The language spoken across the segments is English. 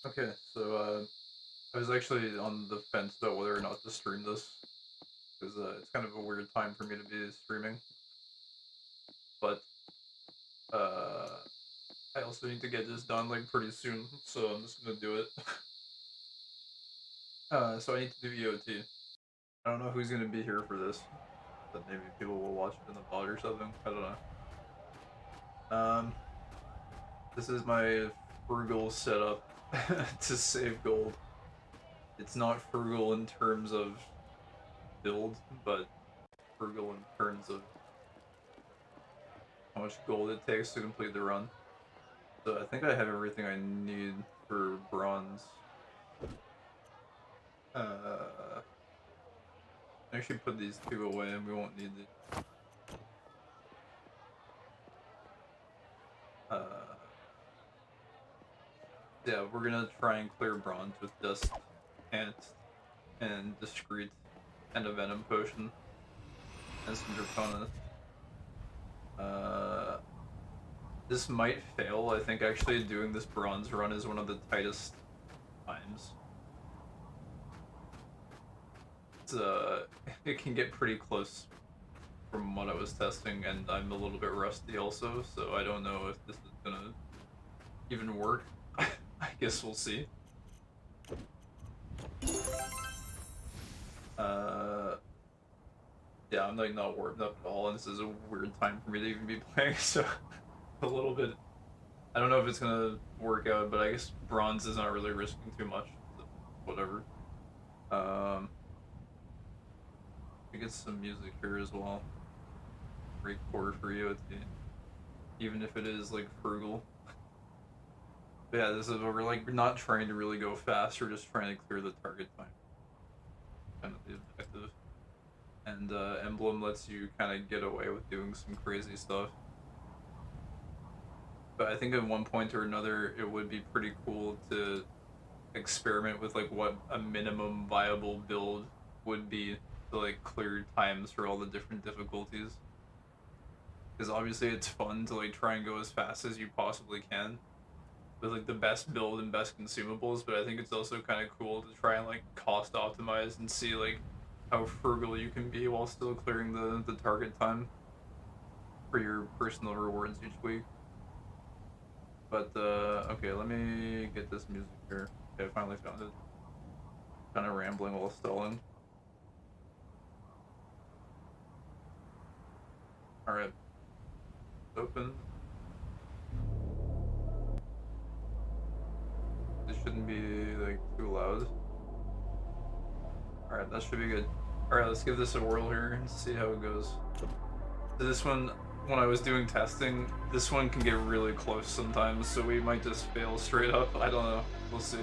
Okay, so I was actually on the fence about whether or not to stream this because it's kind of a weird time for me to be streaming. But uh, I also need to get this done like pretty soon, so I'm just gonna do it. So I need to do EOT. I don't know who's gonna be here for this, but maybe people will watch it in the pod or something. I don't know. This is my frugal setup to save gold. It's not frugal in terms of build, but frugal in terms of how much gold it takes to complete the run. So I think I have everything I need for bronze. Uh, I should put these two away and we won't need these. Uh, yeah, we're gonna try and clear bronze with dust, ant, and discreet, and a venom potion, and some draconis. Uh, this might fail. I think actually doing this bronze run is one of the tightest times. It's it can get pretty close from what I was testing, and I'm a little bit rusty also, so I don't know if this is gonna even work. I guess we'll see. Uh, yeah, I'm like not warmed up at all, and this is a weird time for me to even be playing. So a little bit. I don't know if it's gonna work out, but I guess bronze is not really risking too much. So whatever. Um, I get some music here as well. Record for you, even if it is like frugal. But yeah, this is where we're like not trying to really go fast. We're just trying to clear the target time. Kind of the objective. And Emblem lets you kind of get away with doing some crazy stuff. But I think at one point or another, it would be pretty cool to experiment with like what a minimum viable build would be to like clear times for all the different difficulties. Because obviously it's fun to like try and go as fast as you possibly can with like the best build and best consumables, but I think it's also kind of cool to try and like cost optimize and see like how frugal you can be while still clearing the target time for your personal rewards each week. But okay, let me get this music here. Okay, I finally found it. Kind of rambling while stalling. All right, open. This shouldn't be like too loud. All right, that should be good. All right, let's give this a whirl here and see how it goes. So this one, when I was doing testing, this one can get really close sometimes, so we might just fail straight up. I don't know. We'll see.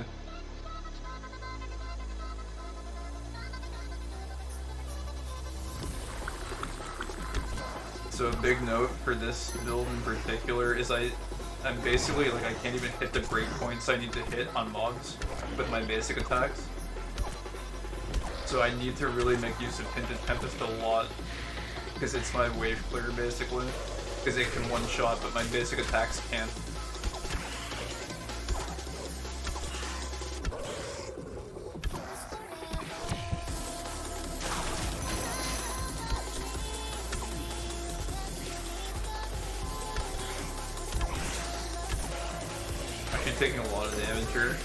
So a big note for this build in particular is I'm basically like I can't even hit the breakpoints I need to hit on mobs with my basic attacks. So I need to really make use of Tinted Tempest a lot because it's my wave clear basically. Because it can one shot, but my basic attacks can't. Actually taking a lot of damage here.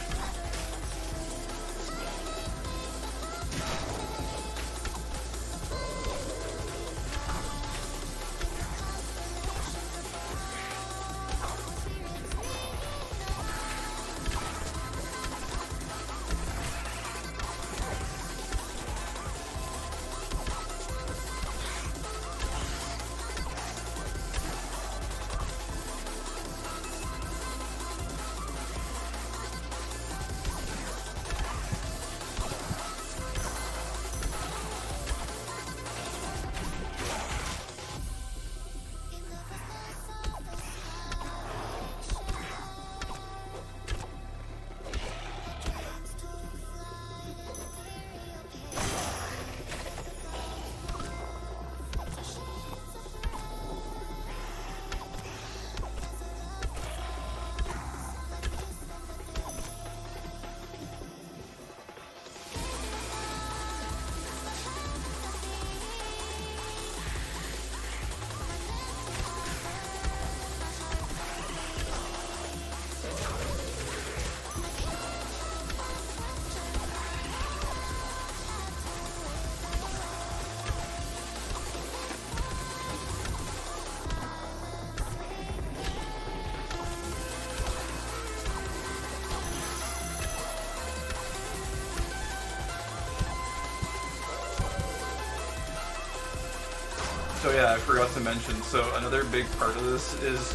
yeah, I forgot to mention, so another big part of this is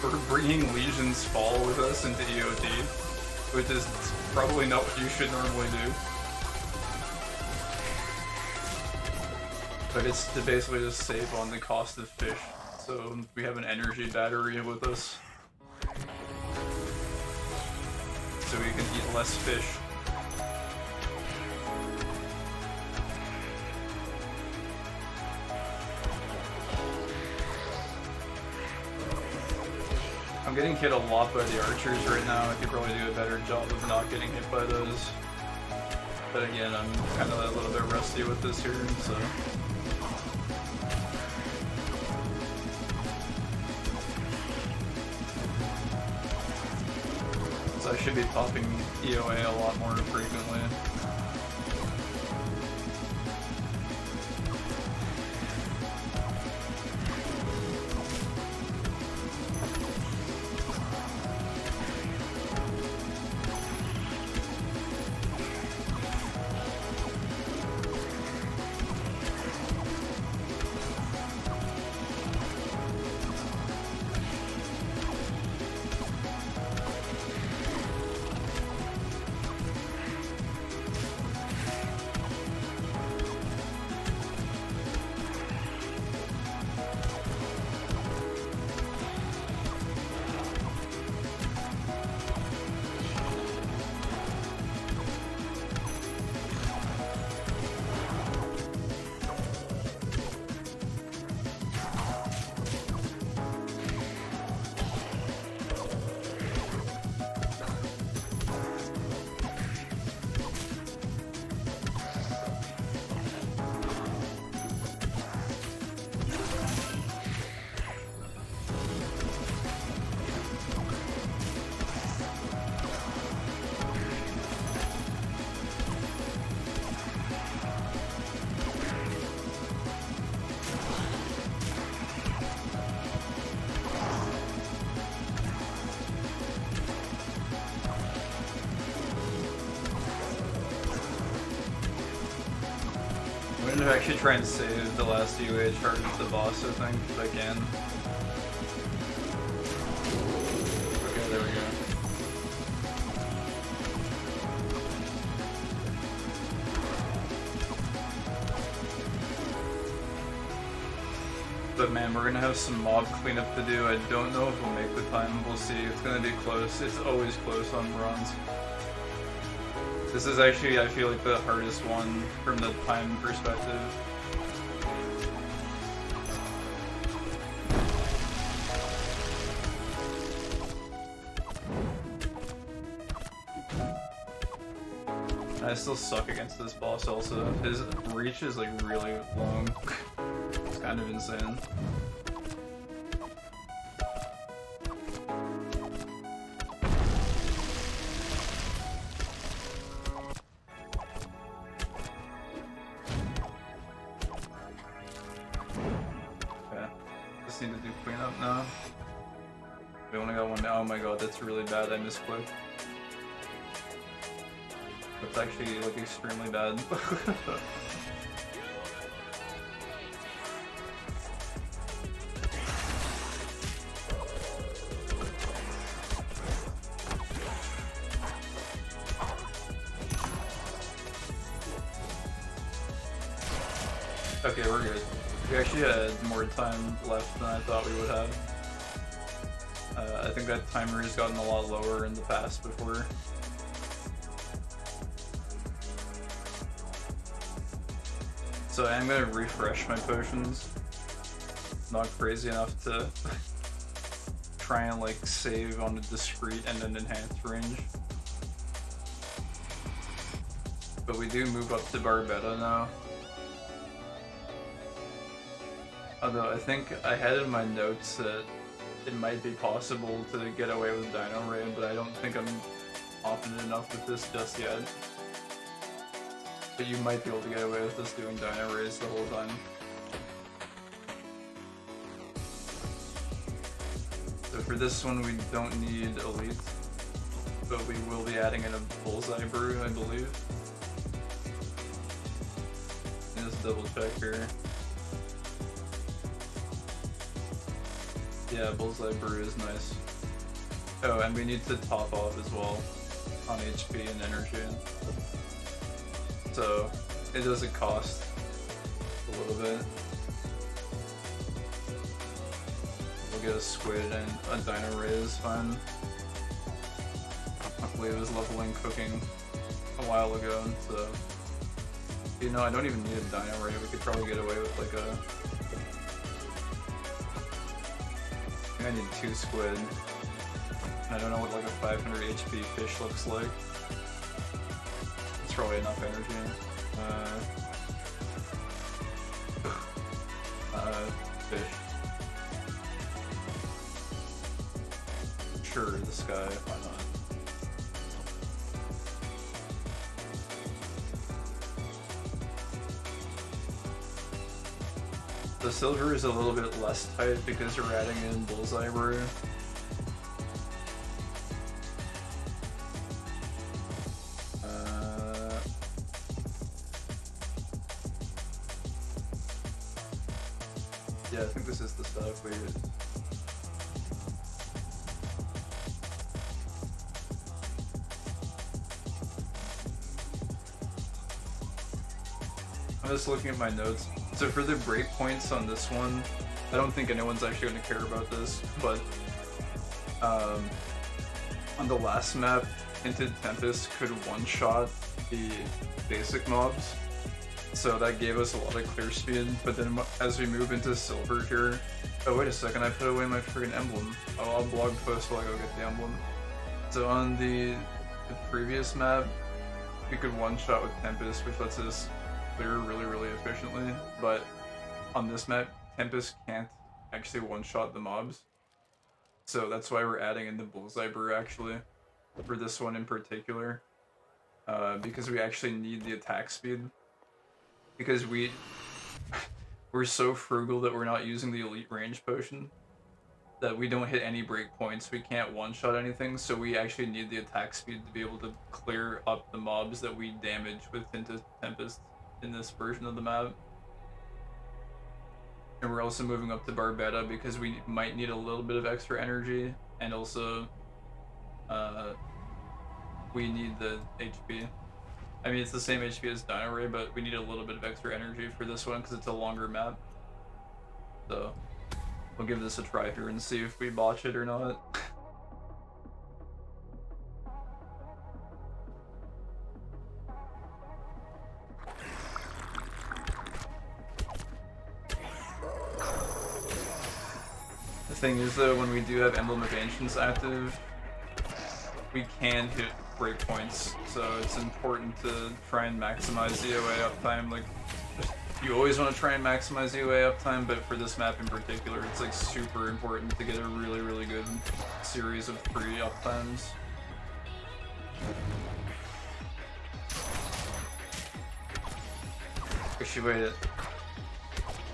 we're bringing Legion's Fall with us into EOD, which is probably not what you should normally do. But it's to basically just save on the cost of fish. So we have an energy battery with us. So we can eat less fish. I'm getting hit a lot by the archers right now. I could probably do a better job of not getting hit by those. But again, I'm kind of a little bit rusty with this here, so... So I should be popping EOA a lot more frequently. I'm gonna actually try and save the last UA charge of the boss, I think, if I can. Okay, there we go. But man, we're gonna have some mob cleanup to do. I don't know if we'll make the time, we'll see. It's gonna be close. It's always close on bronze. This is actually, I feel like, the hardest one from the time perspective. I still suck against this boss also. His reach is like really long. It's kind of insane. Need to do cleanup now. We only got one now. Oh my god, that's really bad. I misclicked. That's actually like extremely bad. Okay, we're good. We actually had more time left than I thought we would have. I think that timer has gotten a lot lower in the past before. So I am going to refresh my potions. Not crazy enough to try and like save on a discrete and an enhanced range. But we do move up to Barbetta now. Although I think I had in my notes that it might be possible to get away with Dino Raid, but I don't think I'm confident enough with this just yet. But you might be able to get away with us doing Dino Raids the whole time. So for this one we don't need Elite, but we will be adding in a Bullseye Brew, I believe. Let's double check here. Yeah, Bullseye Brew is nice. Oh, and we need to top off as well on HP and energy. So it doesn't cost a little bit. We'll get a squid and a dino ray is fine. Luckily it was leveling cooking a while ago, so you know I don't even need a dino ray. We could probably get away with like a. I need 2 squid. I don't know what like a 500 HP fish looks like. It's probably enough energy. Fish. Sure, the sky, why not? The silver is a little bit less tight because you're adding in Bullseye Brew. Yeah, I think this is the stuff we use. I'm just looking at my notes. So for the breakpoints on this one, I don't think anyone's actually going to care about this, but on the last map, Tinted Tempest could one-shot the basic mobs, so that gave us a lot of clear speed, but then as we move into silver here... Oh wait a second, I put away my freaking emblem. Oh, I'll blog post while I go get the emblem. So on the previous map, we could one-shot with Tempest, which lets us clear really efficiently, but on this map, Tempest can't actually one-shot the mobs. So that's why we're adding in the Bullseye Brew actually, for this one in particular, because we actually need the attack speed. Because we're so frugal that we're not using the elite range potion, that we don't hit any breakpoints, we can't one-shot anything, so we actually need the attack speed to be able to clear up the mobs that we damage with Tinted Tempest in this version of the map. And we're also moving up to Barbetta because we might need a little bit of extra energy, and also we need the HP. I mean, it's the same HP as Dino Ray, but we need a little bit of extra energy for this one because it's a longer map. So we'll give this a try here and see if we botch it or not. The thing is though, when we do have Emblem of Ancients active, we can hit breakpoints, so it's important to try and maximize ZOA uptime. Like, you always want to try and maximize ZOA uptime, but for this map in particular, it's like super important to get a really good series of 3 uptimes. Actually, wait,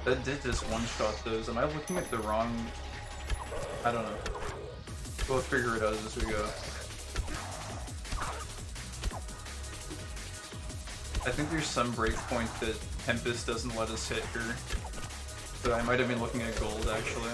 that did just one-shot those. Am I looking at the wrong... I don't know. We'll figure it out as we go. I think there's some breakpoint that Tempest doesn't let us hit here. So I might have been looking at gold, actually.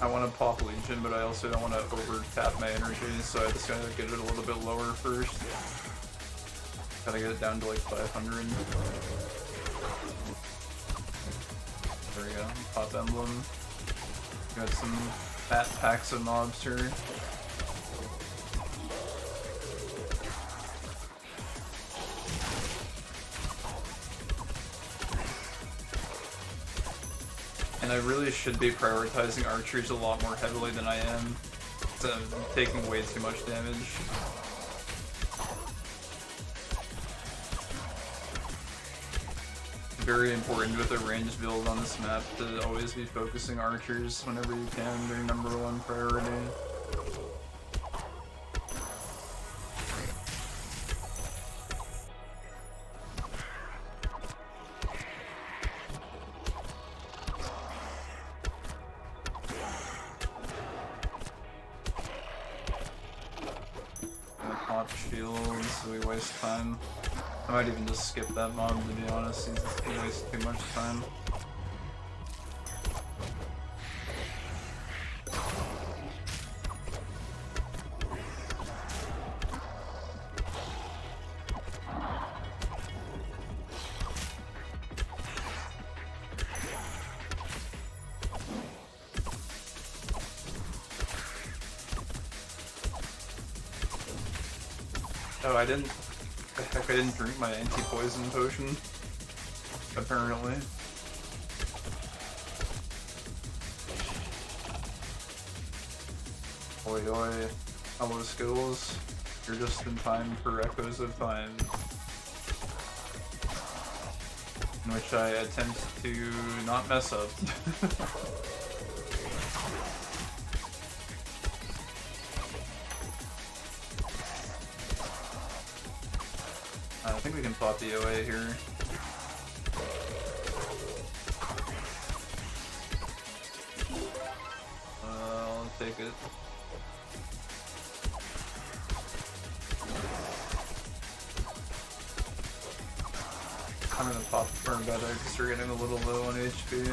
I want to pop Legion, but I also don't want to over-tap my energy, so I just gotta get it a little bit lower first. Gotta get it down to like 500. There we go, pop Emblem. Got some fat packs of mobs here. And I really should be prioritizing archers a lot more heavily than I am. So I'm taking way too much damage. very important with a ranged build on this map to always be focusing archers whenever you can. Their #1 priority. Pop shields, so we waste time. I might even just skip that mob, to be honest, since it's gonna waste too much time. Oh, I didn't. Heck, I didn't drink my anti-poison potion. Apparently. Oi oi. Hello skills. You're just in time for Echoes of Time. In which I attempt to not mess up. I think we can pop the OA here. I'll take it. I'm gonna pop the burn better because we're getting a little low on HP.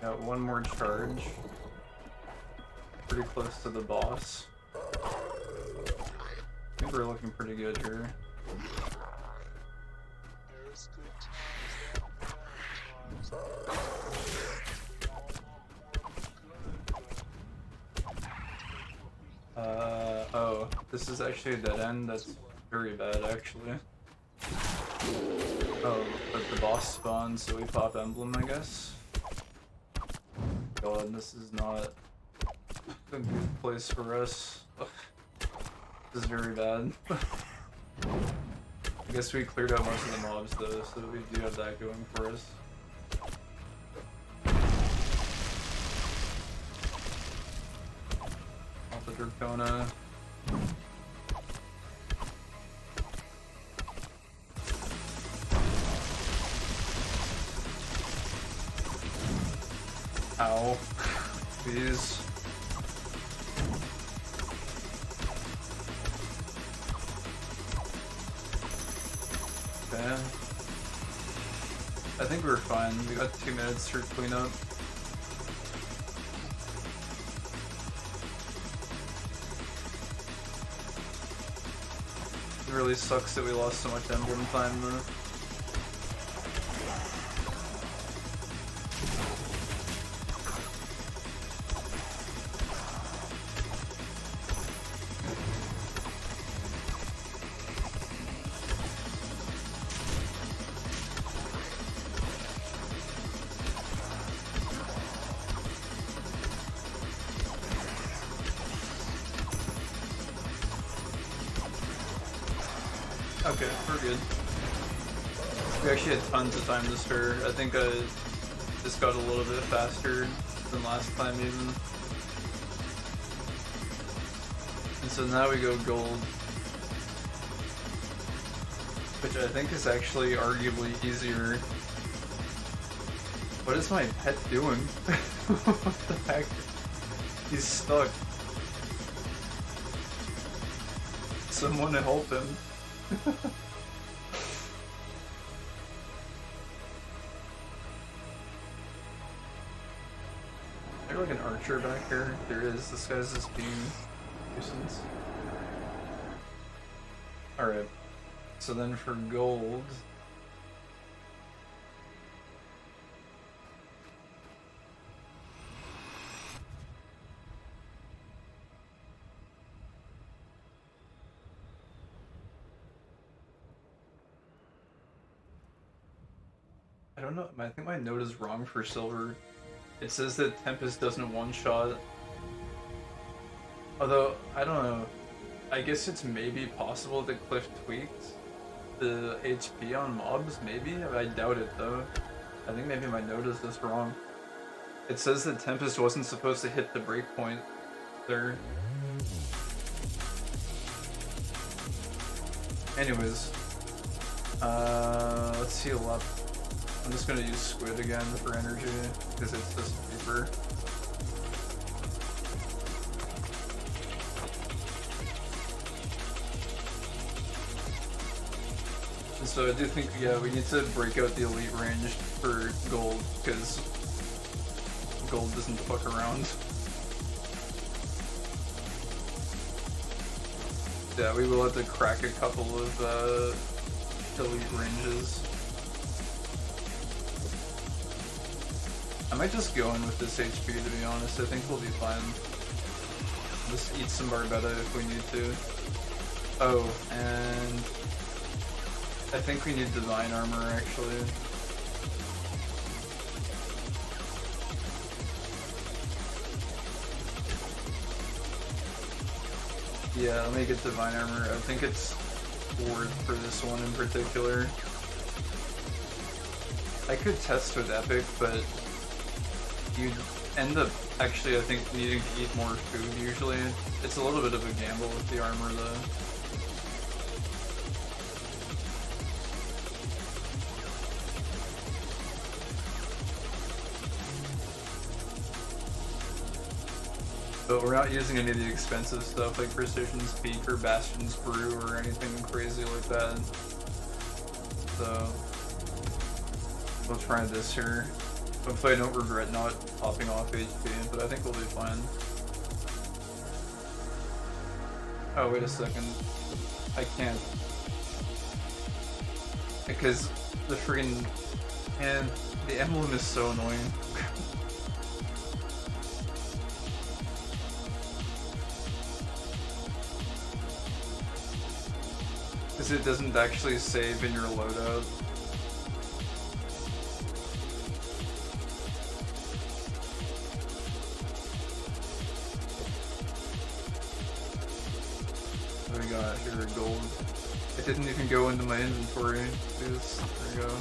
Got one more charge. Pretty close to the boss. I think we're looking pretty good here. Oh, this is actually a dead end. That's very bad, actually. Oh, but the boss spawns, so we pop emblem, I guess. God, this is not a good place for us. This is very bad. I guess we cleared out most of the mobs though, so we do have that going for us. Alpha Dracona. Ow. Please. Okay. I think we're fine. We got 2 minutes for cleanup. It really sucks that we lost so much emblem time though. Okay, we're good. We actually had tons of time to spare. I think I just got a little bit faster than last time even. And so now we go gold. Which I think is actually arguably easier. What is my pet doing? What the heck? He's stuck. someone to help him. Is there like an archer back here? There is. This guy's just being nuisance. Alright. So then for gold. I don't know. I think my note is wrong for silver. It says that Tempest doesn't one-shot. Although, I don't know. I guess it's maybe possible that Cliff tweaked the HP on mobs, maybe? I doubt it, though. I think maybe my note is just wrong. It says that Tempest wasn't supposed to hit the breakpoint there. Anyways. Let's heal up. I'm just gonna use squid again for energy, because it's just cheaper. And so I do think, yeah, we need to break out the elite range for gold, because gold doesn't fuck around. Yeah, we will have to crack a couple of elite ranges. I might just go in with this HP, to be honest. I think we'll be fine. Just eat some Barbetta if we need to. Oh, and I think we need Divine Armor, actually. Yeah, let me get Divine Armor. I think it's worth for this one in particular. I could test with Epic, but you'd end up actually, I think, needing to eat more food usually. It's a little bit of a gamble with the armor though. But we're not using any of the expensive stuff like Precision's Peak or Bastion's Brew or anything crazy like that. So we'll try this here. Hopefully I don't regret not popping off HP, but I think we'll be fine. Oh, wait a second. I can't. Because the freaking... Man, the emblem is so annoying. Because it doesn't actually save in your loadout. What do we got here? Gold. It didn't even go into my inventory. Jeez, there you go.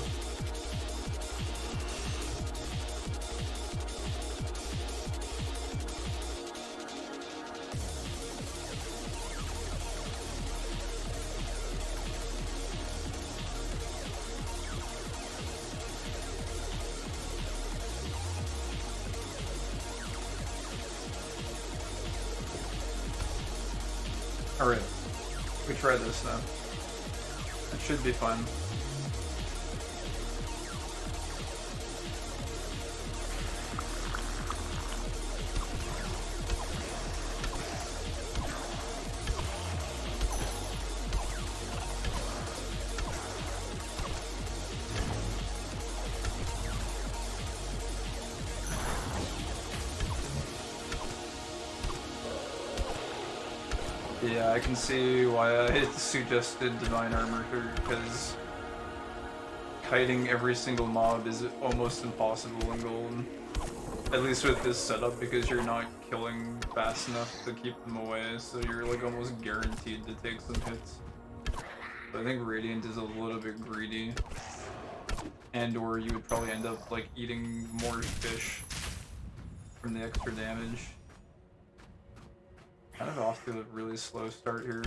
Alright, we try this now. It should be fun. Yeah, I can see why I suggested Divine Armor here, because kiting every single mob is almost impossible in gold. At least with this setup, because you're not killing fast enough to keep them away, so you're like almost guaranteed to take some hits. But I think Radiant is a little bit greedy, and or you would probably end up like eating more fish from the extra damage. Kind of off to a really slow start here.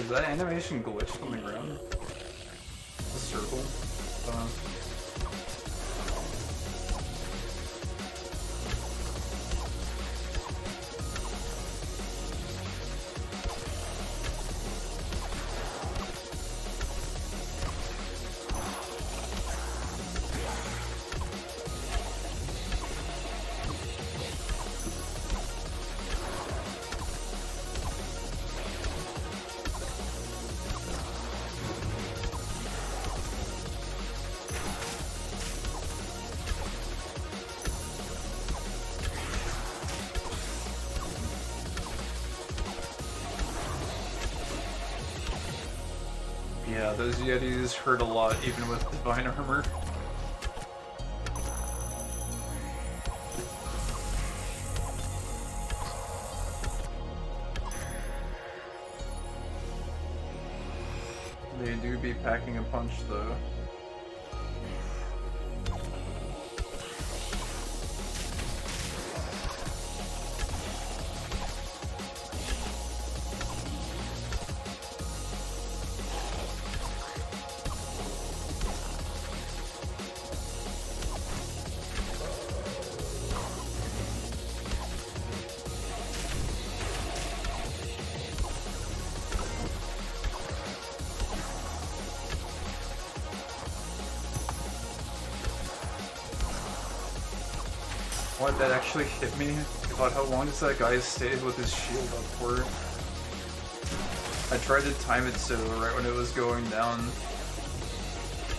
is that animation glitched on the ground? The circle? Yeah, those Yetis hurt a lot even with divine armor. They do be packing a punch though. What, that actually hit me? About how long does that guy stay with his shield up for? I tried to time it so right when it was going down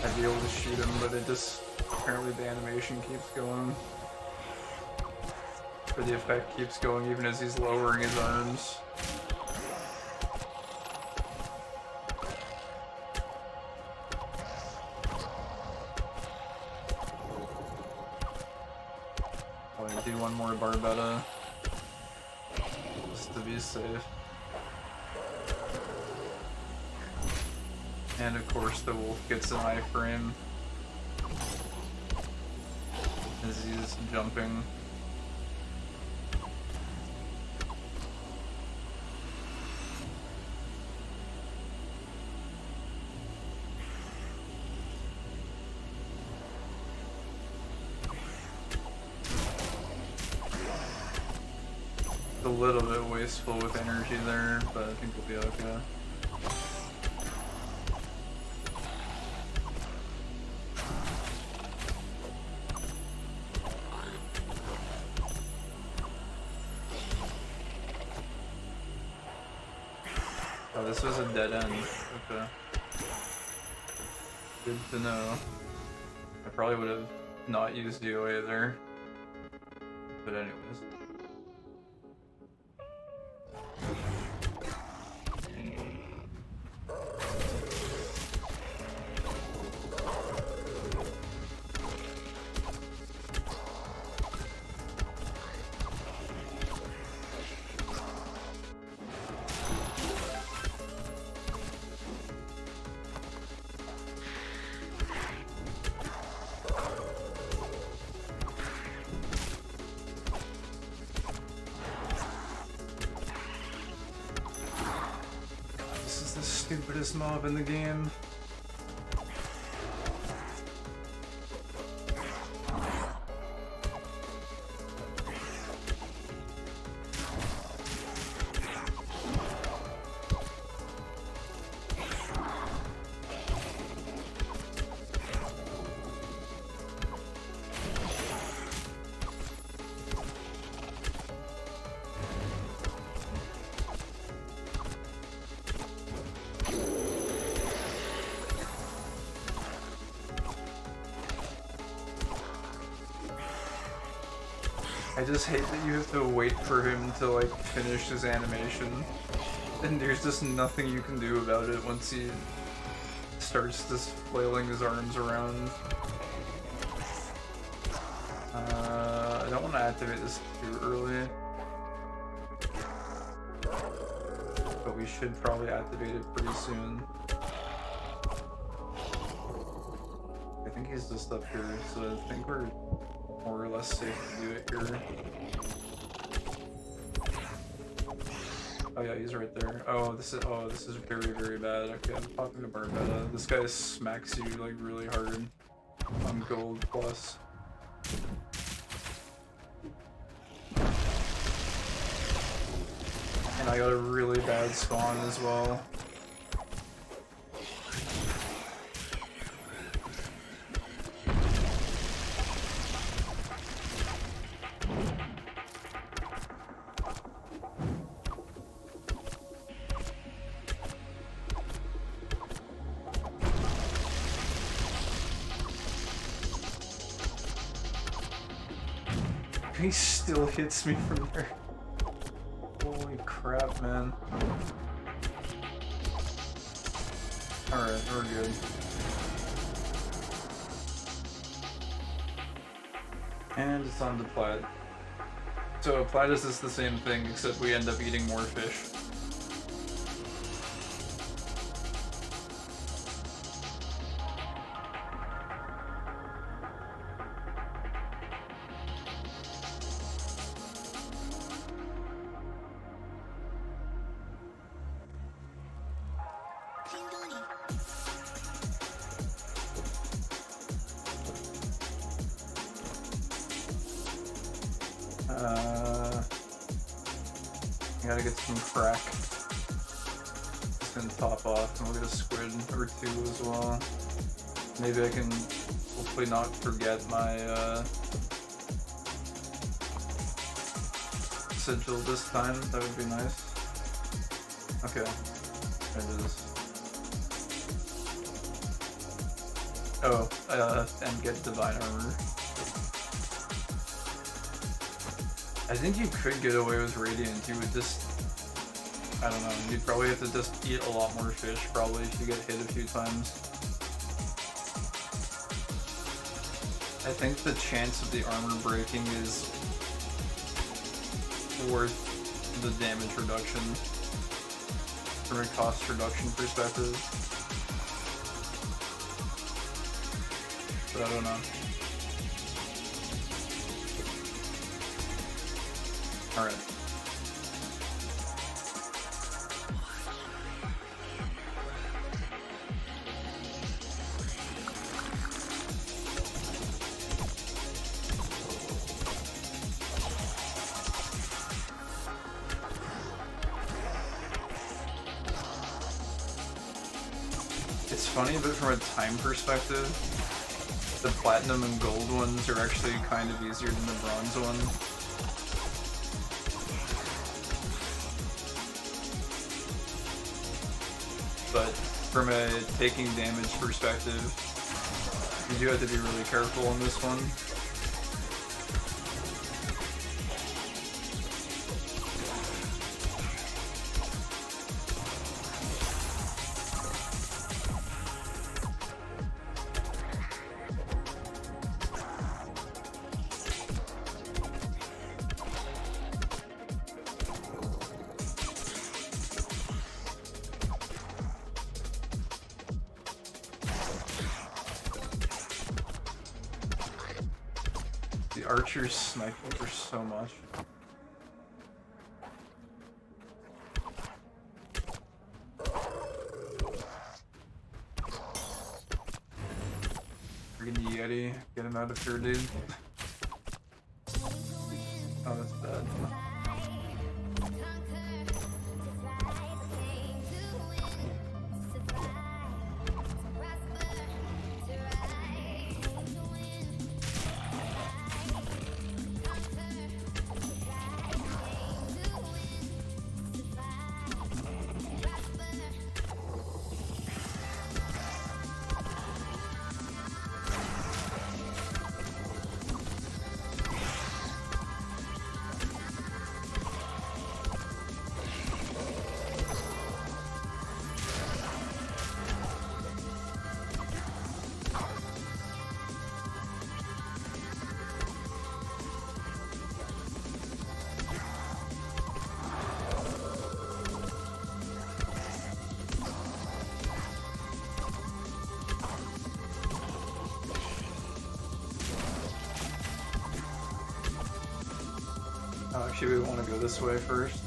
I'd be able to shoot him, but it just, apparently the animation keeps going. Or the effect keeps going even as he's lowering his arms. Do one more Barbetta just to be safe. And of course the wolf gets an iframe as he's jumping. A little bit wasteful with energy there, but I think we'll be okay. Oh, this was a dead end. Okay. Good to know. I probably would have not used DOA there. But anyways. Stupidest mob in the game. I just hate that you have to wait for him to like finish his animation, and there's just nothing you can do about it once he starts just flailing his arms around. I don't want to activate this too early, but we should probably activate it pretty soon. I think he's just up here, so I think we're more or less safe to do it here. Oh yeah, he's right there. Oh, this is very, very bad. Okay, I'm talking to Barbetta. This guy smacks you like really hard on gold plus. And I got a really bad spawn as well. He still hits me from there. Holy crap, man. Alright, we're good. And it's on to Plaid. So Plaid is just the same thing, except we end up eating more fish. I gotta get some crack. Just gonna top off and we'll get a squid or two as well. Maybe I can hopefully not forget my sigil this time. That would be nice. Okay, there it is. Oh, and get divine armor. I think you could get away with Radiant. You would just, I don't know, you'd probably have to just eat a lot more fish probably if you get hit a few times. I think the chance of the armor breaking is worth the damage reduction from a cost reduction perspective. But I don't know. Alright. It's funny, but from a time perspective, the platinum and gold ones are actually kind of easier than the bronze one. But from a taking damage perspective, you do have to be really careful on this one. The archers snipe over so much. Freaking Yeti, get him out of here, dude. Oh, that's bad. Oh, actually, we want to go this way first.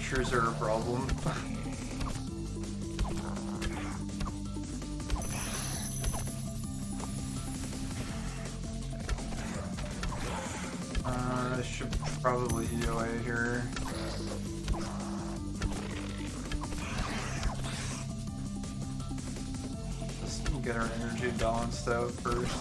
archers are a problem. I should probably EOA here. Just get our energy balanced out first.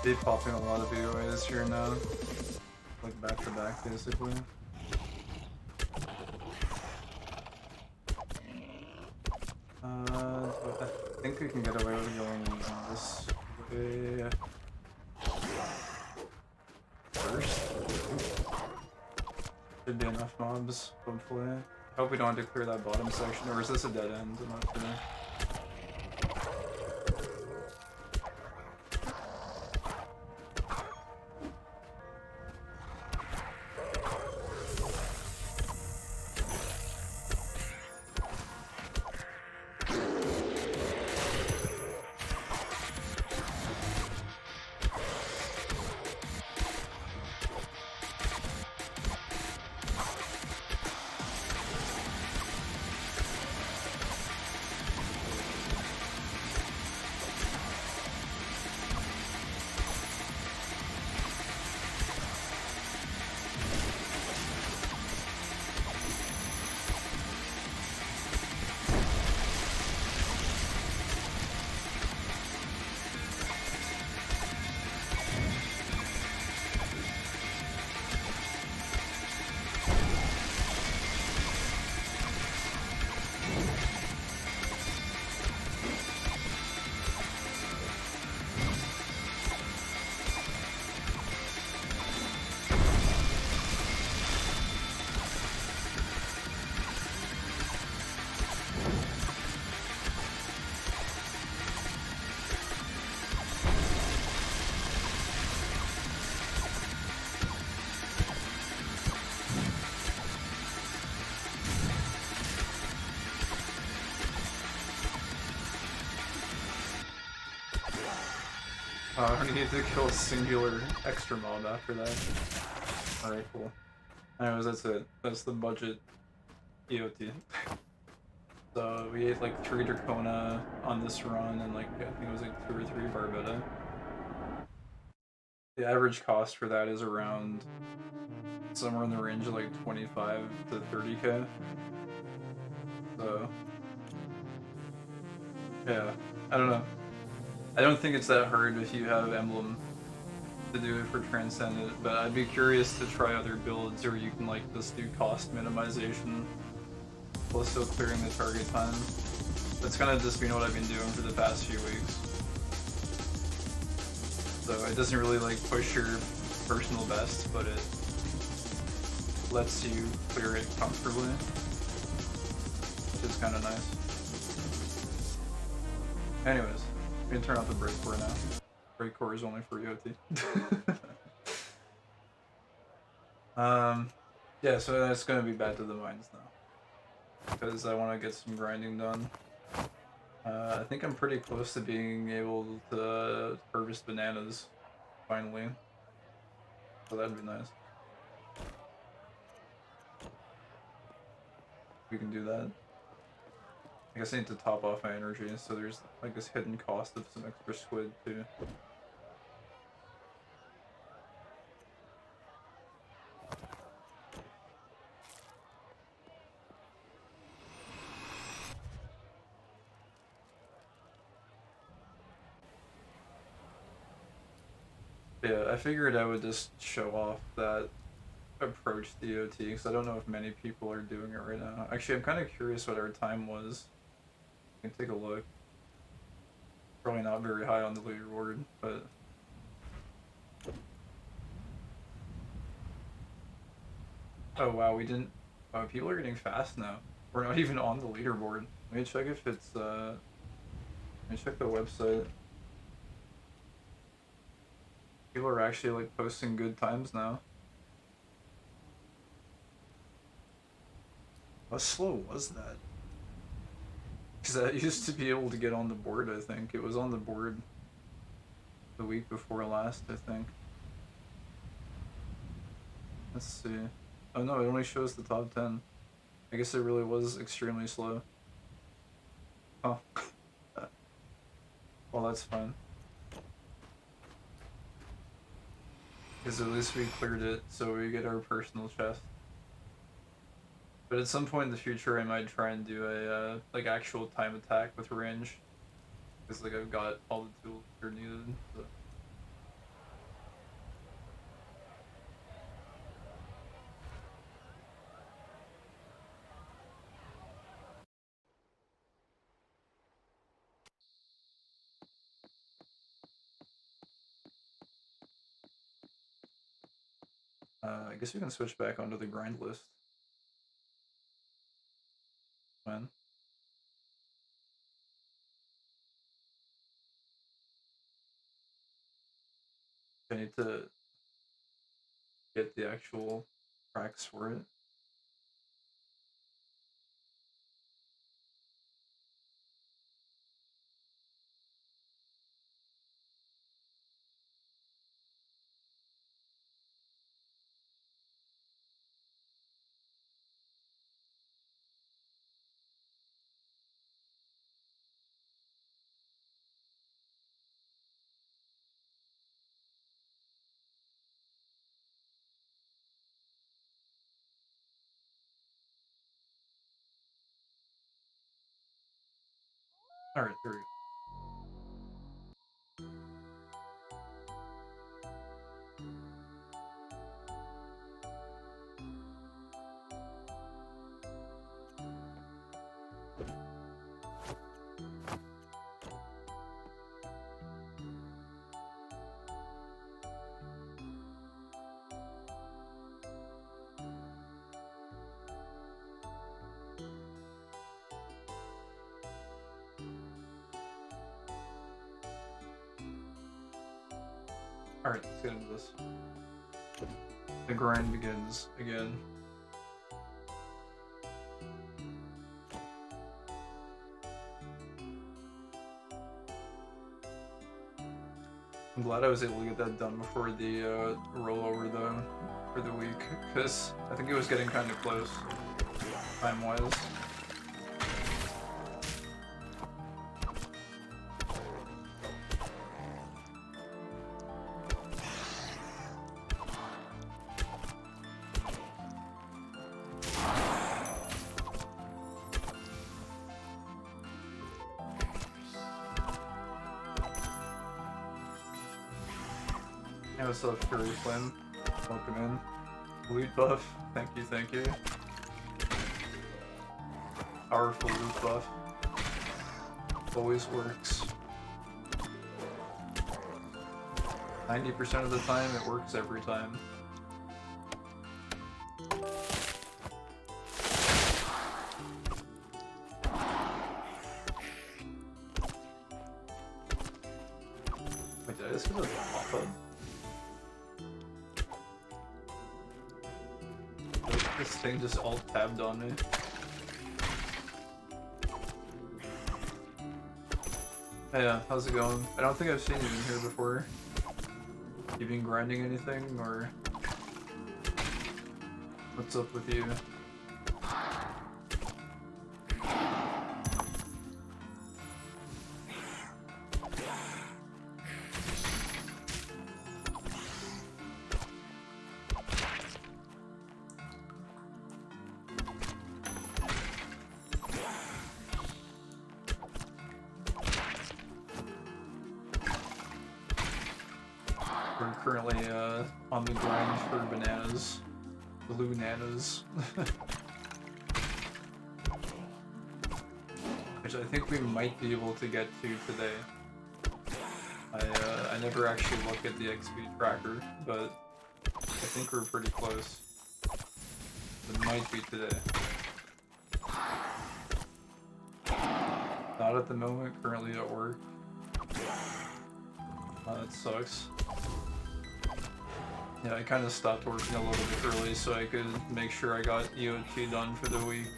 Be popping a lot of VOAs here now, like back to back basically. I think we can get away with going this way first. Should be enough mobs, hopefully. I hope we don't have to clear that bottom section, or is this a dead end? I'm not sure. I need to kill a singular extra mob after that. Alright, cool. Anyways, that's it. That's the budget EOT. So we ate like 3 Dracona on this run, and like I think it was like 2 or 3 Barbetta. The average cost for that is around somewhere in the range of like 25 to 30k. So yeah, I don't know. I don't think it's that hard if you have Emblem to do it for Transcendent, but I'd be curious to try other builds where you can like just do cost minimization while still clearing the target time. That's kind of just been what I've been doing for the past few weeks. So it doesn't really like push your personal best, but it lets you clear it comfortably, which is kind of nice. Anyways, we can turn off the break core now. Break core is only for EOT. Yeah, so that's gonna be bad to the mines now, because I want to get some grinding done. I think I'm pretty close to being able to harvest bananas, finally. So that'd be nice. We can do that. I guess I need to top off my energy, so there's like this hidden cost of some extra squid too. Yeah, I figured I would just show off that approach to EOT, because I don't know if many people are doing it right now. Actually, I'm kind of curious what our time was. I can take a look. Probably not very high on the leaderboard, but... Oh wow, we didn't... Oh, people are getting fast now. We're not even on the leaderboard. Let me check if it's, Let me check the website. People are actually, like, posting good times now. How slow was that? Because I used to be able to get on the board, I think. It was on the board the week before last, I think. Let's see. Oh no, it only shows the top 10. I guess it really was extremely slow. Oh. Well, that's fine. Because at least we cleared it, so we get our personal chest. But at some point in the future, I might try and do a, like, actual time attack with range. Because, like, I've got all the tools that are needed, so. I guess we can switch back onto the grind list. When? I need to get the actual tracks for it. Alright, there we go. Alright, let's get into this. The grind begins again. I'm glad I was able to get that done before the rollover though, for the week, because I think it was getting kind of close, time-wise. Hey, what's up, Fury Flynn? Welcome in. Loot buff. Thank you, thank you. Powerful loot buff. Always works. 90% of the time, it works every time. Wait, did I just get a pop-up? This thing just alt-tabbed on me. Hey, yeah, how's it going? I don't think I've seen you in here before. You been grinding anything, or what's up with you? We're currently on the grind for bananas. Blunanas. Which I think we might be able to get to today. I never actually look at the XP tracker, but I think we're pretty close. It might be today. Not at the moment, currently at work. That sucks. Yeah, I kind of stopped working a little bit early so I could make sure I got EOT done for the week.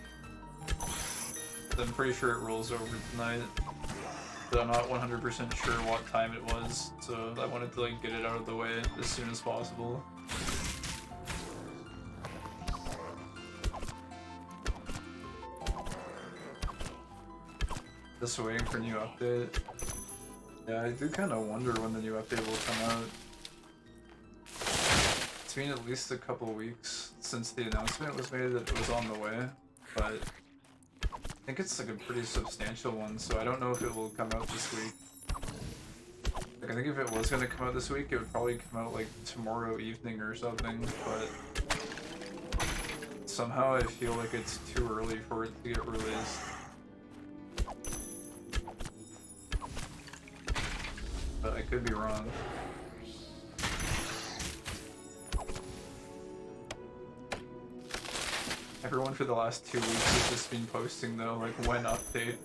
I'm pretty sure it rolls over tonight, but I'm not 100% sure what time it was, so I wanted to like get it out of the way as soon as possible. Just waiting for a new update. Yeah, I do kind of wonder when the new update will come out. It's been at least a couple weeks since the announcement was made that it was on the way, but I think it's like a pretty substantial one, so I don't know if it will come out this week. Like, I think if it was going to come out this week, it would probably come out like tomorrow evening or something, but somehow I feel like it's too early for it to get released. But I could be wrong. Everyone for the last 2 weeks has just been posting though, like when update.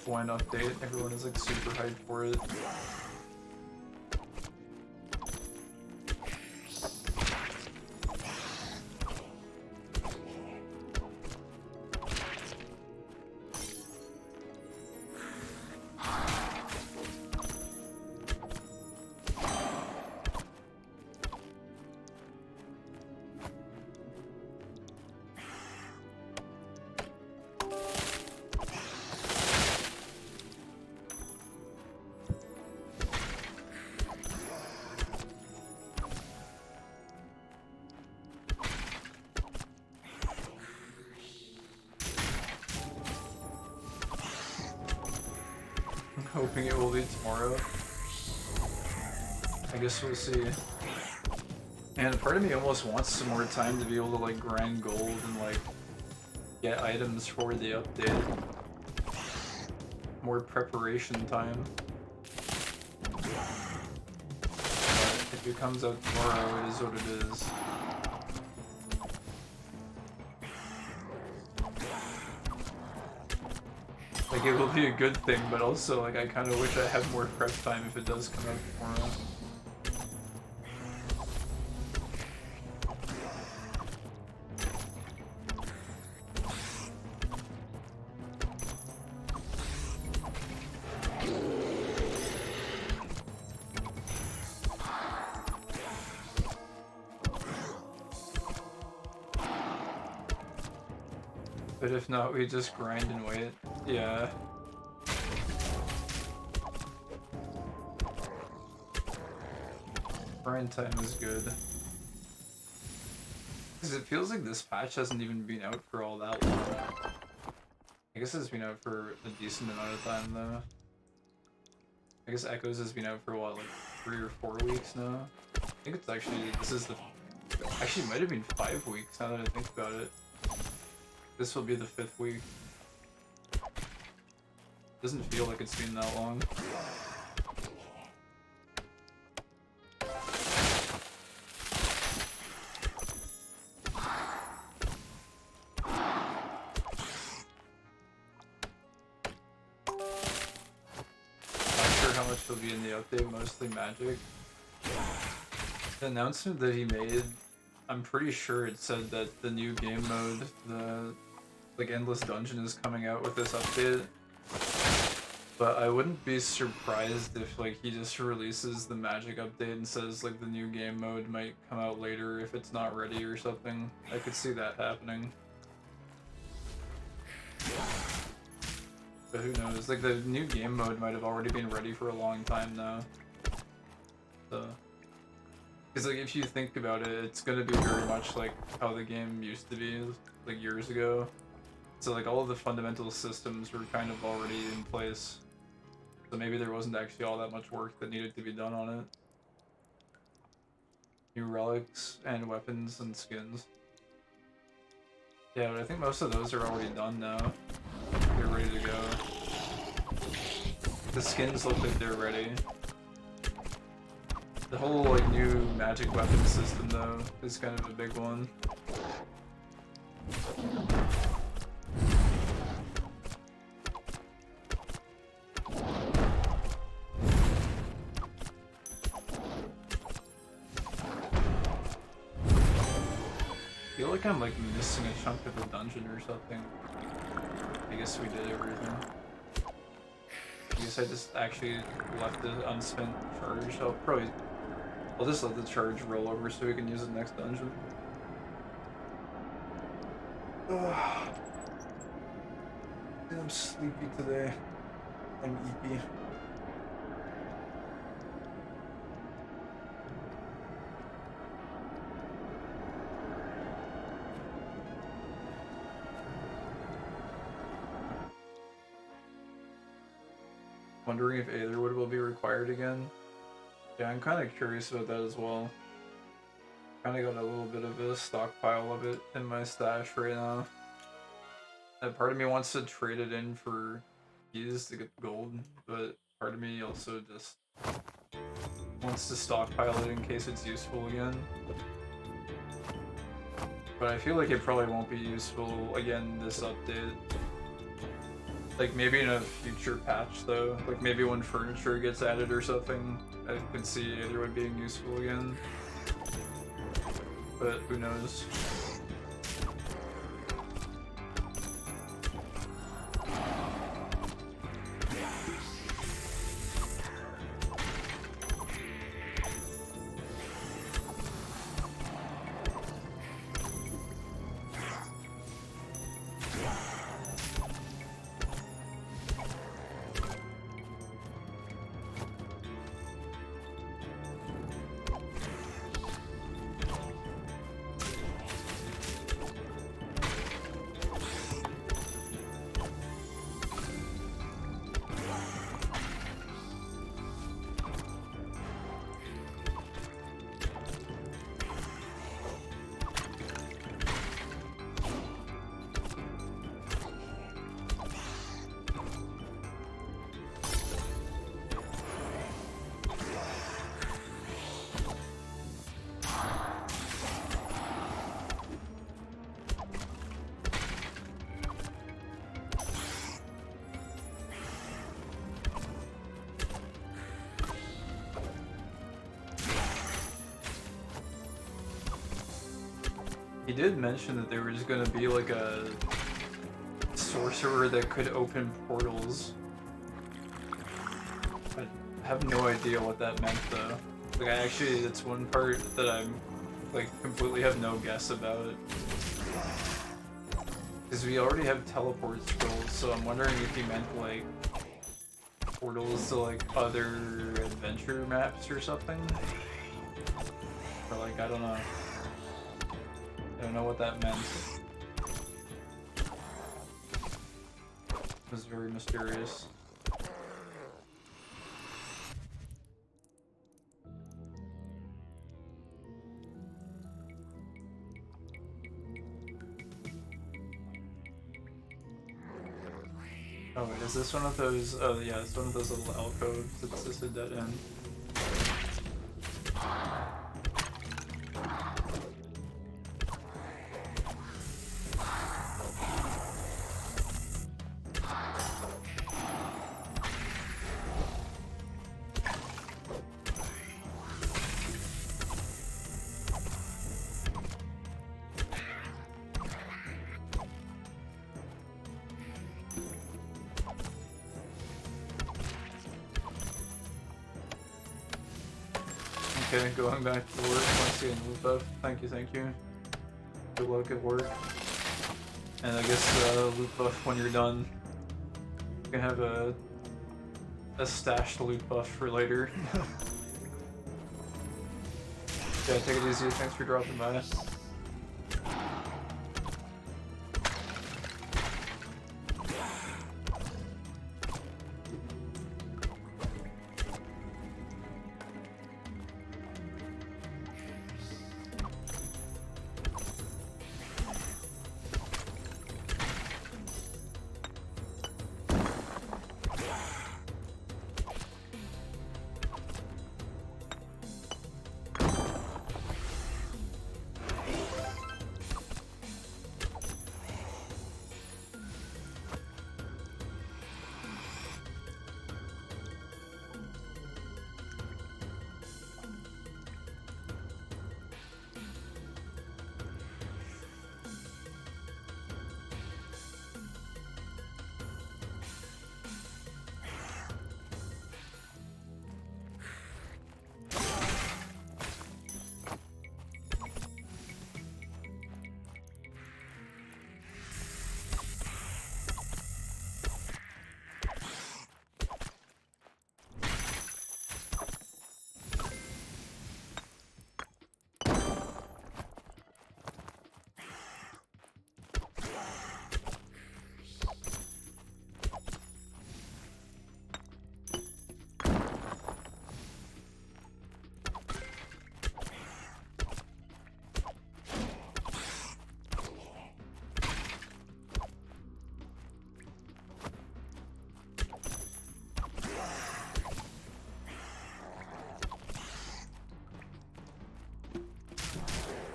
When update. Everyone is like super hyped for it. Hoping it will be tomorrow. I guess we'll see. And part of me almost wants some more time to be able to like grind gold and like get items for the update. More preparation time. But if it comes out tomorrow, it is what it is. Like, it will be a good thing, but also, like, I kind of wish I had more prep time if it does come out tomorrow. But if not, we just grind and wait. Yeah. Grind time is good. Because it feels like this patch hasn't even been out for all that long. I guess it's been out for a decent amount of time though. I guess Echoes has been out for what, like 3 or 4 weeks now? think it's actually, this is the, actually it might have been 5 weeks now that I think about it. This will be the 5th week. Doesn't feel like it's been that long. Will be in the update, mostly magic. The announcement that he made, I'm pretty sure it said that the new game mode, the like endless dungeon, is coming out with this update. But I wouldn't be surprised if like he just releases the magic update and says like the new game mode might come out later if it's not ready or something. I could see that happening. But who knows? Like, the new game mode might have already been ready for a long time now. So, because like if you think about it, it's gonna be very much like how the game used to be, like years ago. So like all of the fundamental systems were kind of already in place. So maybe there wasn't actually all that much work that needed to be done on it. New relics and weapons and skins. Yeah, but I think most of those are already done now. They're ready to go. The skins look like they're ready. The whole like new magic weapon system though is kind of a big one. I feel like I'm like missing a chunk of the dungeon or something. I guess we did everything. I guess I just actually left the unspent charge. I'll just let the charge roll over so we can use it next dungeon. Ugh. I'm sleepy today. I'm eepy. Wondering if Aetherwood will be required again. Yeah, I'm kind of curious about that as well. Kind of got a little bit of a stockpile of it in my stash right now. And part of me wants to trade it in for keys to get gold, but part of me also just wants to stockpile it in case it's useful again. But I feel like it probably won't be useful again this update. Like, maybe in a future patch, though. Like, maybe when furniture gets added or something, I could see Aetherwood being useful again. But who knows? He did mention that there was gonna be like a sorcerer that could open portals. I have no idea what that meant though. Like it's one part that I'm like completely have no guess about. Because we already have teleport scrolls, so I'm wondering if he meant like portals to like other adventure maps or something. Or like, I don't know. I don't know what that meant. It was very mysterious. Oh wait, is this one of those? Oh yeah, it's one of those little alcoves. It's just a dead end. Okay, going back to work once again, loot buff. Thank you, thank you. Good luck at work. And I guess loot buff when you're done. You can have a stashed loot buff for later. Yeah, take it easy. Thanks for dropping by.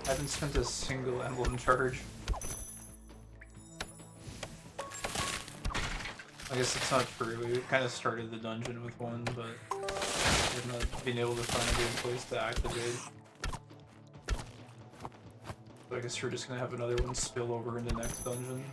I haven't spent a single emblem charge. I guess it's not true. We kind of started the dungeon with one, but we've not been able to find a good place to activate. So I guess we're just gonna have another one spill over into next dungeon.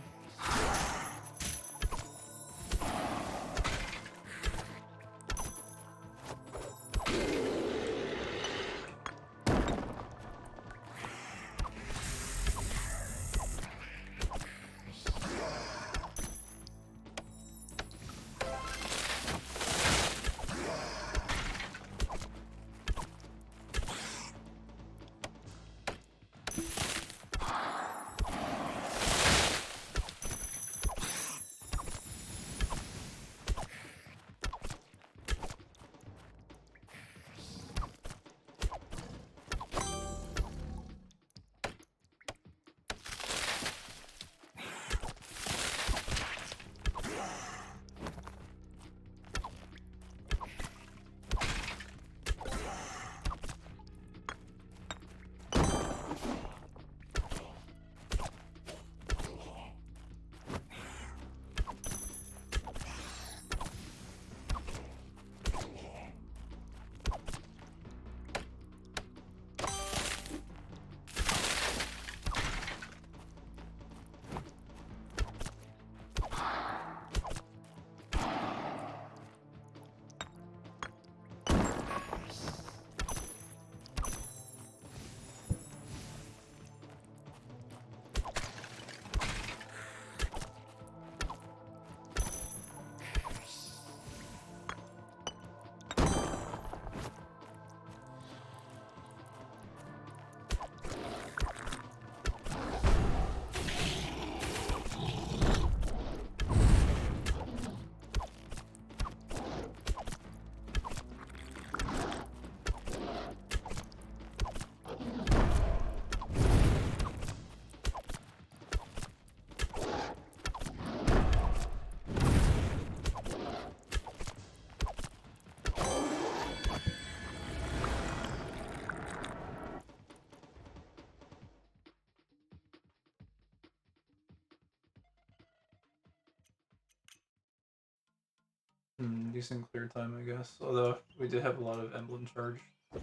decent clear time, I guess. Although we did have a lot of emblem charge. I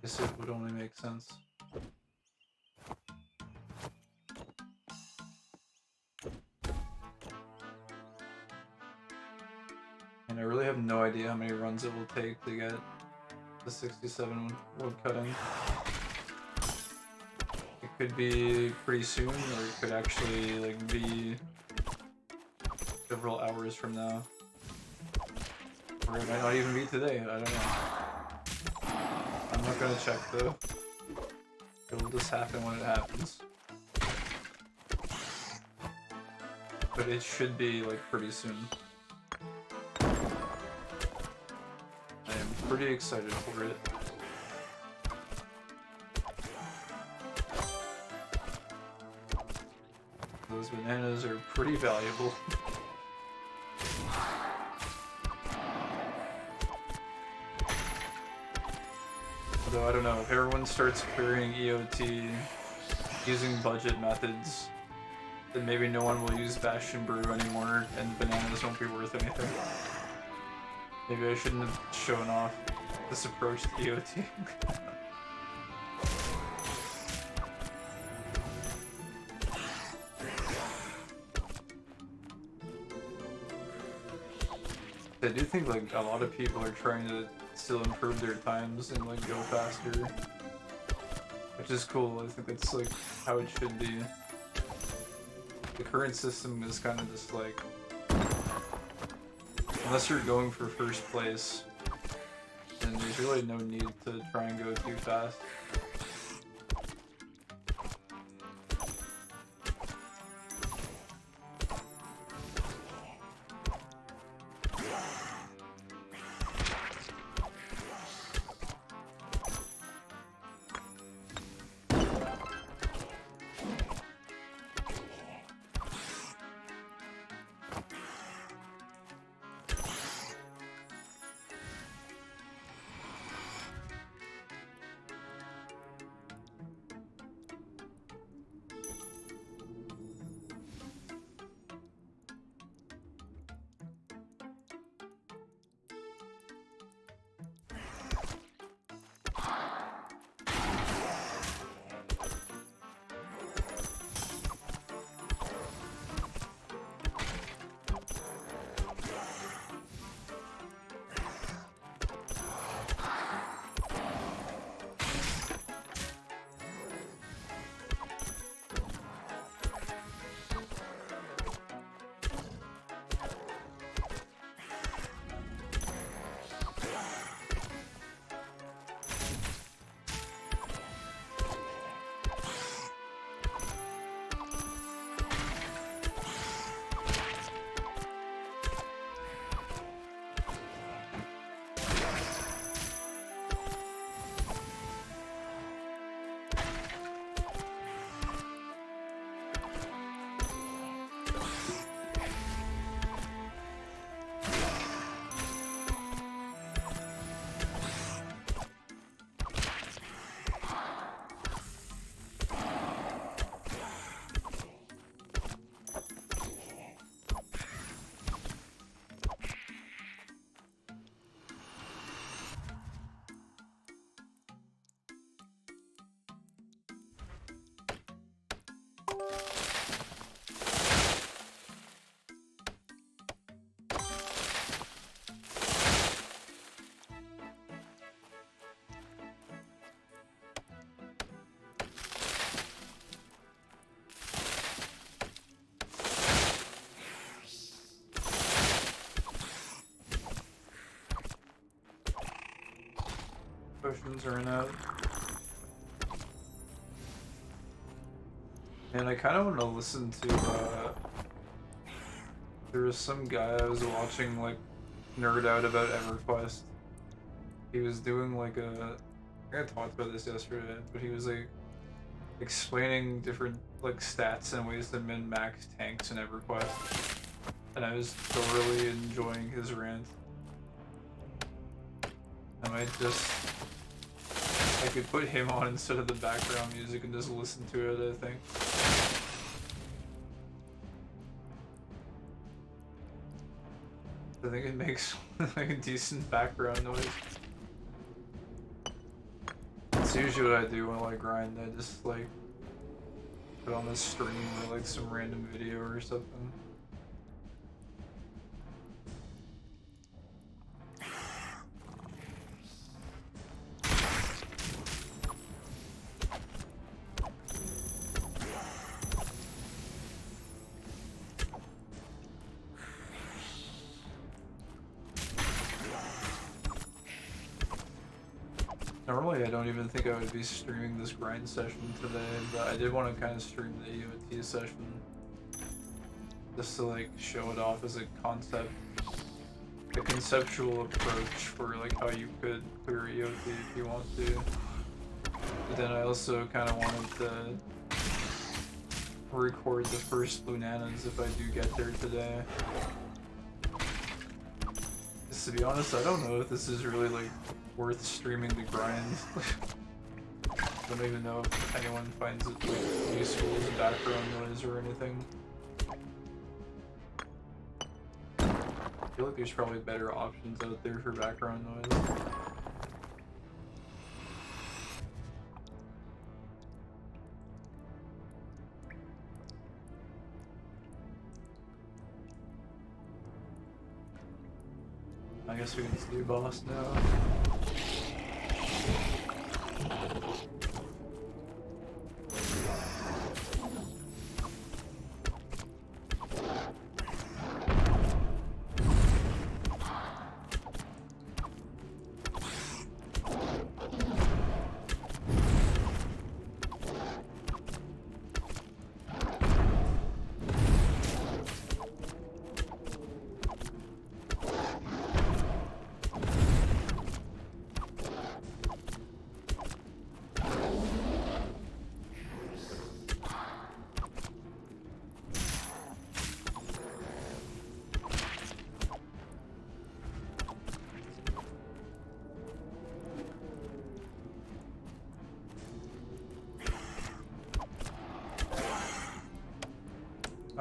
guess it would only make sense. And I really have no idea how many runs it will take to get the 67 woodcutting. It could be pretty soon, or it could actually like be several hours from now. Or it might not even be today, I don't know. I'm not gonna check though. It'll just happen when it happens. But it should be like pretty soon. I am pretty excited for it. Those bananas are pretty valuable. Although I don't know, if everyone starts clearing EOT using budget methods, then maybe no one will use Bastion Brew anymore and bananas won't be worth anything. Maybe I shouldn't have shown off this approach to EOT. I do think like a lot of people are trying to still improve their times and like go faster, which is cool. I think that's like how it should be. The current system is kind of just like, unless you're going for first place, then there's really no need to try and go too fast. Potions are out. And I kind of want to listen to, there was some guy I was watching, like, nerd out about EverQuest. He was doing, like, I think I talked about this yesterday, but he was, like, explaining different, like, stats and ways to min-max tanks in EverQuest. And I was thoroughly enjoying his rant. I might just... I could put him on instead of the background music and just listen to it, I think. I think it makes like a decent background noise. It's usually what I do when I grind. I just like put on this stream or like some random video or something. Normally, I don't even think I would be streaming this grind session today, but I did want to kind of stream the EOT session just to like show it off as a concept, a conceptual approach for like how you could clear EOT if you want to. But then I also kind of wanted to record the first Blunanas if I do get there today. Just to be honest, I don't know if this is really like worth streaming the grind. I don't even know if anyone finds it like, useful as a background noise or anything. I feel like there's probably better options out there for background noise. I guess we can just do boss now.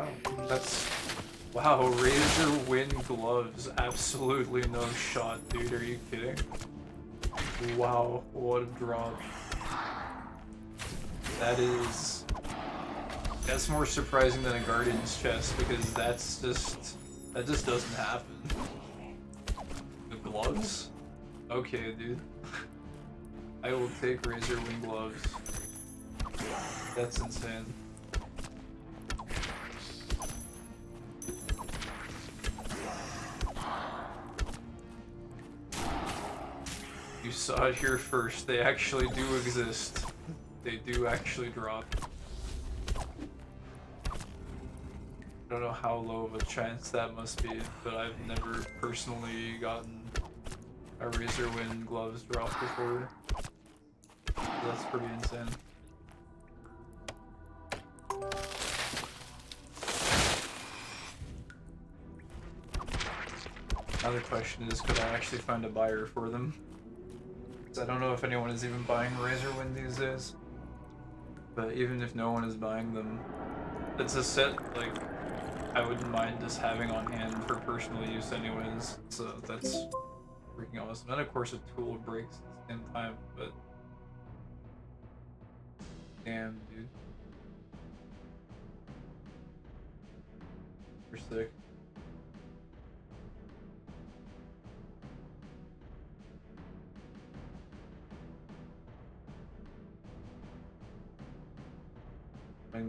Oh, that's... Wow, Razor Wind Gloves. Absolutely no shot, dude. Are you kidding? Wow, what a drop. That is... That's more surprising than a Guardian's chest, because that's just... That just doesn't happen. The gloves? Okay, dude. I will take Razor Wind Gloves. That's insane. You saw it here first. They actually do exist. They do actually drop. I don't know how low of a chance that must be, but I've never personally gotten a Razor Wind Gloves drop before. That's pretty insane. Another question is, could I actually find a buyer for them? I don't know if anyone is even buying Razor Wind these days, but even if no one is buying them, it's a set like I wouldn't mind just having on hand for personal use anyways, so that's freaking awesome. And of course a tool breaks at the same time, but damn, dude. You're sick.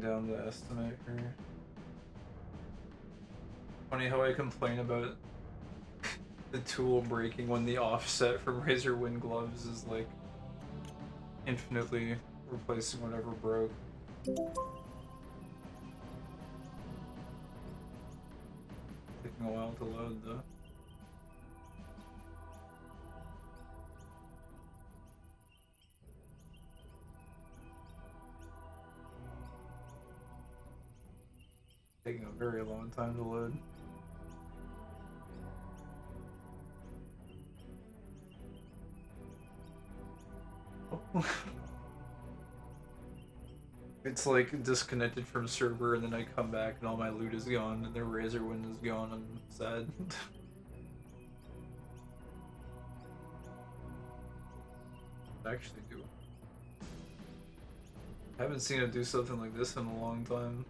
Down the estimate here. Funny how I complain about the tool breaking when the offset from Razor Wind Gloves is like infinitely replacing whatever broke. Taking a while to load though. Taking a very long time to load. Oh. It's like disconnected from server and then I come back and all my loot is gone and the Razor Wind is gone. I'm sad. actually do? I haven't seen it do something like this in a long time.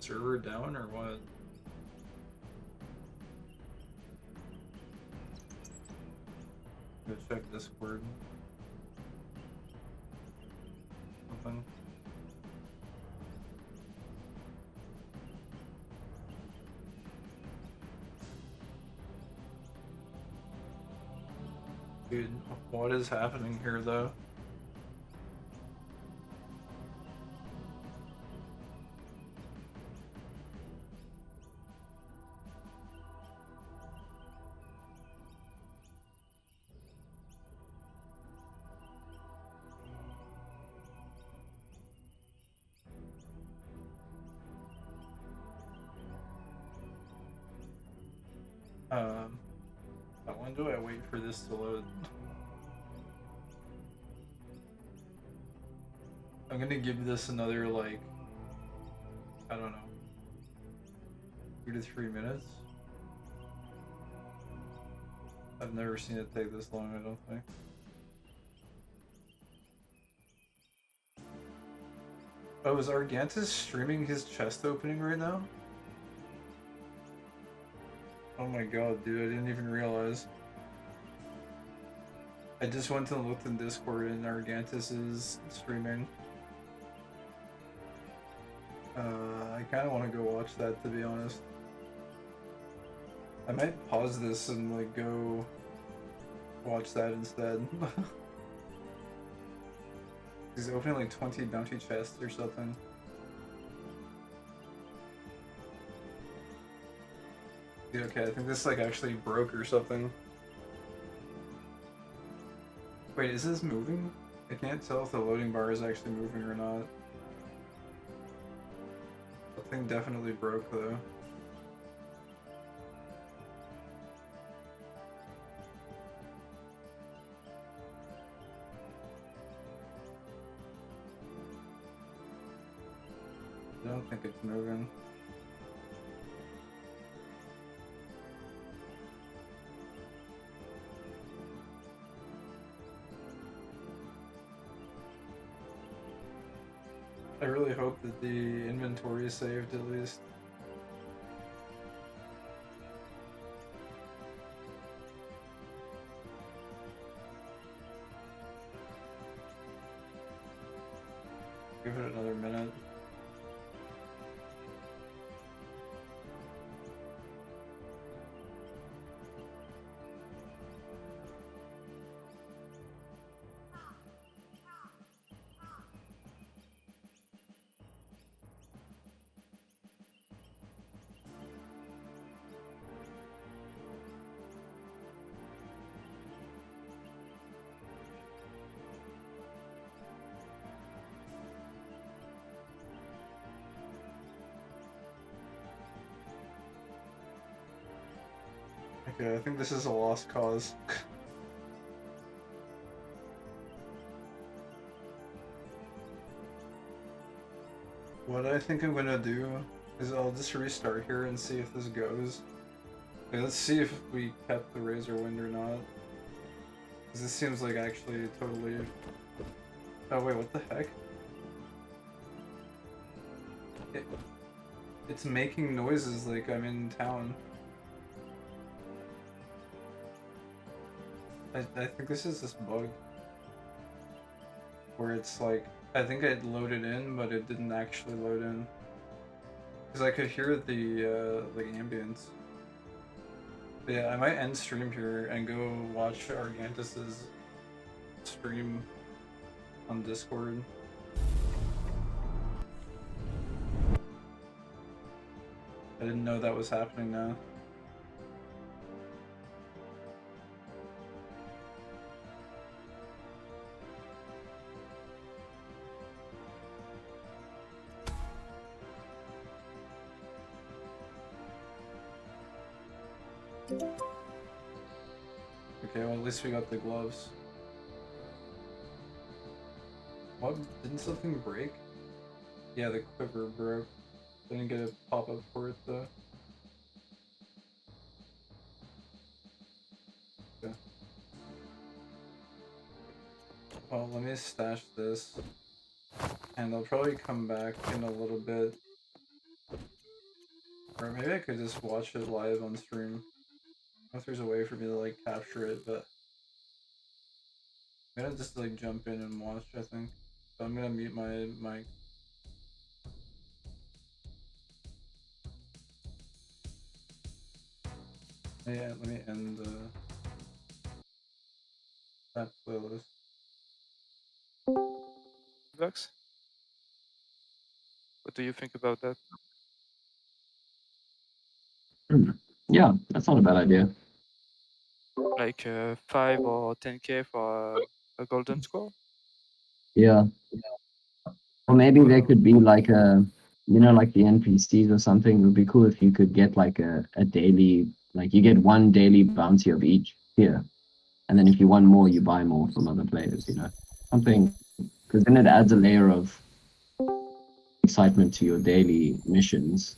Server down or what? Go check Discord. Something. Dude, what is happening here though? When do I wait for this to load? I'm gonna give this another, like, I don't know, 2 to 3 minutes. I've never seen it take this long, I don't think. Oh, is Argantus streaming his chest opening right now? Oh my god, dude, I didn't even realize. I just went and looked in Discord and Argantus is streaming. I kinda wanna go watch that, to be honest. I might pause this and, like, go watch that instead. He's opening like 20 bounty chests or something. Dude, okay, I think this like actually broke or something. Wait, is this moving? I can't tell if the loading bar is actually moving or not. The thing definitely broke though. I don't think it's moving. I really hope that the inventory is saved at least. Give it another minute. Okay, I think this is a lost cause. What I think I'm gonna do is I'll just restart here and see if this goes. Okay, let's see if we kept the Razor Wind or not. Because this seems like actually totally... Oh wait, what the heck? It's making noises like I'm in town. I think this is this bug. Where it's like, I think it loaded in, but it didn't actually load in. Because I could hear the like ambience. But yeah, I might end stream here and go watch Argantus's stream on Discord. I didn't know that was happening now. Okay, well at least we got the gloves. What? Didn't something break? Yeah, the quiver broke. Didn't get a pop-up for it though. Okay. Well, let me stash this, and I'll probably come back in a little bit, or maybe I could just watch it live on stream. I don't know if there's a way for me to like capture it, but I'm gonna just like jump in and watch. I think, so I'm gonna mute my mic. Yeah, let me end that playlist. Bucks? What do you think about that? Yeah, that's not a bad idea. Like 5 or 10k for a golden score? Yeah. Or maybe there could be like a, like the NPCs or something. It would be cool if you could get like a daily, like you get one daily bounty of each here. And then if you want more, you buy more from other players, Something, because then it adds a layer of excitement to your daily missions.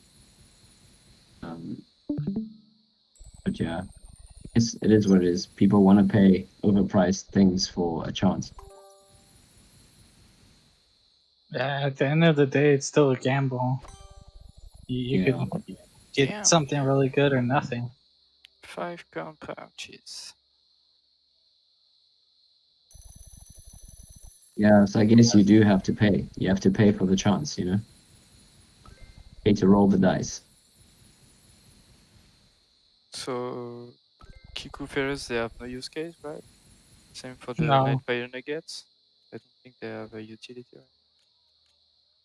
But yeah, it is what it is. People want to pay overpriced things for a chance. Yeah, at the end of the day, it's still a gamble. You Yeah. could get Damn. something really good or nothing. 5 count pouches. Yeah, so I guess you do have to pay. You have to pay for the chance, Pay to roll the dice. So Kiku Ferrers, they have no use case, right? Same for the No. Nightfire Nuggets. I don't think they have a utility, right?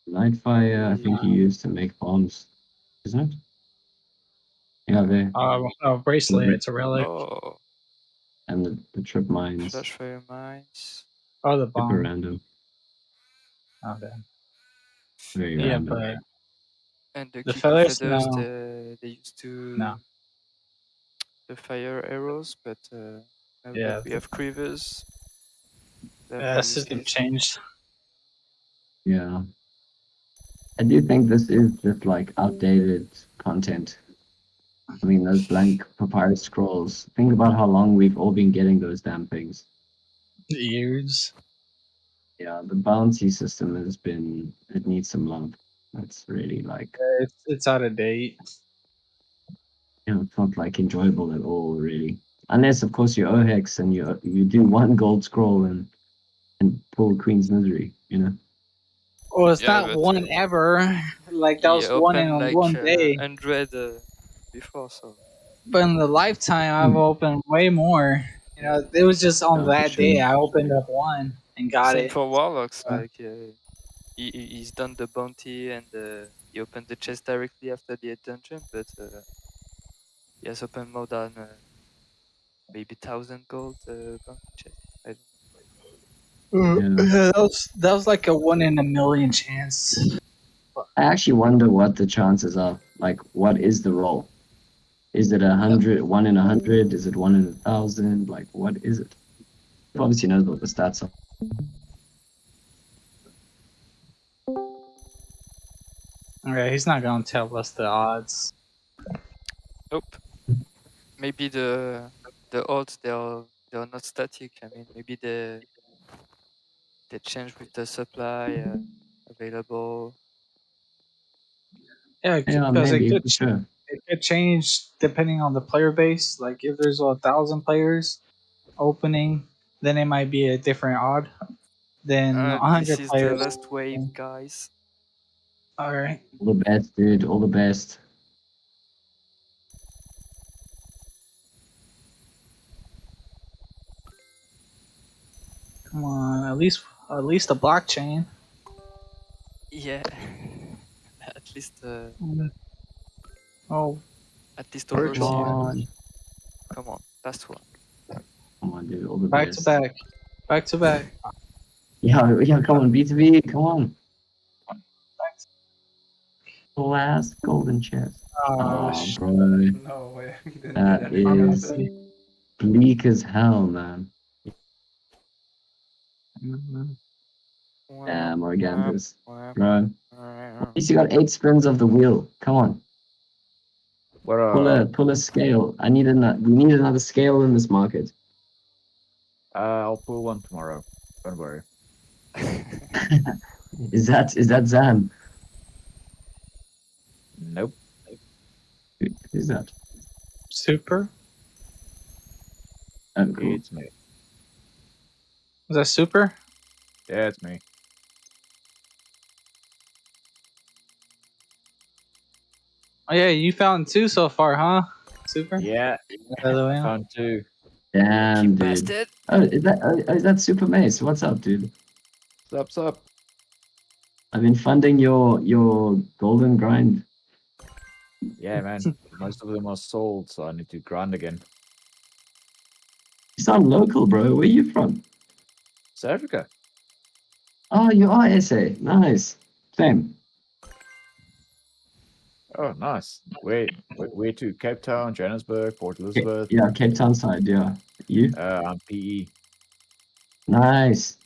Nightfire, I think you use to make bombs, isn't it? Yeah, there. Bracelet, it's a relic. Oh, And the trip mines. Flash Fire Mines. Oh, the Super bomb. random. Okay. Very Yeah, random. but And the the Kiku feathers, Feathers, no. they used to No. the fire arrows, but now Yeah, that we have Creevers, they have no the use system case. changed. Yeah. I do think this is just like outdated content. I mean, those blank papyrus scrolls. Think about how long we've all been getting those damn things. Years. Yeah, the bounty system it needs some love. That's really like, It's out of date. it's not like enjoyable at all, really. Unless, of course, you're OHEX and you do one gold scroll and pull Queen's Misery, Well, it's Yeah, not but one ever. Like that was one in opened like one day. 100 before, so But in the lifetime, I've opened way more. It was just on Yeah, for that sure. day I opened up one and got same it. for Warlocks. Uh, Like he's done the bounty and he opened the chest directly after the dungeon, but he has opened more than maybe 1,000 gold bounty chest. I don't know. Yeah. that was like a 1 in a million chance. I actually wonder what the chances are. Like, what is the roll? Is it 100, 1 in 100? Is it 1 in 1,000? Like, what is it? Obviously knows what the stats are. Okay, he's not gonna tell us the odds. Nope. Maybe the odds they're not static. I mean, maybe they change with the supply available. Yeah, Yeah, because maybe, for sure. it could change depending on the player base. Like if there's 1,000 players opening, then it might be a different odd than This 100 is the players. last wave, guys. All right. All the best, dude. All the best. Come on, at least a blockchain. Yeah. At least Oh, at least Come virtual. overseer. on. Come on, last one. Come on, dude. All the Back best. to back. Back to back. Yeah, come on, B2B. Come on. Last golden chest. Oh, bro. No way, we didn't That get anything out of is it. bleak as hell, man. Damn, Morganthus. Bro. At least you got 8 spins of the wheel. Come on. What Pull a scale. We need another scale in this market. I'll pull one tomorrow. Don't worry. Is that Zan? Nope. Who's that? Super? Oh, cool. It's me. Is that Super? Yeah, it's me. Oh yeah, you found 2 so far, huh? Super? Yeah, By the way. found 2. Damn, You dude. bastard. Oh, is that Super Mace? What's up, dude? Sup. I've been funding your golden grind. Yeah, man. Most of them are sold, so I need to grind again. You sound local, bro. Where you from? South Africa. Oh, you are SA. Nice. Same. Oh, nice. Where to? Cape Town, Johannesburg, Port Elizabeth. Yeah, Cape Town side. Yeah. You? I'm PE. Nice.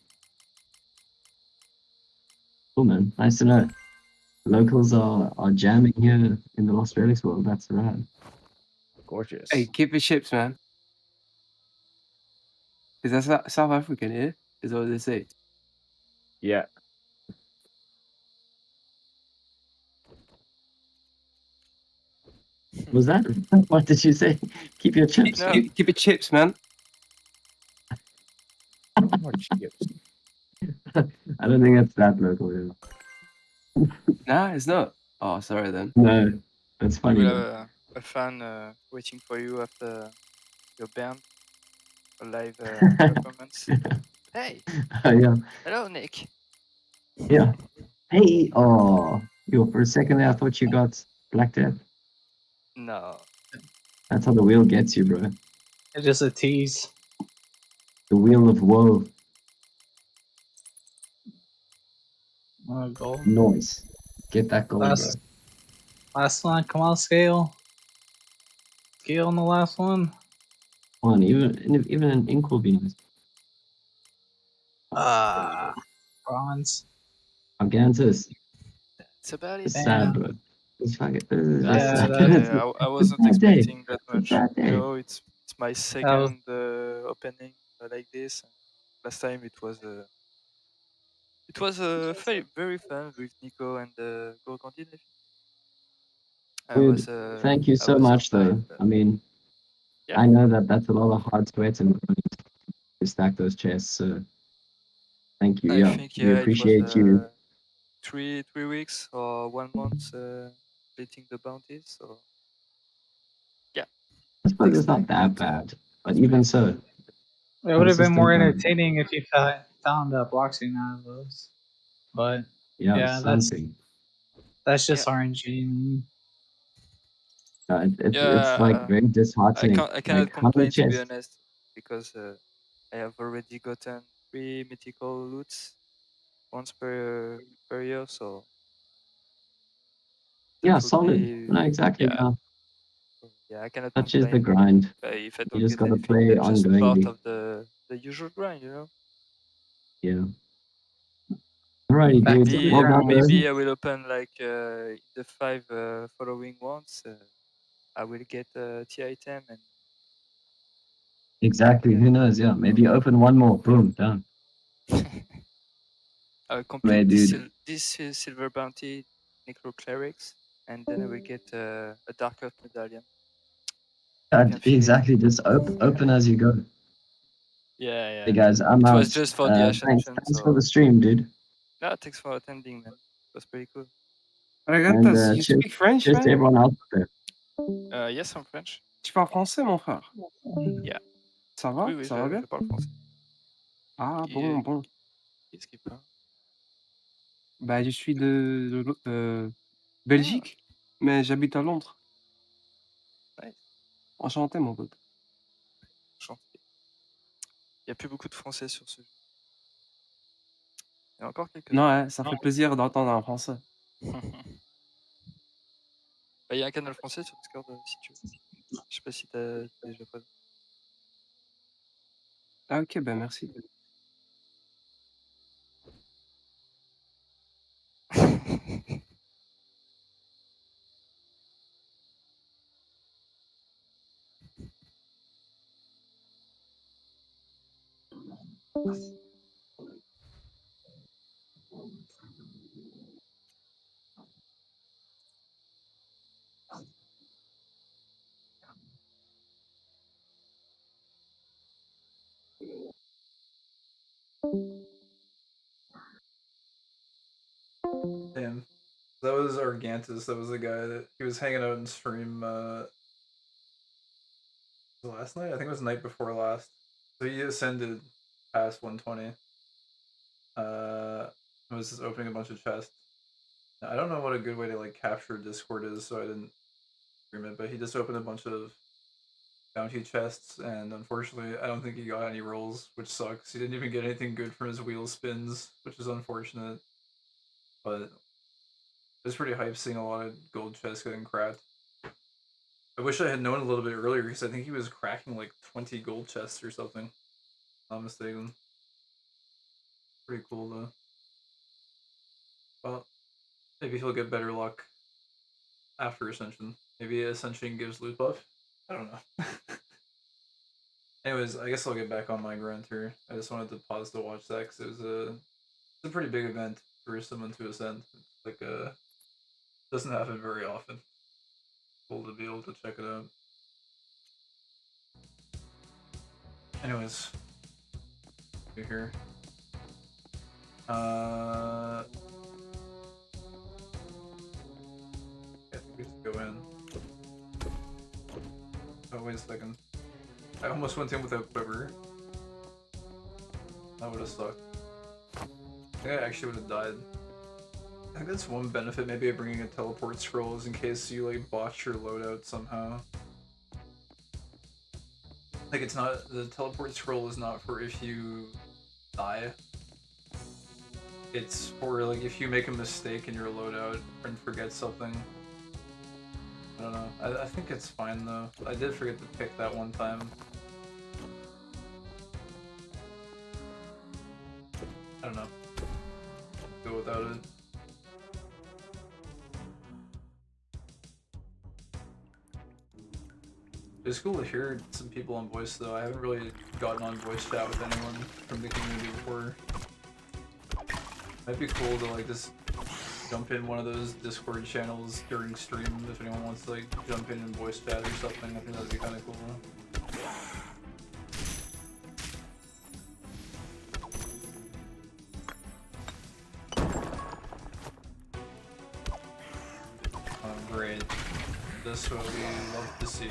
Cool, man. Nice to know. Locals are jamming here in the Lost Relics world. That's rad. Gorgeous. Hey, keep your chips, man. Is that South African, yeah? Is that what they say? Yeah. Was that? What did you say? Keep your chips. No. Keep your chips, man. More chips. I don't think that's that local. Yeah. Nah, it's not. Oh, sorry then. No, that's You funny. will Though. have a fan waiting for you after your band, a live performance. Hey, Oh, yeah, hello, Nick. yeah. Hey, oh, yo, for a second there, I thought you got Black Death. No. That's how the wheel gets you, bro. It's just a tease. The wheel of woe. Gold. Noise. Get that gold, Last one, come on, scale. Scale on the last one. bro. On, even an ink will be nice. Bronze. Argantus. That's about it. It's Damn. sad, bro. It's fucking. This is Yeah, just sad. that's- I wasn't It's a bad day. expecting that It's a much. bad day. You know, it's my second opening like this. Last time it was very fun with Nico and Go Candide. Dude, thank you I so was much, though. online, but I mean, yeah. I know that that's a lot of hard sweat and to stack those chests. So, thank you. I Yeah, think we it was appreciate you. 3 weeks or 1 month completing the bounties. So yeah, I suppose takes it's not time, that but bad, but it's even pretty so, It would have been more consistent grind. entertaining if you found Bloxing out of those. But Yeah, yeah, something. that's just Yeah. RNG. It's like very disheartening. I cannot Like 100 complain, to be chests. honest, because I have already gotten 3 mythical loots once per year, so that Yeah, would solid. be No, exactly. yeah. Yeah, Yeah, I cannot such is the complain grind. if I You don't just get gotta anything. play That's just part ongoingly. of the usual grind, you know. Yeah. Alrighty, Back to dude. the Well done, grind. bro. Maybe I will open like the 5 following ones. I will get a T item and Exactly. yeah. Who knows? Yeah, maybe open one more. Boom, done. I'll complete Right, this dude. silver bounty, Necro Clerics, and then I will get a Dark Earth medallion. I can feel it. Exactly. Just open as you go. Yeah. Hey guys, I'm It out. was just for the Ascension. Thanks for the stream, dude. No, thanks for attending, man. It was pretty cool. Regarde, you Cheers, speak French, cheers to man? everyone else there. Yes, I'm French. Tu parles français, mon frère? Yeah. Ça va? Oui, Ça va bien? je parle français. Ah, bon. Qu'est-ce qu'il parle? Bah, je suis de Belgique, mais j'habite à Londres. Nice. Enchanté, mon pote. Enchanté. Il n'y a plus beaucoup de français sur ce jeu. Il y a encore quelques. Non, ouais, ça fait plaisir d'entendre un français. Bah, il y a un canal français sur Discord si tu veux. Je sais pas si t'as déjà pas. Ah, ok, ben merci. Damn. That was Argantus. That was the guy that he was hanging out in stream last night? I think it was the night before last. So he ascended past 120. Was just opening a bunch of chests. I don't know what a good way to like capture Discord is, so I didn't stream it, but he just opened a bunch of bounty chests, and unfortunately I don't think he got any rolls, which sucks. He didn't even get anything good from his wheel spins, which is unfortunate. But it was pretty hype seeing a lot of gold chests getting cracked. I wish I had known a little bit earlier, because I think he was cracking like 20 gold chests or something. Not mistaken. Pretty cool though. Well, maybe he'll get better luck after Ascension. Maybe Ascension gives loot buff? I don't know. Anyways, I guess I'll get back on my grind here. I just wanted to pause to watch that because it's a pretty big event for someone to ascend. It's like doesn't happen very often. Cool to be able to check it out. Anyways, we're here. I think we just go in. Oh, wait a second. I almost went in without quiver. That would have sucked. I think I actually would have died. I think that's one benefit maybe of bringing a teleport scroll, is in case you like botch your loadout somehow. Like it's not, the teleport scroll is not for if you die. It's for like if you make a mistake in your loadout and forget something. I don't know. I think it's fine though. I did forget to pick that one time. I don't know. Go without it. It's cool to hear some people on voice though. I haven't really gotten on voice chat with anyone from the community before. Might be cool to like just jump in one of those Discord channels during stream if anyone wants to like jump in and voice chat or something. I think that'd be kind of cool. Oh, great. This is what we love to see.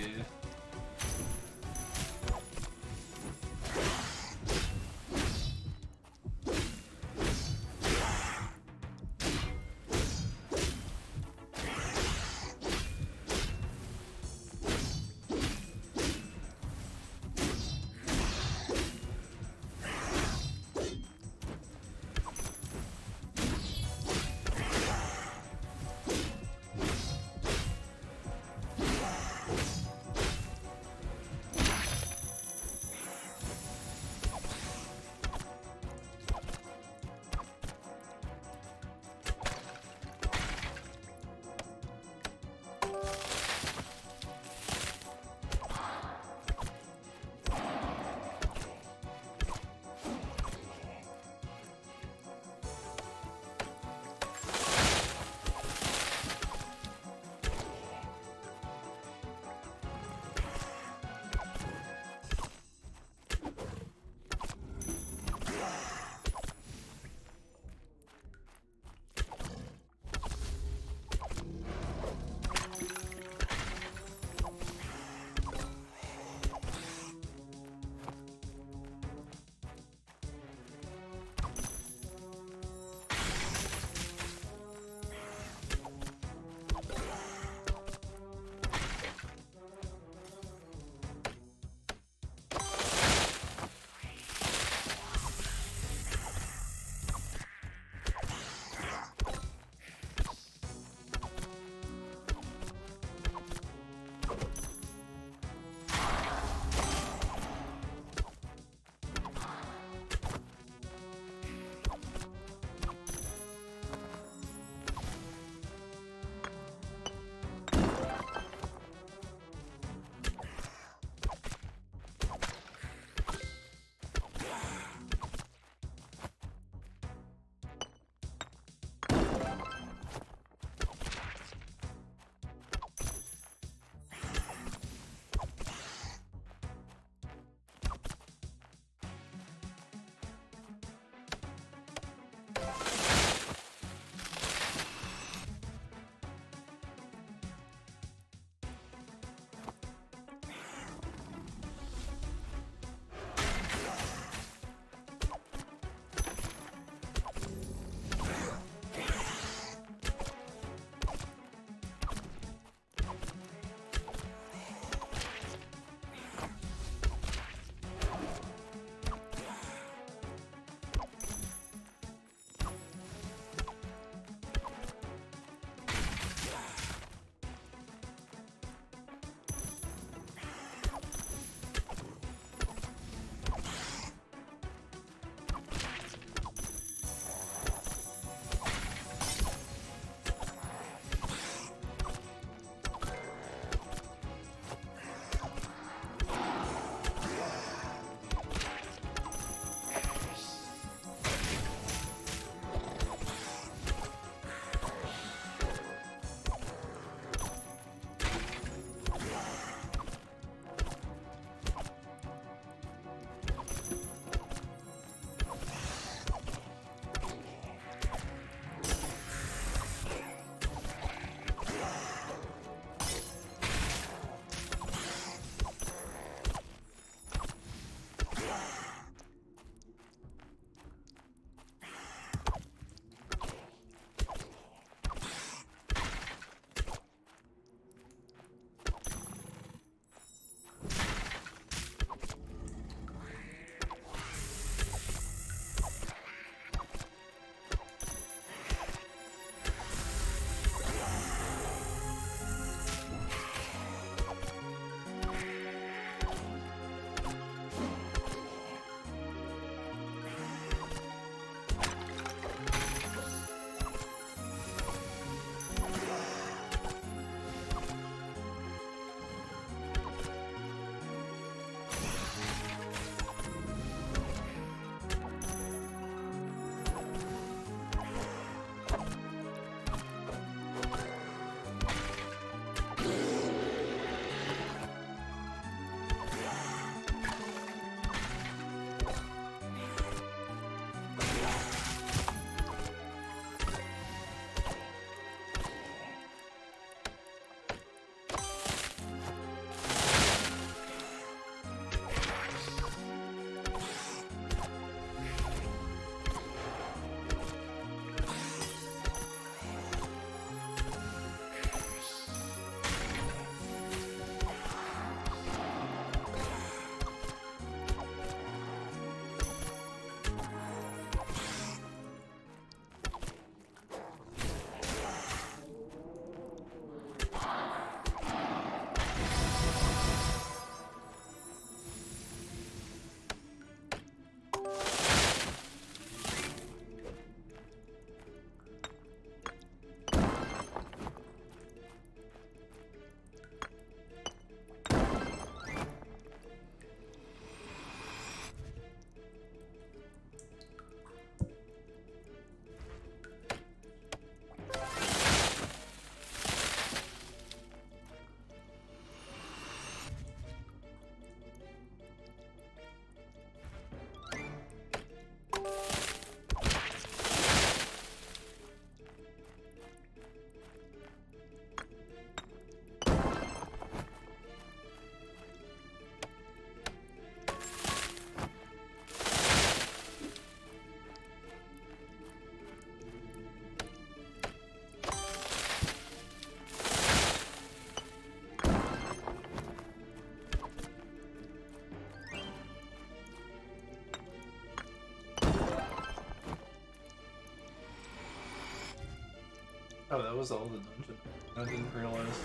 Oh, that was all the dungeon. I didn't realize.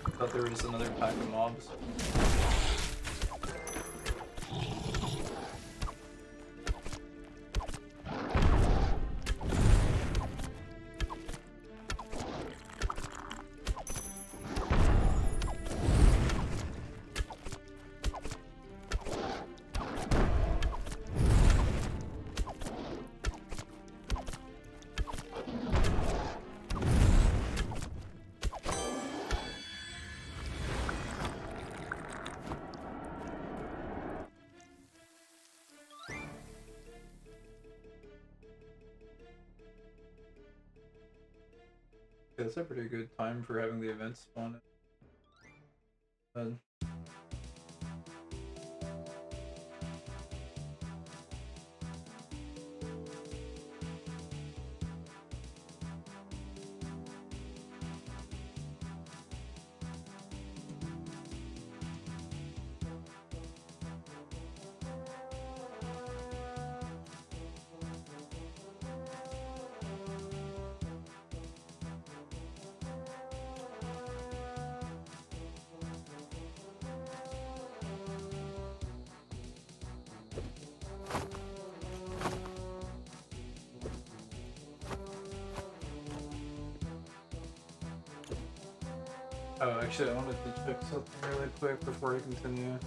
I thought there was another pack of mobs. Yeah, that's a pretty good time for having the event spawn. Oh, actually, I wanted to check something really quick before I continue.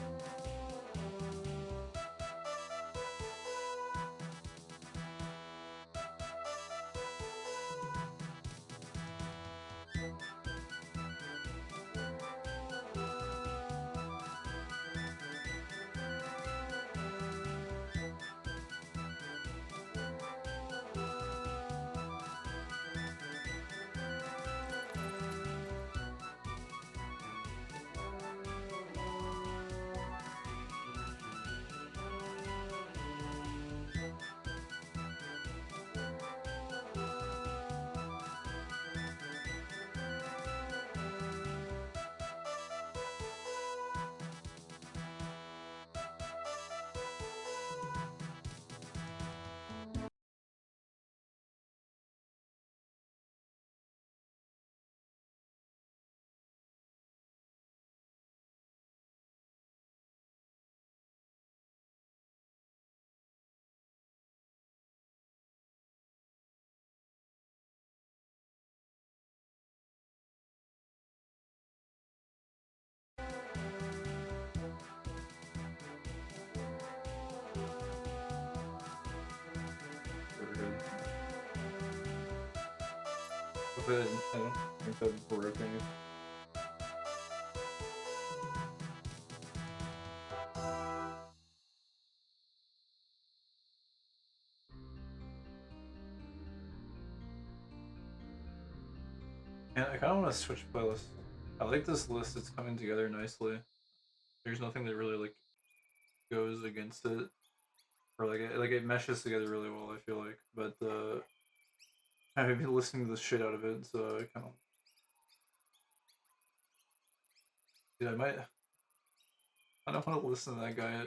But I don't think that broke anything. And I kind of want to switch playlists. I like this list; it's coming together nicely. There's nothing that really like goes against it, or like it meshes together really well. I feel like, but I've been listening to the shit out of it, so I kind of. Dude, I don't want to listen to that guy.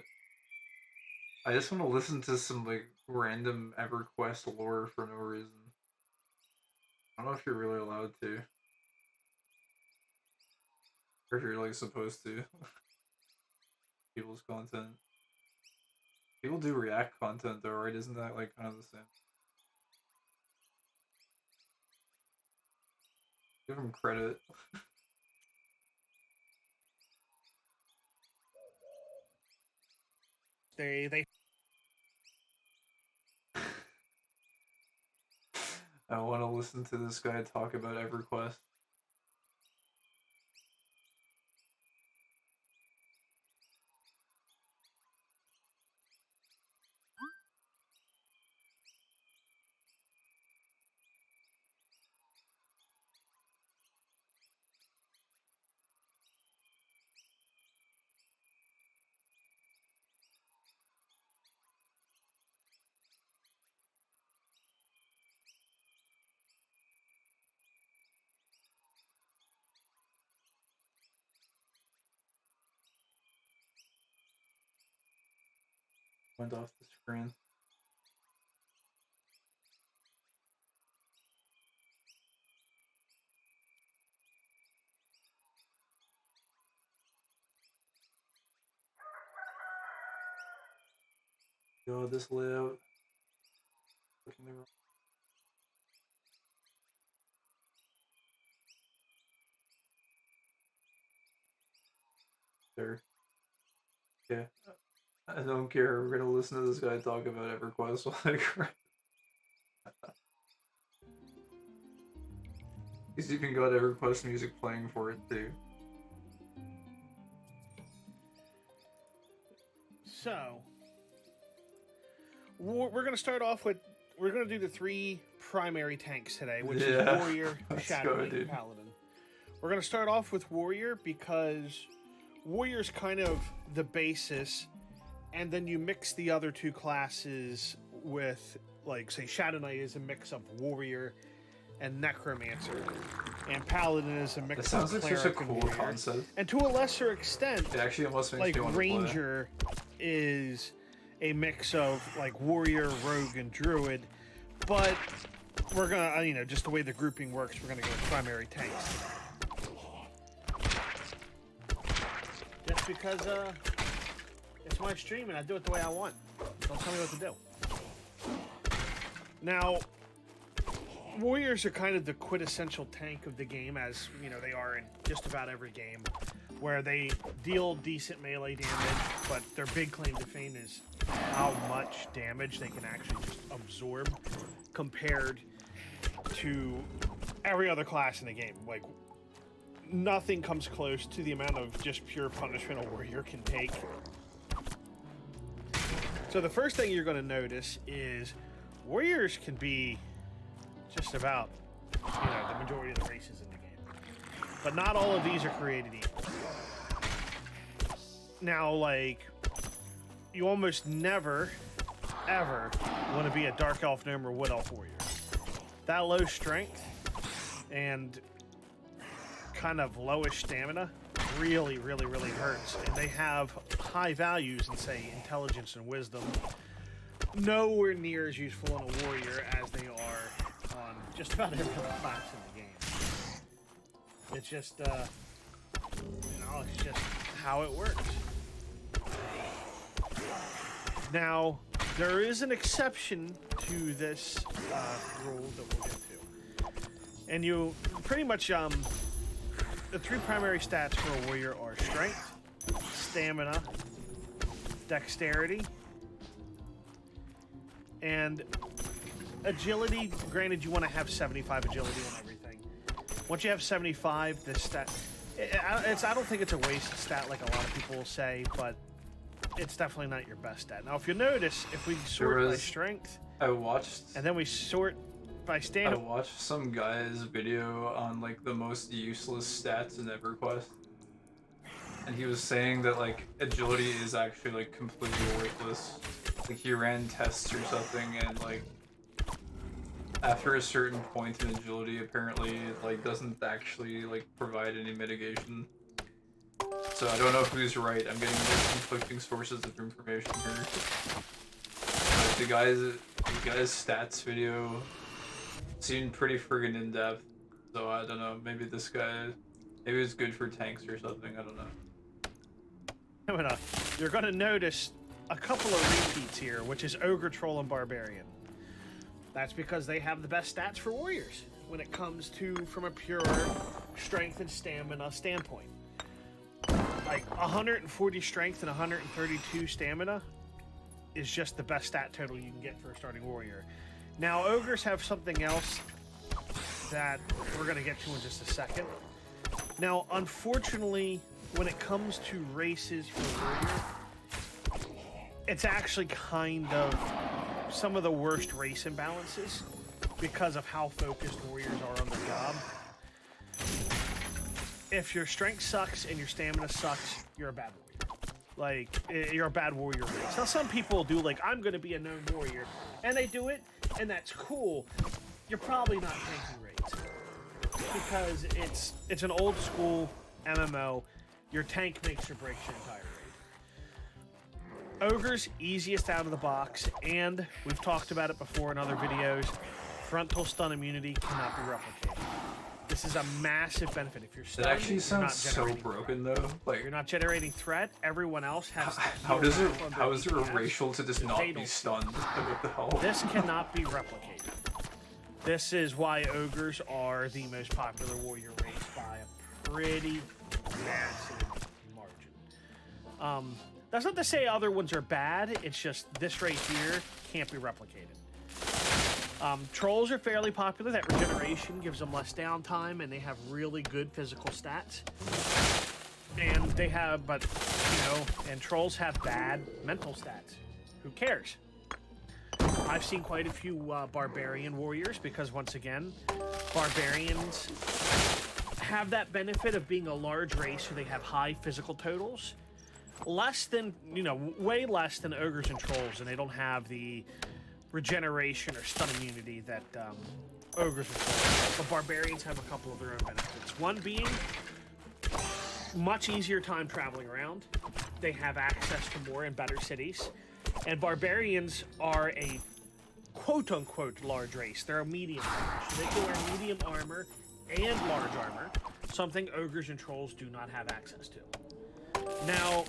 I just want to listen to some like random EverQuest lore for no reason. I don't know if you're really allowed to, or if you're like supposed to. People's content. People do React content though, right? Isn't that like kind of the same? Give them credit. They I want to listen to this guy talk about EverQuest. Went off the screen. Yo, this layout. There. Yeah. I don't care. We're gonna listen to this guy talk about EverQuest while I cry. He's even got EverQuest music playing for it too. So, we're going to start off with, we're going to do the 3 primary tanks today, which is Warrior, Shadow, and Paladin. We're going to start off with Warrior because Warrior's kind of the basis, and then you mix the other 2 classes with, like, say, Shadow Knight is a mix of Warrior and Necromancer, and Paladin is a mix That sounds of like such a Cleric and cool Warrior. concept. And to a lesser extent, It actually almost makes like me want to play. Ranger is a mix of like Warrior, Rogue, and Druid, but we're gonna, you know, just the way the grouping works, we're gonna go with primary tanks. Just because it's my stream and I do it the way I want. Don't tell me what to do. Now, Warriors are kind of the quintessential tank of the game, as you know they are in just about every game, where they deal decent melee damage, but their big claim to fame is how much damage they can actually just absorb compared to every other class in the game. Like, nothing comes close to the amount of just pure punishment a warrior can take. So the first thing you're going to notice is warriors can be just about, you know, the majority of the races in the game. But not all of these are created equal. Now, like, you almost never, ever want to be a Dark Elf Gnome or Wood Elf Warrior. That low strength and kind of lowish stamina really, really, really hurts. And they have high values in, say, intelligence and wisdom. Nowhere near as useful in a warrior as they are on just about every other class in the game. It's just, you know, it's just how it works. Now, there is an exception to this rule that we'll get to. And you pretty much, the 3 primary stats for a warrior are strength, stamina, dexterity, and agility. Granted, you want to have 75 agility on everything. Once you have 75, this stat, I don't think it's a wasted stat like a lot of people will say, but it's definitely not your best stat. Now, if you notice, if we sort by strength, I watched, and then we sort by stamina. I watched some guy's video on like the most useless stats in EverQuest, and he was saying that like agility is actually like completely worthless. Like he ran tests or something, and like after a certain point in agility, apparently it like doesn't actually like provide any mitigation. So I don't know who's right. I'm getting conflicting sources of information here. Like the guy's stats video seemed pretty friggin' in depth. So I don't know. Maybe this guy, maybe it's good for tanks or something. I don't know. You're gonna notice a couple of repeats here, which is Ogre, Troll, and Barbarian. That's because they have the best stats for warriors when it comes to from a pure strength and stamina standpoint. Like 140 strength and 132 stamina is just the best stat total you can get for a starting warrior. Now, ogres have something else that we're going to get to in just a second. Now, unfortunately, when it comes to races for warrior, it's actually kind of some of the worst race imbalances because of how focused warriors are on the job. If your strength sucks and your stamina sucks, you're a bad warrior. Like, you're a bad warrior race. Now, some people do, like, I'm going to be a known warrior, and they do it, and that's cool. You're probably not tanking raids because it's an old school MMO. Your tank makes or breaks your entire raid. Ogres, easiest out of the box, and we've talked about it before in other videos, frontal stun immunity cannot be replicated. This is a massive benefit. If you're It stunned, actually you're sounds not so generating broken threat. though. Like, You're not generating threat. Everyone else has. how does it? How is there a DPS. racial to just not They be don't. stunned? Like, what the hell? This cannot be replicated. This is why ogres are the most popular warrior race by a pretty massive margin. That's not to say other ones are bad. It's just this right here can't be replicated. Trolls are fairly popular. That regeneration gives them less downtime, and they have really good physical stats. And they have, but and trolls have bad mental stats. Who cares? I've seen quite a few barbarian warriors because, once again, barbarians have that benefit of being a large race, so they have high physical totals. Less than, way less than ogres and trolls, and they don't have the regeneration or stun immunity that ogres and trolls have. But barbarians have a couple of their own benefits. One being much easier time traveling around. They have access to more and better cities. And barbarians are a quote-unquote large race. They're a medium range. So they can wear medium armor and large armor, something ogres and trolls do not have access to. Now,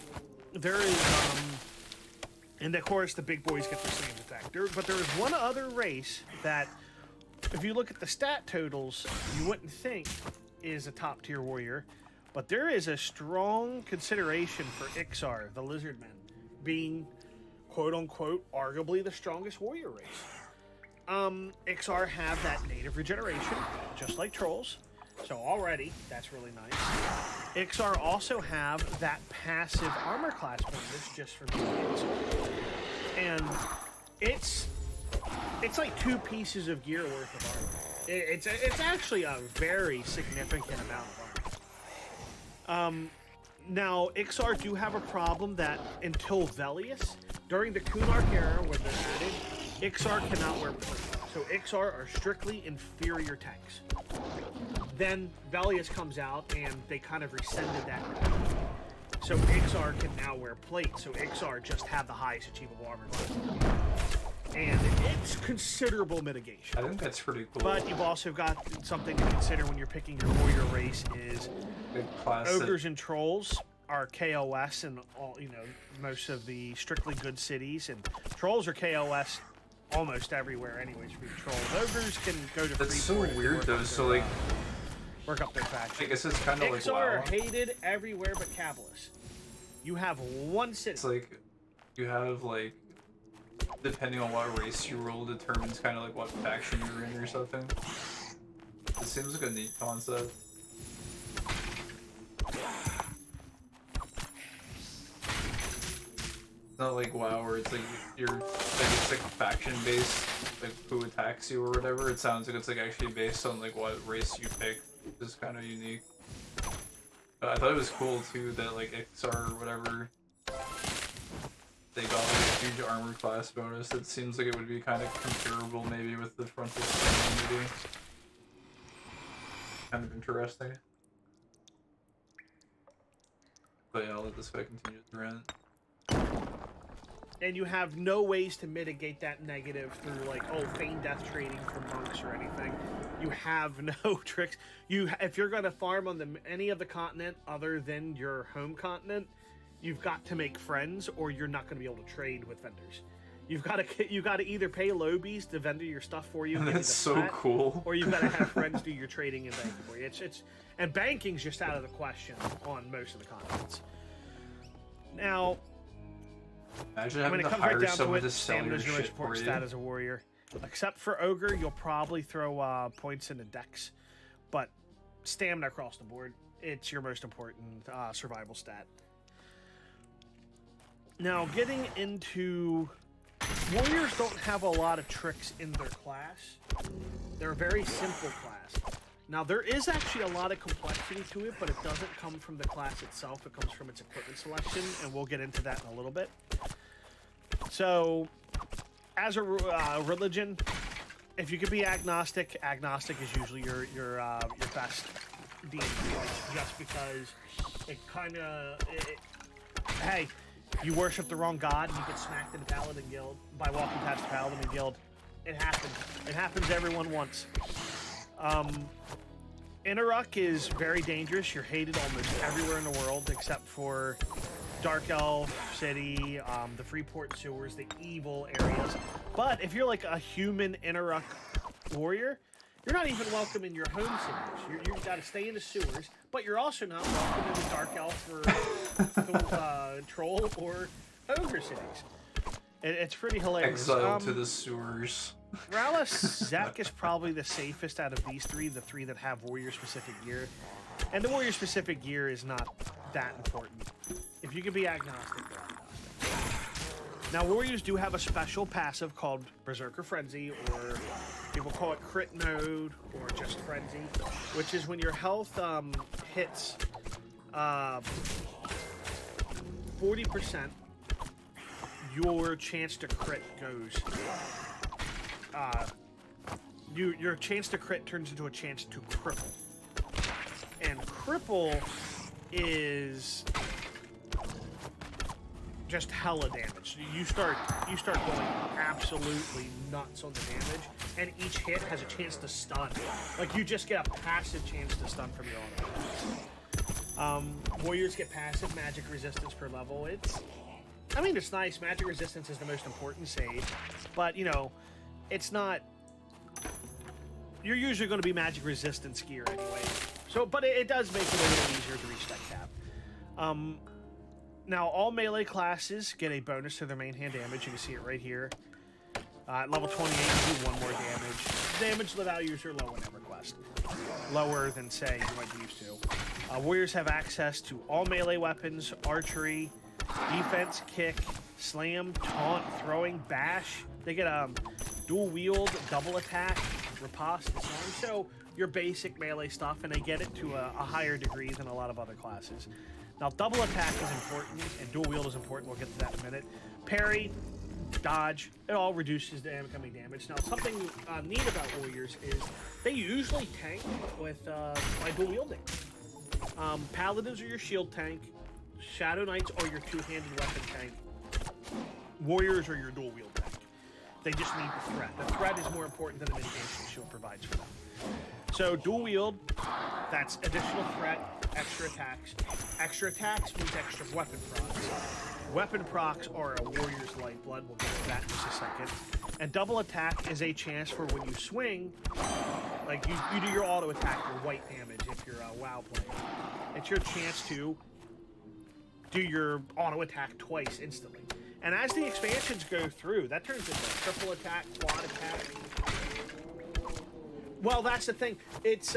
there is, and of course the big boys get the same effect. But there is one other race that, if you look at the stat totals, you wouldn't think is a top-tier warrior, but there is a strong consideration for Ixar, the Lizardmen, being quote-unquote arguably the strongest warrior race. Ixar have that native regeneration, just like trolls, so already that's really nice. Ixar also have that passive armor class bonus just for minions, and it's like 2 pieces of gear worth of armor. It's actually a very significant amount of armor. Now, Ixar do have a problem that until Velius, during the Kunark era where they're added, Ixar cannot wear plate. So Ixar are strictly inferior tanks. Then Velius comes out and they kind of rescinded that. So Ixar can now wear plate. So Ixar just have the highest achievable armor class. And it's considerable mitigation. I think that's pretty cool. But you've also got something to consider when you're picking your warrior race is Good class ogres and trolls are KOS in all, most of the strictly good cities, and trolls are KOS almost everywhere anyways for your trolls. Ogres can go to That's so Freeport if they weird work though. up So their, like, work up their I faction. guess it's kind of like Ixar WoW. are hated everywhere but Cabalus. You have one city. It's like you have like, depending on what race you roll determines kind of like what faction you're in or something. It seems like a neat concept. It's not like WoW where it's like it's like faction based, like who attacks you or whatever. It sounds like it's like actually based on like what race you pick, which is kind of unique. But I thought it was cool too that like Ixar or whatever, they got like a huge armor class bonus. It seems like it would be kind of comparable maybe with the frontal stun immunity. Kind of interesting. But yeah, I'll let this guy continue to rant. And you have no ways to mitigate that negative through like, feign death trading for monks or anything. You have no tricks. If you're gonna farm on any of the continent other than your home continent, you've got to make friends, or you're not gonna be able to trade with vendors. You got to either pay Lobies to vendor your stuff for you. That's so cool. Or you've got to have friends do your trading and banking for you. And banking's just out of the question on most of the continents. Now, Imagine when having it to comes right hire down to someone it, to sell your stamina's your most shit for important you. stat as a warrior. Except for Ogre, you'll probably throw points into Dex, but stamina across the board, it's your most important survival stat. Now, getting into... Warriors don't have a lot of tricks in their class. They're a very simple class. Now, there is actually a lot of complexity to it, but it doesn't come from the class itself. It comes from its equipment selection, and we'll get into that in a little bit. So, as a religion, if you could be agnostic, agnostic is usually your best D&D choice, just because it kind of... Hey, you worship the wrong god and you get smacked in the Paladin Guild by walking past the Paladin Guild. It happens. It happens to everyone once. Interruck is very dangerous. You're hated almost everywhere in the world except for Dark Elf City, the Freeport sewers, the evil areas. But if you're like a human Interruck warrior, you're not even welcome in your home cities. You've got to stay in the sewers, but you're also not welcome in the Dark Elf or Troll or Ogre cities. It's pretty hilarious. Exile to the sewers. Rallis Zek is probably the safest out of these three, the three that have warrior-specific gear. And the warrior-specific gear is not that important. If you can be agnostic, you're agnostic. Now, warriors do have a special passive called Berserker Frenzy, or people call it Crit Mode, or just Frenzy, which is when your health hits 40%, your chance to crit goes. Your chance to crit turns into a chance to cripple. And cripple is just hella damage. You start going absolutely nuts on the damage, and each hit has a chance to stun. Like, you just get a passive chance to stun from your auto. Warriors get passive magic resistance per level. It's nice. Magic resistance is the most important save, but it's not. You're usually going to be magic resistance gear anyway. So, but it does make it a little easier to reach that cap. Now, all melee classes get a bonus to their main hand damage. You can see it right here. At level 28, you do 1 more damage. Damage values are low in EverQuest. Lower than, say, you might be used to. Warriors have access to all melee weapons, archery, defense, kick, slam, taunt, throwing, bash. They get dual wield, double attack, riposte, disarm. So your basic melee stuff, and they get it to a higher degree than a lot of other classes. Now, double attack is important, and dual wield is important. We'll get to that in a minute. Parry, dodge, it all reduces the incoming damage. Now, something neat about warriors is they usually tank with by dual wielding. Paladins are your shield tank. Shadow Knights are your two-handed weapon tank. Warriors are your dual wield tank. They just need the threat. The threat is more important than the mitigation shield provides for them. So dual wield, that's additional threat, extra attacks. Extra attacks means extra weapon procs. Weapon procs are a warrior's lifeblood. We'll get to that in just a second. And double attack is a chance for when you swing, like you do your auto attack, your white damage if you're a WoW player. It's your chance to do your auto attack twice instantly. And as the expansions go through, that turns into triple attack, quad attack. Well, that's the thing. It's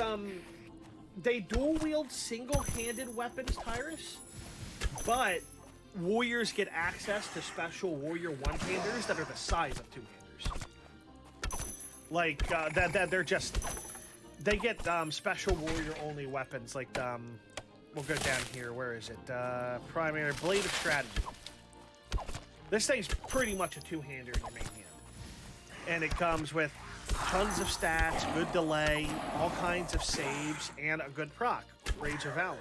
they dual wield single-handed weapons, Tyrus, but warriors get access to special warrior one-handers that are the size of two-handers. Like that they're just they get special warrior-only weapons. Like we'll go down here. Where is it? Primary Blade of Strategy. This thing's pretty much a two-hander in your main hand, and it comes with tons of stats, good delay, all kinds of saves, and a good proc, Rage of Valen.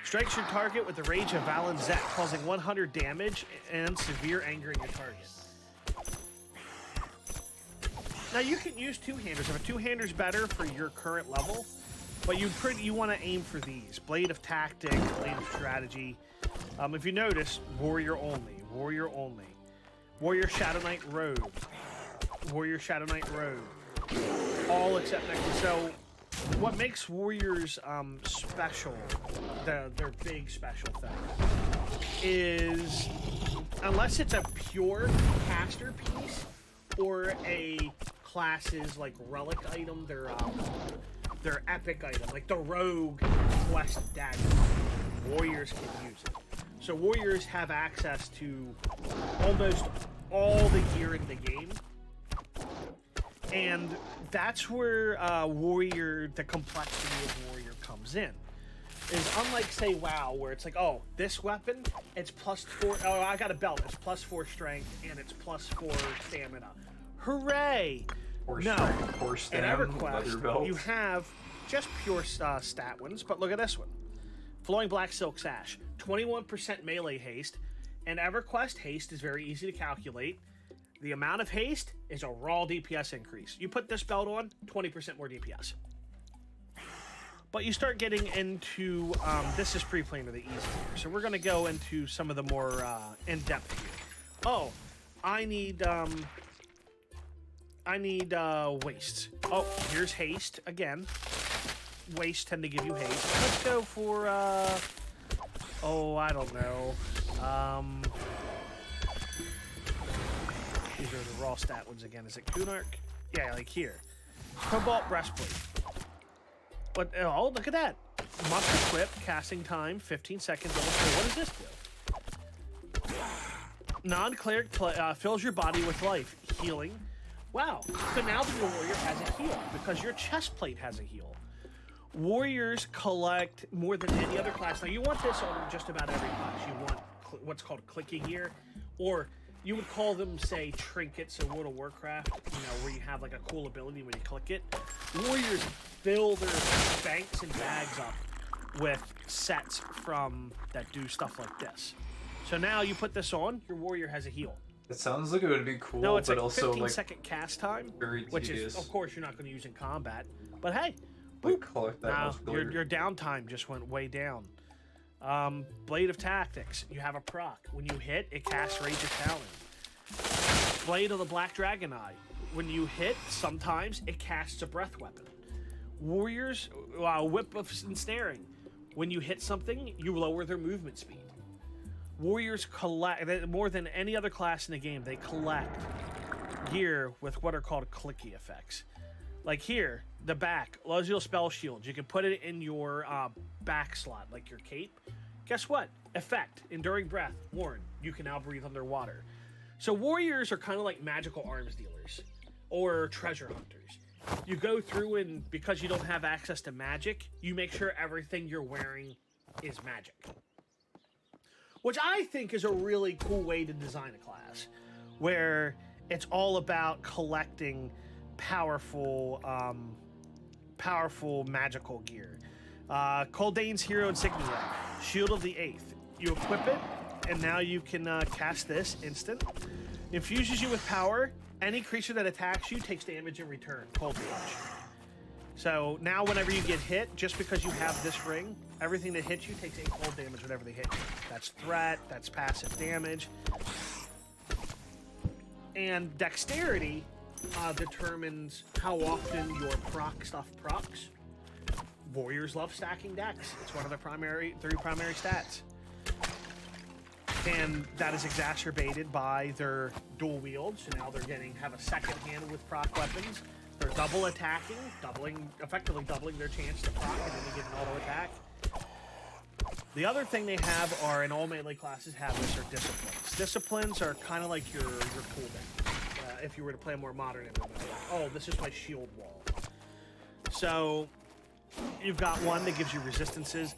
Strikes your target with the Rage of Valen Zet, causing 100 damage and severe anger in your target. Now you can use two-handers. If a two-hander's better for your current level, but you want to aim for these. Blade of Tactic, Blade of Strategy. If you notice, warrior only, warrior only. Warrior Shadow Knight Rogue. Warrior Shadow Knight Rogue. All except next. So, what makes warriors special, their big special thing, is unless it's a pure caster piece or a class's like relic item, their epic item, like the Rogue Quest Dagger, warriors can use it. So warriors have access to almost all the gear in the game. And that's where the complexity of warrior comes in. Is unlike, say, WoW, where it's like, oh, this weapon, it's +4, oh, I got a belt, it's +4 strength, and it's +4 stamina. Hooray! No, in EverQuest, you have just pure stat ones, but look at this one. Flowing Black Silk Sash, 21% melee haste, and EverQuest haste is very easy to calculate. The amount of haste is a raw DPS increase. You put this belt on, 20% more DPS. But you start getting into this is pre-playing to the easy here, so we're gonna go into some of the more in-depth here. Oh, I need waste. Oh, here's haste again. Waste tend to give you haste. Let's go for oh, I don't know. These are the raw stat ones again. Is it Kunark? Yeah, like here. Cobalt breastplate. But oh, look at that. Must equip, casting time, 15 seconds. What does this do? Non-cleric fills your body with life. Healing. Wow. So now the warrior has a heal because your chest plate has a heal. Warriors collect more than any other class. Now you want this on just about every class. You want what's called clicky gear, or you would call them, say, trinkets in World of Warcraft, you know, where you have like a cool ability when you click it. Warriors fill their banks and bags up with sets from that do stuff like this. So now you put this on, your warrior has a heal. It sounds like it would be cool, No, it's but like also 15-second cast time, very which tedious. is, of course, you're not going to use in combat. But hey, Like collect that now much glitter. your downtime just went way down. Blade of Tactics, you have a proc. When you hit, it casts Rage of Talon. Blade of the Black Dragon Eye. When you hit, sometimes it casts a breath weapon. Warriors, Whip of Ensnaring. When you hit something, you lower their movement speed. Warriors collect, more than any other class in the game, they collect gear with what are called clicky effects. Like here, the back, Luziel Spell Shield. You can put it in your back slot, like your cape. Guess what? Effect, Enduring Breath, Warren. You can now breathe underwater. So warriors are kind of like magical arms dealers or treasure hunters. You go through and because you don't have access to magic, you make sure everything you're wearing is magic. Which I think is a really cool way to design a class, where it's all about collecting powerful magical gear. Coldane's Hero Insignia, Shield of the Eighth. You equip it, and now you can cast this instant. Infuses you with power. Any creature that attacks you takes damage in return. Cold damage. So now whenever you get hit, just because you have this ring, everything that hits you takes 8 cold damage whenever they hit you. That's threat, that's passive damage. And dexterity determines how often your proc stuff procs. Warriors love stacking dex. It's one of their three primary stats. And that is exacerbated by their dual wield. So now they're have a second hand with proc weapons. They're double attacking, effectively doubling their chance to proc and then they get an auto attack. The other thing they have are, and all melee classes have this, are disciplines. Disciplines are kind of like your cooldown. If you were to play a more modern MMO. Oh, this is my shield wall. So you've got one that gives you resistances.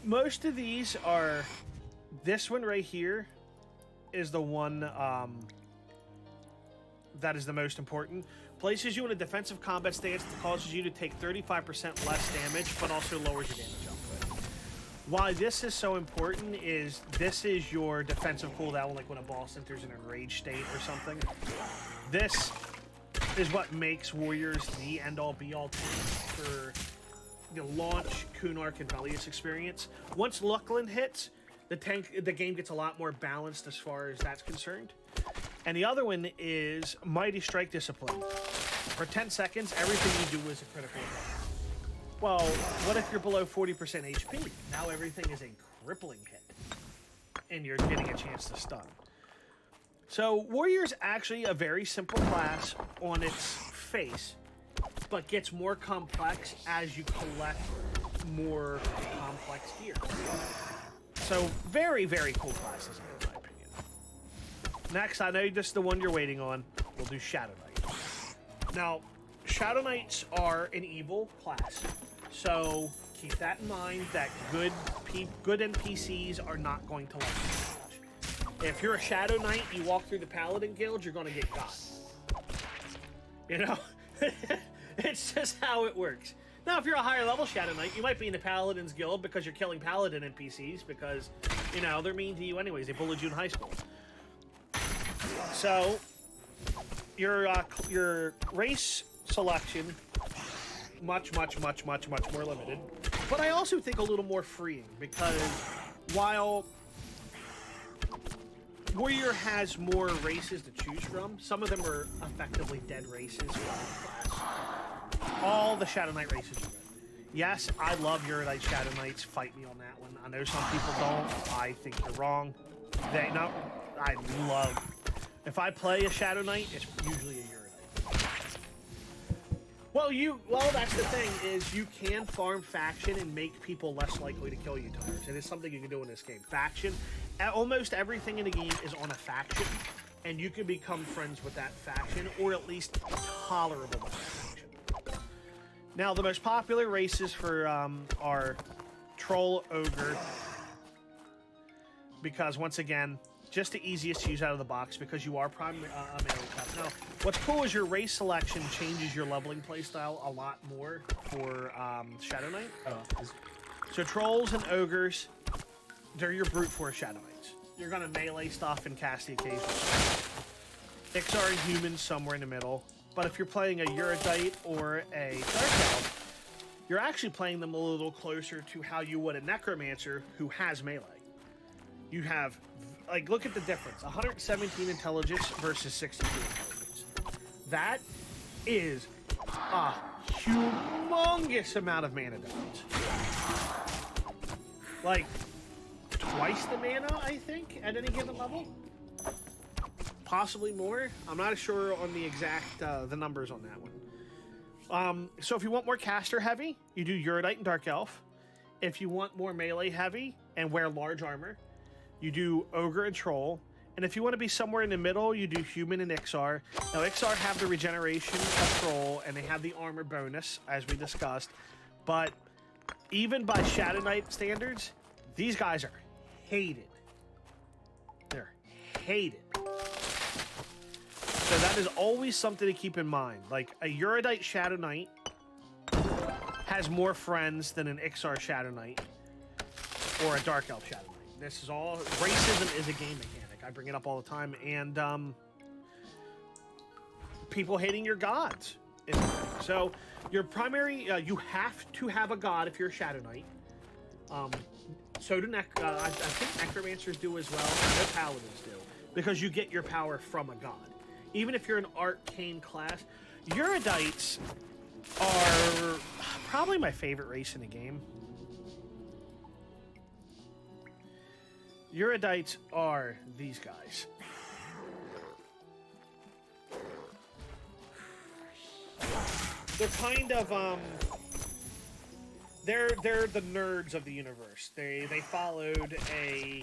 Most of these are, this one right here is the one that is the most important. Places you in a defensive combat stance that causes you to take 35% less damage, but also lowers your damage output. Why this is so important is this is your defensive cooldown, like when a boss enters in a rage state or something. This is what makes Warriors the end-all be-all team for the launch, Kunark, and Velius experience. Once Luckland hits, the game gets a lot more balanced as far as that's concerned. And the other one is Mighty Strike Discipline. For 10 seconds, everything you do is a critical hit. Well, what if you're below 40% HP? Now everything is a crippling hit. And you're getting a chance to stun. So, Warrior's actually a very simple class on its face, but gets more complex as you collect more complex gear. So, very, very cool classes in my opinion. Next, I know this is the one you're waiting on. We'll do Shadow Knight. Now, Shadow Knights are an evil class, so keep that in mind that good NPCs are not going to like you. If you're a Shadow Knight, you walk through the Paladin Guild, you're going to get got. You know? It's just how it works. Now, if you're a higher level Shadow Knight, you might be in the Paladin's Guild because you're killing Paladin NPCs because, you know, they're mean to you anyways. They bullied you in high school. So, your race selection much more limited. But I also think a little more freeing, because while Warrior has more races to choose from, some of them are effectively dead races from class. All the Shadow Knight races are good. Yes, I love Uridite Shadow Knights. Fight me on that one. I know some people don't. I think you're wrong. I love... If I play a Shadow Knight, it's usually a Uridite. Well, that's the thing, is you can farm faction and make people less likely to kill you, Tyrus. It is something you can do in this game. Faction, almost everything in the game is on a faction, and you can become friends with that faction, or at least tolerable with that faction. Now, the most popular races for are Troll, Ogre, because once again, just the easiest to use out of the box, because you are melee class. Now, what's cool is your race selection changes your leveling playstyle a lot more for Shadow Knight. So Trolls and Ogres, they're your brute force Shadow Knights. You're going to melee stuff and cast the occasional. Ixar and Humans somewhere in the middle. But if you're playing a Uridite or a Dark Elf, you're actually playing them a little closer to how you would a Necromancer who has melee. You have, like, look at the difference. 117 intelligence versus 62 intelligence. That is a humongous amount of mana damage. Like, twice the mana, I think, at any given level. Possibly more. I'm not sure on the exact the numbers on that one. So if you want more caster heavy, you do Uridite and Dark Elf. If you want more melee heavy and wear large armor, you do Ogre and Troll. And if you want to be somewhere in the middle, you do Human and Ixar. Now, Ixar have the regeneration of Troll, and they have the armor bonus, as we discussed. But even by Shadow Knight standards, these guys are hated. They're hated. So that is always something to keep in mind. Like, a Uridite Shadow Knight has more friends than an Ixar Shadow Knight or a Dark Elf Shadow Knight. This is all... Racism is a game mechanic. I bring it up all the time. And people hating your gods is a thing. So your primary... you have to have a god if you're a Shadow Knight. So do I think Necromancers do as well. No Paladins do. Because you get your power from a god. Even if you're an arcane class. Uridite are probably my favorite race in the game. Uridite are these guys. They're kind of they're the nerds of the universe. They followed a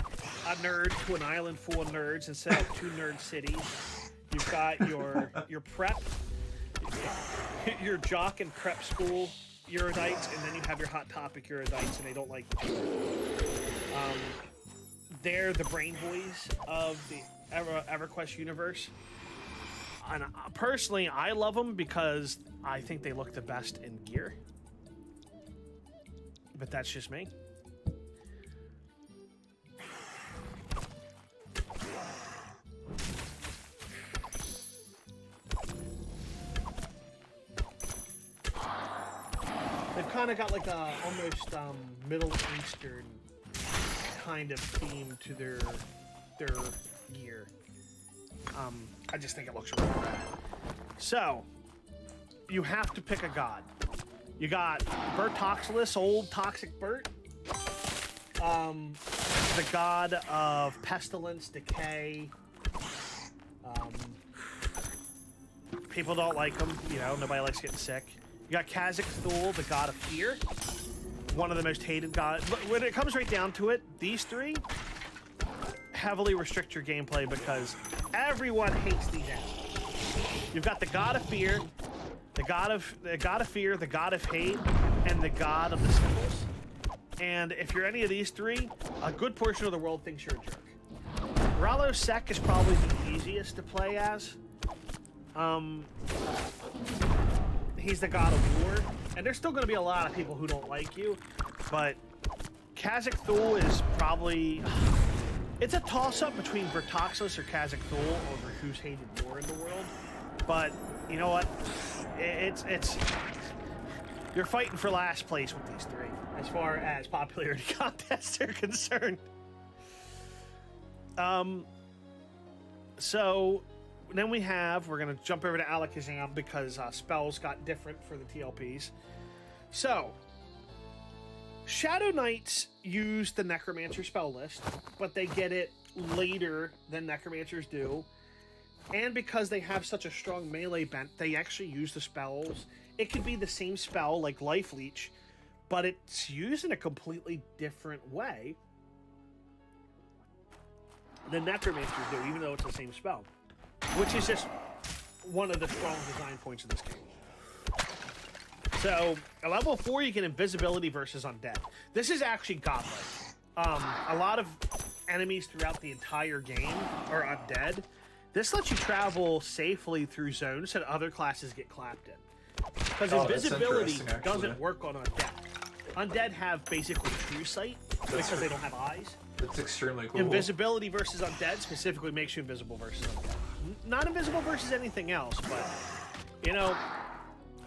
nerd to an island full of nerds instead of 2 nerd cities. You've got your prep, your jock and prep school Uridite, and then you have your hot topic Uridite, and they don't like each other. They're the brain boys of the EverQuest universe. And personally, I love them because I think they look the best in gear. But that's just me. They've kind of got like a almost Middle Eastern kind of theme to their gear. I just think it looks really bad. So, you have to pick a god. You got Bertoxilus, old toxic Bert. The god of pestilence, decay. People don't like him, you know, nobody likes getting sick. You got Khazak Thul, the god of fear. One of the most hated gods. But when it comes right down to it, these 3 heavily restrict your gameplay because everyone hates these assholes. You've got the god of fear, the god of fear, the god of hate, and the god of the symbols. And if you're any of these 3, a good portion of the world thinks you're a jerk. Ralo Sek is probably the easiest to play as. He's the god of war, and there's still going to be a lot of people who don't like you, but Khazak Thul is probably... It's a toss-up between Bertoxilus or Khazak Thul over who's hated more in the world, but you know what? You're fighting for last place with these three, as far as popularity contests are concerned. So then we're going to jump over to Alakazam because spells got different for the TLPs. So, Shadow Knights use the Necromancer spell list, but they get it later than Necromancers do. And because they have such a strong melee bent, they actually use the spells. It could be the same spell, like Life Leech, but it's used in a completely different way than Necromancers do, even though it's the same spell. Which is just one of the strong design points of this game. So, at level 4, you get Invisibility versus Undead. This is actually godlike. A lot of enemies throughout the entire game are undead. This lets you travel safely through zones that other classes get clapped in. Because invisibility doesn't work on undead. Undead have basically true sight because they don't have eyes. That's extremely cool. Invisibility versus undead specifically makes you invisible versus undead. Not invisible versus anything else, but, you know,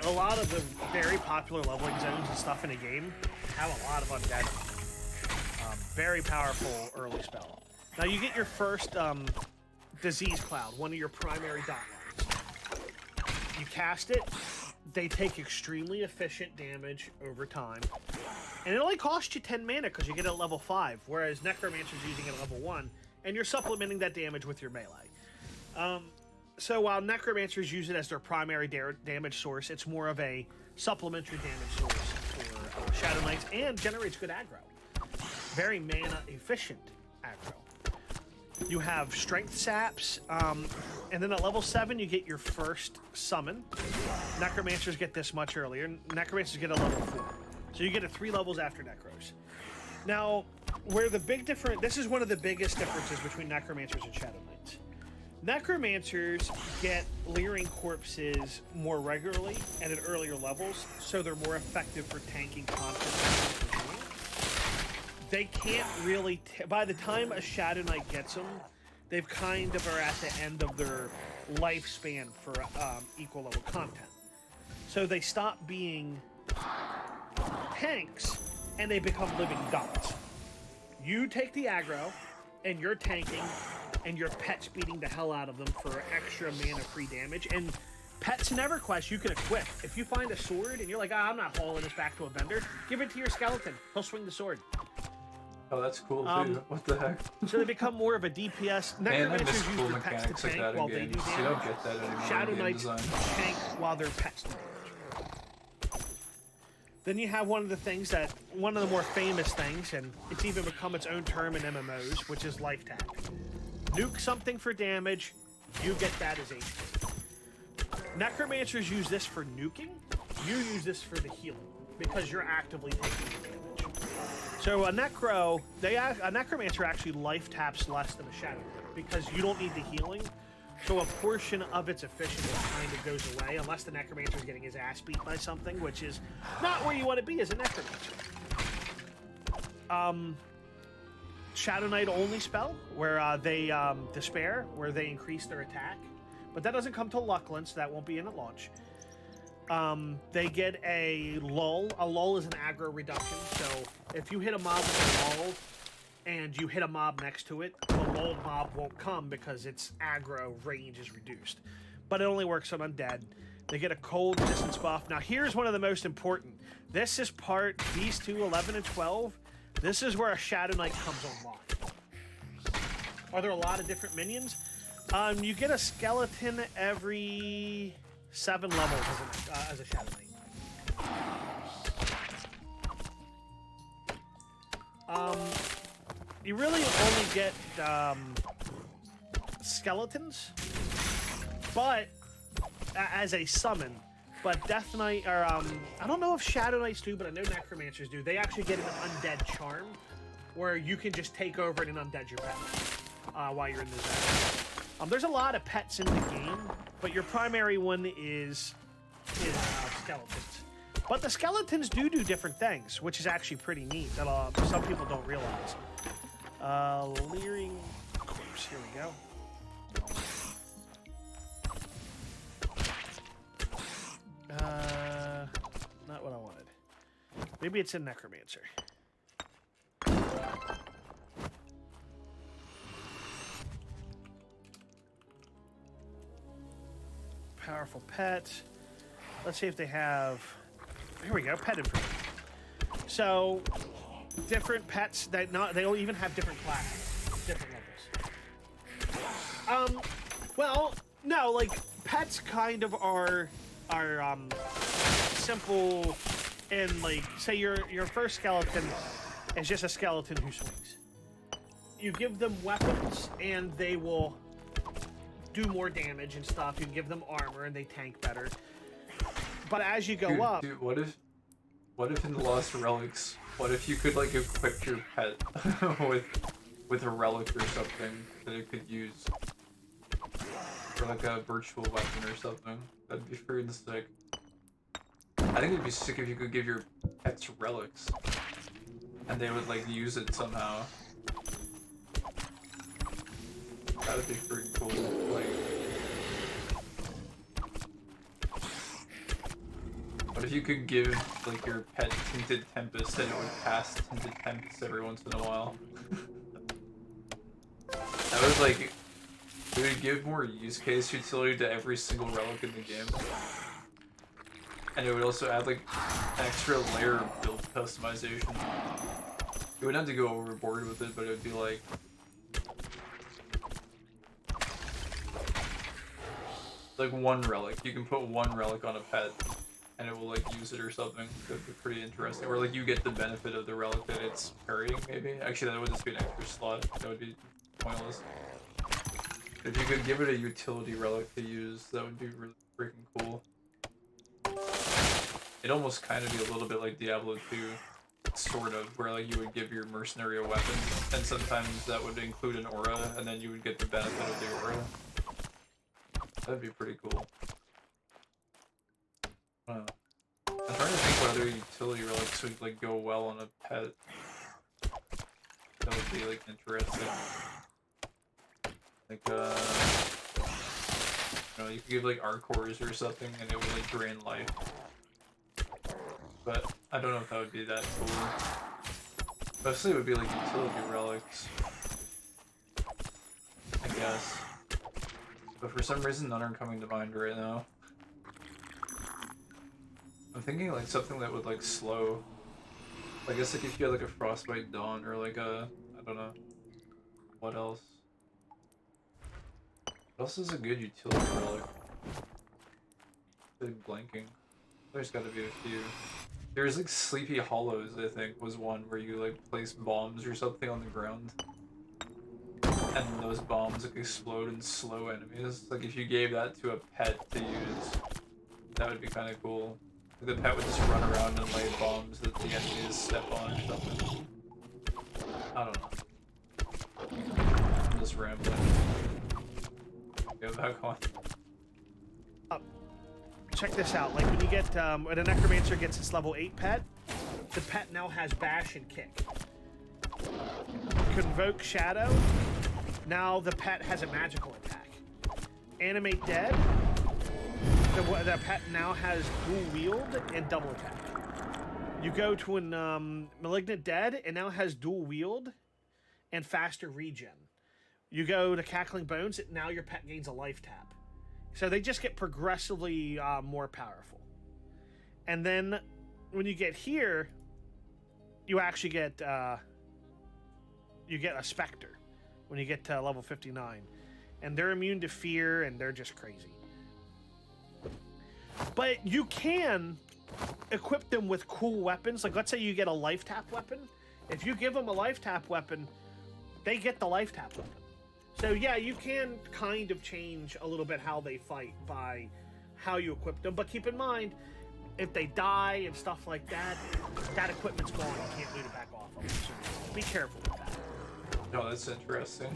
a lot of the very popular leveling zones and stuff in a game have a lot of undead. Very powerful early spell. Now you get your first Disease Cloud, one of your primary dot lines. You cast it, they take extremely efficient damage over time. And it only costs you 10 mana because you get it at level 5, whereas Necromancer's using it at level 1, and you're supplementing that damage with your melee. So while Necromancers use it as their primary damage source, it's more of a supplementary damage source for Shadow Knights, and generates good aggro. Very mana efficient aggro. You have Strength Saps, and then at level 7 you get your first summon. Necromancers get this much earlier. Necromancers get a level 4. So you get it 3 levels after Necros. Now, this is one of the biggest differences between Necromancers and Shadow Knights. Necromancers get Leering Corpses more regularly and at earlier levels, so they're more effective for tanking content. They can't really... by the time a Shadow Knight gets them, they've kind of are at the end of their lifespan for equal level content. So they stop being tanks, and they become living dots. You take the aggro, and you're tanking, and your pet's beating the hell out of them for extra mana-free damage. And pets in EverQuest you can equip. If you find a sword, and you're like, I'm not hauling this back to a vendor, give it to your skeleton. He'll swing the sword. Oh, that's cool too. What the heck? So they become more of a DPS. Necromancers use cool their pets to mechanics like tank that while in they do games. damage. You don't get that anymore. Shadow in game Knights design. tank while their pets do damage. Then you have one of the more famous things, and it's even become its own term in MMOs, which is life tag. Nuke something for damage, you get that as HP. Necromancers use this for nuking, you use this for the healing, because you're actively taking the damage. So a Necromancer actually life taps less than a Shadow Knight, because you don't need the healing, so a portion of its efficiency kind of goes away, unless the Necromancer is getting his ass beat by something, which is not where you want to be as a Necromancer. Shadow Knight only spell, where they despair, where they increase their attack. But that doesn't come till Luckland, so that won't be in at launch. They get a lull. A lull is an aggro reduction, so if you hit a mob with a lull, and you hit a mob next to it, the lulled mob won't come because its aggro range is reduced. But it only works on undead. They get a cold resistance buff. Now here's one of the most important. This is these two, 11 and 12, this is where a Shadow Knight comes online. Are there a lot of different minions? You get a skeleton every 7 levels as a Shadow Knight. You really only get skeletons, but as a summon. But Death Knight, or I don't know if Shadow Knights do, but I know Necromancers do. They actually get an undead charm, where you can just take over it and undead your pet while you're in the zone. There's a lot of pets in the game, but your primary one is skeletons. But the skeletons do different things, which is actually pretty neat that some people don't realize. Leering Corpse, here we go. Not what I wanted. Maybe it's in Necromancer. Powerful pet. Let's see if they have... Here we go, pet improvement. So, different pets that they'll even have different classes, different levels. Well, no, like pets kind of are simple, and like say your first skeleton is just a skeleton who swings. You give them weapons and they will do more damage and stuff. You give them armor and they tank better. But as you go up, dude, what if in the Lost Relics, what if you could like equip your pet with a relic or something that it could use? Or like a virtual weapon or something. That'd be freaking sick. I think it'd be sick if you could give your pets relics. And they would like use it somehow. That would be pretty cool. Like, what if you could give like your pet Tinted Tempest and it would pass Tinted Tempest every once in a while? That was like, it would give more use case utility to every single relic in the game. And it would also add like an extra layer of build customization. You wouldn't have to go overboard with it, but it would be like one relic. You can put one relic on a pet and it will like use it or something. That'd be pretty interesting. Or like you get the benefit of the relic that it's parrying maybe. Actually that would just be an extra slot. That would be pointless. If you could give it a utility relic to use, that would be really freaking cool. It'd almost kind of be a little bit like Diablo 2, sort of, where like you would give your mercenary a weapon, and sometimes that would include an aura, and then you would get the benefit of the aura. That'd be pretty cool. I'm trying to think what other utility relics would like go well on a pet. That would be like interesting. Like, you know, you could give like Arcors or something and it would like drain life. But I don't know if that would be that cool. Mostly it would be like utility relics, I guess. But for some reason none are coming to mind right now. I'm thinking like something that would like slow. I guess like if you had like a Frostbite Dawn or like a, I don't know. What else? What else is a good utility relic? Really blanking. There's gotta be a few. There's like Sleepy Hollows, I think, was one where you like place bombs or something on the ground. And those bombs like explode and slow enemies. Like if you gave that to a pet to use, that would be kinda cool. The pet would just run around and lay bombs that the enemies step on or something. I don't know. I'm just rambling. Go back on. Check this out. Like when you get, when a Necromancer gets its level 8 pet, the pet now has Bash and Kick. Convoke Shadow, now the pet has a magical attack. Animate Dead, the pet now has dual wield and double attack. You go to an Malignant Dead, and now has dual wield and faster regen. You go to Cackling Bones, now your pet gains a life tap. So they just get progressively more powerful. And then when you get here, you actually get you get a Spectre when you get to level 59. And they're immune to fear, and they're just crazy. But you can equip them with cool weapons. Like, let's say you get a life tap weapon. If you give them a life tap weapon, they get the life tap weapon. So yeah, you can kind of change a little bit how they fight by how you equip them. But keep in mind, if they die and stuff like that, that equipment's gone. You can't loot it back off of them. So be careful with that. No, that's interesting.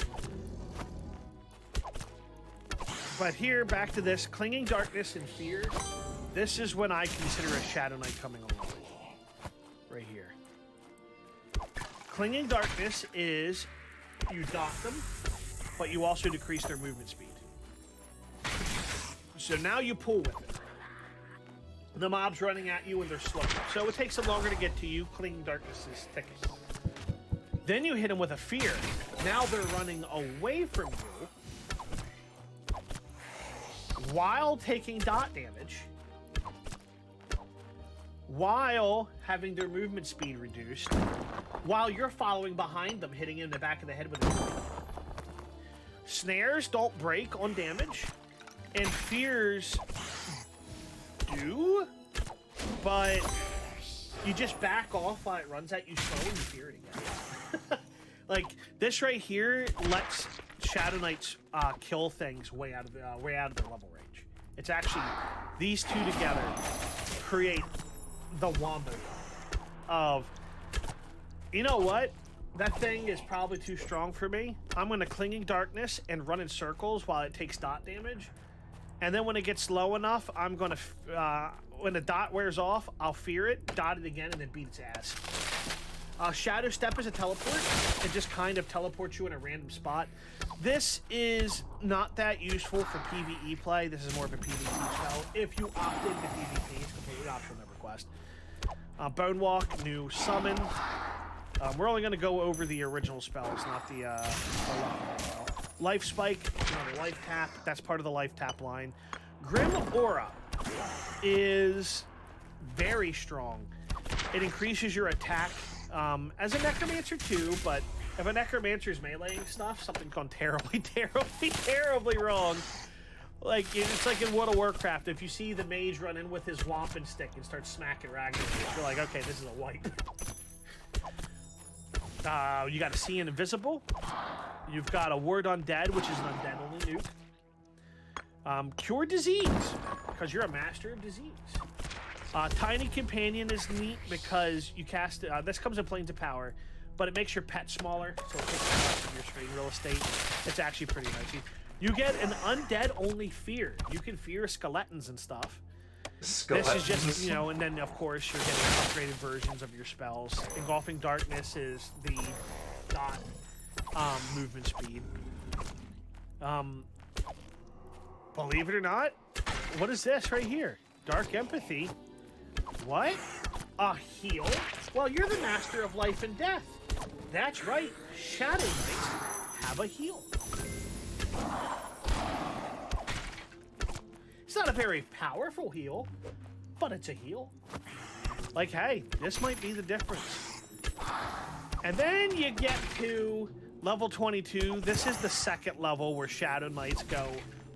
But here, back to this. Clinging Darkness and Fear. This is when I consider a Shadow Knight coming along. Right here. Clinging Darkness is you dot them, but you also decrease their movement speed. So now you pull with it. The mob's running at you and they're slow. So it takes them longer to get to you. Clinging Darkness is ticking. Then you hit them with a Fear. Now they're running away from you while taking dot damage, while having their movement speed reduced, while you're following behind them, hitting in the back of the head with a snares don't break on damage, and fears do, but you just back off while it runs at you slow and you fear it again. Like this right here lets Shadow Knights kill things way out of their level range. It's actually these two together create the wombo of, you know what? That thing is probably too strong for me. I'm going to Clinging Darkness and run in circles while it takes dot damage. And then when it gets low enough, I'm going to, when the dot wears off, I'll fear it, dot it again, and then beat its ass. Shadow Step is a teleport. It just kind of teleports you in a random spot. This is not that useful for PvE play. This is more of a PvP spell. If you opt into PvP, it's completely optional, never quest. Bone Walk, new summon. We're only going to go over the original spells, not the Life Spike, another life tap. That's part of the life tap line. Grim Aura is very strong. It increases your attack as a Necromancer too, but if a Necromancer's meleeing stuff, something's gone terribly, terribly wrong. Like, it's like in World of Warcraft, if you see the mage run in with his Wampin stick and start smacking Ragnar, you're like, okay, this is a wipe. You got a See Invisible. You've got a Ward Undead, which is an undead-only nuke. Cure Disease, because you're a master of disease. Tiny Companion is neat because you cast it. This comes in Planes of Power, but it makes your pet smaller, so it takes less of your screen real estate. It's actually pretty nice. You get an undead-only fear. You can fear skeletons and stuff. This is just, you know, and then of course you're getting upgraded versions of your spells. Engulfing Darkness is the dot movement speed. Believe it or not, what is this right here? Dark Empathy. What? A heal? Well, you're the master of life and death. That's right. Shadow Knights have a heal. It's not a very powerful heal, but it's a heal. Like, hey, this might be the difference. And then you get to level 22. This is the second level where Shadow Knights go,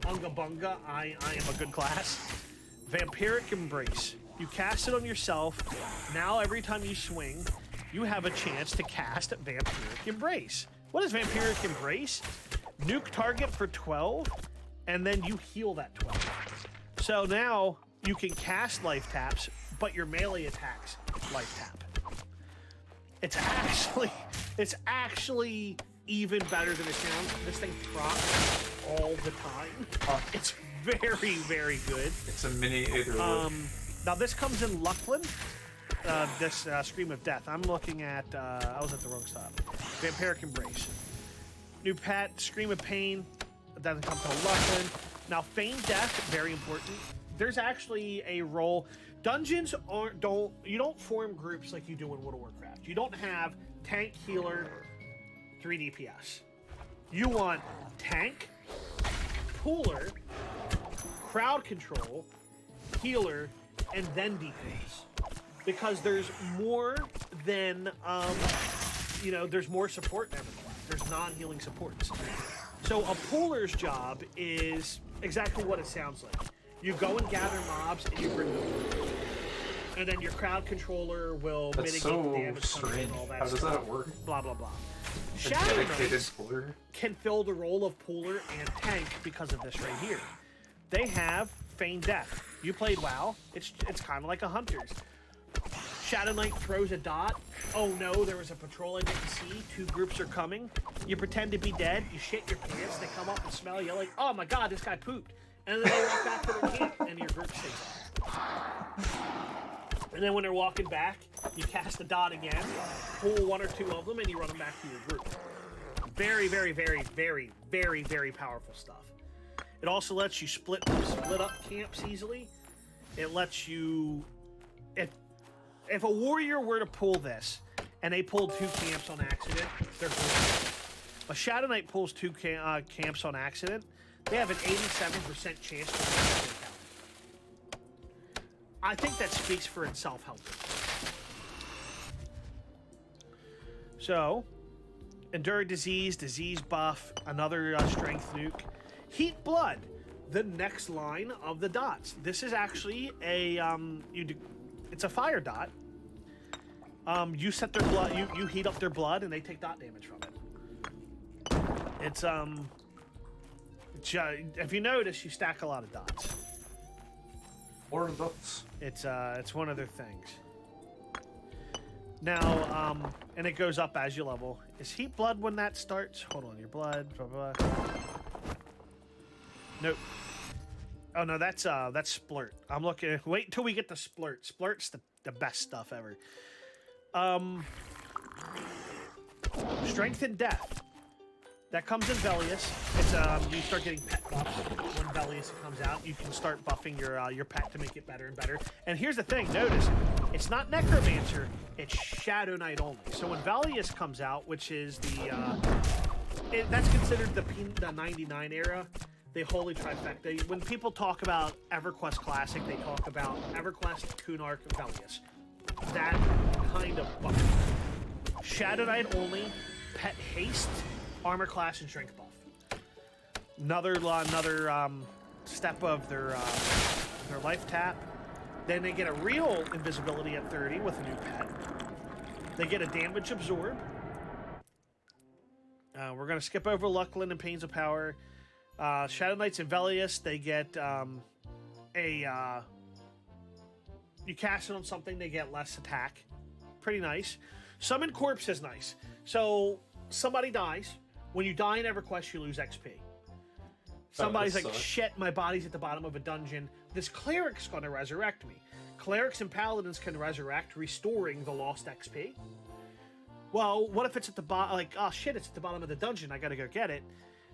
Unga Bunga, I am a good class. Vampiric Embrace. You cast it on yourself. Now every time you swing, you have a chance to cast Vampiric Embrace. What is Vampiric Embrace? Nuke target for 12, and then you heal that 12. So now you can cast life taps, but your melee attacks life tap. It's actually even better than it sounds. This thing procs all the time. It's very, very good. It's a mini Aetherwood. Now this comes in Lucklin. This Scream of Death. I'm looking at. I was at the wrong stop. Vampiric Embrace. New pet, Scream of Pain. It doesn't come to Lucklin. Now, Feigned Death, very important. There's actually a role. Dungeons you don't form groups like you do in World of Warcraft. You don't have tank, healer, 3 DPS. You want tank, pooler, crowd control, healer, and then DPS. Because there's more than, there's more support in every class. There's non-healing supports. So a pooler's job is exactly what it sounds like. You go and gather mobs and you bring them in. And then your crowd controller will mitigate the damage coming in and all that stuff. How does that work? Blah, blah, blah. Shadow Knights can fill the role of pooler and tank because of this right here. They have Feigned Death. You played WoW. It's kind of like a Hunter's. Shadow Knight throws a dot. Oh no, there was a patrol I didn't see. 2 groups are coming. You pretend to be dead. You shit your pants. They come up and smell you like, oh my god, this guy pooped. And then they walk back to their camp and your group stays off. And then when they're walking back, you cast the dot again, pull 1 or 2 of them, and you run them back to your group. Very, very, very, very, very, very powerful stuff. It also lets you split up camps easily. it lets you. If a warrior were to pull this, and they pulled 2 camps on accident, they're good. A Shadow Knight pulls 2 camps on accident, they have an 87% chance to win their count. I think that speaks for itself, helping. So, Endure Disease, Disease Buff, another Strength Nuke. Heat Blood, the next line of the dots. This is actually a, it's a fire dot. You set their blood, you heat up their blood, and they take dot damage from it. It's, if you notice, you stack a lot of dots. Or dots. It's one of their things. Now, and it goes up as you level. Is Heat Blood when that starts? Hold on, your blood, blah, blah, blah. Nope. Oh no, that's Splurt. I'm looking. Wait until we get to Splurt. Splurt's the best stuff ever. Strength and Death. That comes in Velius. It's you start getting pet buffs when Velius comes out. You can start buffing your pet to make it better and better. And here's the thing. Notice, it's not Necromancer. It's Shadow Knight only. So when Velius comes out, which is the that's considered the 99 era. The holy trifecta. When people talk about EverQuest Classic, they talk about EverQuest, Kunark, and Velius. That kind of buff. Shadow Knight only, Pet Haste, Armor Class, and Strength buff. Another step of their life tap. Then they get a real invisibility at 30 with a new pet. They get a damage absorb. We're gonna skip over Lucklin and Pains of Power. Shadow Knights and Velius, they get you cast it on something, they get less attack. Pretty nice. Summon Corpse is nice. So somebody dies. When you die in EverQuest, you lose XP. Somebody's like, shit, my body's at the bottom of a dungeon. This cleric's gonna resurrect me. Clerics and paladins can resurrect, restoring the lost XP. Well, what if it's at the bottom? Like, oh shit, it's at the bottom of the dungeon. I gotta go get it.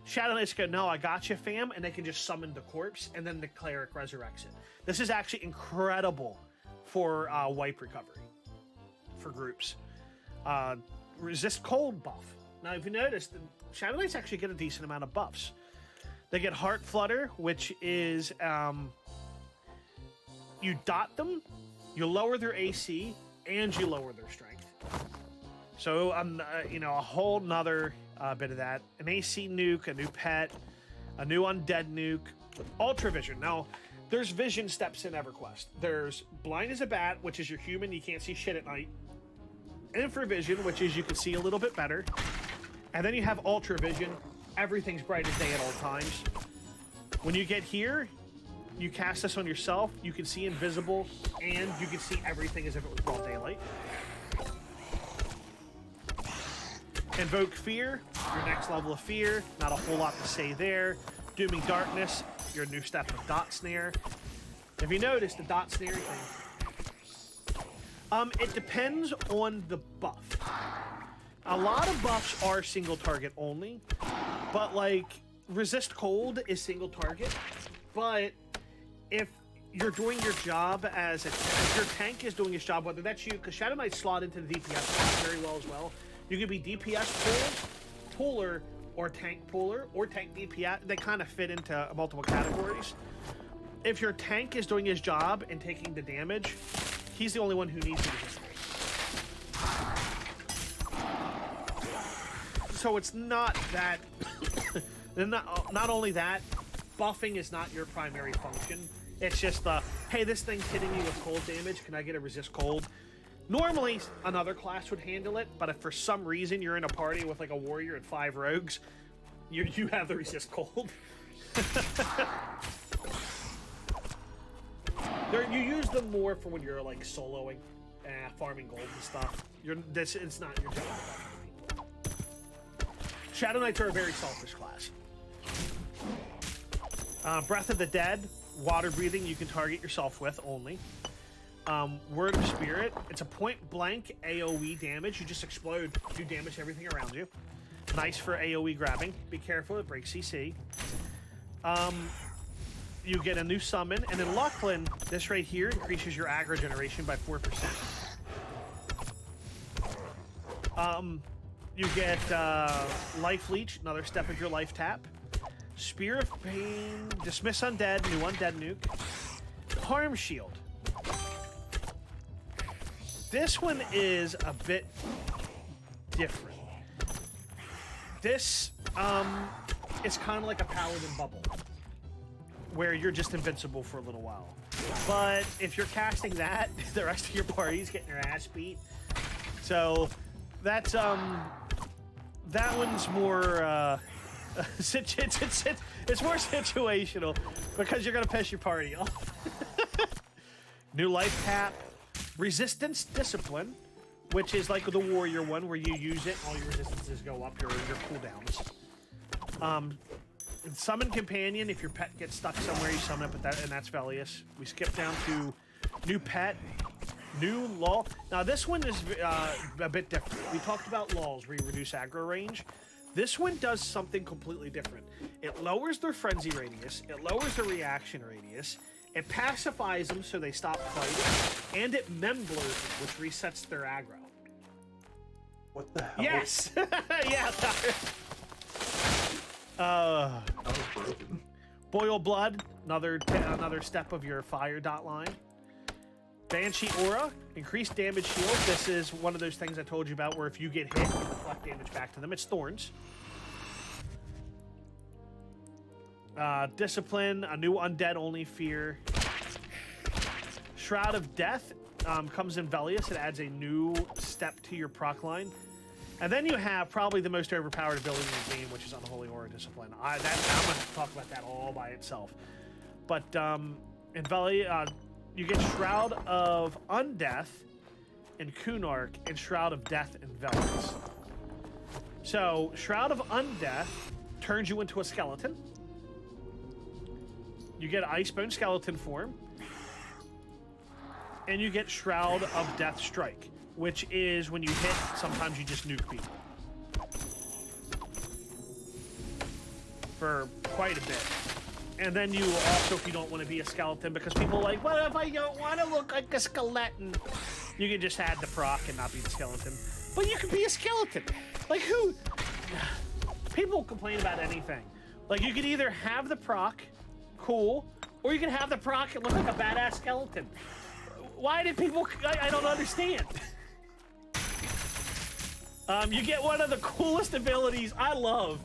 Shadow Knights go, no, I got you, fam, and they can just summon the corpse, and then the cleric resurrects it. This is actually incredible for wipe recovery for groups. Resist cold buff. Now, if you notice, the Shadow Knights actually get a decent amount of buffs. They get Heart Flutter, which is you dot them, you lower their AC, and you lower their strength. So, a whole nother bit of that. An AC nuke, a new pet, a new undead nuke, Ultra Vision. Now, there's vision steps in EverQuest. There's Blind as a Bat, which is your human, you can't see shit at night. Infravision, which is you can see a little bit better. And then you have Ultra Vision. Everything's bright as day at all times. When you get here, you cast this on yourself, you can see invisible, and you can see everything as if it was broad daylight. Invoke Fear, your next level of fear. Not a whole lot to say there. Dooming Darkness, your new step of Dot Snare. If you notice the Dot Snare thing, it depends on the buff. A lot of buffs are single target only, but like Resist Cold is single target. But if you're doing your job if your tank is doing its job, whether that's you, because Shadow Knight slot into the DPS slot very well as well. You can be DPS puller, or tank puller, or tank DPS. They kind of fit into multiple categories. If your tank is doing his job and taking the damage, he's the only one who needs to resist. So it's not that. not only that, buffing is not your primary function. It's just hey, this thing's hitting me with cold damage. Can I get a resist cold? Normally, another class would handle it, but if for some reason you're in a party with like a warrior and 5 rogues, you have the resist cold. You use them more for when you're like soloing, farming gold and stuff. It's not your job. Shadow Knights are a very selfish class. Breath of the Dead, water breathing, you can target yourself with only. Word of Spirit, it's a point blank AoE damage. You just explode, do damage to everything around you. Nice for AoE grabbing. Be careful, it breaks CC. you get a new summon, and in Lachlan, this right here increases your aggro generation by 4%. You get Life Leech, another step of your life tap. Spear of Pain, Dismiss Undead, new Undead Nuke. Harm Shield. This one is a bit different. This is kind of like a Paladin Bubble, where you're just invincible for a little while. But if you're casting that, the rest of your party's getting your ass beat. So that's that one's more it's more situational because you're gonna piss your party off. New life tap, resistance discipline, which is like the warrior one where you use it, all your resistances go up, your cooldowns. Summon companion, if your pet gets stuck somewhere, you summon it, but and that's Velius. We skip down to new pet, new law. Now this one is a bit different. We talked about laws where you reduce aggro range. This one does something completely different. It lowers their frenzy radius, it lowers their reaction radius, it pacifies them so they stop fighting, and it memblurs them, which resets their aggro. What the hell? Yes! Yeah, That was broken. Boil Blood, another step of your fire dot line. Banshee Aura, increased damage shield. This is one of those things I told you about where if you get hit, you reflect damage back to them. It's Thorns. Discipline, a new undead only fear. Shroud of Death comes in Velius. It adds a new step to your proc line. And then you have probably the most overpowered ability in the game, which is Unholy Aura Discipline. I'm going to talk about that all by itself. But in Velius, you get Shroud of Undeath in Kunark and Shroud of Death in Velius. So, Shroud of Undeath turns you into a skeleton. You get Icebone Skeleton form. And you get Shroud of Death Strike, which is when you hit, sometimes you just nuke people. For quite a bit. And then you also, if you don't want to be a skeleton, because people are like, what if I don't want to look like a skeleton? You can just add the proc and not be the skeleton. But you can be a skeleton. Like who? People complain about anything. Like you could either have the proc, cool, or you can have the proc and look like a badass skeleton. Why did people, I don't understand. You get one of the coolest abilities I love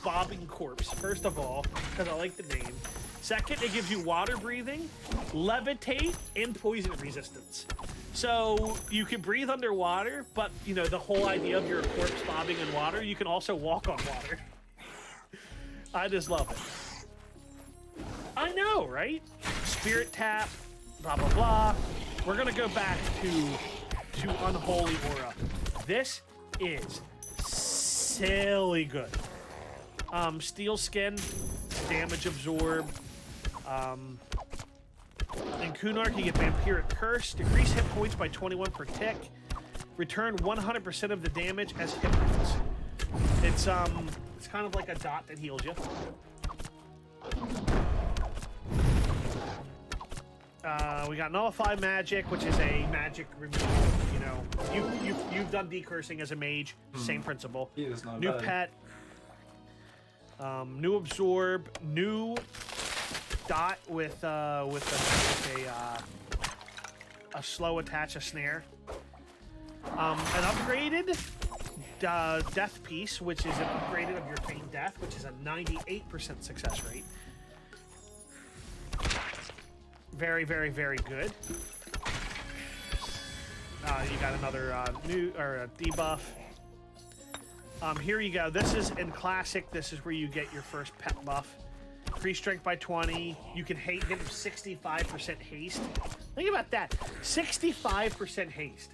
Bobbing Corpse, first of all, because I like the name. Second, it gives you water breathing, levitate, and poison resistance. So you can breathe underwater, but you know, the whole idea of your corpse bobbing in water, you can also walk on water. I just love it. I know, right? Spirit tap, blah, blah, blah. We're gonna go back to Unholy Aura. This is silly good. Steel Skin, damage absorb. In Kunark, you get Vampiric Curse, decrease hit points by 21 per tick, return 100% of the damage as hit points. It's kind of like a dot that heals you. We got Nullify Magic, which is a magic removal. You know, you've done decursing as a mage, same principle. He is not New bad. pet, new absorb, new dot with a slow attach, a snare. An upgraded death piece, which is an upgraded of your feigned death, which is a 98% success rate. Very, very, very good. You got another new or debuff. Here you go. This is in classic. This is where you get your first pet buff. Increase strength by 20. You can get 65% haste. Think about that. 65% haste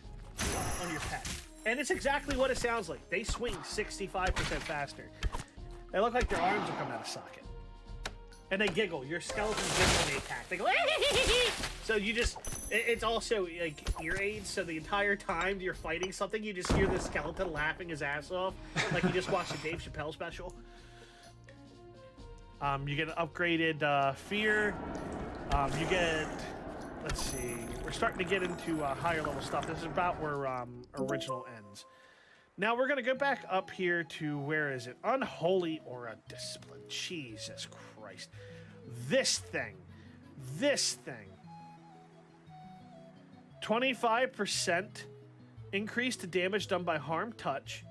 on your pet. And it's exactly what it sounds like. They swing 65% faster. They look like their arms are coming out of socket. And they giggle. Your skeletons giggle when they attack. They go, so you just, it's also like ear aids, so the entire time you're fighting something, you just hear the skeleton laughing his ass off, like you just watched a Dave Chappelle special. You get an upgraded fear. You get, let's see, we're starting to get into higher level stuff. This is about where original ends. Now we're going to go back up here to, where is it? Unholy Aura Discipline. Jesus Christ. This thing. 25% increase to damage done by harm touch,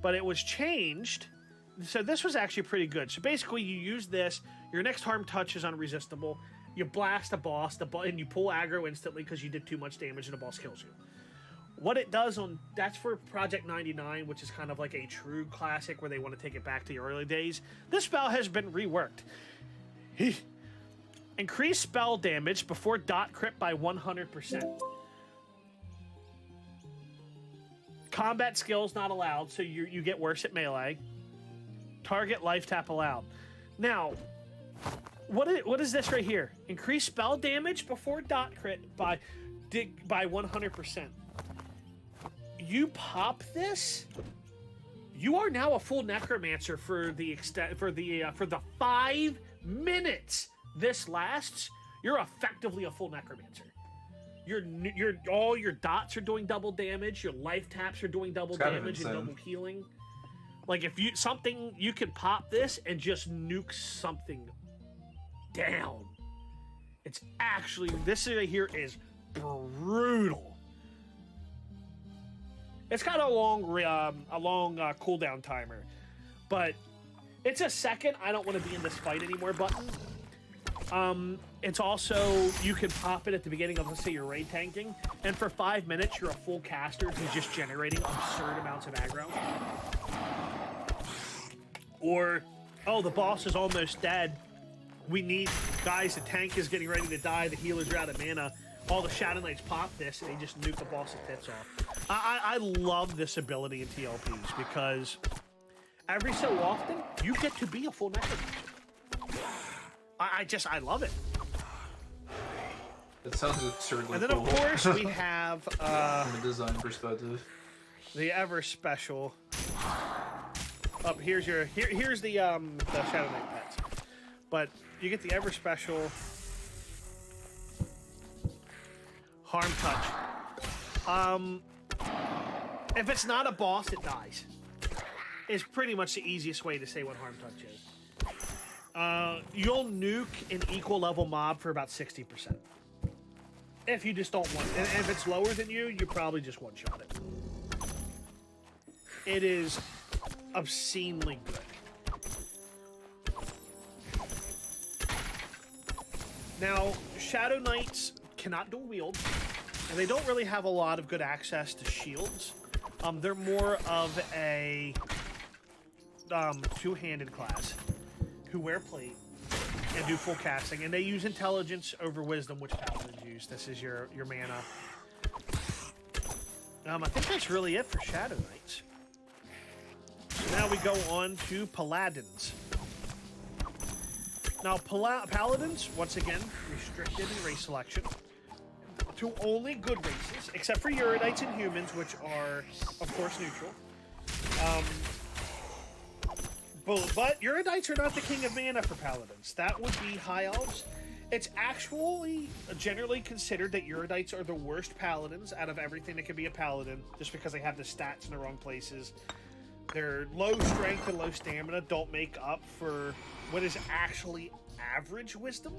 but it was changed. So this was actually pretty good. So basically you use this, your next harm touch is unresistible. You blast a boss, and you pull aggro instantly because you did too much damage and the boss kills you. What it does that's for Project 99, which is kind of like a true classic where they want to take it back to the early days. This spell has been reworked. Increase spell damage before dot crit by 100%. Combat skills not allowed, so you get worse at melee. Target life tap allowed. Now, what is this right here? Increase spell damage before dot crit by 100%. You pop this, you are now a full necromancer for the 5 minutes this lasts. You're effectively a full necromancer. All your dots are doing double damage. Your life taps are doing double damage and double healing. Like if you can pop this and just nuke something down. It's actually, this right here is brutal. It's got a long cooldown timer, but it's a second. I don't want to be in this fight anymore button. It's also, you can pop it at the beginning of, let's say you're raid tanking, and for 5 minutes you're a full caster who's just generating absurd amounts of aggro. Or, oh, the boss is almost dead. We need, guys, the tank is getting ready to die, the healers are out of mana. All the Shadow Knights pop this and they just nuke the boss's tits off. I love this ability in TLPs because every so often you get to be a full necromancer. I love it. It sounds absurdly And then, cool. of course, we have from a design perspective. the ever special. Here's the Shadow Knight pets. But you get the ever special harm touch. If it's not a boss, it dies. Is pretty much the easiest way to say what harm touch is. You'll nuke an equal level mob for about 60%. If you just don't want it. And if it's lower than you probably just one-shot it. It is obscenely good. Now, Shadow Knights cannot dual wield, and they don't really have a lot of good access to shields. They're more of a two-handed class who wear plate and do full casting, and they use intelligence over wisdom, which paladins use. This is your mana. I think that's really it for Shadow Knights. So now we go on to Paladins. Now, Paladins, once again, restricted in race selection to only good races, except for Erudites and humans, which are, of course, neutral. But Erudites are not the king of mana for Paladins. That would be High Elves. It's actually generally considered that Erudites are the worst Paladins out of everything that could be a Paladin, just because they have the stats in the wrong places. Their low strength and low stamina don't make up for what is actually average wisdom.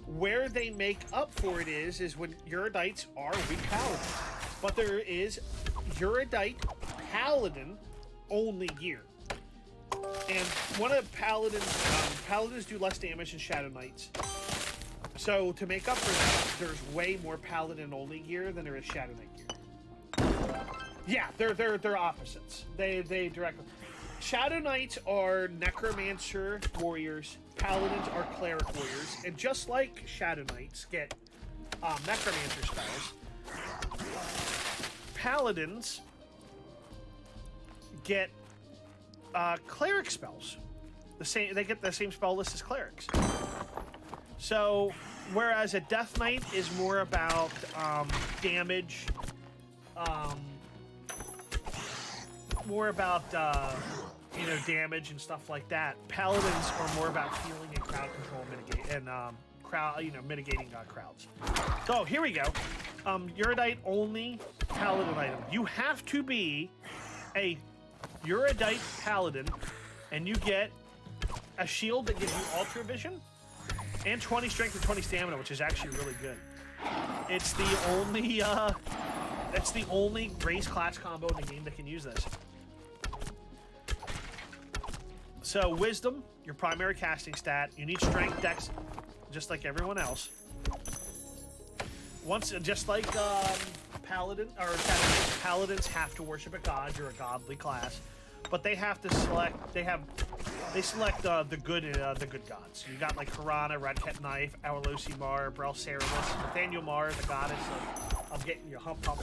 Where they make up for it is when Erudites are weak Paladins. But there is Erudite Paladin only gear. And one of Paladins do less damage than Shadow Knights. So to make up for that, there's way more Paladin only gear than there is Shadow Knight gear. Yeah, they're opposites. They directly. Shadow Knights are Necromancer warriors. Paladins are Cleric warriors. And just like Shadow Knights get Necromancer spells, Paladins get Cleric spells. They get the same spell list as Clerics. So, whereas a Death Knight is more about damage, more about damage and stuff like that. Paladins are more about healing and crowd control, mitigating crowds. So here we go. Erudite only paladin item. You have to be a Erudite paladin, and you get a shield that gives you ultra vision and 20 strength and 20 stamina, which is actually really good. It's the only race class combo in the game that can use this. So wisdom, your primary casting stat. You need strength, dex, just like everyone else. Just like paladin or paladins have to worship a god. You're a godly class, but they have to select. They select the good gods. You got like Harana, Red Cat Knife, Auralosi Mar, Brel Ceralis, Nathaniel Mar, the goddess of getting your hump on.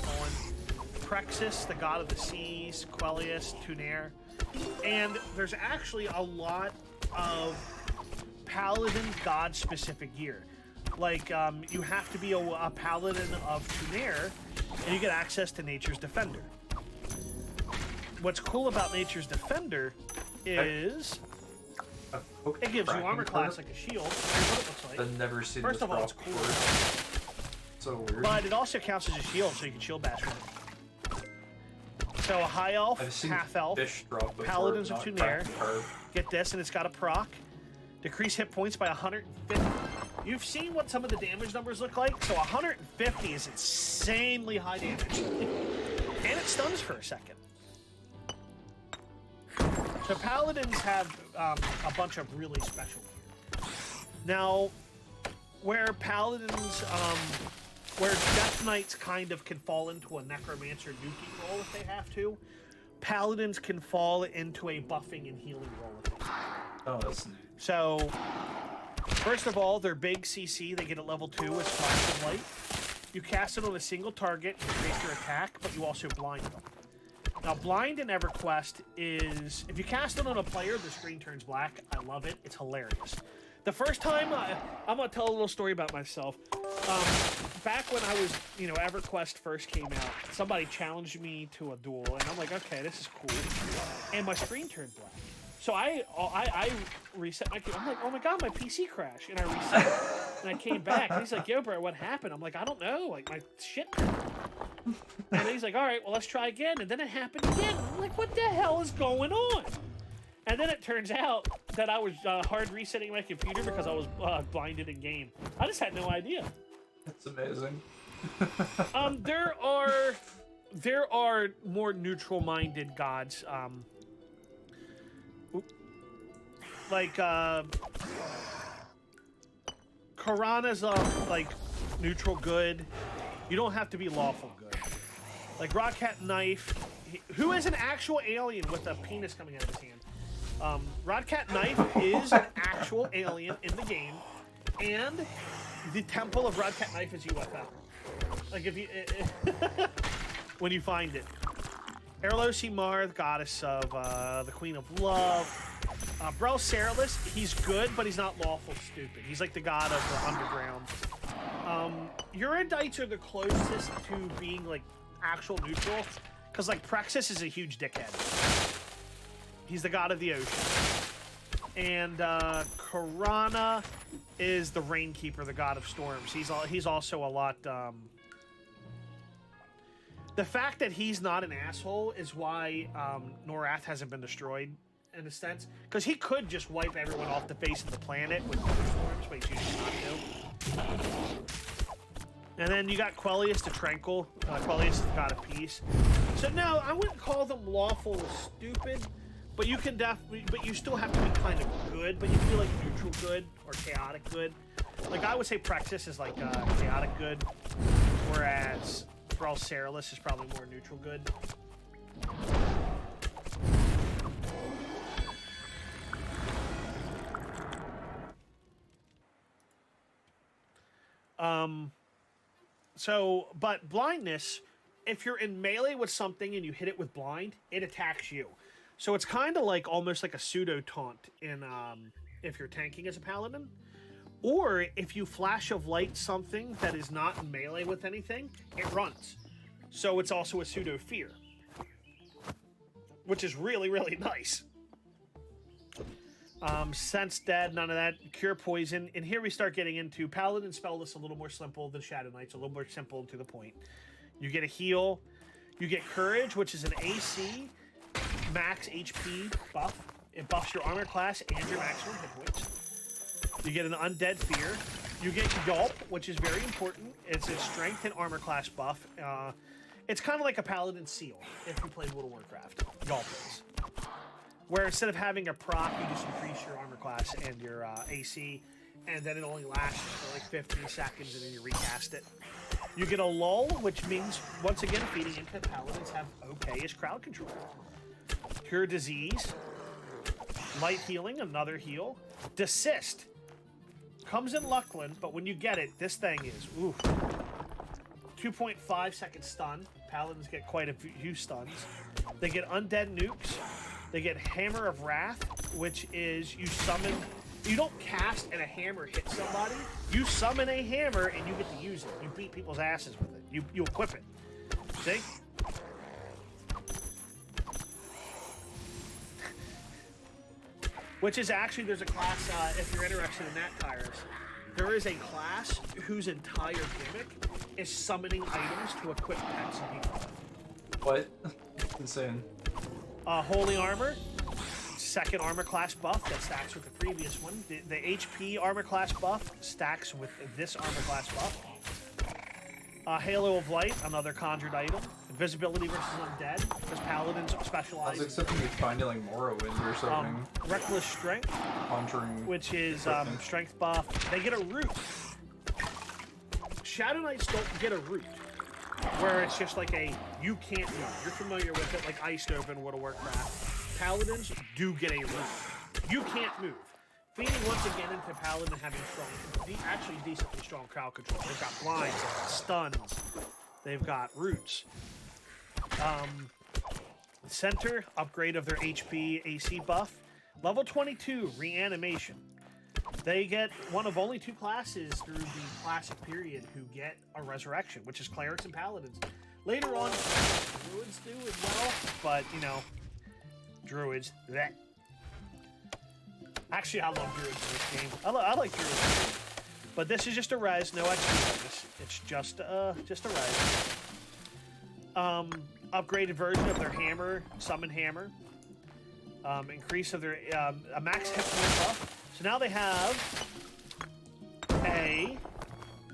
Prexis, the god of the seas, Quellius, Tunair. And there's actually a lot of paladin god-specific gear. Like, you have to be a paladin of Tunair, and you get access to Nature's Defender. What's cool about Nature's Defender is it gives you armor class like a shield. Here's what it looks like. I've never seen First this of all, it's drop cool. before. So weird. But it also counts as a shield, so you can shield bash with it. So a high elf, I've seen half elf, fish drop before, paladins of not Tunair. cracked carb. Get this, and it's got a proc. Decrease hit points by 150. You've seen what some of the damage numbers look like, so 150 is insanely high damage. And it stuns for a second. So paladins have a bunch of really special gear. Now, where paladins, where Death Knights kind of can fall into a Necromancer nuking role if they have to, paladins can fall into a buffing and healing role if they have to. Oh, that's neat. So, first of all, their big CC, they get at level 2 with Flash of Light. You cast it on a single target, increase your attack, but you also blind them. Now, blind in EverQuest is, if you cast it on a player, the screen turns black. I love it. It's hilarious. The first time, I'm going to tell a little story about myself. Back when I was, EverQuest first came out, somebody challenged me to a duel, and I'm like, okay, this is cool. And my screen turned black. So I reset my game. I'm like, oh my god, my PC crashed. And I reset it. And I came back. And he's like, yo, bro, what happened? I'm like, I don't know. Like, my shit. And then he's like, all right, well, let's try again. And then it happened again. I'm like, what the hell is going on? And then it turns out that I was hard resetting my computer because I was blinded in game. I just had no idea. That's amazing. There are more neutral-minded gods. Like Karana's like neutral good. You don't have to be lawful good. Like Rodcat Knife, who is an actual alien with a penis coming out of his hand. Rodcat Knife is an actual alien in the game, and the Temple of Rodcat Knife is UFO. Like if you when you find it. Auralosi Mar, the goddess of the Queen of Love. Brel Ceralis, he's good, but he's not lawful stupid. He's like the god of the underground. Erudites are the closest to being like actual neutral, because like Prexis is a huge dickhead. He's the god of the ocean. And Karana is the Rainkeeper, the god of storms. He's also a lot... The fact that he's not an asshole is why Norath hasn't been destroyed, in a sense. Because he could just wipe everyone off the face of the planet with storms, but he's usually not do. And then you got Quellius the Tranquil. Quellius is the god of peace. So no, I wouldn't call them lawful or stupid, but you can definitely, but you still have to be kind of good, but you feel like neutral good or chaotic good. Like I would say Praxis is like chaotic good, whereas Brel Ceralis is probably more neutral good. But blindness, if you're in melee with something and you hit it with blind, it attacks you. So it's kind of like almost like a pseudo taunt in if you're tanking as a paladin. Or if you flash of light something that is not in melee with anything, it runs. So it's also a pseudo fear, which is really, really nice. Sense Dead, none of that. Cure Poison. And here we start getting into Paladin spell list a little more simple than Shadow Knight's, a little more simple and to the point. You get a heal. You get Courage, which is an AC max HP buff. It buffs your armor class and your maximum hit points. You get an Undead Fear. You get Gulp, which is very important. It's a strength and armor class buff. It's kind of like a Paladin Seal if you play World of Warcraft. Gulp is. Where instead of having a proc, you just increase your armor class and your AC, and then it only lasts for like 15 seconds, and then you recast it. You get a Lull, which means, once again, feeding into Paladins have okay-ish crowd control. Cure Disease. Light Healing, another heal. Desist. Comes in Luckland, but when you get it, this thing is, ooh. 2.5 second stun. Paladins get quite a few stuns. They get Undead Nukes. They get Hammer of Wrath, which is you summon... You don't cast and a hammer hit somebody. You summon a hammer and you get to use it. You beat people's asses with it. You equip it. See? Which is actually, there's a class, if you're interested in that, Kairos, there is a class whose entire gimmick is summoning items to equip pets and people. What? Insane. Holy Armor, second armor class buff that stacks with the previous one. The HP armor class buff stacks with this armor class buff. Halo of Light, another conjured item. Invisibility versus Undead, because Paladins specialize. I was expecting you finding like Morrowind or something. Reckless Strength, Conjuring. which is strength buff. They get a root. Shadow Knights don't get a root, where it's just like a you can't move. You're familiar with it, like Iced Open, World of Warcraft. Paladins do get a root. You can't move. Feeding once again into Paladin having strong, actually decently strong crowd control. They've got blinds, stuns, they've got roots. Center, upgrade of their HP AC buff. Level 22, Reanimation. They get one of only two classes through the classic period who get a resurrection, which is Clerics and Paladins. Later on, Druids do as well, but, you know, Druids, that. Actually, I love Druids in this game. I like Druids, but this is just a res, no XP bonus. It's just a res. Upgraded version of their hammer, summon hammer. Increase of their a max hit point buff. So now they have a,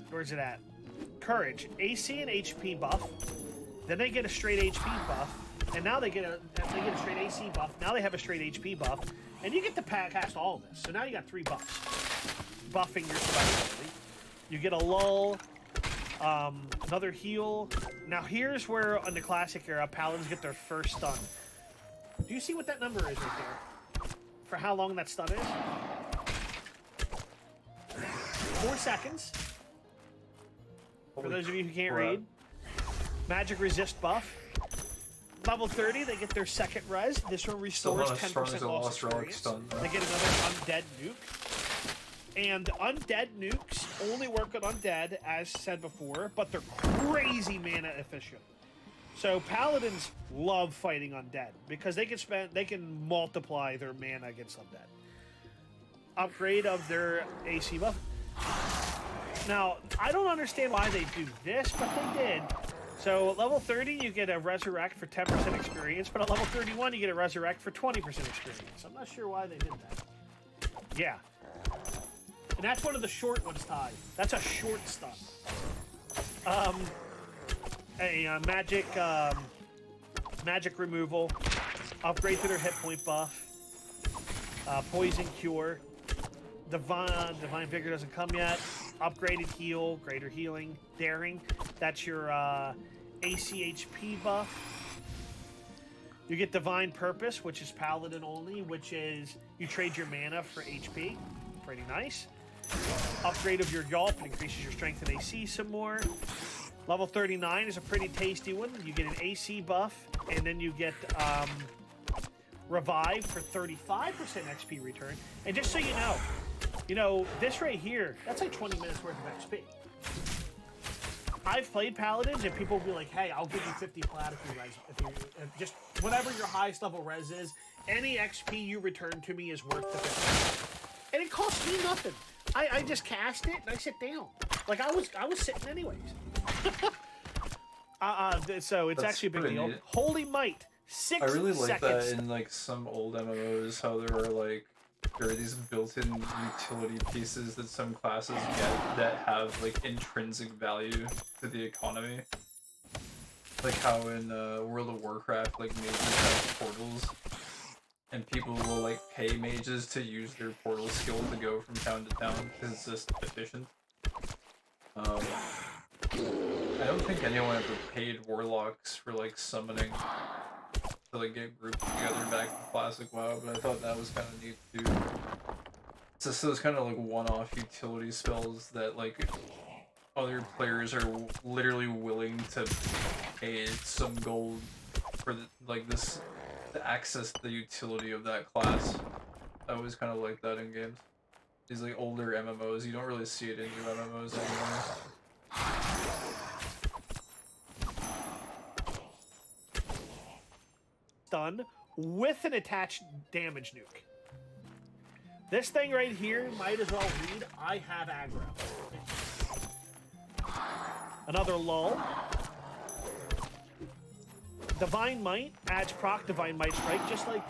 where's it at? Courage, AC and HP buff. Then they get a straight HP buff, and now they get a straight AC buff. Now they have a straight HP buff, and you get to cast all of this. So now you got 3 buffs, buffing your survivability. You get a lull, another heal. Now here's where on the classic era, Paladins get their first stun. Do you see what that number is right there? For how long that stun is? 4 seconds. For those of you who can't read. Magic resist buff. Level 30, they get their second res. This one restores 10% lost experience. They get another Undead Nuke. And Undead Nukes only work on Undead, as said before, but they're crazy mana efficient. So Paladins love fighting Undead because they can multiply their mana against Undead. Upgrade of their AC buff. Now, I don't understand why they do this, but they did. So at level 30, you get a Resurrect for 10% experience, but at level 31, you get a Resurrect for 20% experience. I'm not sure why they did that. Yeah. And that's one of the short ones, Ty. That's a short stun. Magic removal, upgrade to their hit point buff, poison cure, divine vigor doesn't come yet, upgraded heal, greater healing, daring, that's your AC HP buff. You get divine purpose, which is paladin only, which is you trade your mana for HP, pretty nice. Upgrade of your Yulp, increases your strength and AC some more. Level 39 is a pretty tasty one. You get an AC buff, and then you get Revive for 35% XP return. And just so you know, this right here, that's like 20 minutes worth of XP. I've played Paladins, and people will be like, "Hey, I'll give you 50 plat if you res, if just whatever your highest level res is. Any XP you return to me is worth the 50." And it costs me nothing. I just cast it and I sit down. Like I was sitting anyways. So it's That's actually a big pretty deal. neat. Holy might, 6 I really like seconds. that in like some old MMOs, how there are these built-in utility pieces that some classes get that have like intrinsic value to the economy. Like how in World of Warcraft, like mages have portals, and people will like pay mages to use their portal skill to go from town to town because it's just efficient. I don't think anyone ever paid warlocks for like summoning to like get grouped together back in classic WoW, but I thought that was kind of neat too. It's just those kind of like one-off utility spells that like other players are literally willing to pay some gold for this to access the utility of that class. I always kind of like that in games. These like older MMOs, you don't really see it in new MMOs anymore. Stun with an attached damage nuke. This thing right here might as well read, I have aggro. Another lull. Divine Might adds proc Divine Might Strike, just like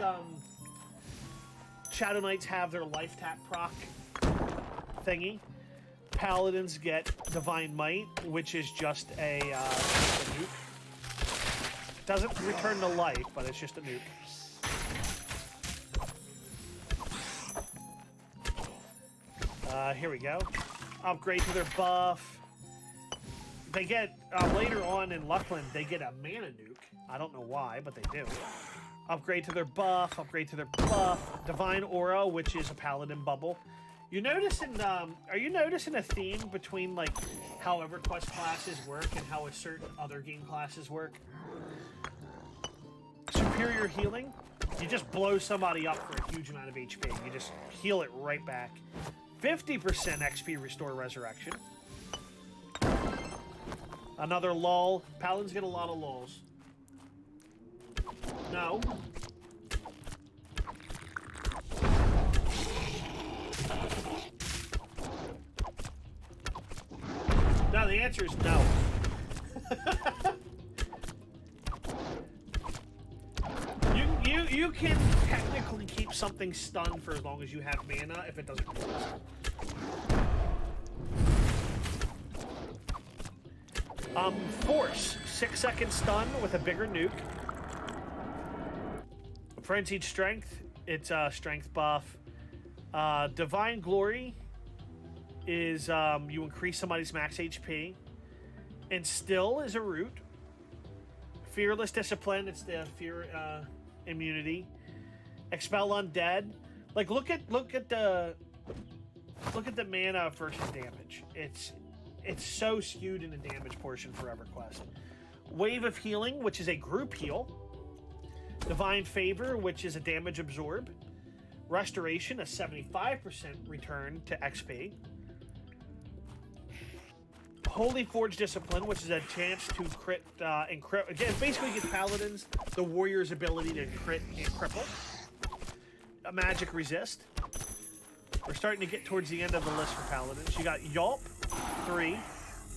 Shadow Knights have their life tap proc thingy. Paladins get Divine Might, which is just a nuke. Doesn't return to life, but it's just a nuke. Here we go. Upgrade to their buff. They get, later on in Luckland, they get a mana nuke. I don't know why, but they do. Upgrade to their buff, upgrade to their buff. Divine Aura, which is a paladin bubble. You noticing, are you noticing a theme between, like, how EverQuest classes work and how a certain other game classes work? Superior healing, you just blow somebody up for a huge amount of HP. You just heal it right back. 50% XP restore resurrection. Another lull. Paladins get a lot of lulls. No. No, the answer is no. You can technically keep something stunned for as long as you have mana if it doesn't close. Force. 6-second stun with a bigger nuke. Frenzied Strength. It's a strength buff. Divine Glory is you increase somebody's max HP. And Still is a root. Fearless Discipline. It's the fear immunity. Expel Undead. Like look at the mana versus damage. It's so skewed in the damage portion for EverQuest. Wave of Healing, which is a group heal. Divine Favor, which is a damage absorb. Restoration, a 75% return to XP. Holy Forge Discipline, which is a chance to crit and crit. Again, basically gives Paladins the Warrior's ability to crit and cripple. A Magic Resist. We're starting to get towards the end of the list for Paladins. You got Yelp, 3.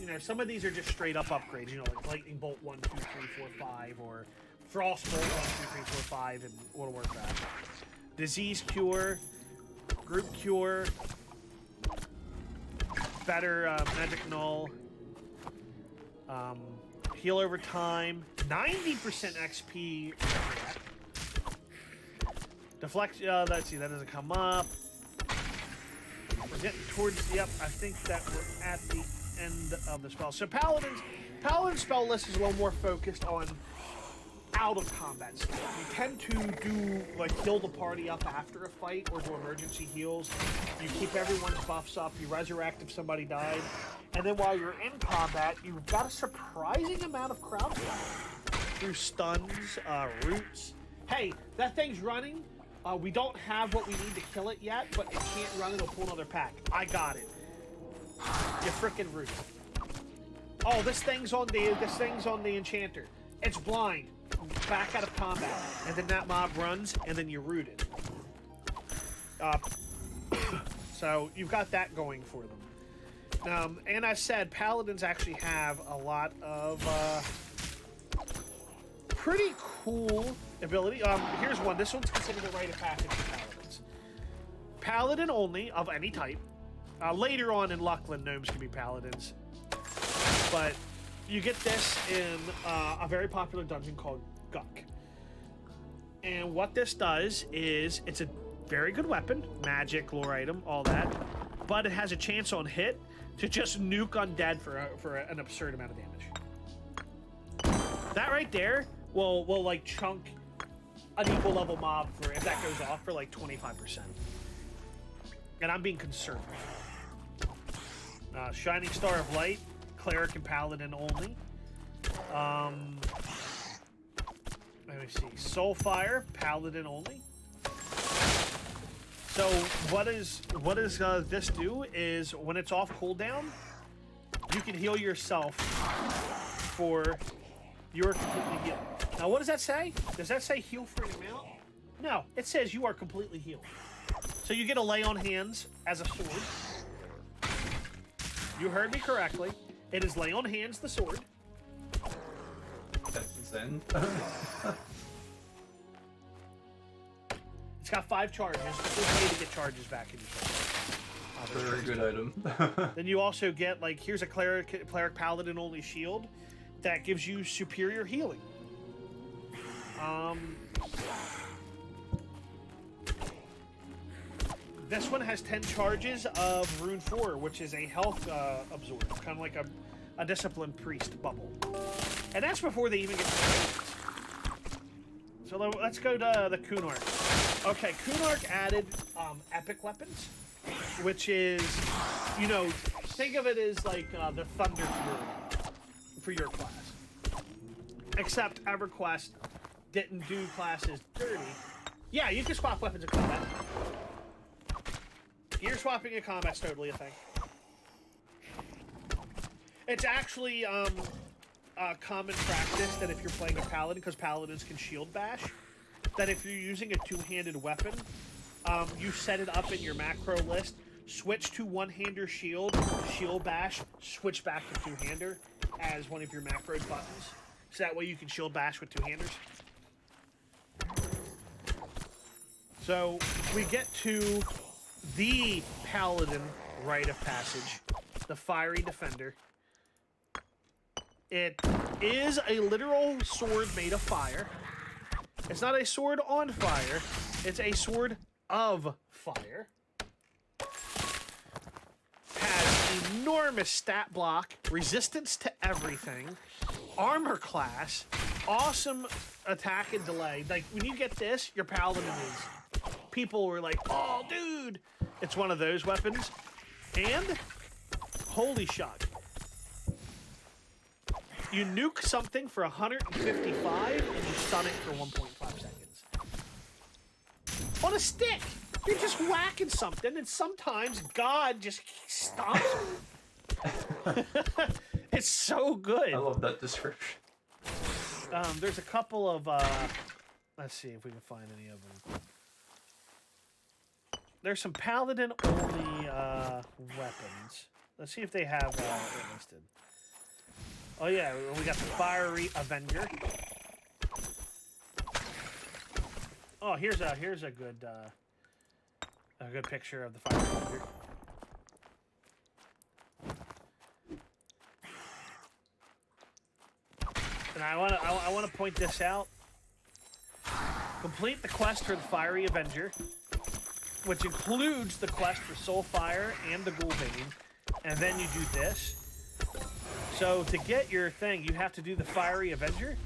You know, some of these are just straight up upgrades. You know, like Lightning Bolt 1, 2, 3, 4, 5, or Frostbolt 1, 2, 3, 4, 5, and World of Warcraft. Disease Cure, Group Cure, better Magic Null, heal over time, 90% XP. Deflect. Let's see, that doesn't come up. We're getting towards. Yep, I think that we're at the end of the spell. So Paladin's spell list is a little more focused on out of combat stuff. You tend to do like heal the party up after a fight or do emergency heals. You keep everyone's buffs up. You resurrect if somebody died, and then while you're in combat, you've got a surprising amount of crowd control through stuns, roots. Hey, that thing's running. We don't have what we need to kill it yet, but it can't run. It'll pull another pack. I got it. You frickin' root. Oh, this thing's on the enchanter. It's blind. Back out of combat, and then that mob runs, and then you root it. So you've got that going for them. And I said, paladins actually have a lot of pretty cool ability. Here's one. This one's considered a rite of passage for paladins. Paladin only of any type. Later on in Luckland, gnomes can be paladins, but you get this in a very popular dungeon called Guck. And what this does is it's a very good weapon, magic, lore item, all that, but it has a chance on hit to just nuke undead for an absurd amount of damage. That right there will like chunk an equal level mob for, if that goes off, for like 25%. And I'm being conservative. Shining Star of Light, cleric and paladin only. Let me see. Soulfire, paladin only. So what does this do is when it's off cooldown, you can heal yourself for your completely healed. Now what does that say? Does that say heal for an amount? No, it says you are completely healed. So you get a lay on hands as a sword. You heard me correctly. It is lay on hands the sword. That's insane. It's got 5 charges. It's a way to get charges back in your Very good item. Then you also get, like, here's a cleric paladin only shield that gives you superior healing. This one has 10 charges of Rune 4, which is a health absorb, kind of like a disciplined priest bubble. And that's before they even get to the raids. So let's go to the Kunark. Okay, Kunark added epic weapons, which is, you know, think of it as like the Thunder Fury for your class. Except EverQuest didn't do classes dirty. Yeah, you can swap weapons in combat. Gear swapping in combat's totally a thing. It's actually common practice that if you're playing a paladin, because paladins can shield bash, that if you're using a two-handed weapon, you set it up in your macro list, switch to one-hander shield bash, switch back to two-hander as one of your macro buttons. So that way you can shield bash with two-handers. So we get to the paladin rite of passage, the Fiery Defender. It is a literal sword made of fire. It's not a sword on fire. It's a sword of fire. Has enormous stat block, resistance to everything, armor class, awesome attack and delay. Like, when you get this, your paladin is... People were like, oh, dude! It's one of those weapons. And, holy shot. You nuke something for 155, and you stun it for 1.5 seconds. On a stick! You're just whacking something, and sometimes God just stomps it. It's so good. I love that description. There's a couple of, let's see if we can find any of them. There's some paladin-only weapons. Let's see if they have it listed. Oh yeah, we got the Fiery Avenger. Oh, here's a good picture of the Fiery Avenger. And I want to point this out. Complete the quest for the Fiery Avenger, which includes the quest for Soulfire and the Ghoulbane, and then you do this. So to get your thing, you have to do the Fiery Avenger,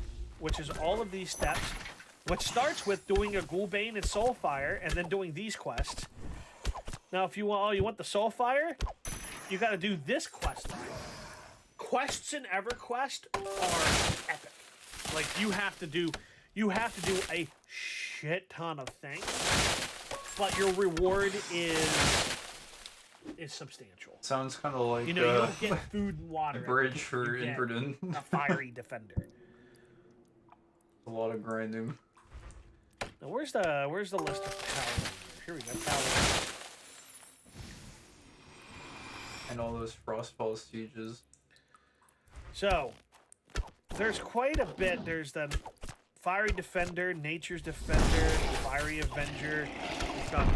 which is all of these steps, which starts with doing a Ghoulbane and Soulfire, and then doing these quests. Now, if you want the Soulfire, you got to do this quest line. Quests in EverQuest are epic. Like, you have to do a shit ton of things, but your reward is is substantial. Sounds kind of like You know, you don't get food and water. a at bridge the peak, for you get Inverdun. a fiery defender. A lot of grinding. Now, where's the list of paladins? Here we go, paladins. And all those Frostfall sieges. So, there's quite a bit. There's the Fiery Defender, Nature's Defender, Fiery Avenger. We've got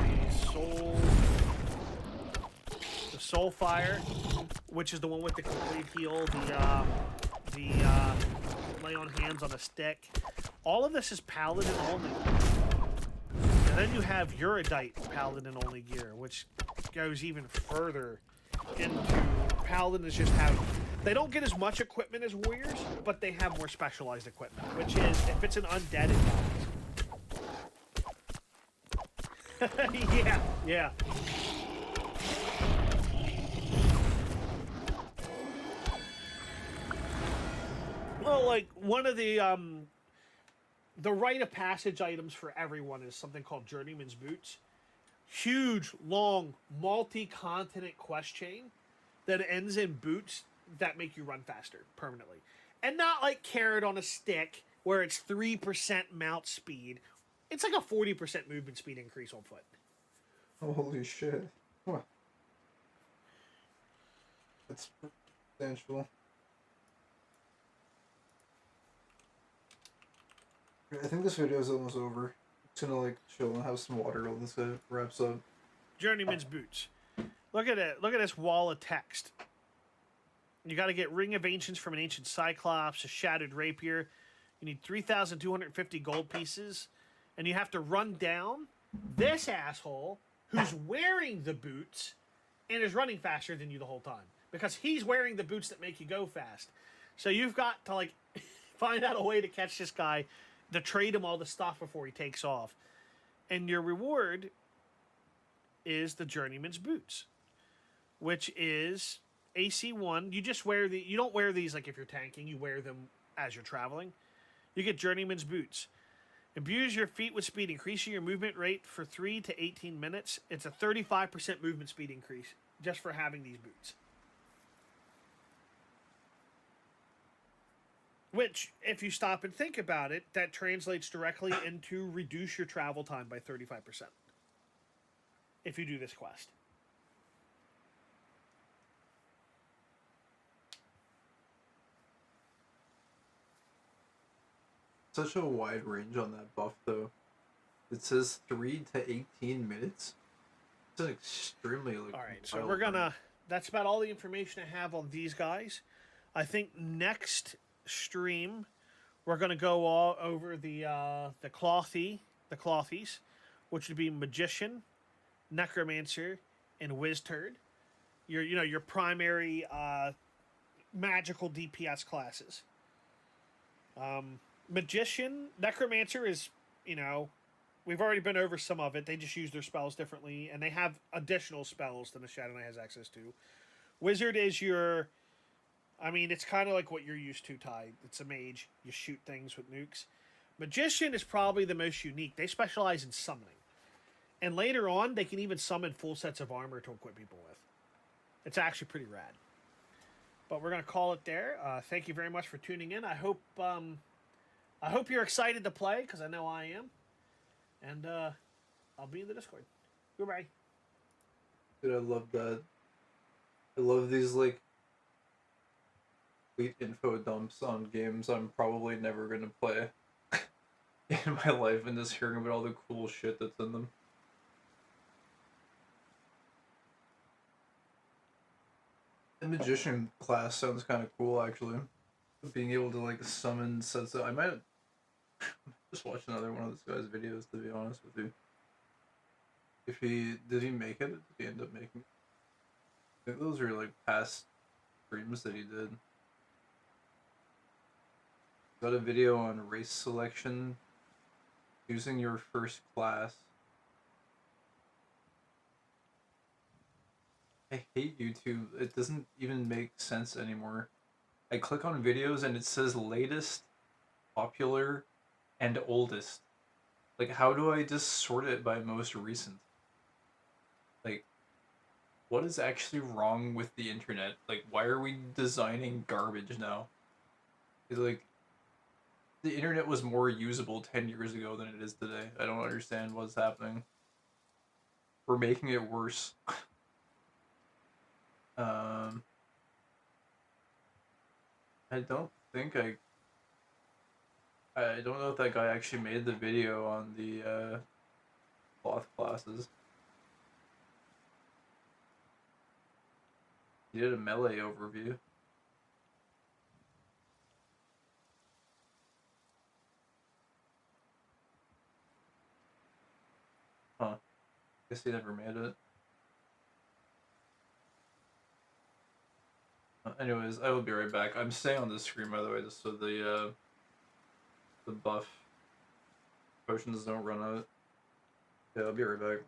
the Soul Fire, which is the one with the complete heal, the lay on hands on a stick. All of this is Paladin only. And then you have Erudite Paladin only gear, which goes even further into Paladin is just how they don't get as much equipment as warriors, but they have more specialized equipment, which is if it's an undead, it dies. yeah. Well, like one of the rite of passage items for everyone is something called Journeyman's Boots. Huge, long, multi-continent quest chain that ends in boots that make you run faster permanently. And not like carrot on a stick where it's 3% mount speed. It's like a 40% movement speed increase on foot. Holy shit. Huh. That's substantial. I think this video is almost over. I'm gonna like chill and have some water while this wraps up. Journeyman's Boots. Look at it. Look at this wall of text. You got to get Ring of Ancients from an Ancient Cyclops, a Shattered Rapier. You need 3,250 gold pieces. And you have to run down this asshole who's wearing the boots and is running faster than you the whole time. Because he's wearing the boots that make you go fast. So you've got to like find out a way to catch this guy, to trade him all the stuff before he takes off. And your reward is the Journeyman's Boots, which is AC1. You just wear you don't wear these like if you're tanking, you wear them as you're traveling. You get Journeyman's Boots. Imbues your feet with speed, increasing your movement rate for 3 to 18 minutes. It's a 35% movement speed increase just for having these boots. Which, if you stop and think about it, that translates directly into reduce your travel time by 35%. If you do this quest. Such a wide range on that buff, though. It says 3 to 18 minutes. It's an extremely like. All right, so we're gonna. That's about all the information I have on these guys. I think next stream we're gonna go all over the clothies, which would be Magician, Necromancer, and Wizturd. Your primary magical DPS classes. Magician, Necromancer is, we've already been over some of it. They just use their spells differently, and they have additional spells than the Shadow Knight has access to. Wizard is it's kind of like what you're used to, Ty. It's a mage. You shoot things with nukes. Magician is probably the most unique. They specialize in summoning. And later on, they can even summon full sets of armor to equip people with. It's actually pretty rad. But we're going to call it there. Thank you very much for tuning in. I hope you're excited to play, because I know I am. And I'll be in the Discord. Goodbye. Dude, I love that. I love these, like, complete info dumps on games I'm probably never going to play in my life, and just hearing about all the cool shit that's in them. The Magician class sounds kind of cool, actually. Being able to, like, summon sets of... I might just watch another one of this guy's videos, to be honest with you. Did he make it? Did he end up making it? I think those are, like, past streams that he did. Got a video on race selection, using your first class. I hate YouTube. It doesn't even make sense anymore. I click on videos and it says latest, popular, and oldest. Like, how do I just sort it by most recent? Like, what is actually wrong with the internet? Like, why are we designing garbage now? It's like, the internet was more usable 10 years ago than it is today. I don't understand what's happening. We're making it worse. I don't think I don't know if that guy actually made the video on the cloth classes. He did a melee overview. Huh. Guess he never made it. Anyways, I will be right back. I'm staying on the screen, by the way, just so the buff potions don't run out. Yeah, I'll be right back.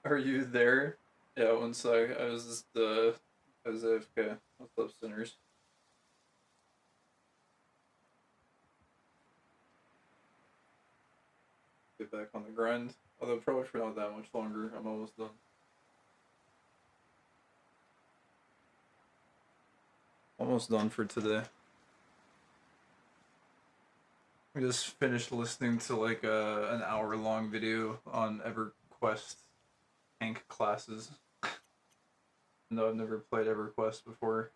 Are you there? Yeah, one sec. I was just I was AFK. What's up, sinners? Get back on the grind. Although probably for not that much longer. I'm almost done. Almost done for today. We just finished listening to like an hour-long video on EverQuest tank classes. No, I've never played EverQuest before.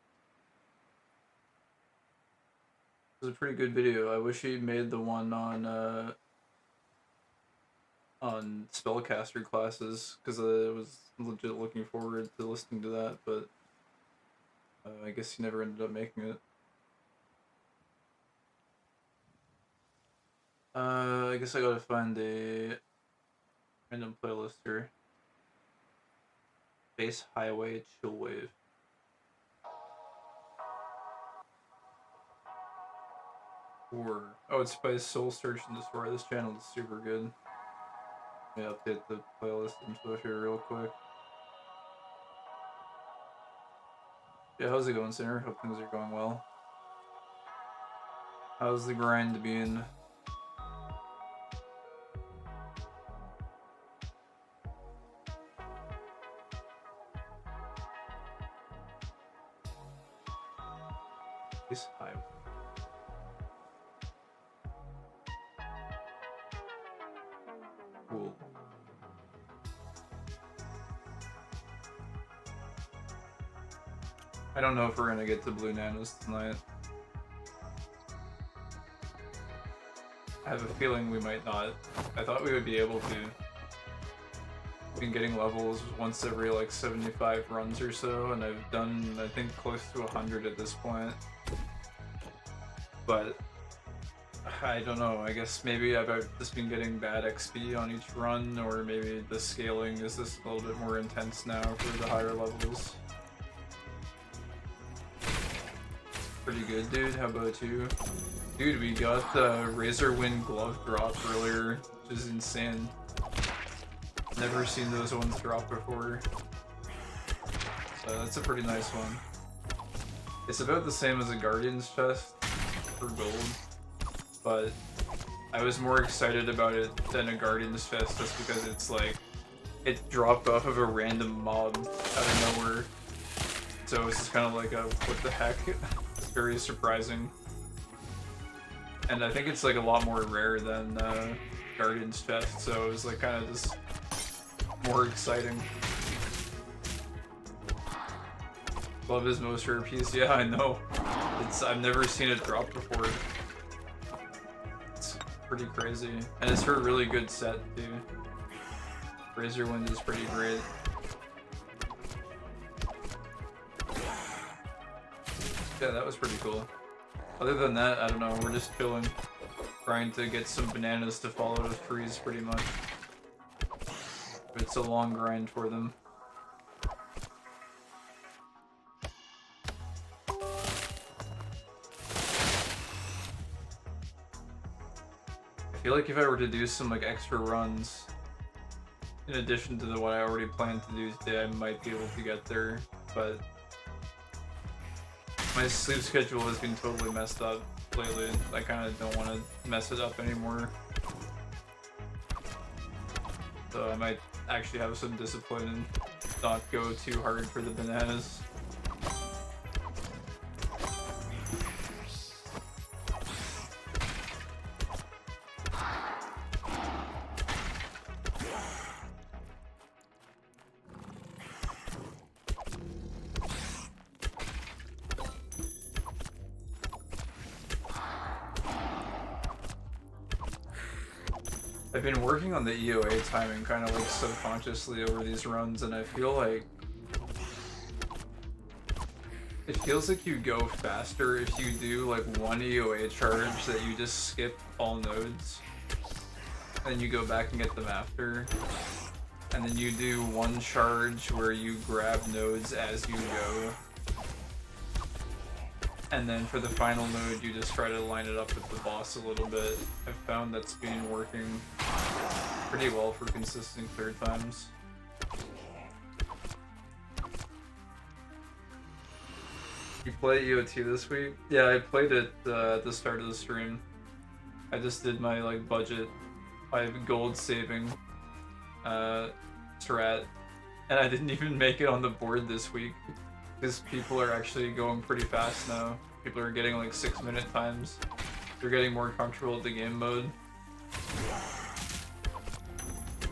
It was a pretty good video. I wish he made the one on spellcaster classes because I was legit looking forward to listening to that, but I guess he never ended up making it. I guess I gotta find a random playlist here. Base Highway Chillwave. Or oh, it's by Soul Search and Destroy. This channel is super good. Let me update the playlist info here real quick. Yeah, how's it going, Sinner? Hope things are going well. How's the grind been? This high. Cool. I don't know if we're gonna get to Blunanas tonight. I have a feeling we might not. I thought we would be able to. Been getting levels once every like 75 runs or so, and I've done I think close to 100 at this point. But I don't know, I guess maybe I've just been getting bad XP on each run, or maybe the scaling is just a little bit more intense now for the higher levels. Pretty good, dude. How about you? Dude, we got the Razorwind glove drop earlier, which is insane. Never seen those ones drop before. So that's a pretty nice one. It's about the same as a Guardian's chest for gold, but I was more excited about it than a Guardian's chest just because it's like, it dropped off of a random mob out of nowhere. So it's just kind of like a, what the heck? It's very surprising. And I think it's like a lot more rare than Guardian's chest, so it was like kind of just more exciting. Love his most rare piece. Yeah, I know. I've never seen it drop before. It's pretty crazy. And it's for a really good set too. Razorwind is pretty great. Yeah, that was pretty cool. Other than that, I don't know, we're just chilling. Trying to get some bananas to follow those trees pretty much. It's a long grind for them. I feel like if I were to do some like extra runs, in addition to what I already planned to do today, I might be able to get there, but my sleep schedule has been totally messed up lately. I kind of don't want to mess it up anymore. So I might actually have some discipline and not go too hard for the bananas. I've been working on the EOA timing kind of like subconsciously over these runs, and I feel like it feels like you go faster if you do like one EOA charge that you just skip all nodes and you go back and get them after, and then you do one charge where you grab nodes as you go, and then for the final node you just try to line it up with the boss a little bit. I've found that's been working pretty well for consistent clear times. You play EOT this week? Yeah, I played it at the start of the stream. I just did my like budget. I have gold saving strat, and I didn't even make it on the board this week because people are actually going pretty fast now. People are getting like 6-minute times. They're getting more comfortable with the game mode.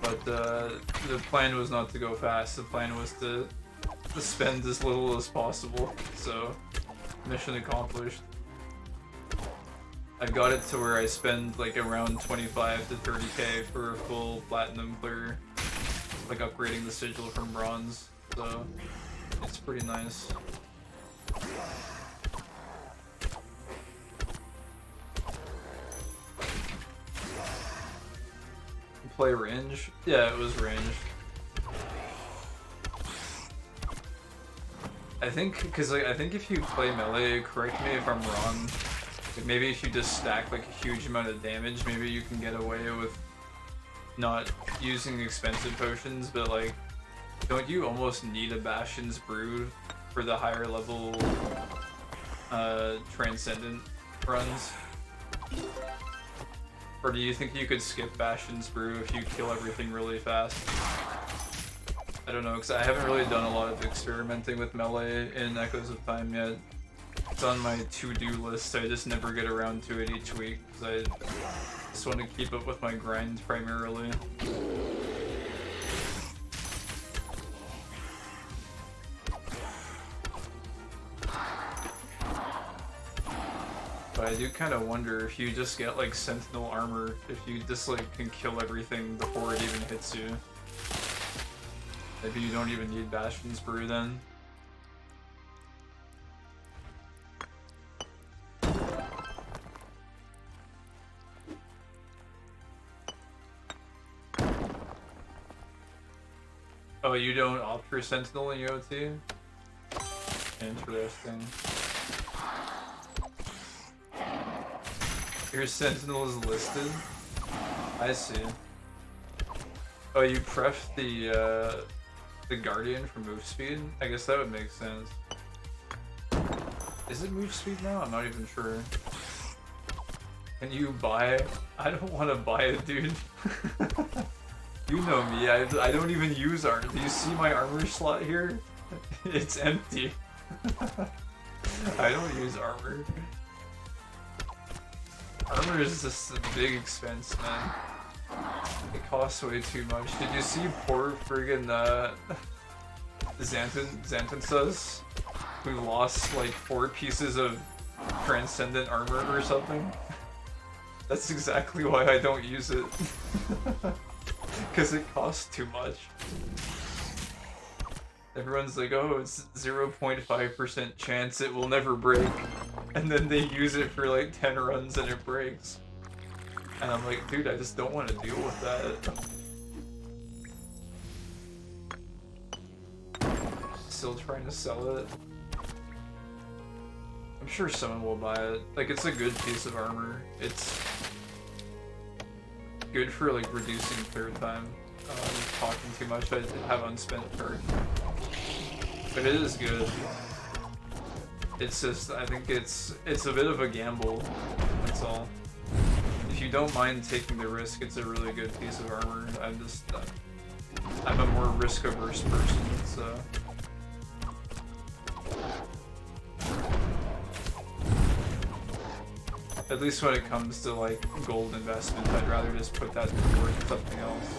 But the plan was not to go fast. The plan was to spend as little as possible. So, mission accomplished. I got it to where I spend like around 25 to 30k for a full platinum clear, like upgrading the sigil from bronze. So, it's pretty nice. Play range? Yeah, it was range. I think, because like, I think if you play melee, correct me if I'm wrong, Like maybe if you just stack like a huge amount of damage, maybe you can get away with not using expensive potions, but like, don't you almost need a Bastion's Brood for the higher level Transcendent runs? Or do you think you could skip Bastion's Brew if you kill everything really fast? I don't know, because I haven't really done a lot of experimenting with melee in Echoes of Time yet. It's on my to-do list, I just never get around to it each week, because I just want to keep up with my grind primarily. But I do kind of wonder if you just get like Sentinel armor, if you just like can kill everything before it even hits you. Maybe you don't even need Bastion's Brew then. Oh, you don't opt for Sentinel in EOT? Interesting. Your Sentinel is listed? I see. Oh, you pref the Guardian for move speed? I guess that would make sense. Is it move speed now? I'm not even sure. Can you buy? I don't want to buy it, dude. You know me, I don't even use armor. Do you see my armor slot here? It's empty. I don't use armor. Armor is just a big expense, man. It costs way too much. Did you see poor friggin' Xanthus, who lost like 4 pieces of Transcendent armor or something? That's exactly why I don't use it. Because it costs too much. Everyone's like, oh, it's 0.5% chance it will never break. And then they use it for like 10 runs and it breaks. And I'm like, dude, I just don't want to deal with that. Still trying to sell it. I'm sure someone will buy it. Like, it's a good piece of armor. It's good for like reducing clear time. Talking too much, I have unspent perk. But it is good. It's just, I think it's a bit of a gamble, that's all. If you don't mind taking the risk, it's a really good piece of armor. I'm a more risk-averse person, so... At least when it comes to like gold investment, I'd rather just put that towards something else.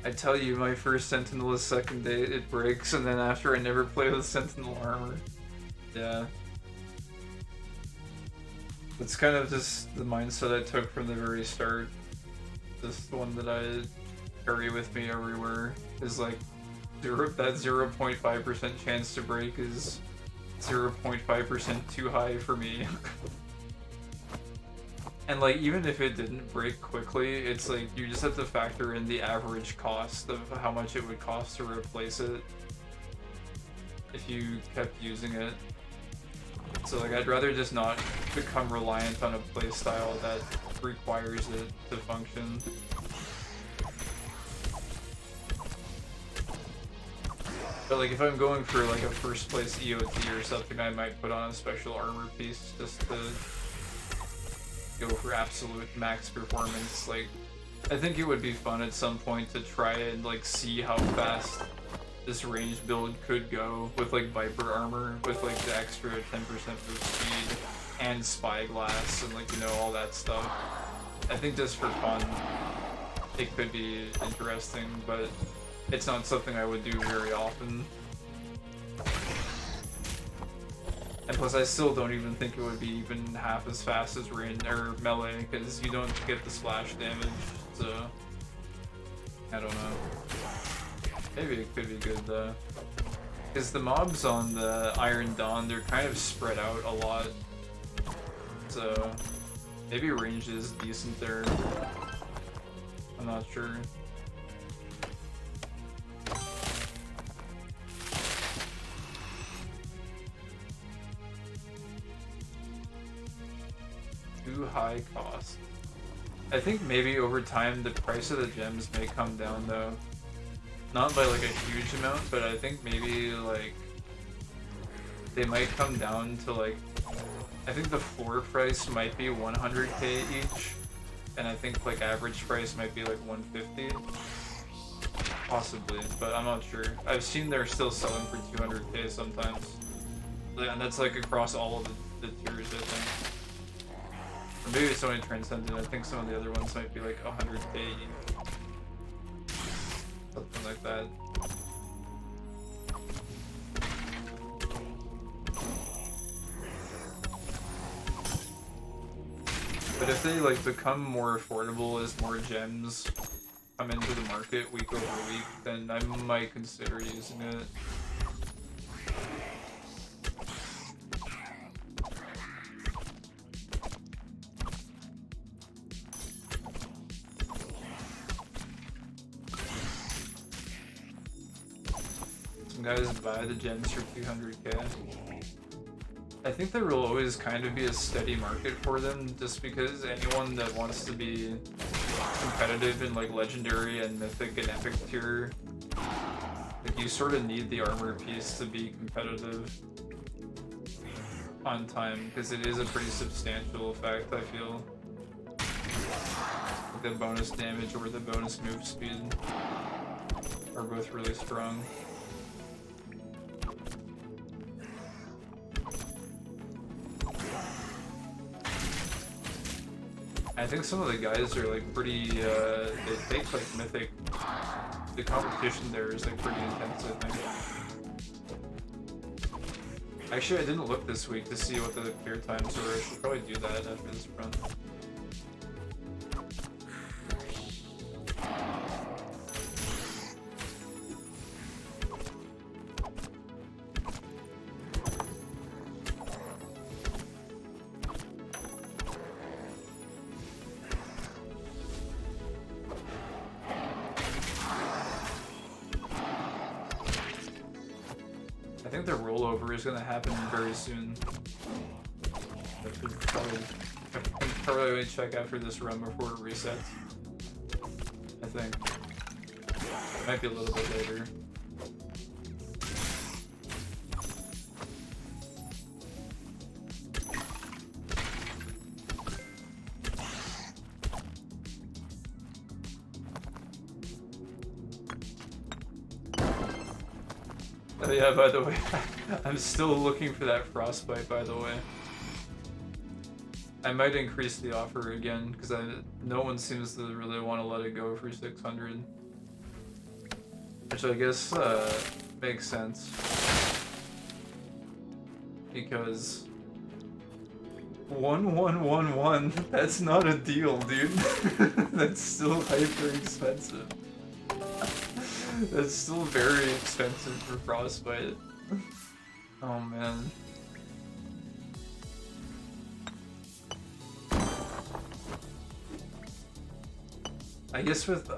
I tell you, my first Sentinel is second day, it breaks, and then after I never play with Sentinel armor. Yeah. It's kind of just the mindset I took from the very start. This one that I carry with me everywhere is like, that 0.5% chance to break is 0.5% too high for me. And like, even if it didn't break quickly, it's like, you just have to factor in the average cost of how much it would cost to replace it if you kept using it. So like, I'd rather just not become reliant on a playstyle that requires it to function. But like, if I'm going for like a first place EOT or something, I might put on a special armor piece just to go for absolute max performance. Like, I think it would be fun at some point to try and like see how fast this ranged build could go with like Viper armor, with like the extra 10% move speed and spyglass and like, you know, all that stuff. I think just for fun, it could be interesting, but it's not something I would do very often. And plus, I still don't even think it would be even half as fast as range or melee, because you don't get the splash damage. So I don't know. Maybe it could be good though, because the mobs on the Iron Dawn, they're kind of spread out a lot. So maybe range is decent there. I'm not sure. high cost. I think maybe over time the price of the gems may come down though. Not by like a huge amount, but I think maybe like they might come down to like, I think the floor price might be 100k each, and I think like average price might be like 150. Possibly, but I'm not sure. I've seen they're still selling for 200k sometimes. And that's like across all of the tiers, I think. Or maybe it's only Transcendent. I think some of the other ones might be like 100k each. Something like that. But if they like become more affordable as more gems come into the market week over week, then I might consider using it. Some guys buy the gems for 200k. I think there will always kind of be a steady market for them, just because anyone that wants to be competitive in like legendary and mythic and epic tier, like you sort of need the armor piece to be competitive on time, because it is a pretty substantial effect, I feel. Like the bonus damage or the bonus move speed are both really strong. I think some of the guys are like pretty, they take like mythic, the competition there is like pretty intense, I think. Actually, I didn't look this week to see what the clear times were. I should probably do that after this run. I think the rollover is going to happen very soon. I should probably check after this run before it resets. I think. It might be a little bit later. Oh yeah, by the way, I'm still looking for that frostbite, by the way. I might increase the offer again, because no one seems to really want to let it go for 600. Which I guess makes sense. Because 1111, that's not a deal, dude. That's still hyper expensive. That's still very expensive for Frostbite. Oh man. I guess with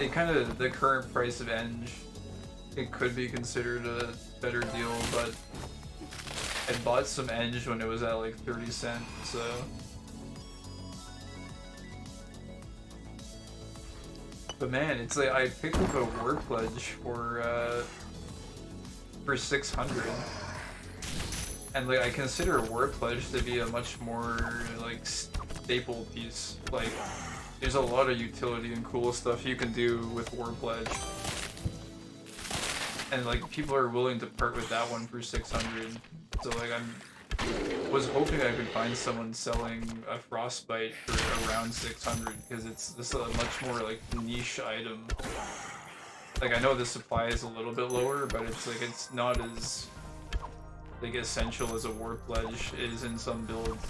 it kind of the current price of Eng, it could be considered a better deal, but I bought some Eng when it was at like 30 cents, so. But man, it's like I picked up a war pledge for 600, and like I consider a war pledge to be a much more like staple piece. Like there's a lot of utility and cool stuff you can do with war pledge, and like people are willing to part with that one for 600. So like was hoping I could find someone selling a frostbite for around 600, because this is a much more like niche item. Like I know the supply is a little bit lower, but it's like it's not as like essential as a war pledge is in some builds.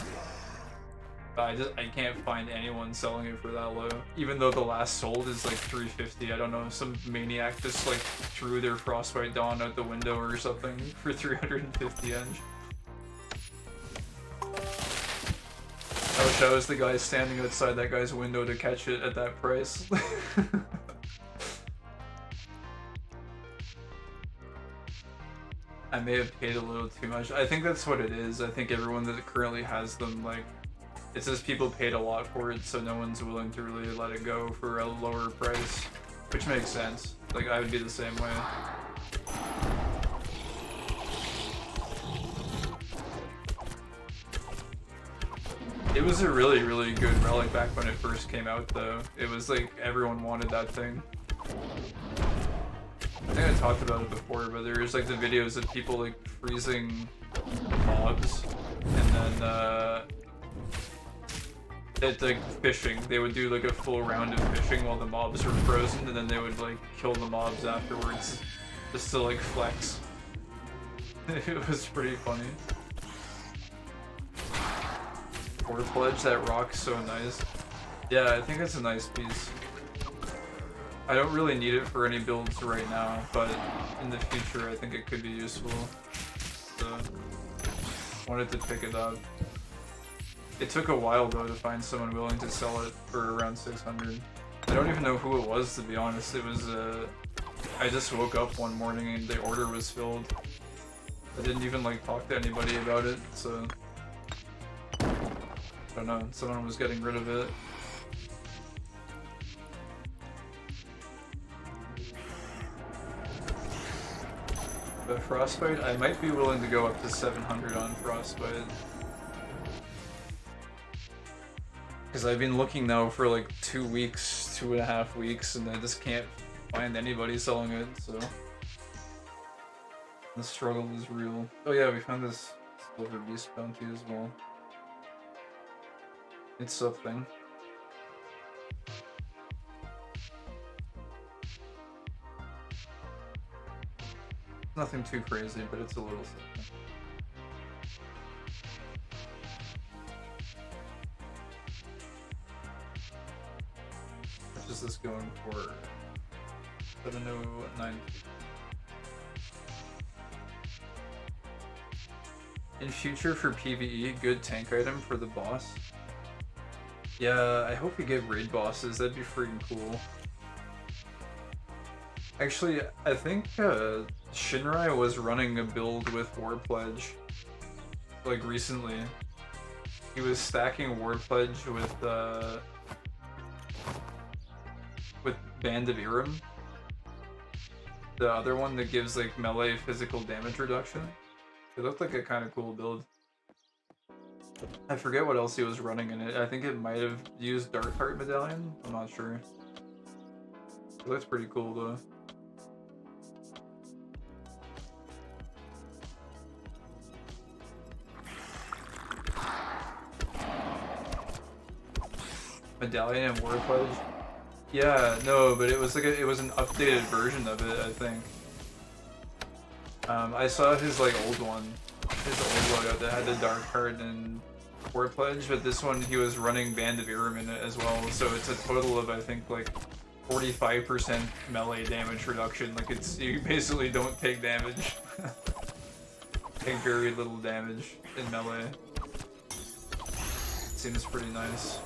But I can't find anyone selling it for that low. Even though the last sold is like 350. I don't know, some maniac just like threw their frostbite dawn out the window or something for 350 Eng. I wish I was the guy standing outside that guy's window to catch it at that price. I may have paid a little too much. I think that's what it is. I think everyone that currently has them like It's just people paid a lot for it, so no one's willing to really let it go for a lower price, which makes sense. Like, I would be the same way. It was a really, really good relic back when it first came out, though. It was like, everyone wanted that thing. I think I talked about it before, but there's like the videos of people like freezing mobs, and then it's like fishing. They would do like a full round of fishing while the mobs were frozen, and then they would like kill the mobs afterwards, just to like flex. It was pretty funny. War Pledge, that rock's so nice. Yeah, I think it's a nice piece. I don't really need it for any builds right now, but in the future I think it could be useful. So, wanted to pick it up. It took a while though to find someone willing to sell it for around 600. I don't even know who it was, to be honest. It was I just woke up one morning and the order was filled. I didn't even like talk to anybody about it, so I don't know, someone was getting rid of it. But Frostbite, I might be willing to go up to 700 on Frostbite. Because I've been looking now for like 2 weeks, 2.5 weeks, and I just can't find anybody selling it, so the struggle is real. Oh yeah, we found this Silver Beast bounty as well. It's something. Nothing too crazy, but it's a little something. What is this going for? 709. In future for PvE, good tank item for the boss. Yeah, I hope we get raid bosses, that'd be freaking cool. Actually, I think Shinrai was running a build with War Pledge, like recently. He was stacking War Pledge with Band of Iram, the other one that gives like melee physical damage reduction. It looked like a kind of cool build. I forget what else he was running in it. I think it might have used Darkheart Medallion. I'm not sure. It looks pretty cool though. Medallion and War Pledge? Yeah, no, but it was like it was an updated version of it, I think. I saw his like old one, his old loadout that had the Darkheart and War Pledge, but this one he was running Band of Iram in it as well, so it's a total of I think like 45% melee damage reduction. Like it's, you basically don't take damage. Take very little damage in melee. Seems pretty nice.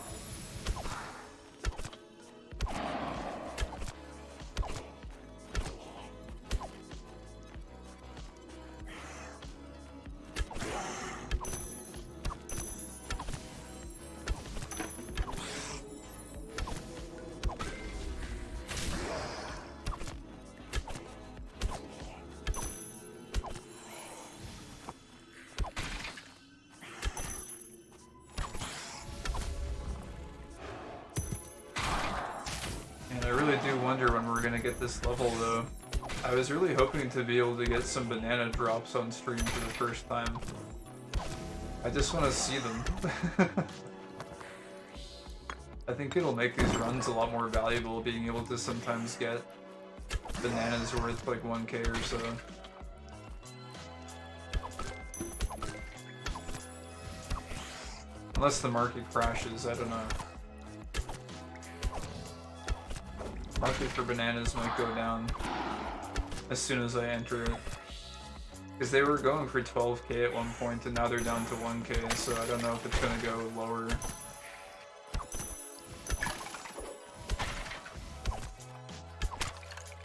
This level though. I was really hoping to be able to get some banana drops on stream for the first time. I just want to see them. I think it'll make these runs a lot more valuable, being able to sometimes get bananas worth like 1k or so. Unless the market crashes, I don't know. Market for bananas might go down as soon as I enter it. Because they were going for 12k at one point and now they're down to 1k, so I don't know if it's going to go lower.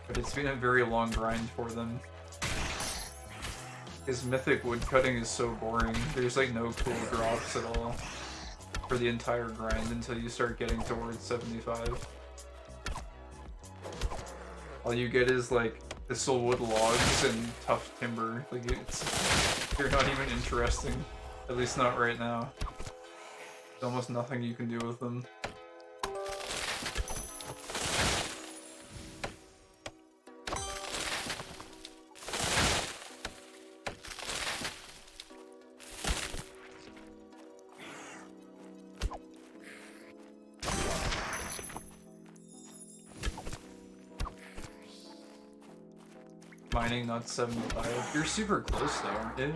But it's been a very long grind for them. Because mythic woodcutting is so boring. There's like no cool drops at all. for the entire grind until you start getting towards 75. All you get is like thistlewood logs and tough timber. Like they're not even interesting. At least not right now. There's almost nothing you can do with them. Mining not 75. You're super close though, aren't you?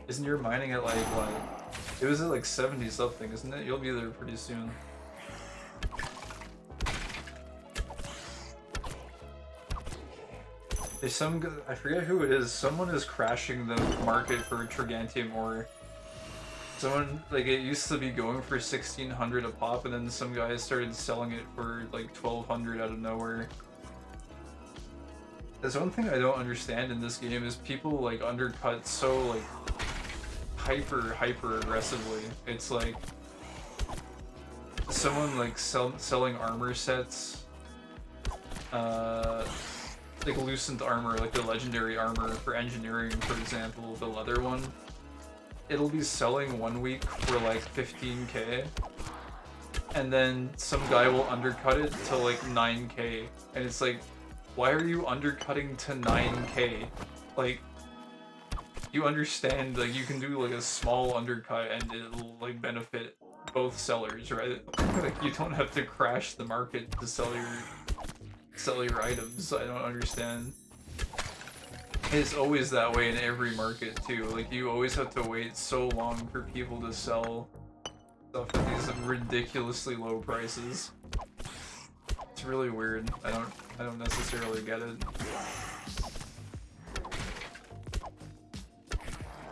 Isn't your mining at like what? It was at like 70 something, isn't it? You'll be there pretty soon. There's some, I forget who it is, someone is crashing the market for Trigantium ore. Someone, like, it used to be going for 1600 a pop, and then some guys started selling it for like 1200 out of nowhere. There's one thing I don't understand in this game is people like undercut so like hyper aggressively. It's like someone like selling armor sets, like loosened armor, like the legendary armor for engineering, for example, the leather one. It'll be selling 1 week for like 15k, and then some guy will undercut it to like 9k, and it's like, why are you undercutting to 9k? Like, you understand, like, you can do like a small undercut and it'll like benefit both sellers, right? Like, you don't have to crash the market to sell your items. I don't understand. It's always that way in every market too. Like, you always have to wait so long for people to sell stuff at these ridiculously low prices. It's really weird. I don't necessarily get it.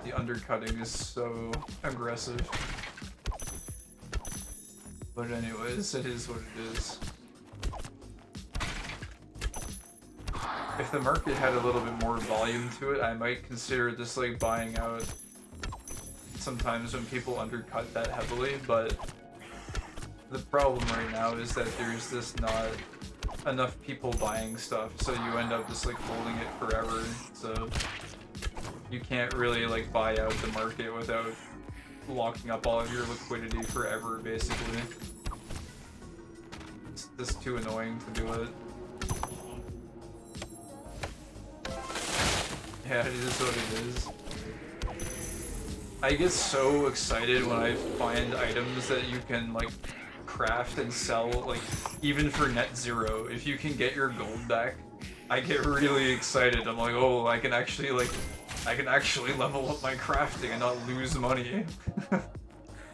The undercutting is so aggressive. But anyways, it is what it is. If the market had a little bit more volume to it, I might consider just like buying out sometimes when people undercut that heavily, but the problem right now is that there's just not enough people buying stuff, so you end up just like holding it forever, so you can't really like buy out the market without locking up all of your liquidity forever, basically. It's just too annoying to do it. Yeah, it is what it is. I get so excited when I find items that you can like craft and sell, like even for net zero. If you can get your gold back, I get really excited. I'm like, oh, I can actually level up my crafting and not lose money.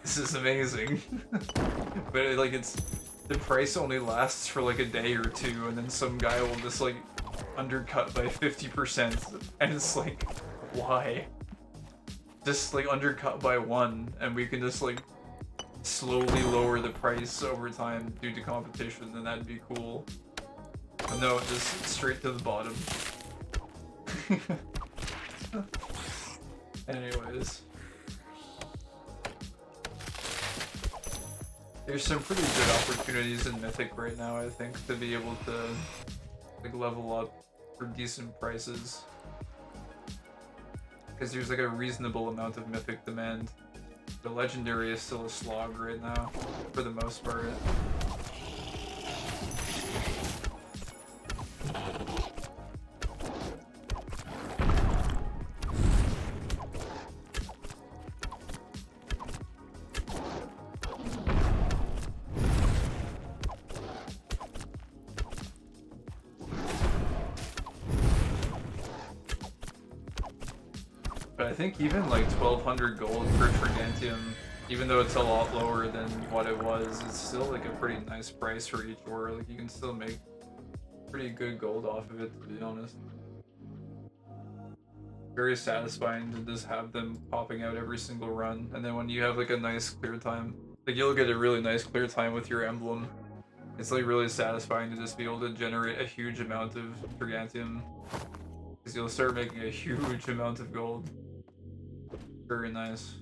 This is amazing. But like, the price only lasts for like a day or two, and then some guy will just like undercut by 50%, and it's like, why? Just like undercut by 1, and we can just like slowly lower the price over time due to competition, then that'd be cool. But no, just straight to the bottom. Anyways. There's some pretty good opportunities in Mythic right now, I think, to be able to like level up for decent prices. Because there's like a reasonable amount of Mythic demand. The Legendary is still a slog right now, for the most part. But I think even like 1200 gold for Trigantium, even though it's a lot lower than what it was, it's still like a pretty nice price for each ore. Like, you can still make pretty good gold off of it, to be honest. Very satisfying to just have them popping out every single run, and then when you have like a nice clear time, like you'll get a really nice clear time with your emblem. It's like really satisfying to just be able to generate a huge amount of Trigantium, because you'll start making a huge amount of gold. Very nice.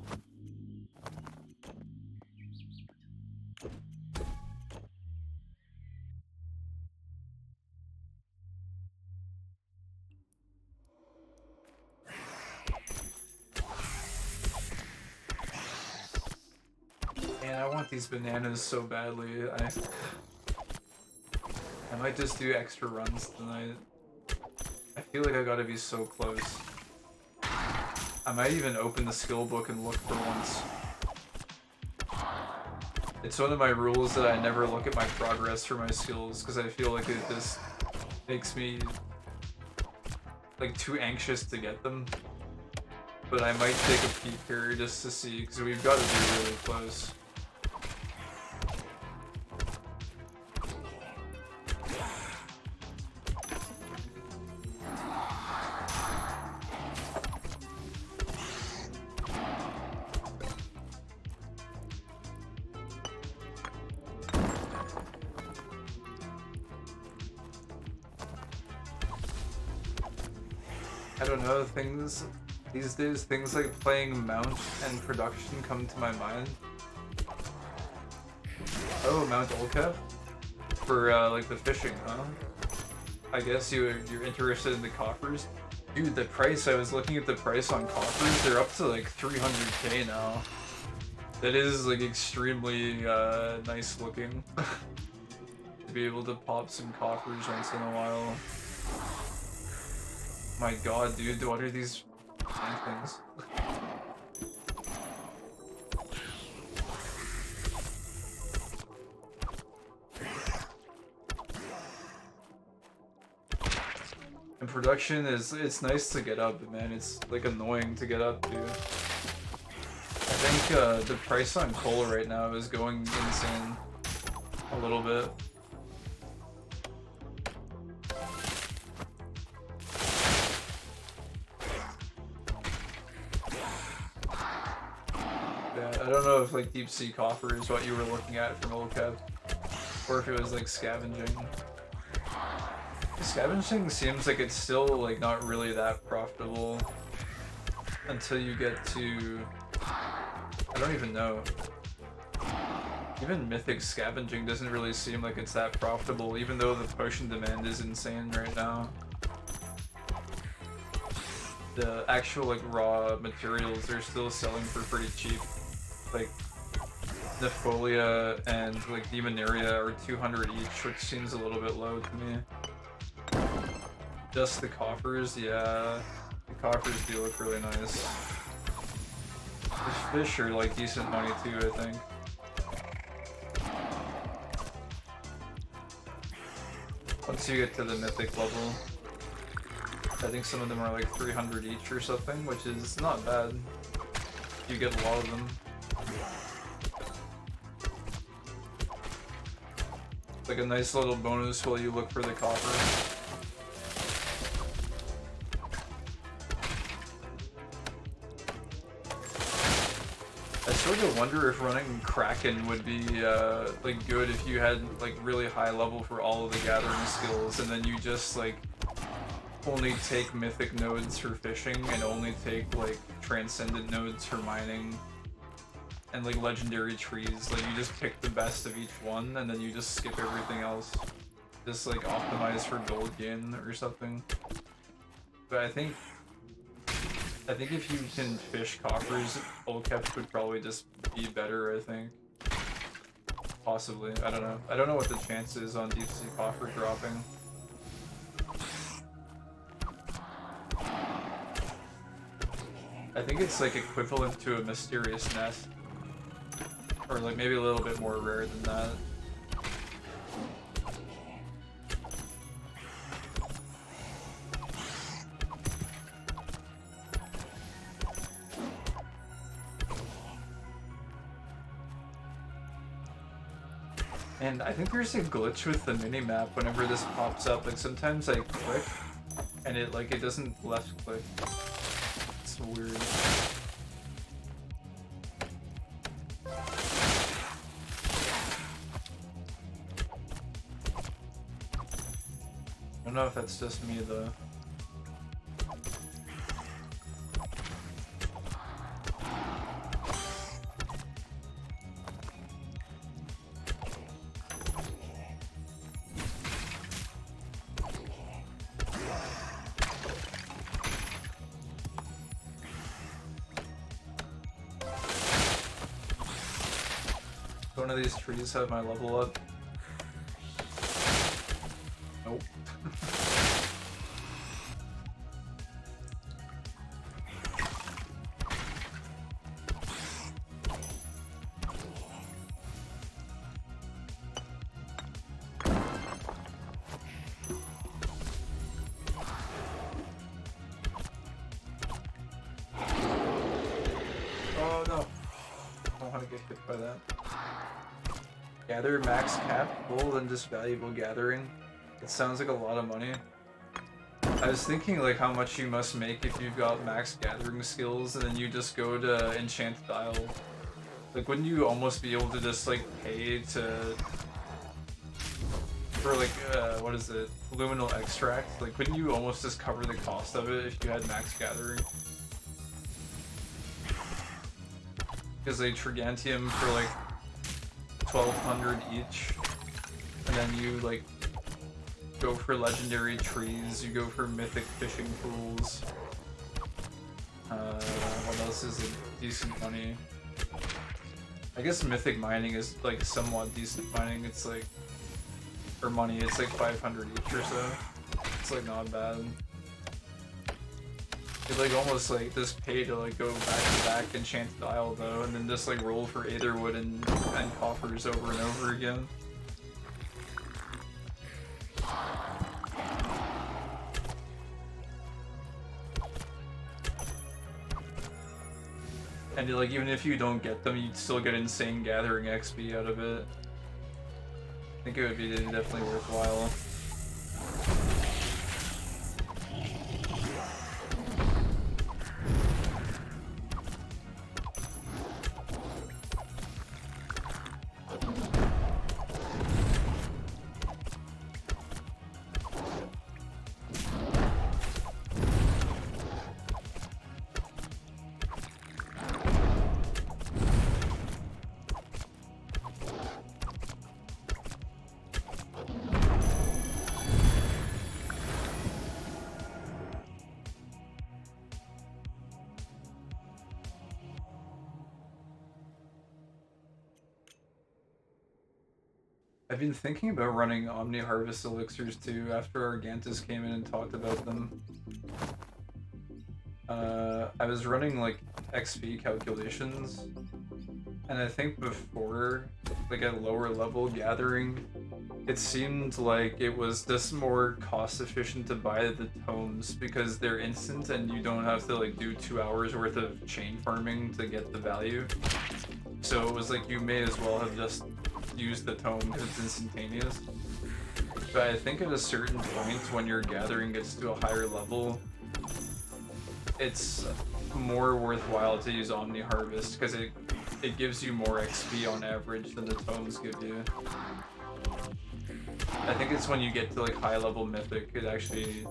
want these bananas so badly. I might just do extra runs tonight. I feel like I gotta be so close. I might even open the skill book and look for once. It's one of my rules that I never look at my progress for my skills because I feel like it just makes me like too anxious to get them. But I might take a peek here just to see because we've got to be really close. I don't know, these days, things like playing Mount and production come to my mind. Oh, Mount Olcap? For, like, the fishing, huh? I guess you're interested in the coffers? Dude, the price, I was looking at the price on coffers, they're up to, like, 300k now. That is, like, extremely, nice looking. To be able to pop some coffers once in a while. My god, dude, what are these things? And production it's nice to get up, but man, it's like annoying to get up to. I think the price on coal right now is going insane a little bit. I don't know if like deep sea coffer is what you were looking at from Olcap, or if it was like scavenging. Scavenging seems like it's still like not really that profitable until you get to, I don't even know. Even mythic scavenging doesn't really seem like it's that profitable, even though the potion demand is insane right now. The actual like raw materials they're still selling for pretty cheap. Like Nefolia and like Demonaria are 200 each, which seems a little bit low to me. Just the coffers, yeah. The coffers do look really nice. The fish are like decent money too, I think. Once you get to the mythic level, I think some of them are like 300 each or something, which is not bad. You get a lot of them. It's like a nice little bonus while you look for the copper. I sort of wonder if running Kraken would be like good if you had like really high level for all of the gathering skills, and then you just like only take mythic nodes for fishing and only take like transcendent nodes for mining and like legendary trees. Like you just pick the best of each one and then you just skip everything else. Just like optimize for gold gain or something. But I think if you can fish coffers, Olcap would probably just be better, I think. Possibly. I don't know. I don't know what the chance is on deep sea coffer dropping. I think it's like equivalent to a mysterious nest. Or like maybe a little bit more rare than that. And I think there's a glitch with the minimap whenever this pops up. Like sometimes I click and it doesn't left click. It's weird. I don't know if that's just me though. Don't one of these trees have my level up? Nope. Oh no. I don't want to get hit by that. Gather max cap gold and just valuable gathering. It sounds like a lot of money. I was thinking like how much you must make if you've got max gathering skills and then you just go to enchant dial. Like wouldn't you almost be able to just like pay to for like what is it? Luminal extract? Like wouldn't you almost just cover the cost of it if you had max gathering? Because they Trigantium for like 1200 each, and then you like go for legendary trees, you go for mythic fishing pools. What else is decent money? I guess mythic mining is like somewhat decent mining. It's like, or money, it's like 500 each or so. It's like not bad. You like almost like just pay to like go back to back enchant dial though, and then just like roll for Aetherwood and coffers over and over again. And like even if you don't get them, you'd still get insane gathering XP out of it. I think it would be definitely worthwhile. I've been thinking about running Omni Harvest elixirs too after Argantus came in and talked about them. I was running like XP calculations, and I think before, like at lower level gathering, it seemed like it was just more cost efficient to buy the tomes because they're instant and you don't have to like do 2 hours worth of chain farming to get the value. So it was like you may as well have just used the tome because it's instantaneous. But I think at a certain point when your gathering gets to a higher level, it's more worthwhile to use Omni Harvest because it gives you more XP on average than the tomes give you. I think it's when you get to like high level mythic, it actually,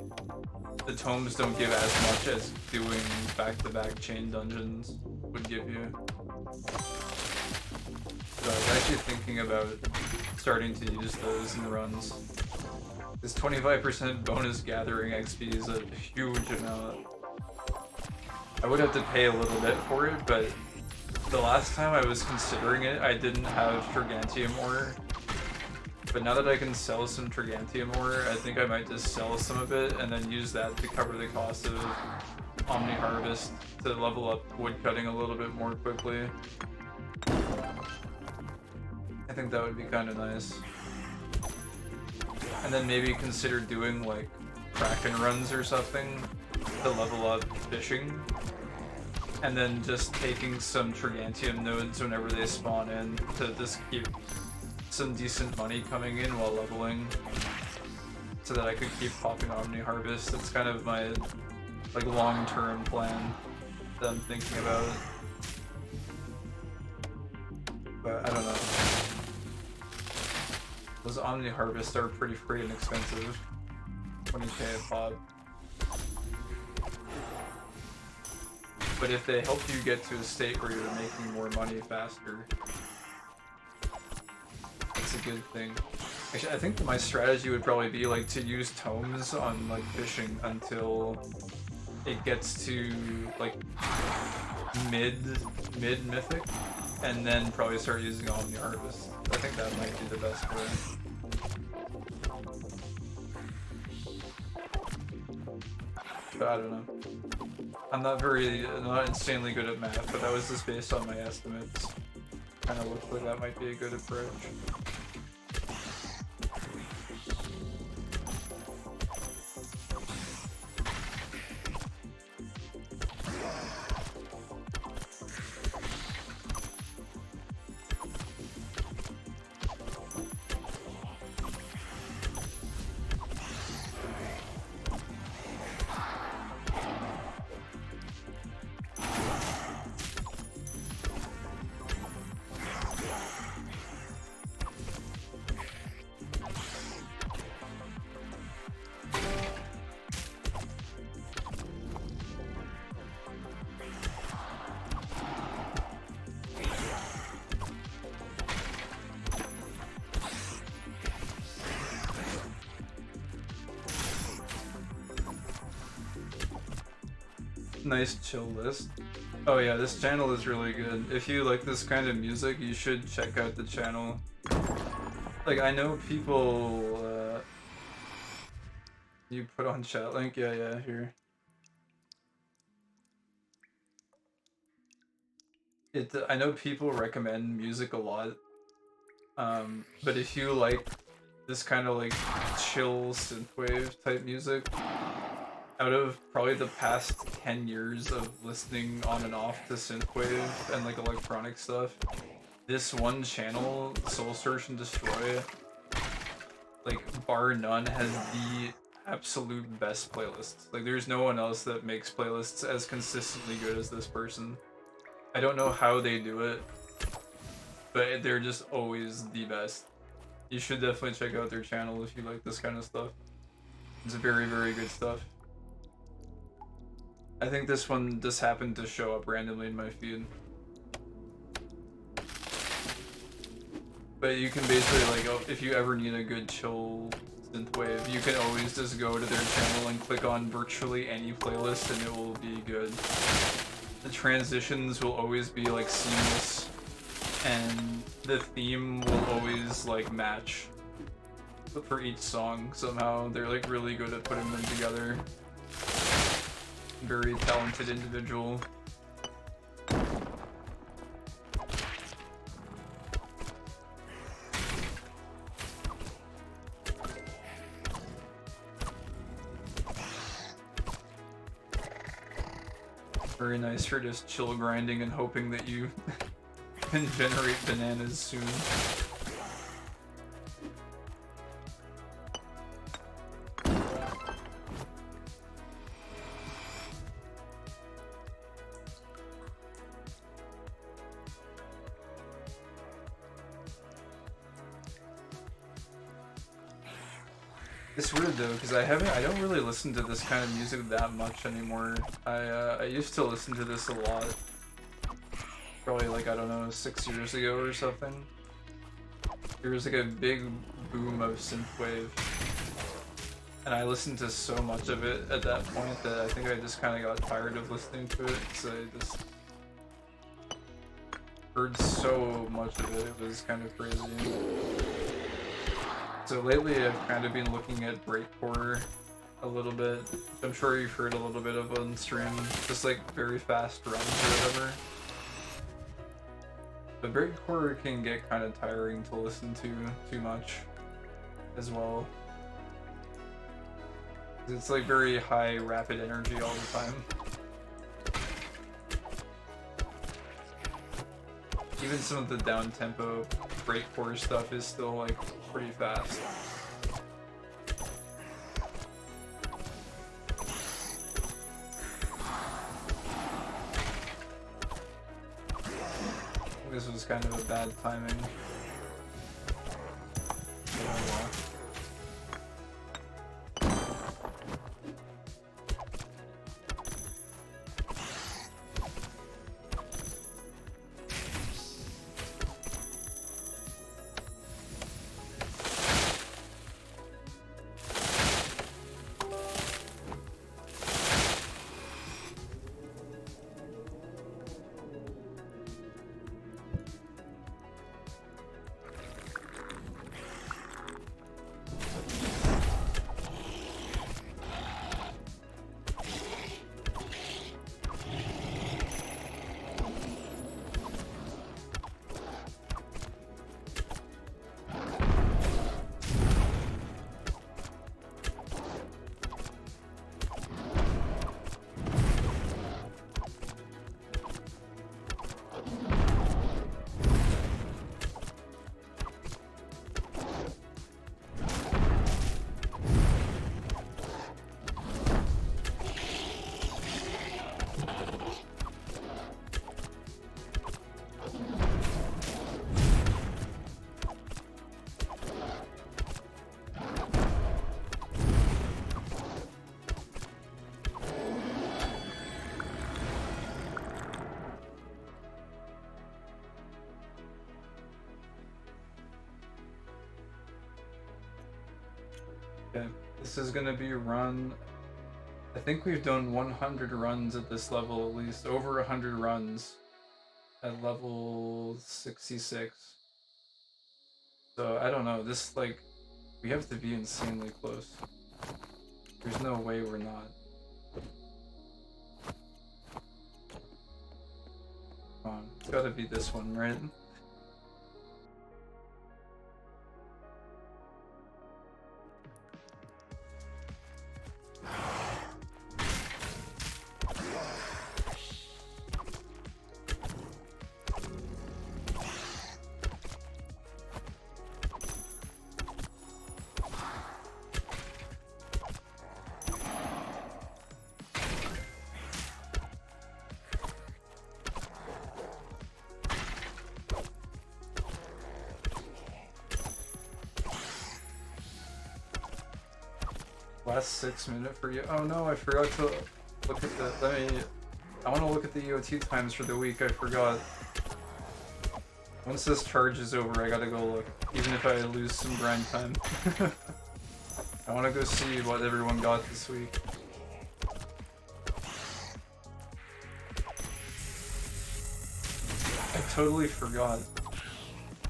the tomes don't give as much as doing back-to-back chain dungeons would give you. So I was actually thinking about starting to use those in runs. This 25% bonus gathering XP is a huge amount. I would have to pay a little bit for it, but the last time I was considering it, I didn't have Trigantium ore. But now that I can sell some Trigantium ore, I think I might just sell some of it and then use that to cover the cost of Omni Harvest to level up woodcutting a little bit more quickly. I think that would be kind of nice. And then maybe consider doing like Kraken runs or something to level up fishing. And then just taking some Trigantium nodes whenever they spawn in to just keep some decent money coming in while leveling. So that I could keep popping Omni Harvest. That's kind of my like long-term plan that I'm thinking about. But I don't know. Those Omni Harvests are pretty free and expensive. 20k a pop. But if they help you get to a state where you're making more money faster, it's a good thing. Actually, I think my strategy would probably be like to use tomes on like fishing until it gets to like mid mythic, and then probably start using Omni Harvest. I think that might be the best way. But I don't know. I'm not insanely good at math, but that was just based on my estimates. Kind of looks like that might be a good approach. Nice chill list. Oh yeah, this channel is really good. If you like this kind of music, you should check out the channel. Like, I know people, you put on chat link? Yeah, here. I know people recommend music a lot. But if you like this kind of like chill synthwave type music, out of probably the past 10 years of listening on and off to synthwave and like electronic stuff, this one channel, Soul Search and Destroy, like bar none, has the absolute best playlists. Like there's no one else that makes playlists as consistently good as this person. I don't know how they do it, but they're just always the best. You should definitely check out their channel if you like this kind of stuff. It's very, very good stuff. I think this one just happened to show up randomly in my feed. But you can basically, like, if you ever need a good chill synthwave, you can always just go to their channel and click on virtually any playlist and it will be good. The transitions will always be, like, seamless, and the theme will always, like, match for each song somehow. They're, like, really good at putting them together. Very talented individual. Very nice for just chill grinding and hoping that you can generate bananas soon. It's weird though, because I don't really listen to this kind of music that much anymore. I used to listen to this a lot. Probably like, I don't know, 6 years ago or something. There was like a big boom of synthwave. And I listened to so much of it at that point that I think I just kind of got tired of listening to it, so I just heard so much of it, it was kind of crazy. So lately I've kind of been looking at breakcore a little bit. I'm sure you've heard a little bit of on stream, just like very fast runs or whatever. But breakcore can get kind of tiring to listen to too much as well. It's like very high rapid energy all the time. Even some of the down-tempo breakcore stuff is still like pretty fast. This was kind of a bad timing. Oh, Okay, this is gonna be run. I think we've done 100 runs at this level, at least over 100 runs at level 66. So I don't know. This like we have to be insanely close. There's no way we're not. Come on, it's gotta be this one, right? Last 6 minute for you. Oh no, I forgot to look at the. I want to look at the EOT times for the week. I forgot. Once this charge is over, I gotta go look. Even if I lose some grind time. I want to go see what everyone got this week. I totally forgot.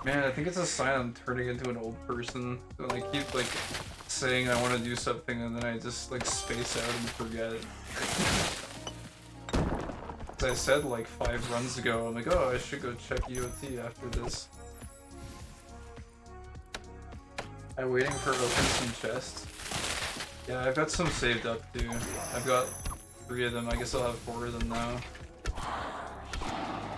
Man, I think it's a sign I'm turning into an old person. When I keep like saying I want to do something and then I just like space out and forget it. As I said like 5 runs ago, I'm like, oh, I should go check EOT after this. I'm waiting for open some chests. Yeah, I've got some saved up too. I've got 3 of them. I guess I'll have 4 of them now.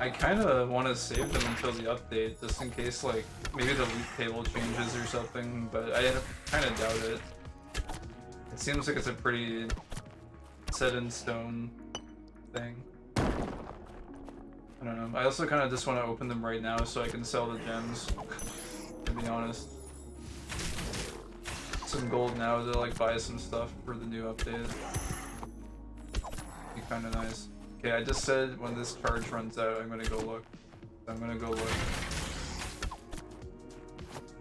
I kind of want to save them until the update, just in case like maybe the loot table changes or something, but I kind of doubt it. It seems like it's a pretty set in stone thing. I don't know. I also kind of just want to open them right now so I can sell the gems, to be honest. Some gold now to like buy some stuff for the new update. Be kind of nice. Okay, I just said when this charge runs out, I'm gonna go look. I'm gonna go look.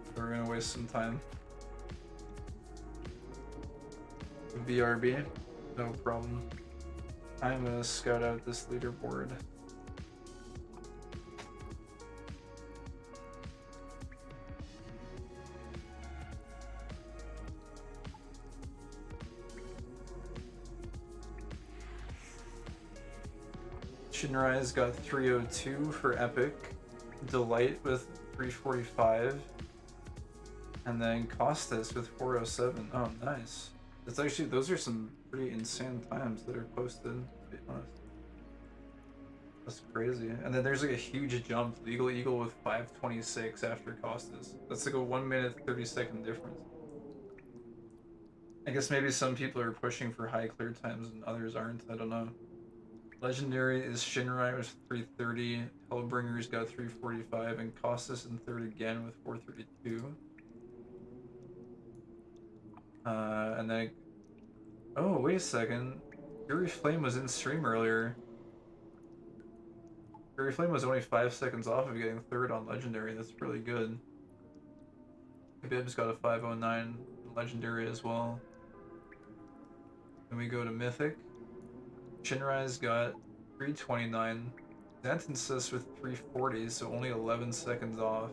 So we're gonna waste some time. BRB, no problem. I'm gonna scout out this leaderboard. Shinrai's got 302 for Epic, Delight with 345, and then Costas with 407. Oh, nice. It's actually, those are some pretty insane times that are posted, to be honest. That's crazy. And then there's like a huge jump. Legal Eagle with 526 after Costas. That's like a 1 minute 30-second difference. I guess maybe some people are pushing for high clear times and others aren't. I don't know. Legendary is Shinrai with 330, Hellbringer's got 345, and Costas in third again with 432. And then... Oh, wait a second. Fury Flame was in stream earlier. Fury Flame was only 5 seconds off of getting third on Legendary. That's really good. Bib's got a 509 Legendary as well. Then we go to Mythic. Shinrai's got 329. Xantensis with 340, so only 11 seconds off.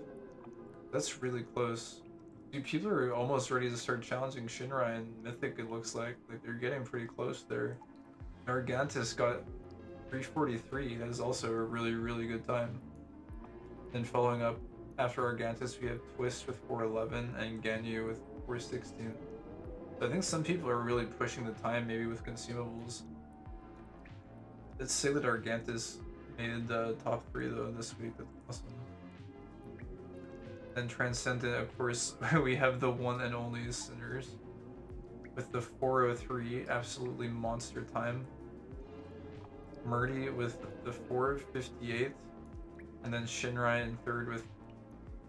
That's really close. Dude, people are almost ready to start challenging Shinrai and Mythic, it looks like. Like, they're getting pretty close there. Nargantis got 343. That is also a really, really good time. Then following up after Argantis, we have Twist with 411 and Ganyu with 416. So I think some people are really pushing the time, maybe with consumables. Let's say that Argantis made the top 3 though this week. That's awesome. Then Transcendent, of course, we have the one and only Sinners with the 403, absolutely monster time. Murdy with the 458, and then Shinrai in third with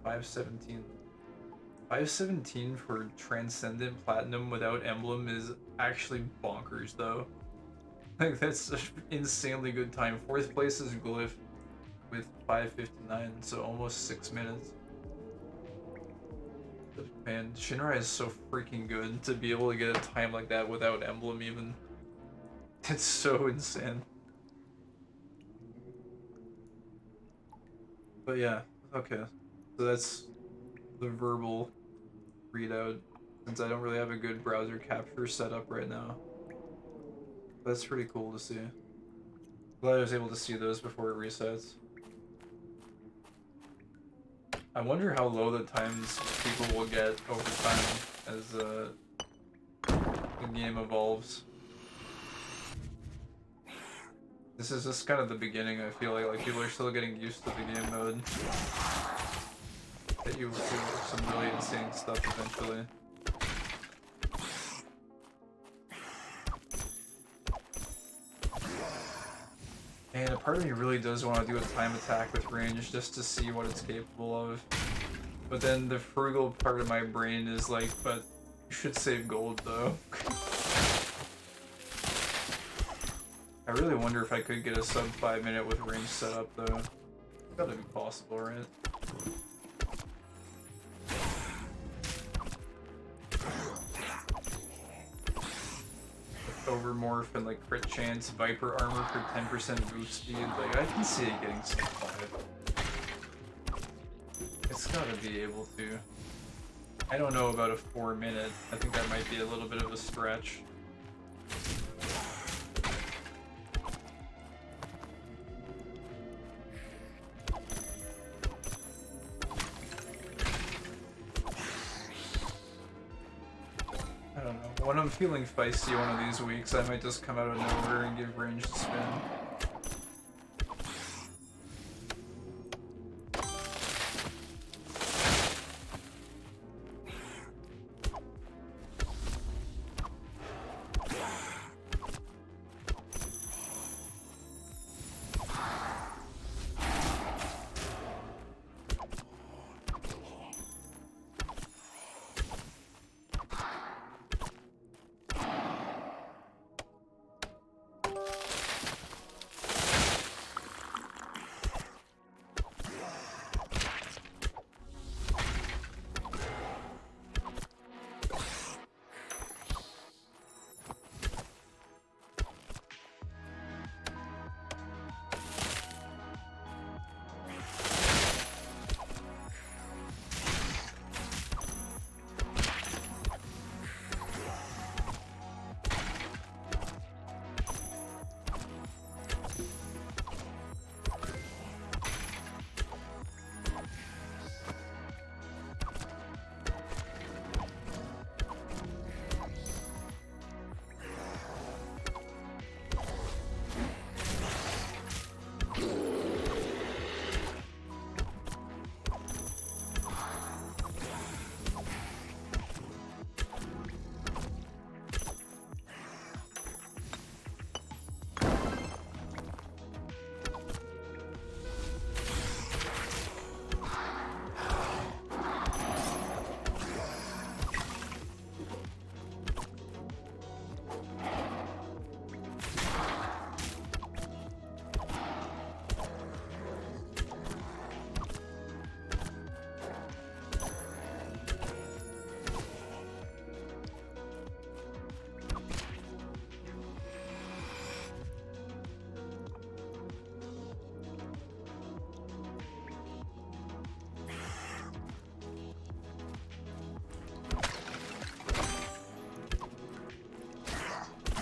517. 517 for Transcendent Platinum without Emblem is actually bonkers though. Like, that's an insanely good time. Fourth place is Glyph with 559, so almost 6 minutes. Man, Shinrai is so freaking good to be able to get a time like that without emblem even. It's so insane. But yeah, okay. So that's the verbal readout, since I don't really have a good browser capture set up right now. That's pretty cool to see. Glad I was able to see those before it resets. I wonder how low the times people will get over time as the game evolves. This is just kind of the beginning, I feel like people are still getting used to the game mode. That you will do some really insane stuff eventually. And a part of me really does want to do a time attack with range just to see what it's capable of. But then the frugal part of my brain is like, but you should save gold though. I really wonder if I could get a sub 5 minute with range set up though. It's gotta be possible, right? Overmorph and like crit chance, Viper armor for 10% move speed, like I can see it getting sub 5. It's gotta be able to. I don't know about a 4 minute, I think that might be a little bit of a stretch. I don't know. When I'm feeling feisty one of these weeks, I might just come out of nowhere and give range a spin.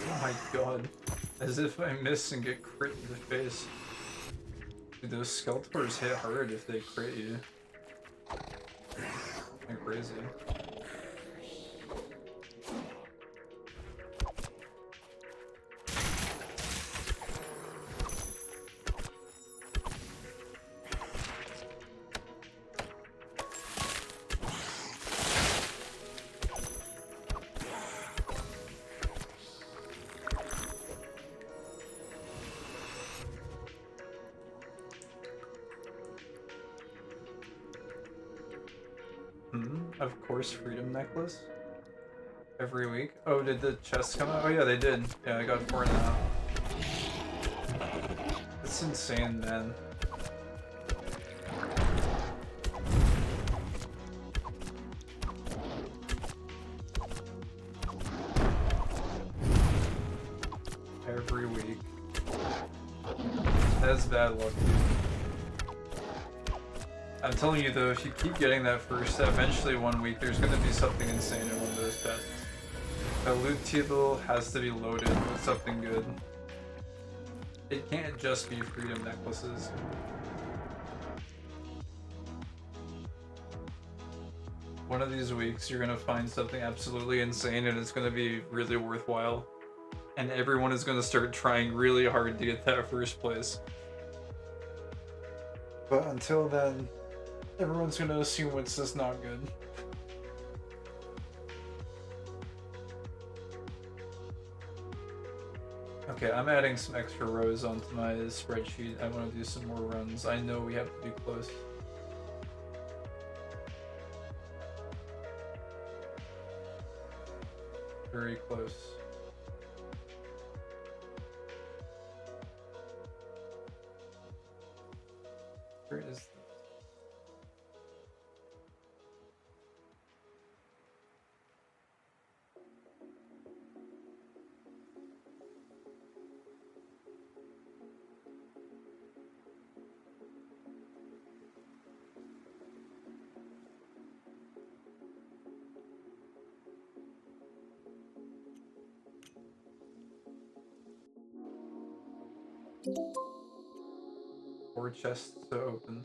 Oh my god. As if I miss and get crit in the face. Dude, those Skeletors hit hard if they crit you. Like crazy. Of course, Freedom Necklace. Every week. Oh, did the chests come out? Oh yeah, they did. Yeah, I got 4.5. That's insane, man. every week. That's bad luck, dude. I'm telling you though, if you keep getting that first, eventually one week there's gonna be something insane in one of those chests. The loot table has to be loaded with something good. It can't just be freedom necklaces. One of these weeks you're gonna find something absolutely insane and it's gonna be really worthwhile. And everyone is gonna start trying really hard to get that first place. But until then, everyone's gonna assume it's just not good. Okay, I'm adding some extra rows onto my spreadsheet. I want to do some more runs. I know we have to be close. Very close. Where is this? Four chests to open.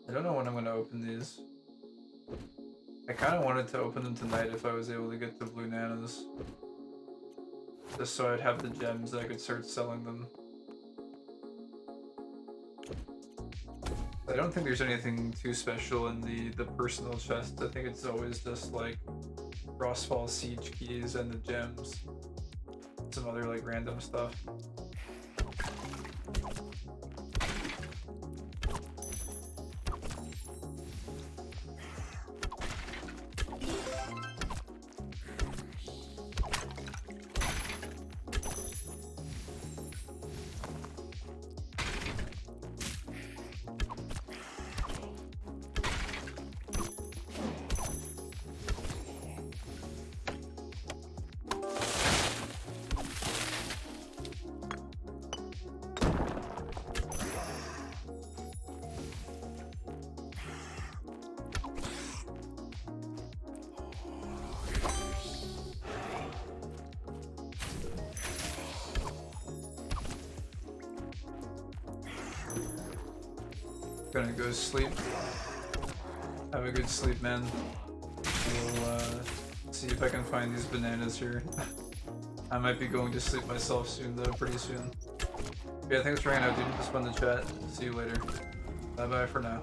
I don't know when I'm going to open these. I kind of wanted to open them tonight if I was able to get the Blunanas. Just so I'd have the gems and I could start selling them. I don't think there's anything too special in the personal chest. I think it's always just like Frostfall Siege keys and the gems. Some other like random stuff. Gonna go sleep. Have a good sleep, man. We'll see if I can find these bananas here. I might be going to sleep myself soon, though, pretty soon. Yeah, thanks for hanging out, dude. It's fun to chat. See you later. Bye bye for now.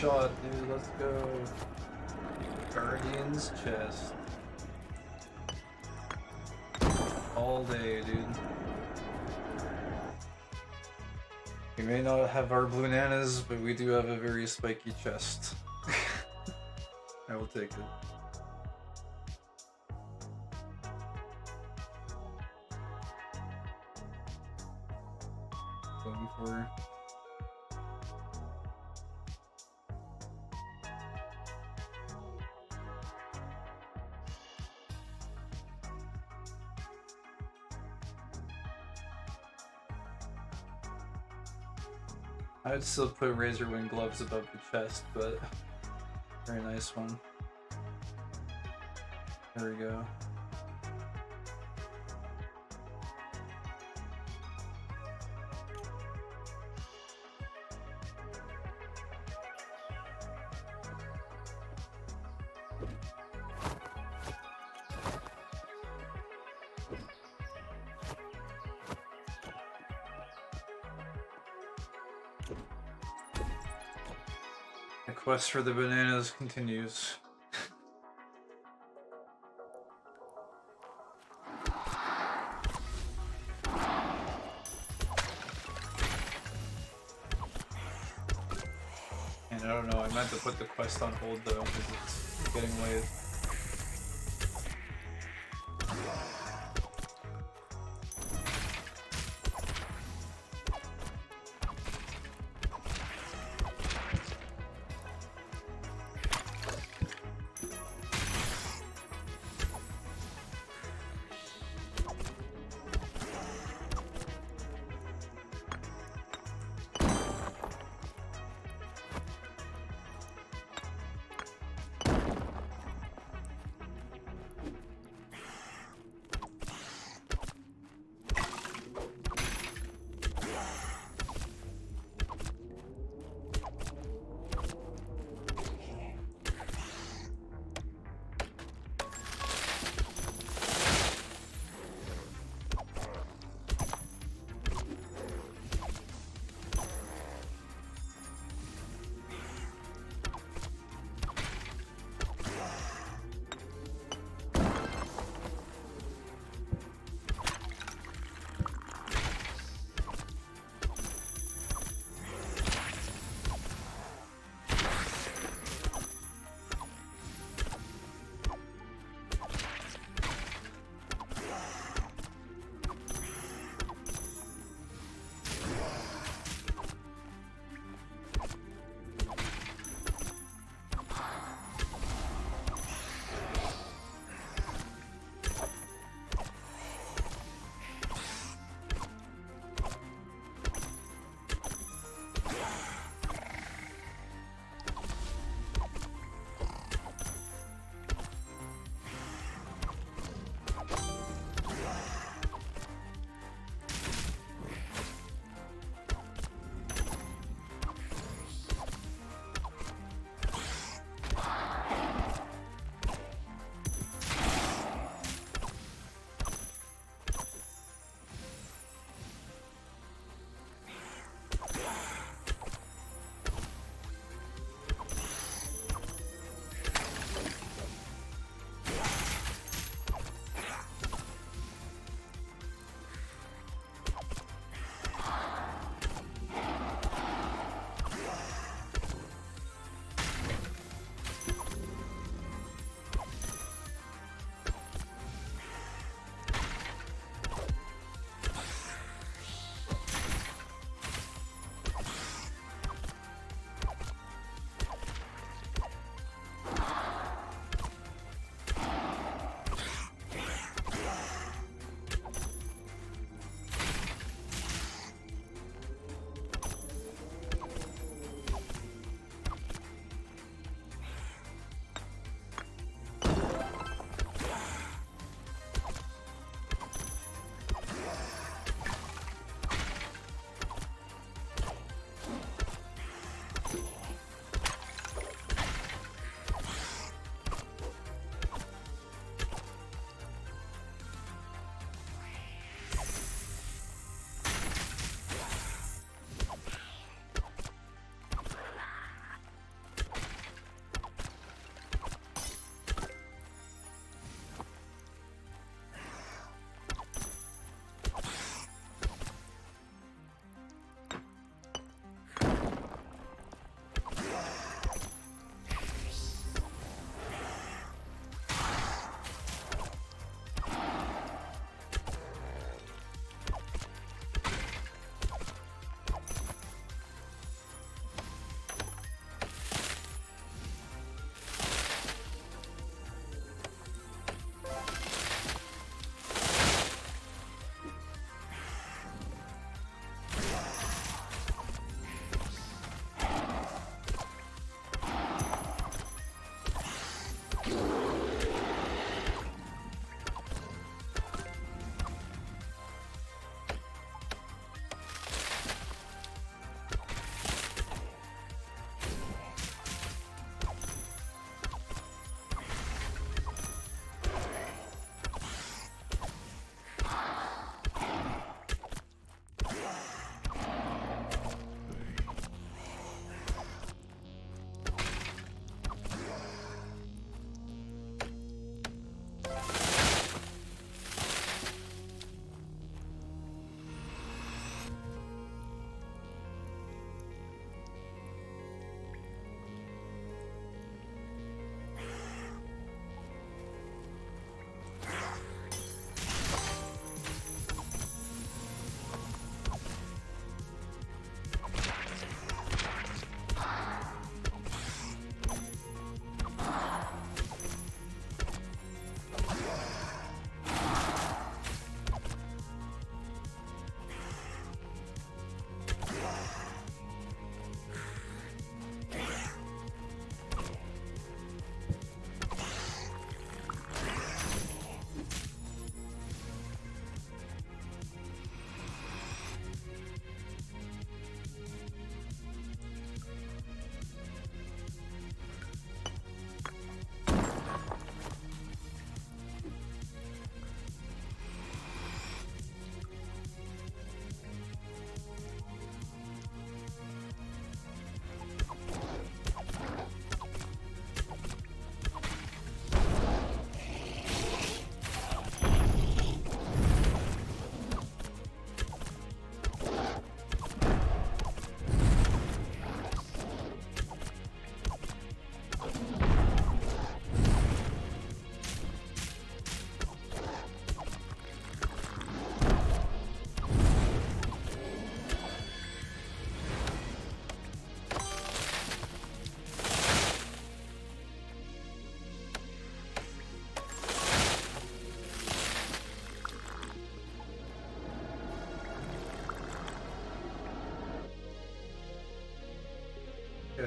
shot, dude. Let's go. Guardian's chest. All day, dude. We may not have our Blunanas, but we do have a very spiky chest. I will take it. Going for... I'd still put razor wing gloves above the chest, but very nice one. There we go. The quest for the bananas continues. And I don't know, I meant to put the quest on hold though, because it's getting late.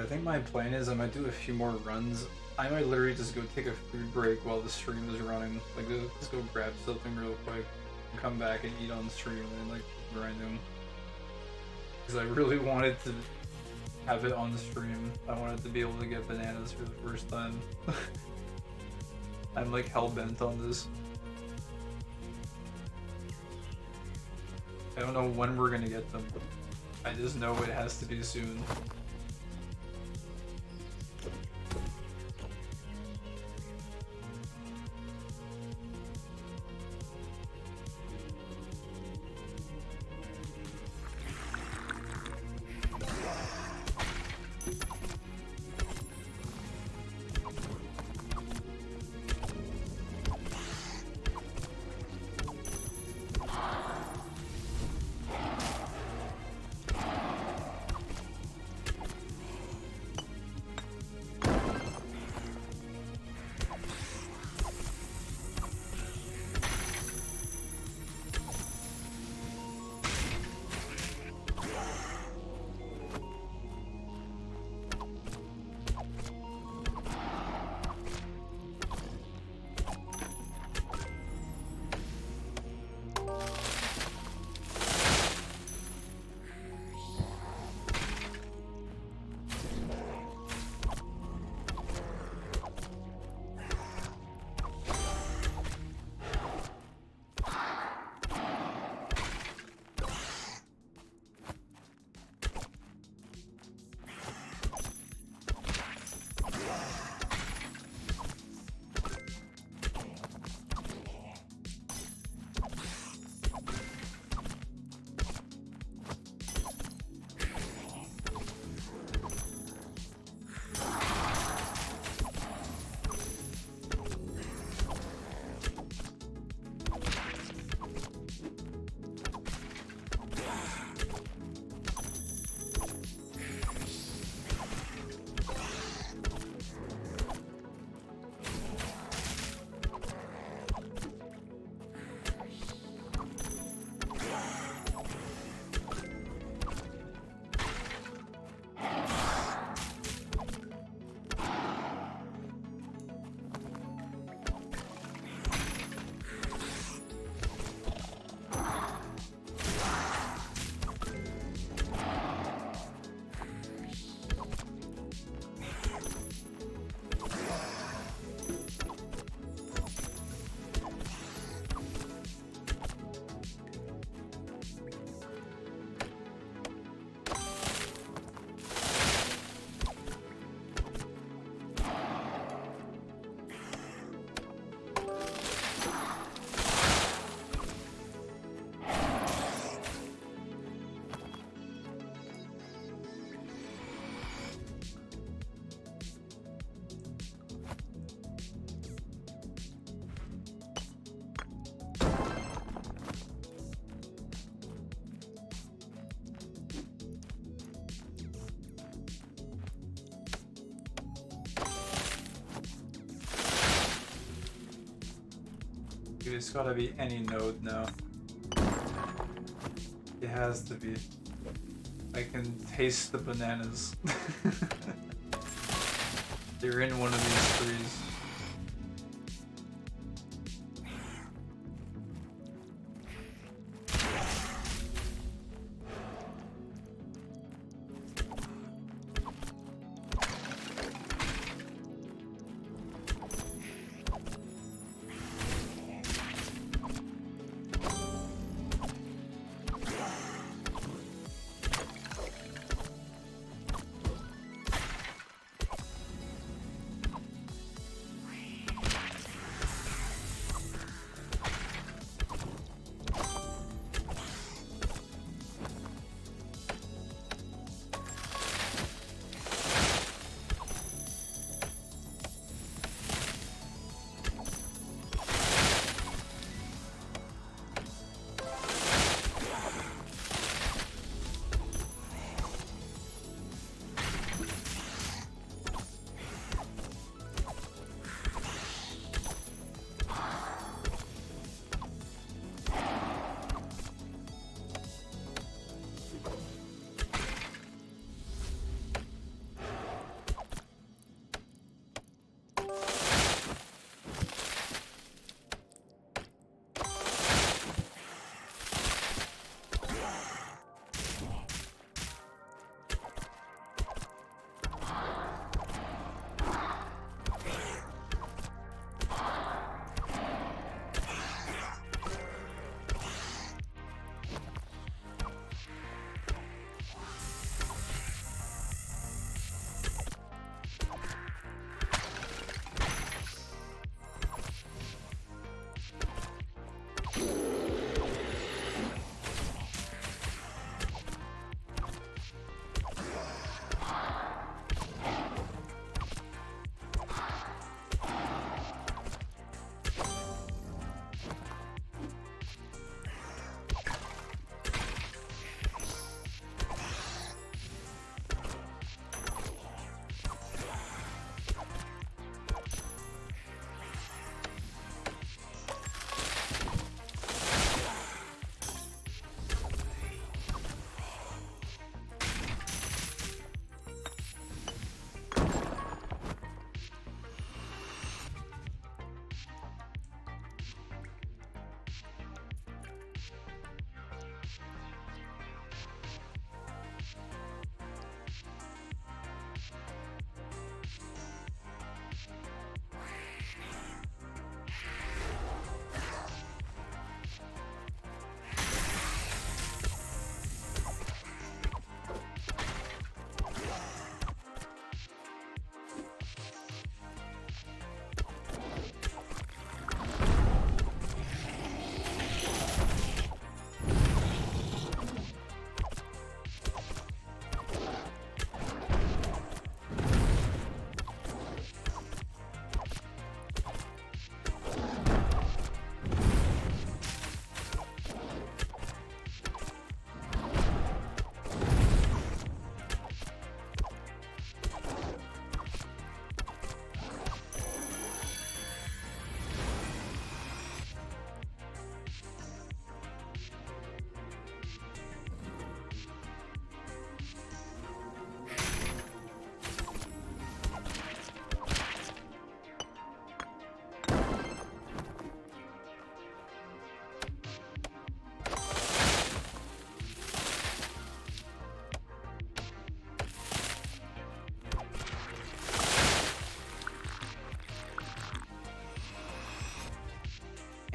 I think my plan is I might do a few more runs. I might literally just go take a food break while the stream is running. Like, just go grab something real quick, and come back and eat on stream and like grinding. Because I really wanted to have it on the stream. I wanted to be able to get bananas for the first time. I'm like hell bent on this. I don't know when we're gonna get them. I just know it has to be soon. Dude, it's gotta be any node now. It has to be. I can taste the bananas. They're in one of these trees.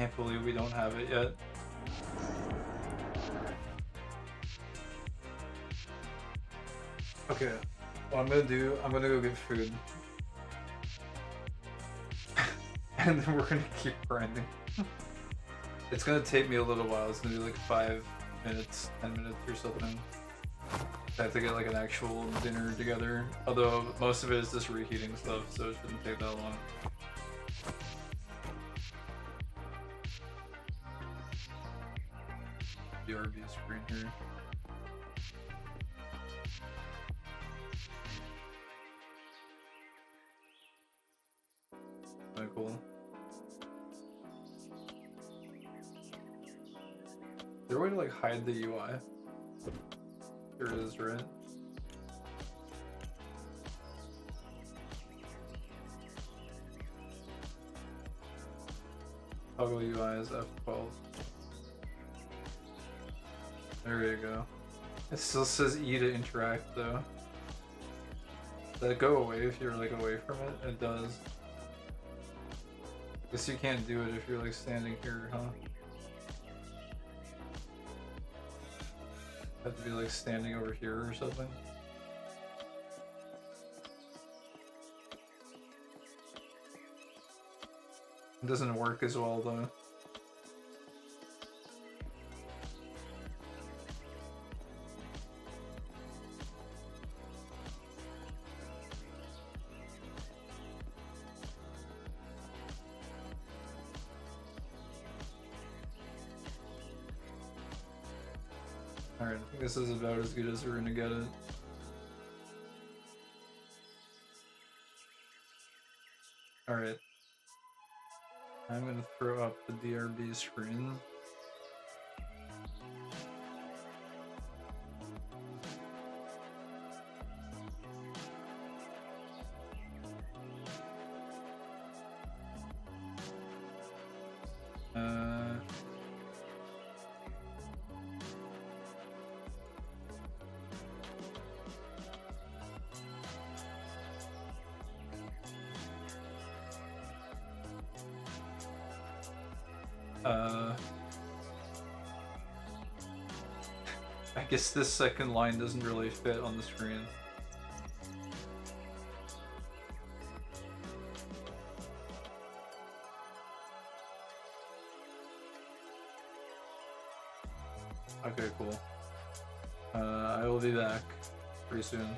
can't believe we don't have it yet. Okay, what I'm gonna do, I'm gonna go get food. And then we're gonna keep grinding. It's gonna take me a little while, it's gonna be like 5 minutes, 10 minutes or something. I have to get like an actual dinner together. Although most of it is just reheating stuff, so it shouldn't take that long. The RV screen here. Kinda cool. Is there a way to like hide the UI? There it is, right? Toggle UI is F12. There you go. It still says E to interact though. Does that go away if you're like away from it? It does. Guess you can't do it if you're like standing here, huh? Have to be like standing over here or something. It doesn't work as well though. Alright, I think this is about as good as we're gonna get it. Alright. I'm gonna throw up the DRB screen. I guess this second line doesn't really fit on the screen. Okay, cool. I will be back pretty soon.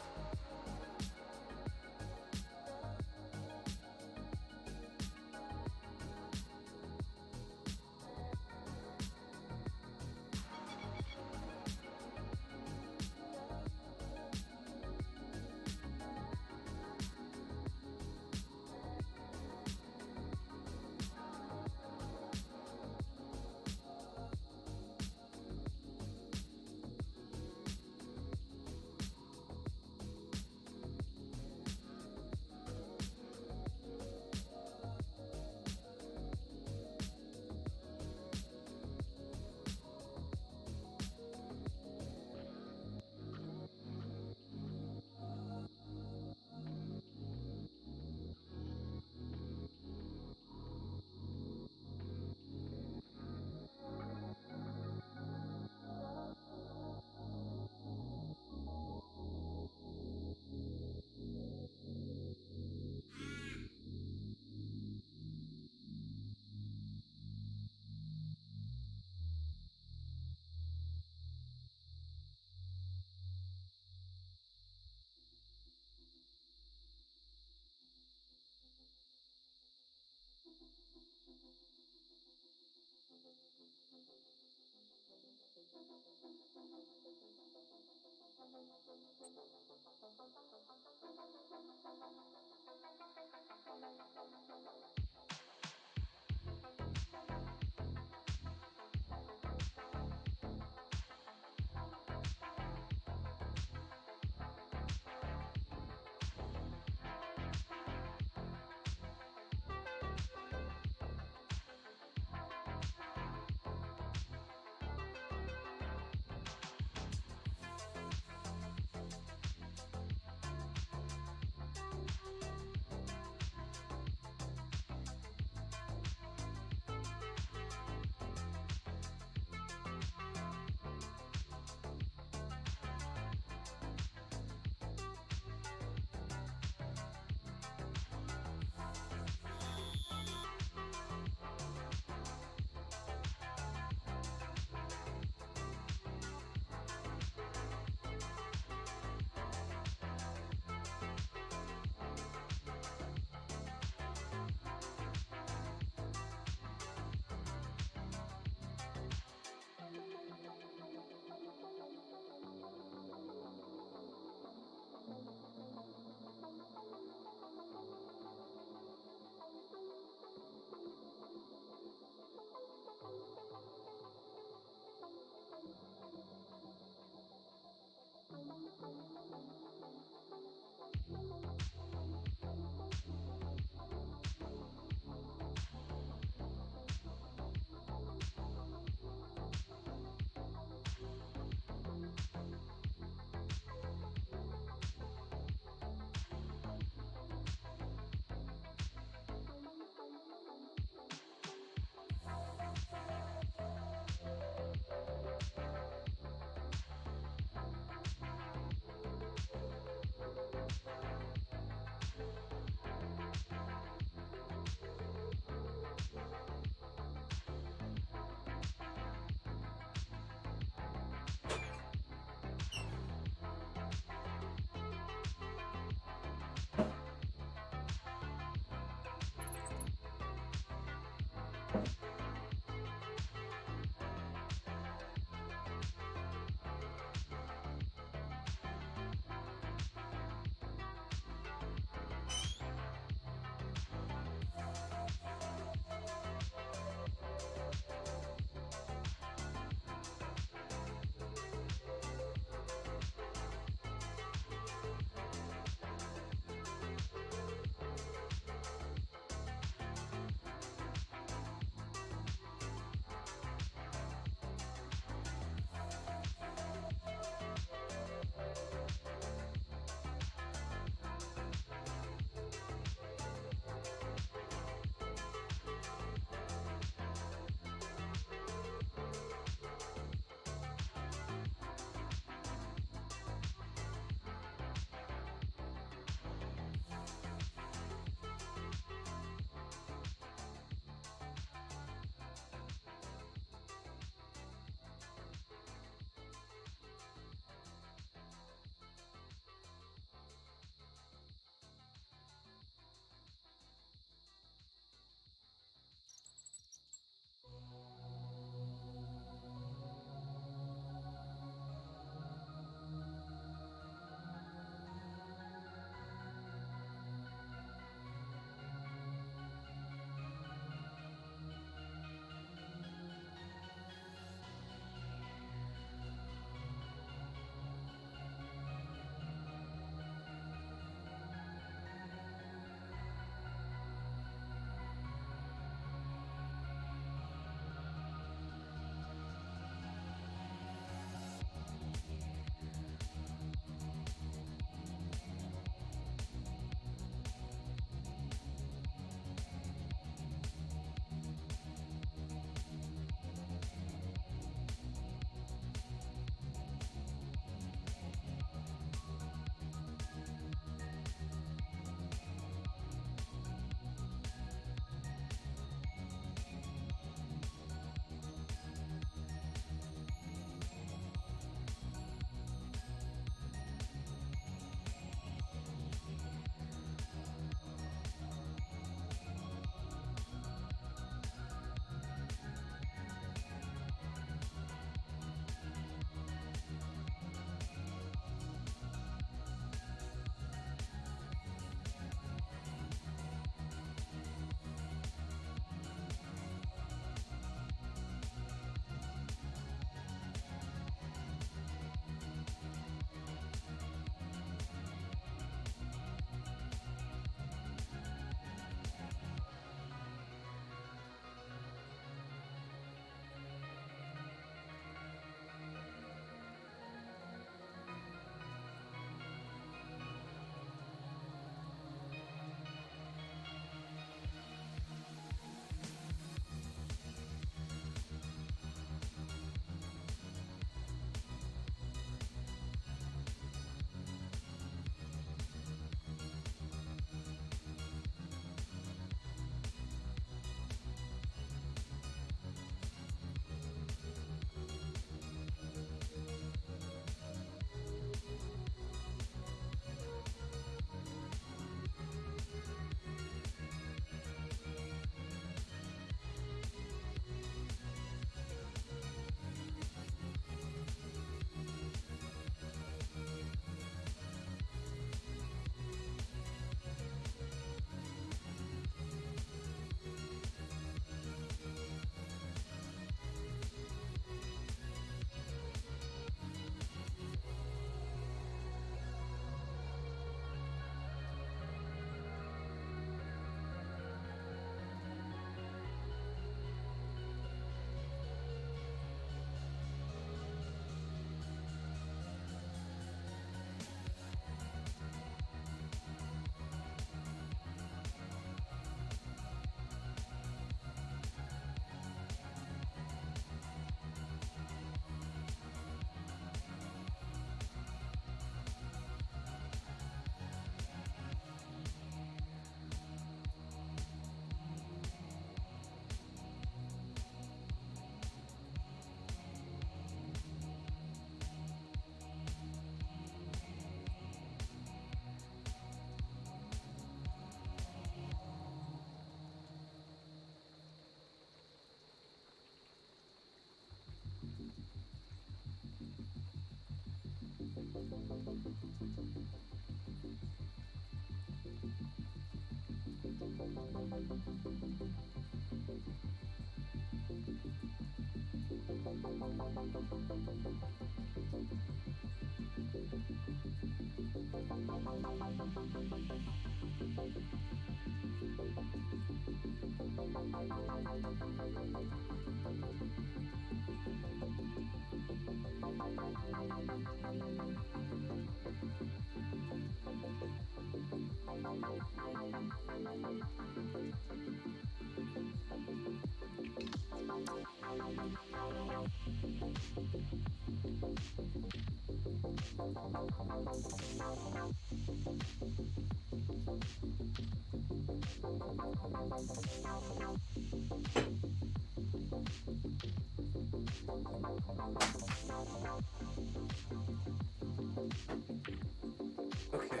Okay.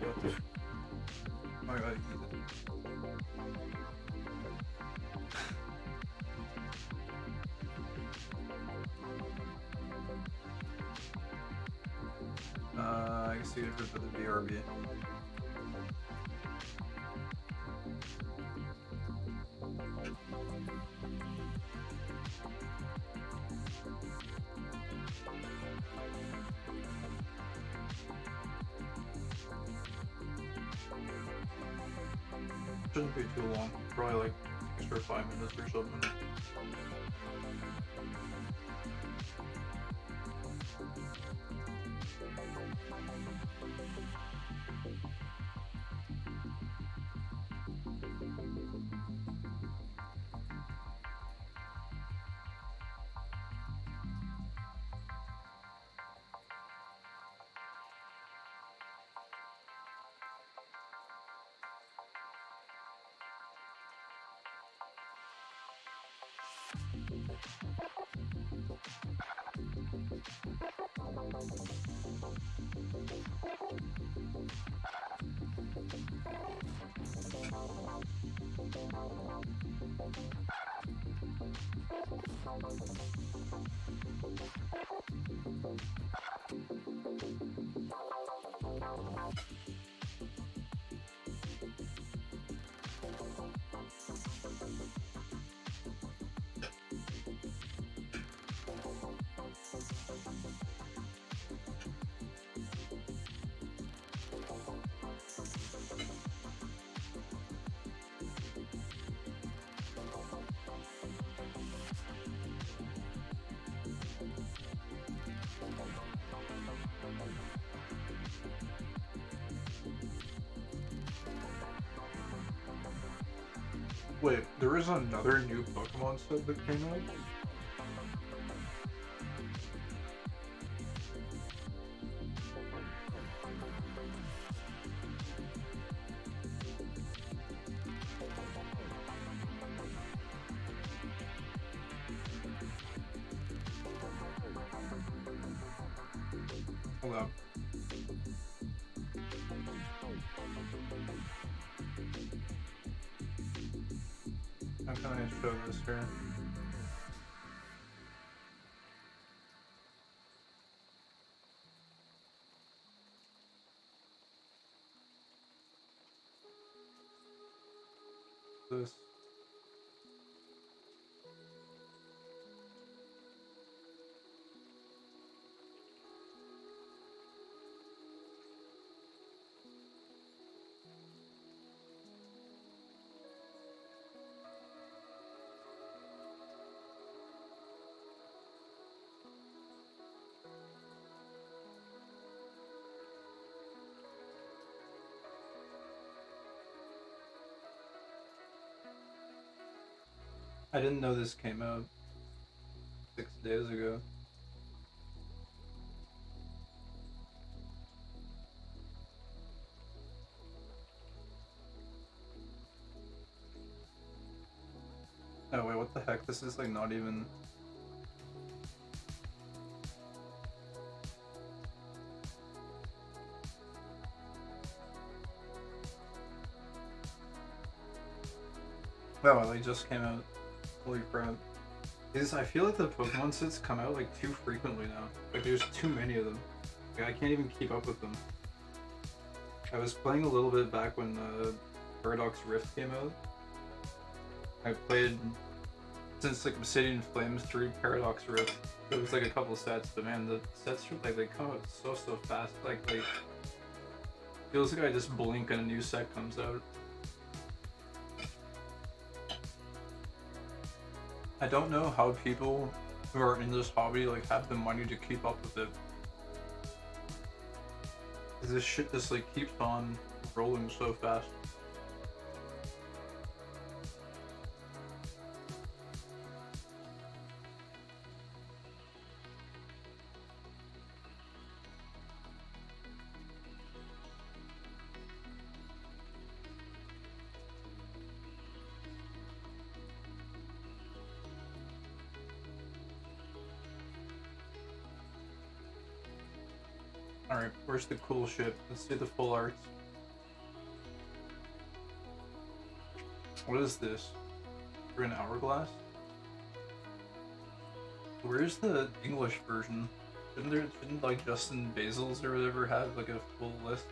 What the oh my god, I guess you get for the BRB. Shouldn't be too long. Probably like extra 5 minutes or something. Wait, there is another new Pokemon set that came out? Hold up. How can I show this here? This. I didn't know this came out 6 days ago. Oh wait, what the heck? This is like not even... Oh, well, they just came out. Holy crap. I feel like the Pokemon sets come out like too frequently now. Like there's too many of them. Like, I can't even keep up with them. I was playing a little bit back when Paradox Rift came out. I played since like Obsidian Flames through Paradox Rift. So it was like a couple sets, but man, the sets like they come out so fast. Like feels like I just blink and a new set comes out. I don't know how people who are in this hobby like have the money to keep up with it. This shit just like keeps on rolling so fast. Alright, where's the cool shit? Let's see the full arts. What is this? We're in Hourglass? Where's the English version? Shouldn't like Justin Basils or whatever have like a full list?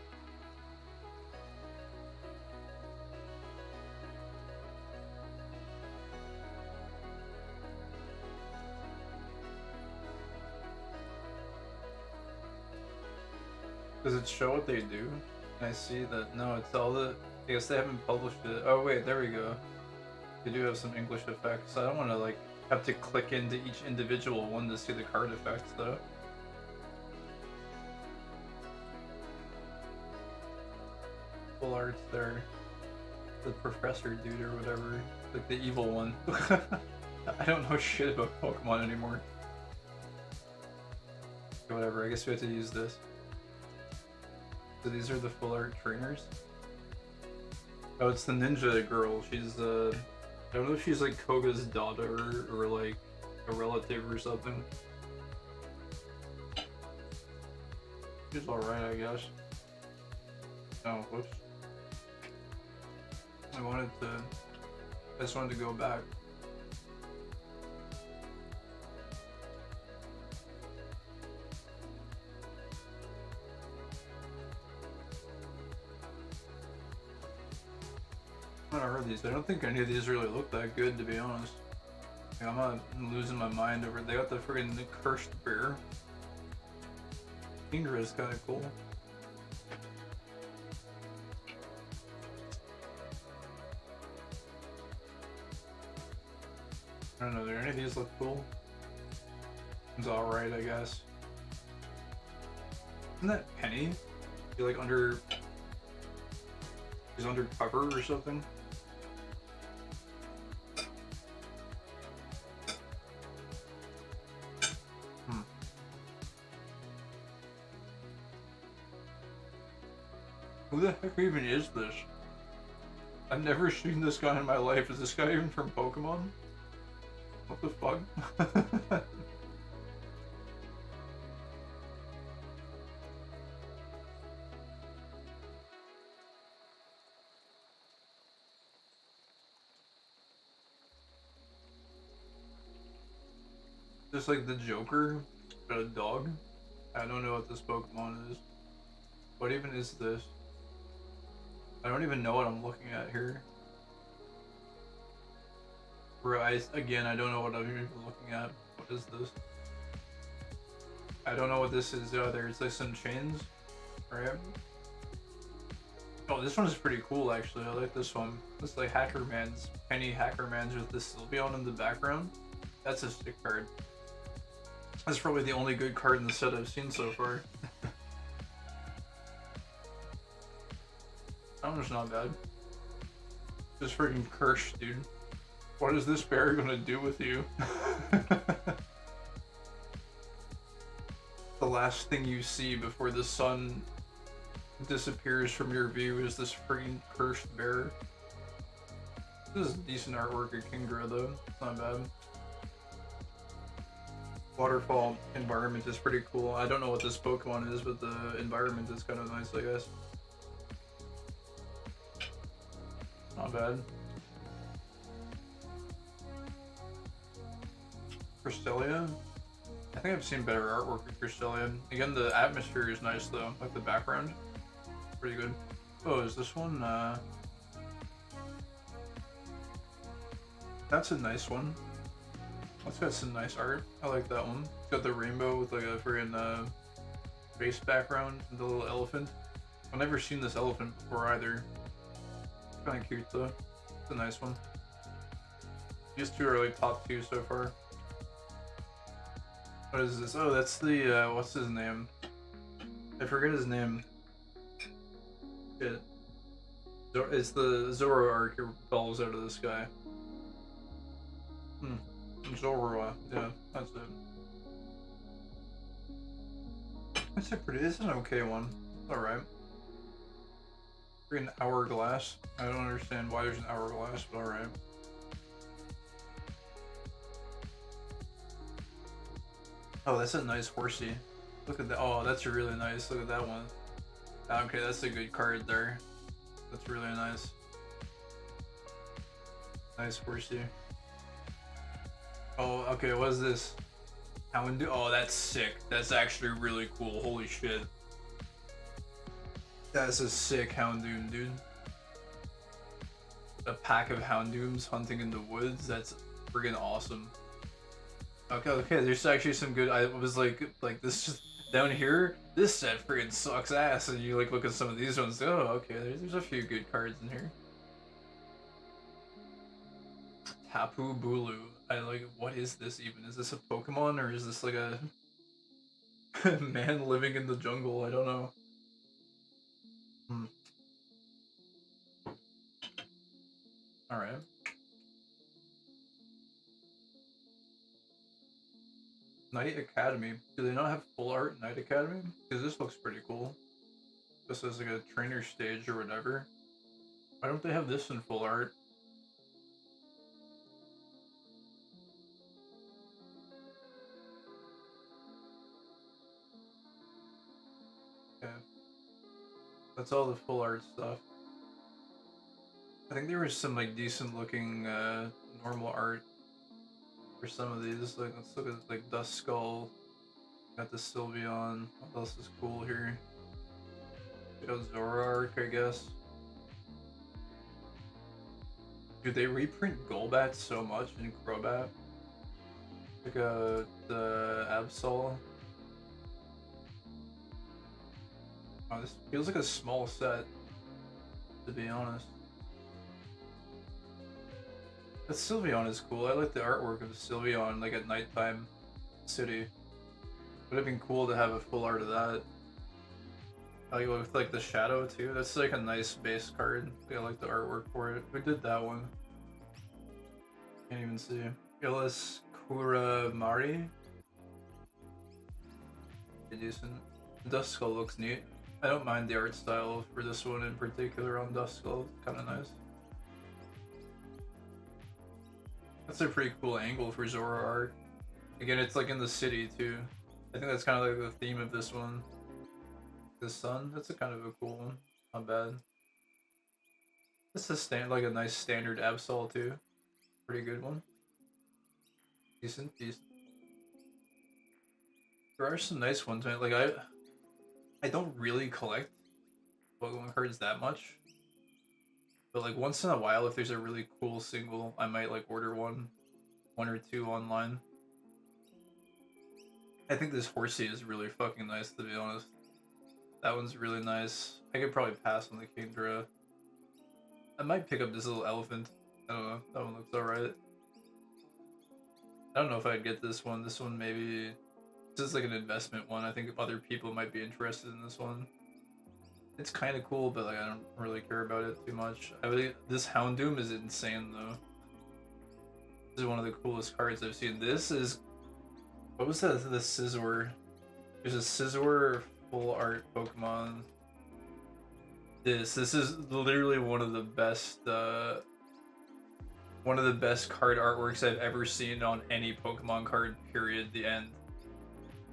Does it show what they do? Can I see that? No, it's all the... I guess they haven't published it. Oh wait, there we go. They do have some English effects. I don't want to like have to click into each individual one to see the card effects though. Full art's there. The professor dude or whatever. Like the evil one. I don't know shit about Pokemon anymore. Whatever, I guess we have to use this. So these are the full art trainers. Oh, it's the ninja girl. She's I don't know if she's like Koga's daughter or like a relative or something. She's alright, I guess. Oh, whoops. I just wanted to go back. I don't know these. I don't think any of these really look that good, to be honest. Like, I'm not losing my mind over. They got the friggin' cursed bear. Kingdra is kind of cool. I don't know. Do any of these look cool? It's all right, I guess. Isn't that Penny? She like under. She's undercover or something. Who the heck even is this? I've never seen this guy in my life. Is this guy even from Pokemon? What the fuck? Just like the Joker, but a dog? I don't know what this Pokemon is. What even is this? I don't even know what I'm looking at here. Again, I don't know what I'm even looking at. What is this? I don't know what this is either. It's like some chains, right? Oh, this one is pretty cool actually. I like this one. It's like Hackerman's, Penny Hackerman's with the Sylveon in the background. That's a sick card. That's probably the only good card in the set I've seen so far. That one's not bad. Just freaking cursed, dude. What is this bear gonna do with you? The last thing you see before the sun disappears from your view is this freaking cursed bear. This is decent artwork of Kingdra though. It's not bad. Waterfall environment is pretty cool. I don't know what this Pokemon is, but the environment is kind of nice, I guess. Not bad. Cresselia? I think I've seen better artwork of Cresselia. Again, the atmosphere is nice though, like the background. Pretty good. Oh, is this one? That's a nice one. That's got some nice art. I like that one. It's got the rainbow with like a freaking base background and the little elephant. I've never seen this elephant before either. Kind of cute though. It's a nice one. These two are like top 2 so far. What is this? Oh, that's the what's his name? I forget his name. Shit. It's the Zoro arc who falls out of the sky. Zoro, yeah, that's it. It's an okay one. Alright. An hourglass. I don't understand why there's an hourglass, but alright. Oh, that's a nice horsey. Look at that. Oh, that's really nice. Look at that one. Okay, that's a good card there. That's really nice. Nice horsey. Oh, okay, what is this? Houndoom? Oh, that's sick. That's actually really cool. Holy shit. That's a sick Houndoom, dude. A pack of Houndooms hunting in the woods. That's friggin' awesome. Okay, there's actually some good. I was like this just down here. This set friggin' sucks ass, and you like look at some of these ones. Oh, okay, there's a few good cards in here. Tapu Bulu. I like. What is this even? Is this a Pokemon or is this like a man living in the jungle? I don't know. All right. Knight Academy. Do they not have full art Knight Academy? Because this looks pretty cool. This is like a trainer stage or whatever. Why don't they have this in full art? Okay. That's all the full art stuff. I think there was some like decent looking normal art for some of these. Like let's look at like Dust Skull. Got the Sylveon. What else is cool here? Got Zoroark, I guess. Dude, they reprint Golbat so much in Crobat. Like the Absol. Oh, this feels like a small set, to be honest. That Sylveon is cool. I like the artwork of Sylveon, like at nighttime city. Would have been cool to have a full art of that. I like with like the shadow too. That's like a nice base card. I like the artwork for it. We did that one. Can't even see. Illis Kuramari. Pretty decent. Dust Skull looks neat. I don't mind the art style for this one in particular on Dust Skull. Kind of nice. That's a pretty cool angle for Zoroark. Again, it's like in the city too. I think that's kind of like the theme of this one. The sun, that's a kind of a cool one. Not bad. This is like a nice standard Absol too. Pretty good one. Decent. There are some nice ones, man. Like I don't really collect Pokemon cards that much. But like once in a while, if there's a really cool single, I might like order one or two online. I think this Horsey is really fucking nice, to be honest. That one's really nice. I could probably pass on the Kingdra. I might pick up this little elephant. I don't know. That one looks alright. I don't know if I'd get this one. This one maybe... This is like an investment one. I think other people might be interested in this one. It's kind of cool, but like I don't really care about it too much. This Houndoom is insane though. This is one of the coolest cards I've seen. This is... What was that? The Scizor. There's a Scizor full art Pokemon. This is literally one of the best card artworks I've ever seen on any Pokemon card, period. The end.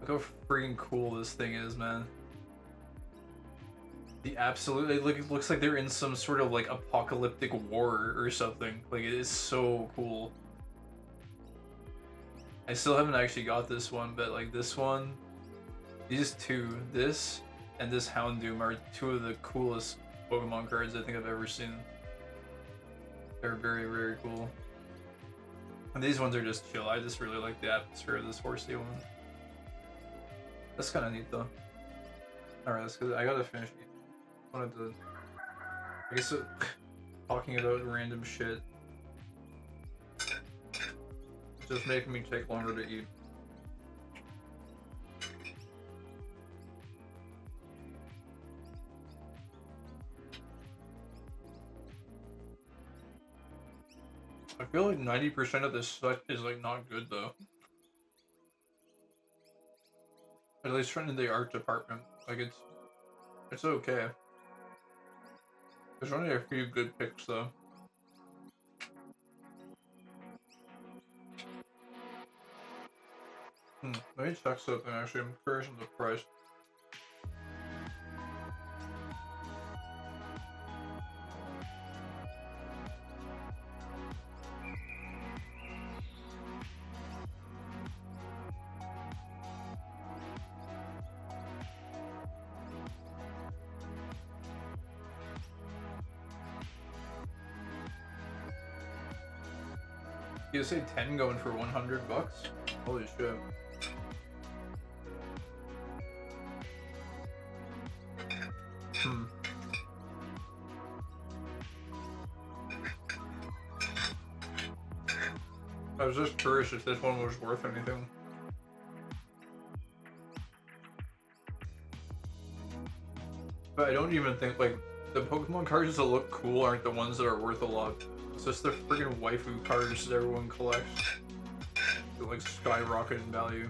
Look how freaking cool this thing is, man. It looks like they're in some sort of like apocalyptic war or something. Like it is so cool. I still haven't actually got this one, but like this one, these two, this and this Houndoom are two of the coolest Pokemon cards I think I've ever seen. They're very, very cool. And these ones are just chill. I just really like the atmosphere of this horsey one. That's kind of neat though. Alright, that's good. I gotta finish eating. I wanted to... I guess talking about random shit just making me take longer to eat. I feel like 90% of this stuff is like not good though. At least in the art department. Like it's okay. There's only a few good picks though. Let me check something actually. I'm curious on the price. You say 10 going for 100 bucks? Holy shit. I was just curious if this one was worth anything. But I don't even think, like, the Pokemon cards that look cool aren't the ones that are worth a lot. It's just the friggin' waifu cards that everyone collects. That, like, skyrocket in value.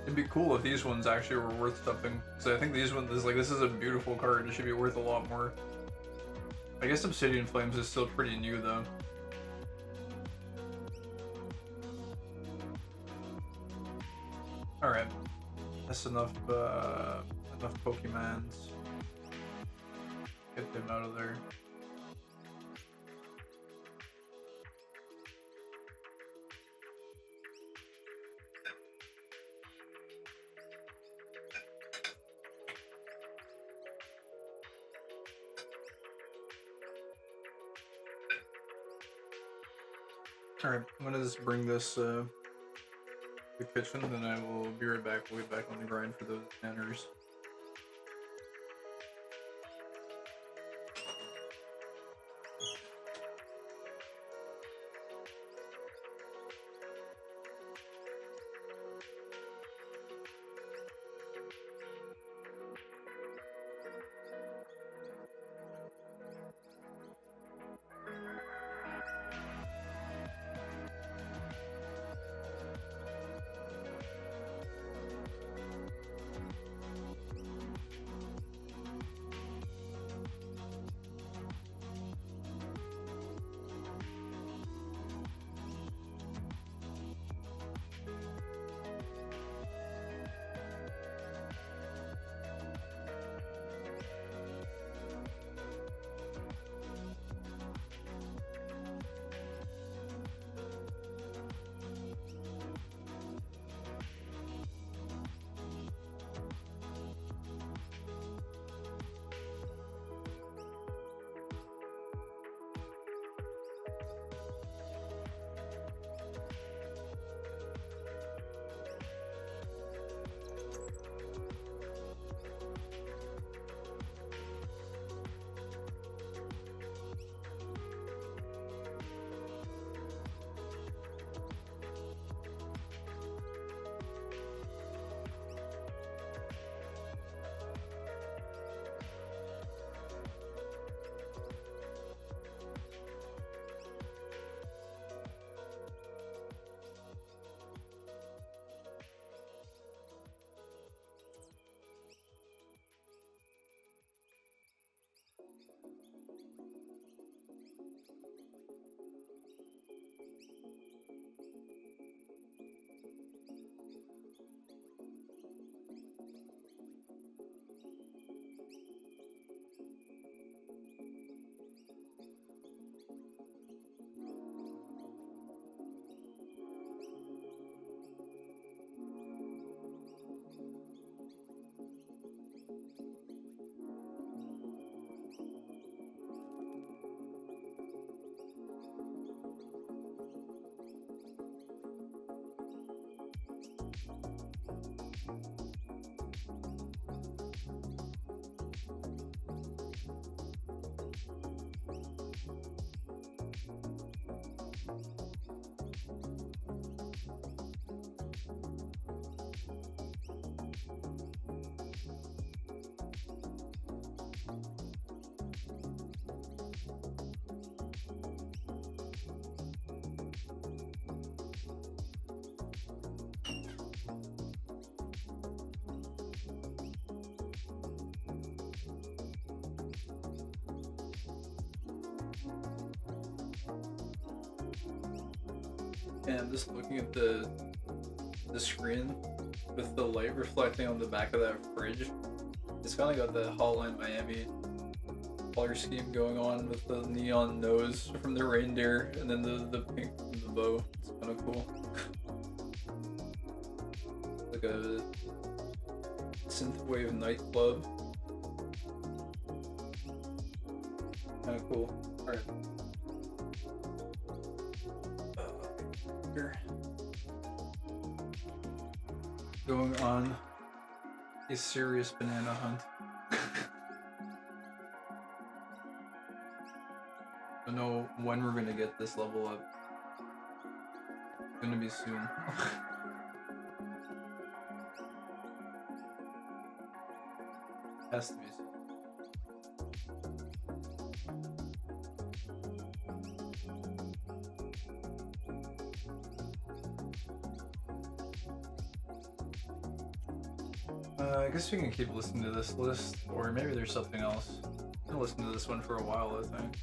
It'd be cool if these ones actually were worth something. Because I think these ones, like, this is a beautiful card. It should be worth a lot more. I guess Obsidian Flames is still pretty new, though. Alright. That's enough Pokemons. Get them out of there. Alright, I'm gonna just bring this to the kitchen, then I will be right back. We'll get back on the grind for those nanners. And I'm just looking at the screen with the light reflecting on the back of that fridge. It's kind of got the Hotline Miami color scheme going on with the neon nose from the reindeer and then the pink from the bow. It's kind of cool. Like a synthwave nightclub. Kind of cool. Alright. Here. Going on a serious banana hunt. I don't know when we're gonna get this level up. It's gonna be soon. Has to be soon. I guess we can keep listening to this list, or maybe there's something else. I can listen to this one for a while, I think.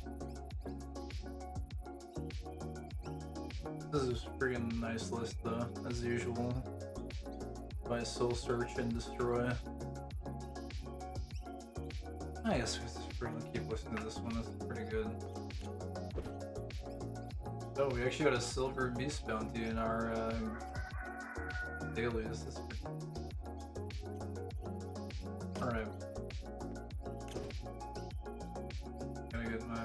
This is a freaking nice list, though, as usual. By Soul Search and Destroy. I guess we just freaking keep listening to this one, that's pretty good. Oh, we actually got a Silver Beast bounty in our dailies. That's pretty cool. Alright. Gotta get my...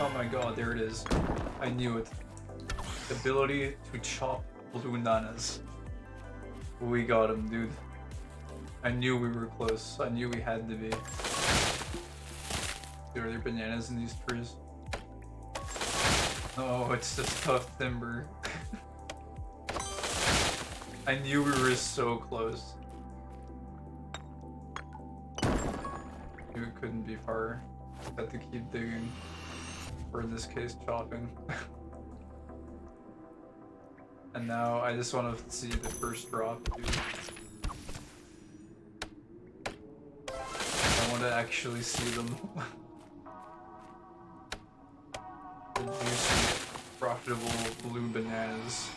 Oh my god, there it is. I knew it. Ability to chop Blunanas. We got him, dude. I knew we were close. I knew we had to be. Dude, are there bananas in these trees? Oh, it's just tough timber. I knew we were so close. Knew it couldn't be far. Had to keep digging. Or in this case, chopping. And now I just want to see the first drop, dude. I want to actually see them. The juicy, profitable blue bananas.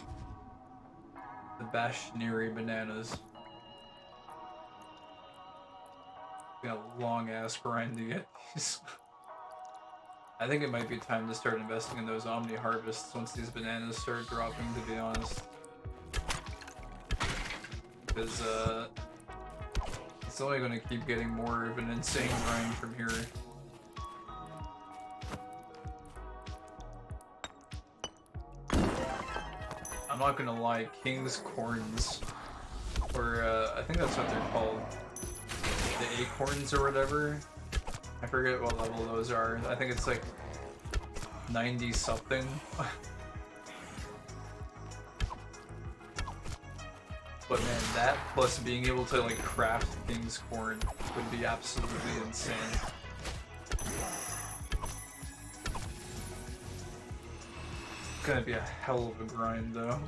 The Bashniri bananas. Got a long ass grind to get these. I think it might be time to start investing in those Omni harvests once these bananas start dropping, to be honest. Because, it's only gonna keep getting more of an insane grind from here. I'm not gonna lie, King's Corns, or, I think that's what they're called. The acorns or whatever. I forget what level those are. I think it's like 90 something. But man, that plus being able to like craft King's Corn would be absolutely insane. It's gonna be a hell of a grind though.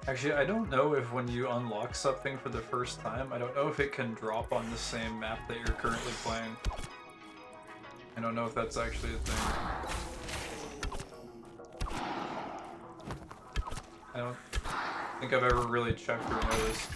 Actually, I don't know if when you unlock something for the first time, I don't know if it can drop on the same map that you're currently playing. I don't know if that's actually a thing. I don't think I've ever really checked or noticed.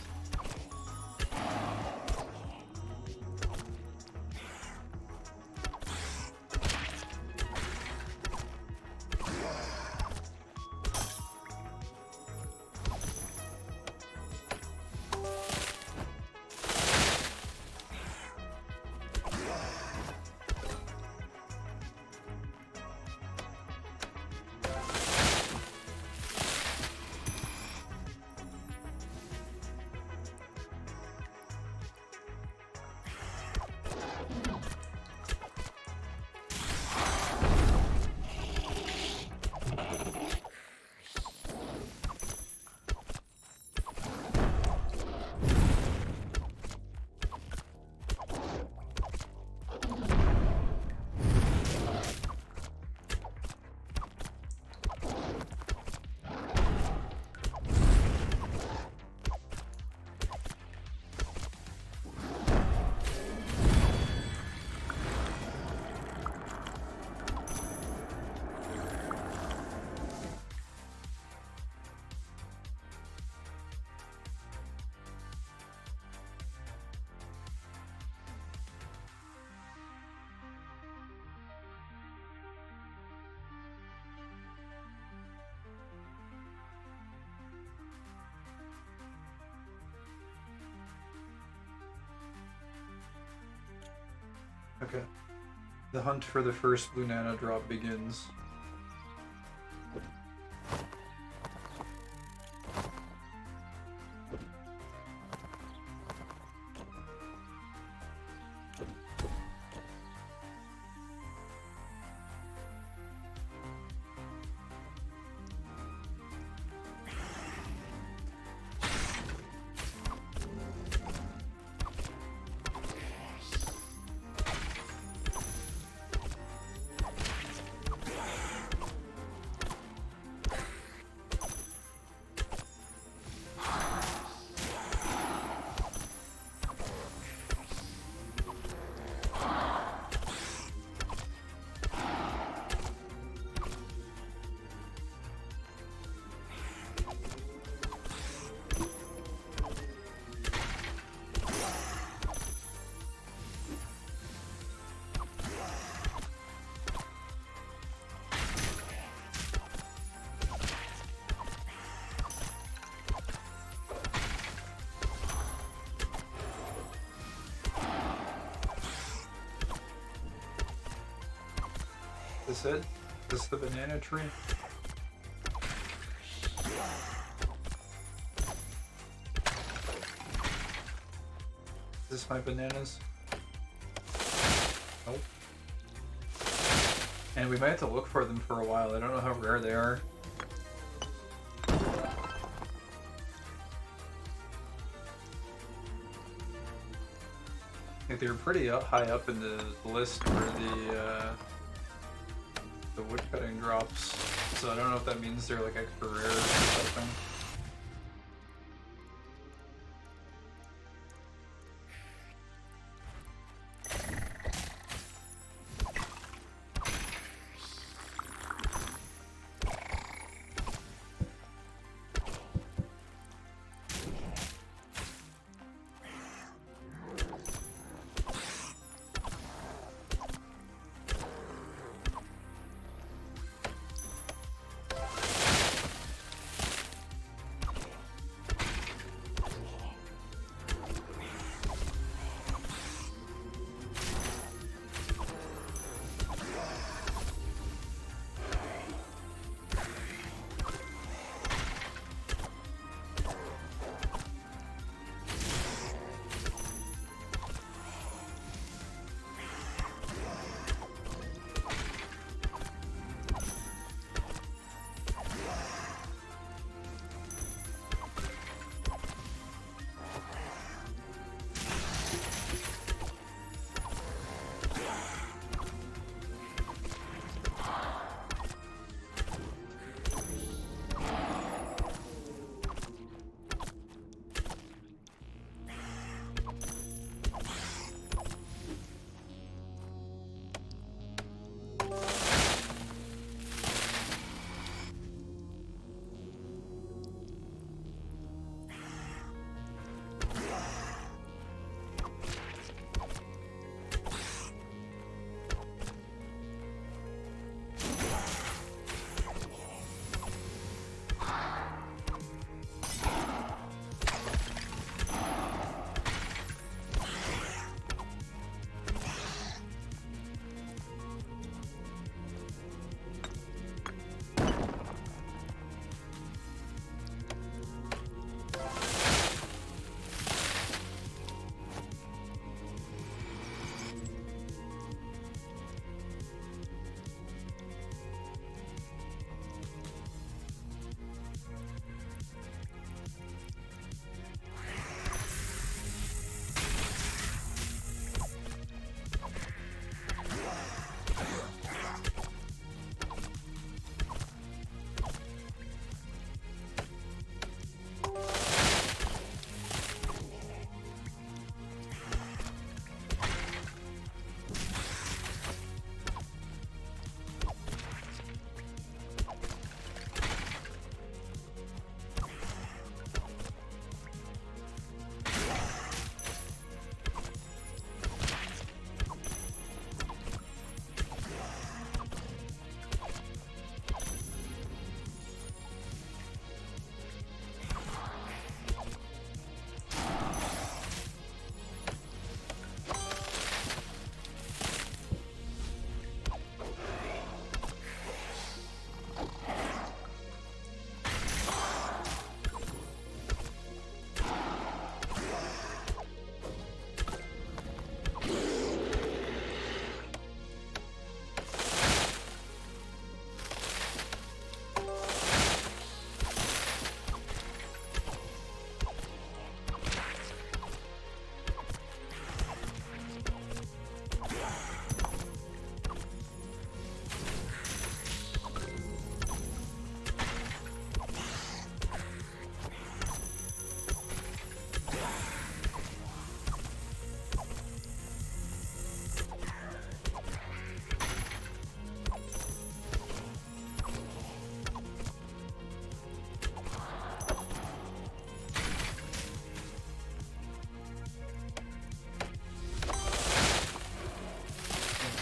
Okay. The hunt for the first Blunana drop begins. Is this it? Is this the banana tree? Is this my bananas? Nope. And we might have to look for them for a while. I don't know how rare they are. I think they were pretty high up in the list for the woodcutting drops. So I don't know if that means they're like extra rare or something.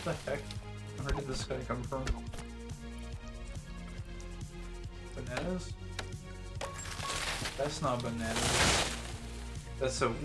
What the heck? Where did this guy come from? Bananas? That's not bananas. That's a wood.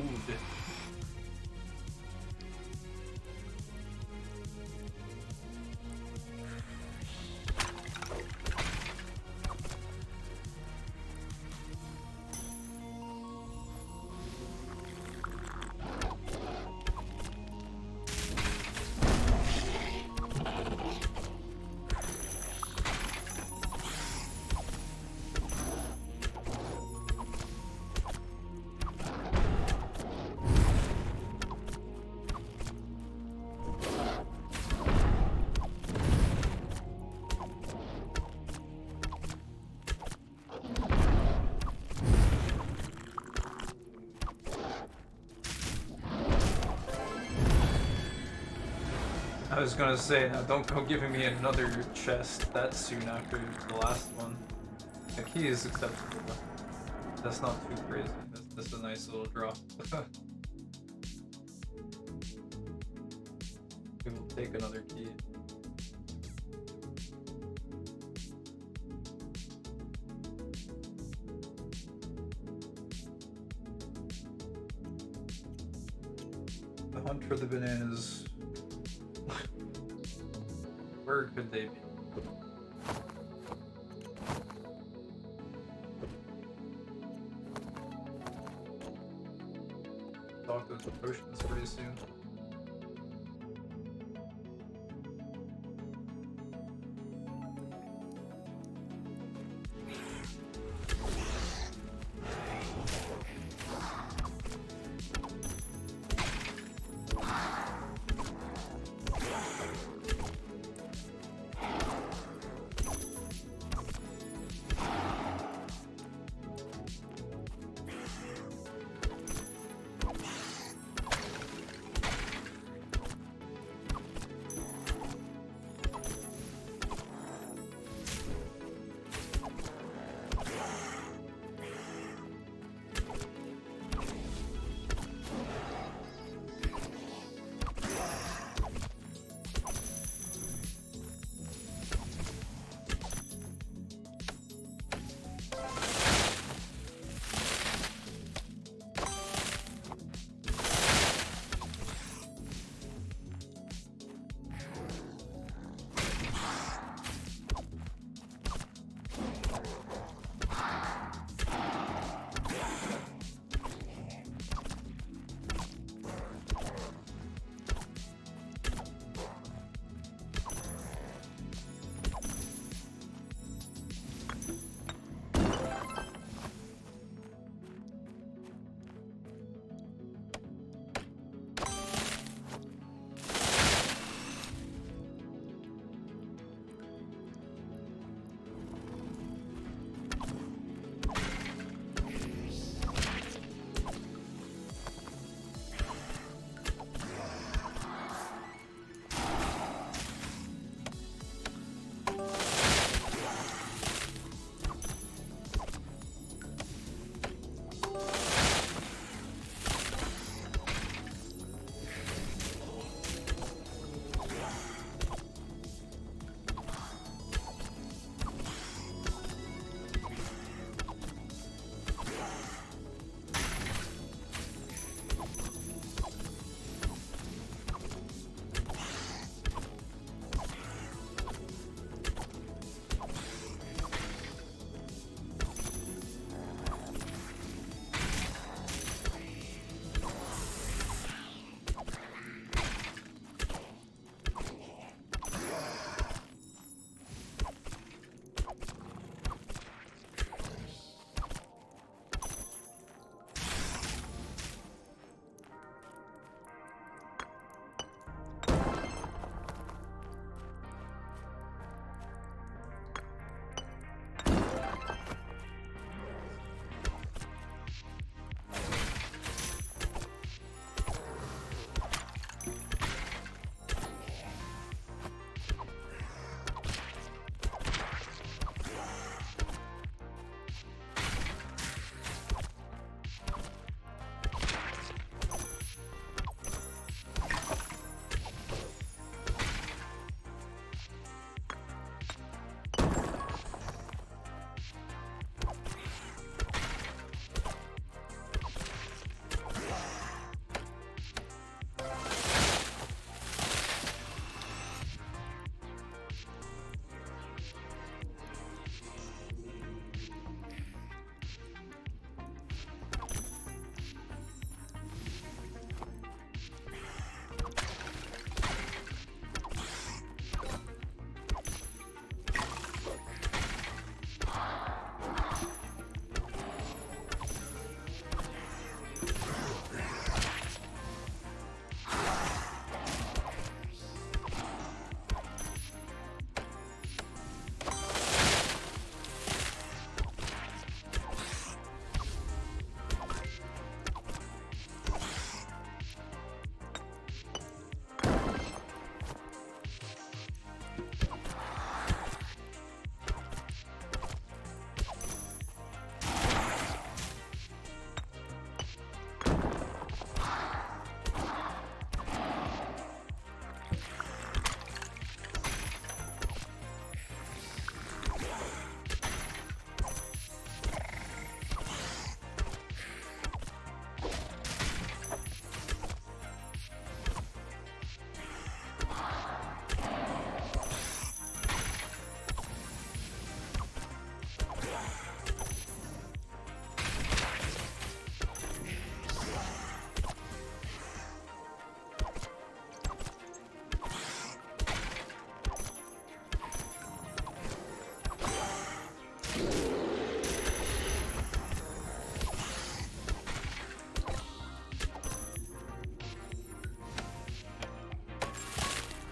I was gonna say, now don't go giving me another chest that soon after the last one. The key is acceptable, but that's not too crazy. That's a nice little drop. We will take another key. The hunt for the bananas. Where could they be? Talk those potions pretty soon.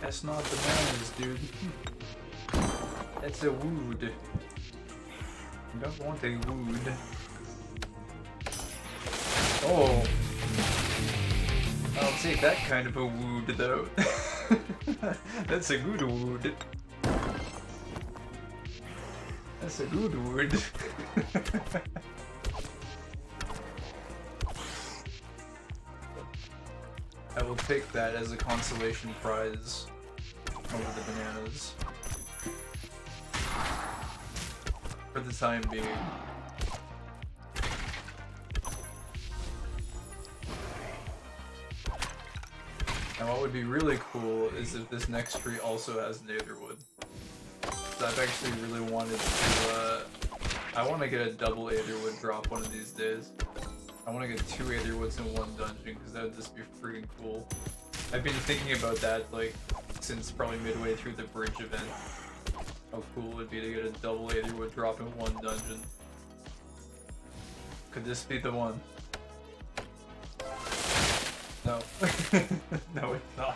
That's not bananas, dude. That's a wood. I don't want a wood. Oh. I'll take that kind of a wood, though. That's a good wood. That's a good wood. I will take that as a consolation prize over the bananas. For the time being. And what would be really cool is if this next tree also has Netherwood. So I've actually really wanted to, I want to get a double Aetherwood drop one of these days. I want to get 2 Aetherwoods in one dungeon, because that would just be freaking cool. I've been thinking about that, like, since probably midway through the bridge event. How cool it would be to get a double Aetherwood drop in one dungeon. Could this be the one? No. No, it's not.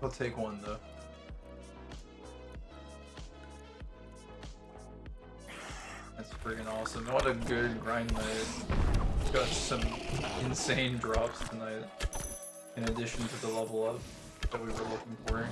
I'll take one, though. That's freaking awesome. What a good grind night. Got some insane drops tonight. In addition to the level up that we were looking for.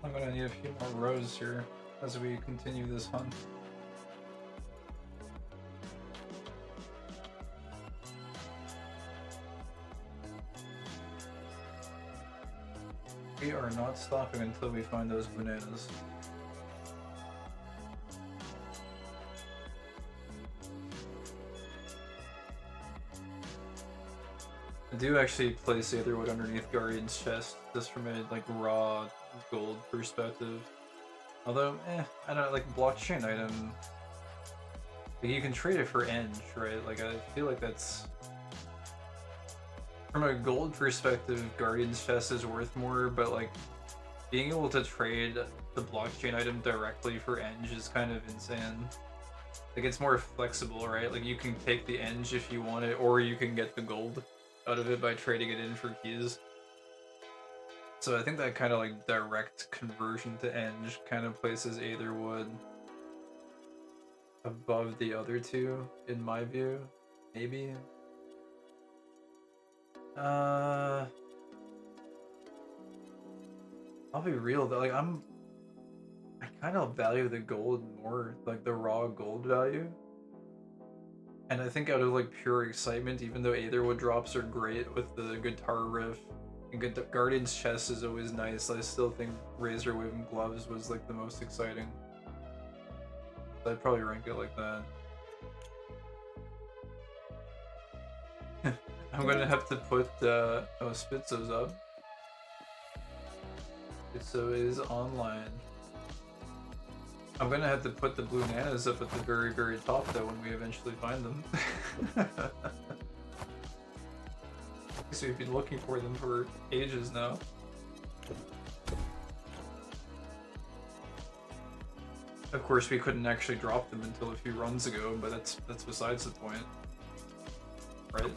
I'm gonna need a few more rows here as we continue this hunt. We are not stopping until we find those bananas. I do actually place Aetherwood underneath Guardian's chest, just from a like raw gold perspective. Although, I don't like blockchain item. Like, you can trade it for Eng, right? Like I feel like that's from a gold perspective, Guardian's chest is worth more, but like being able to trade the blockchain item directly for Eng is kind of insane. Like it's more flexible, right? Like you can take the Eng if you want it, or you can get the gold out of it by trading it in for keys. So I think that kind of like direct conversion to Eng kind of places Aetherwood above the other two, in my view. Maybe. I'll be real though, like I kind of value the gold more, like the raw gold value. And I think out of like pure excitement, even though Aetherwood drops are great with the guitar riff, and Guardian's chest is always nice, I still think Razor Wave and Gloves was like the most exciting. So I'd probably rank it like that. I'm gonna have to put oh, Spitzo's up. Spitzo is online. I'm gonna have to put the Blunanas up at the very, very top though when we eventually find them. So we've been looking for them for ages now. Of course, we couldn't actually drop them until a few runs ago, but that's besides the point, right?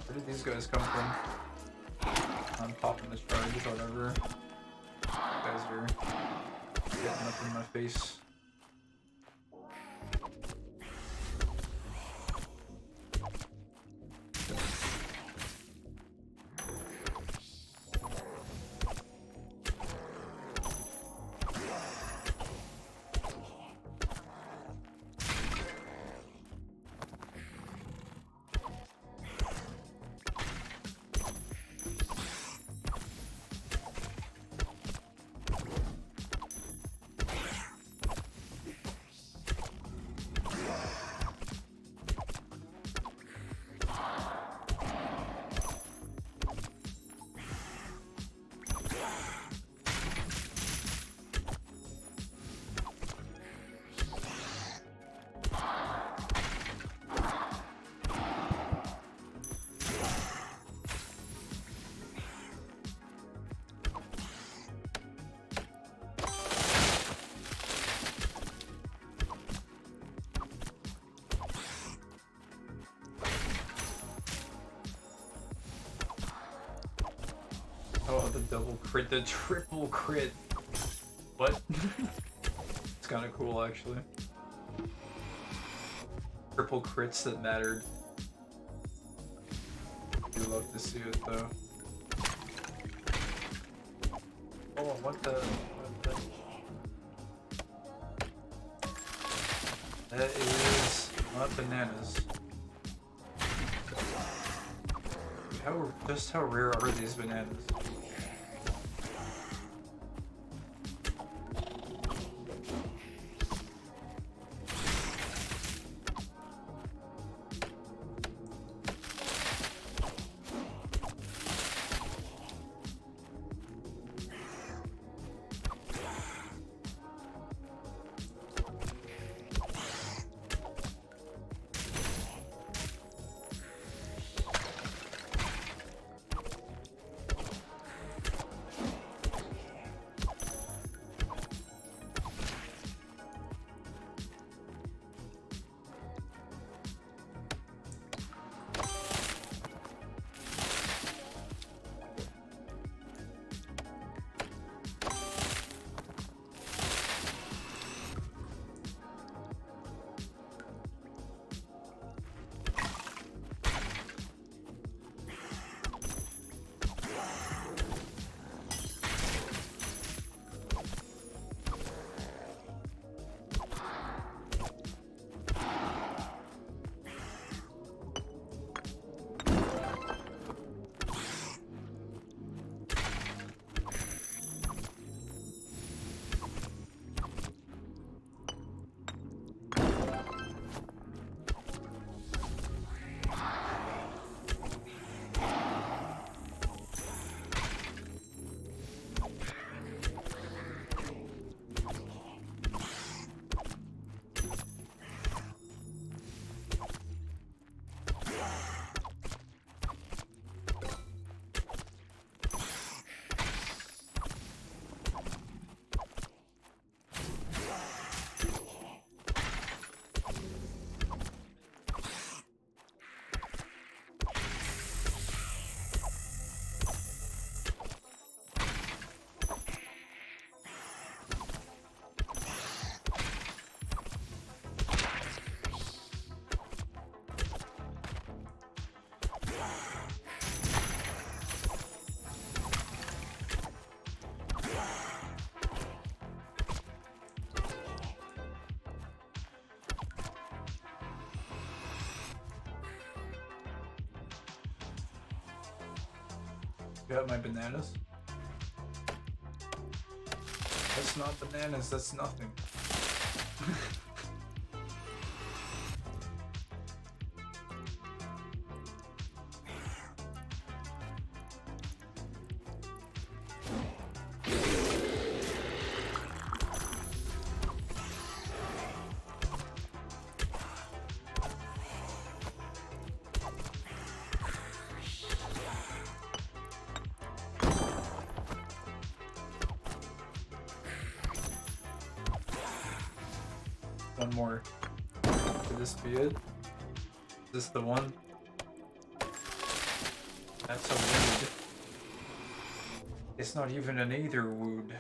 Where did these guys come from? I'm popping this charge, whatever. You guys are getting up in my face. Oh, the double crit, the triple crit. What? It's kind of cool, actually. Triple crits that mattered. You love to see it, though. Oh, what the? That is not bananas. Just how rare are these bananas? You got my bananas? That's not bananas, that's nothing. One more. Could this be it? Is this the one? That's a wood. It's not even an either wood.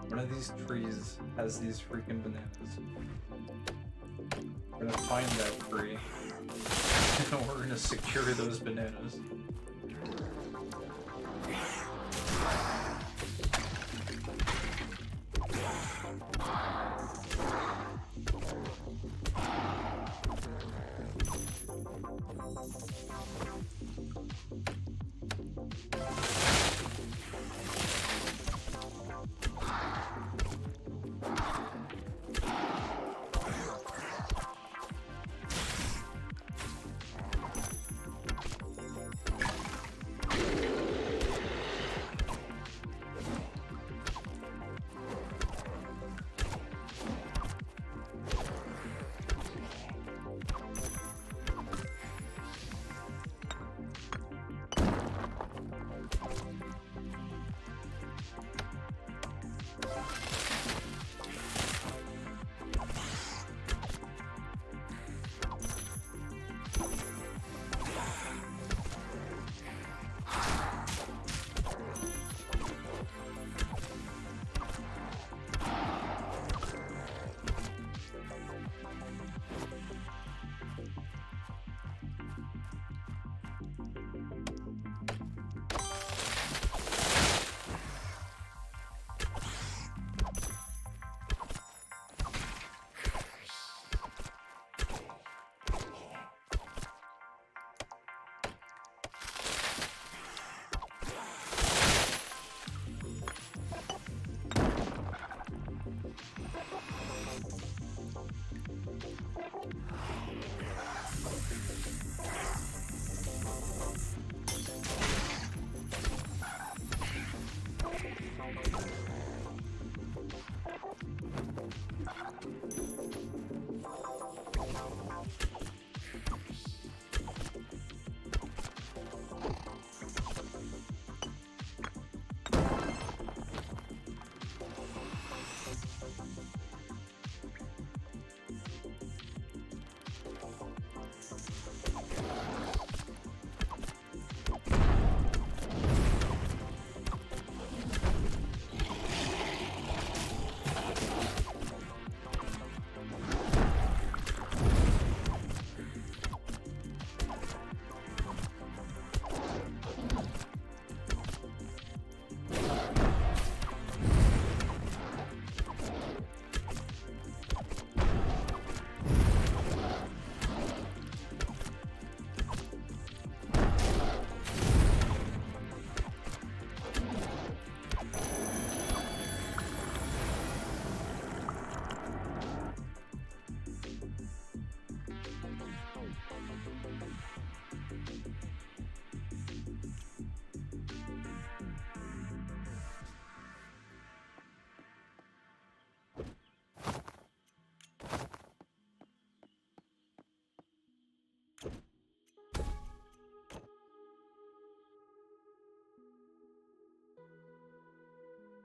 One of these trees has these freaking bananas. We're gonna find that tree. And we're gonna secure those bananas.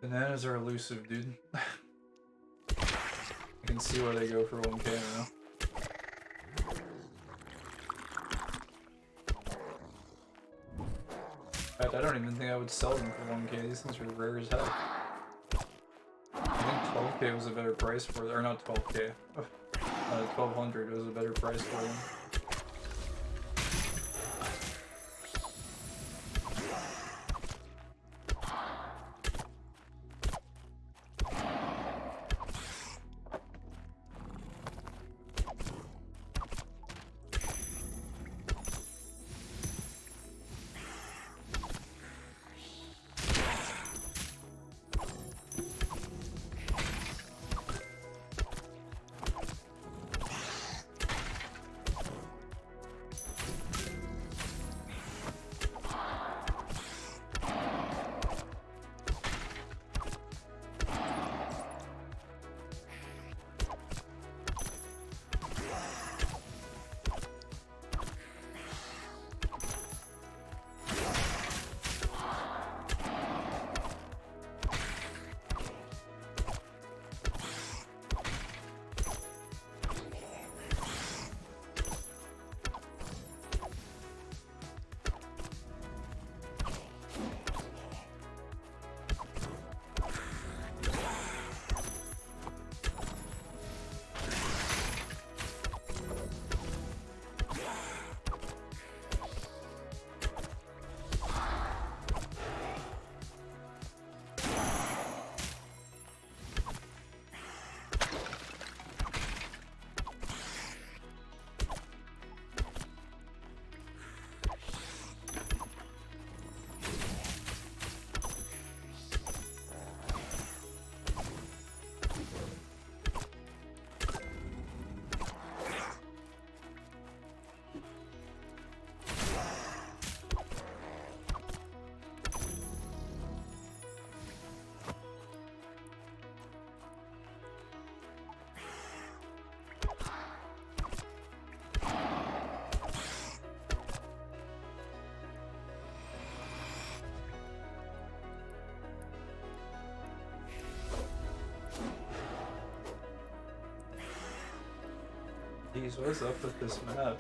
Bananas are elusive, dude. I can see why they go for 1k now. In fact, I don't even think I would sell them for 1k. These things are rare as heck. I think 12k was a better price for them. Or not 12k. 1200 was a better price for them. Jeez, what's up with this map?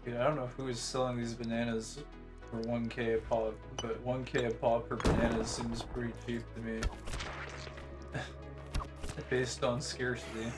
Dude, I don't know who is selling these bananas for 1k a pop, but 1k a pop per banana seems pretty cheap to me. Based on scarcity.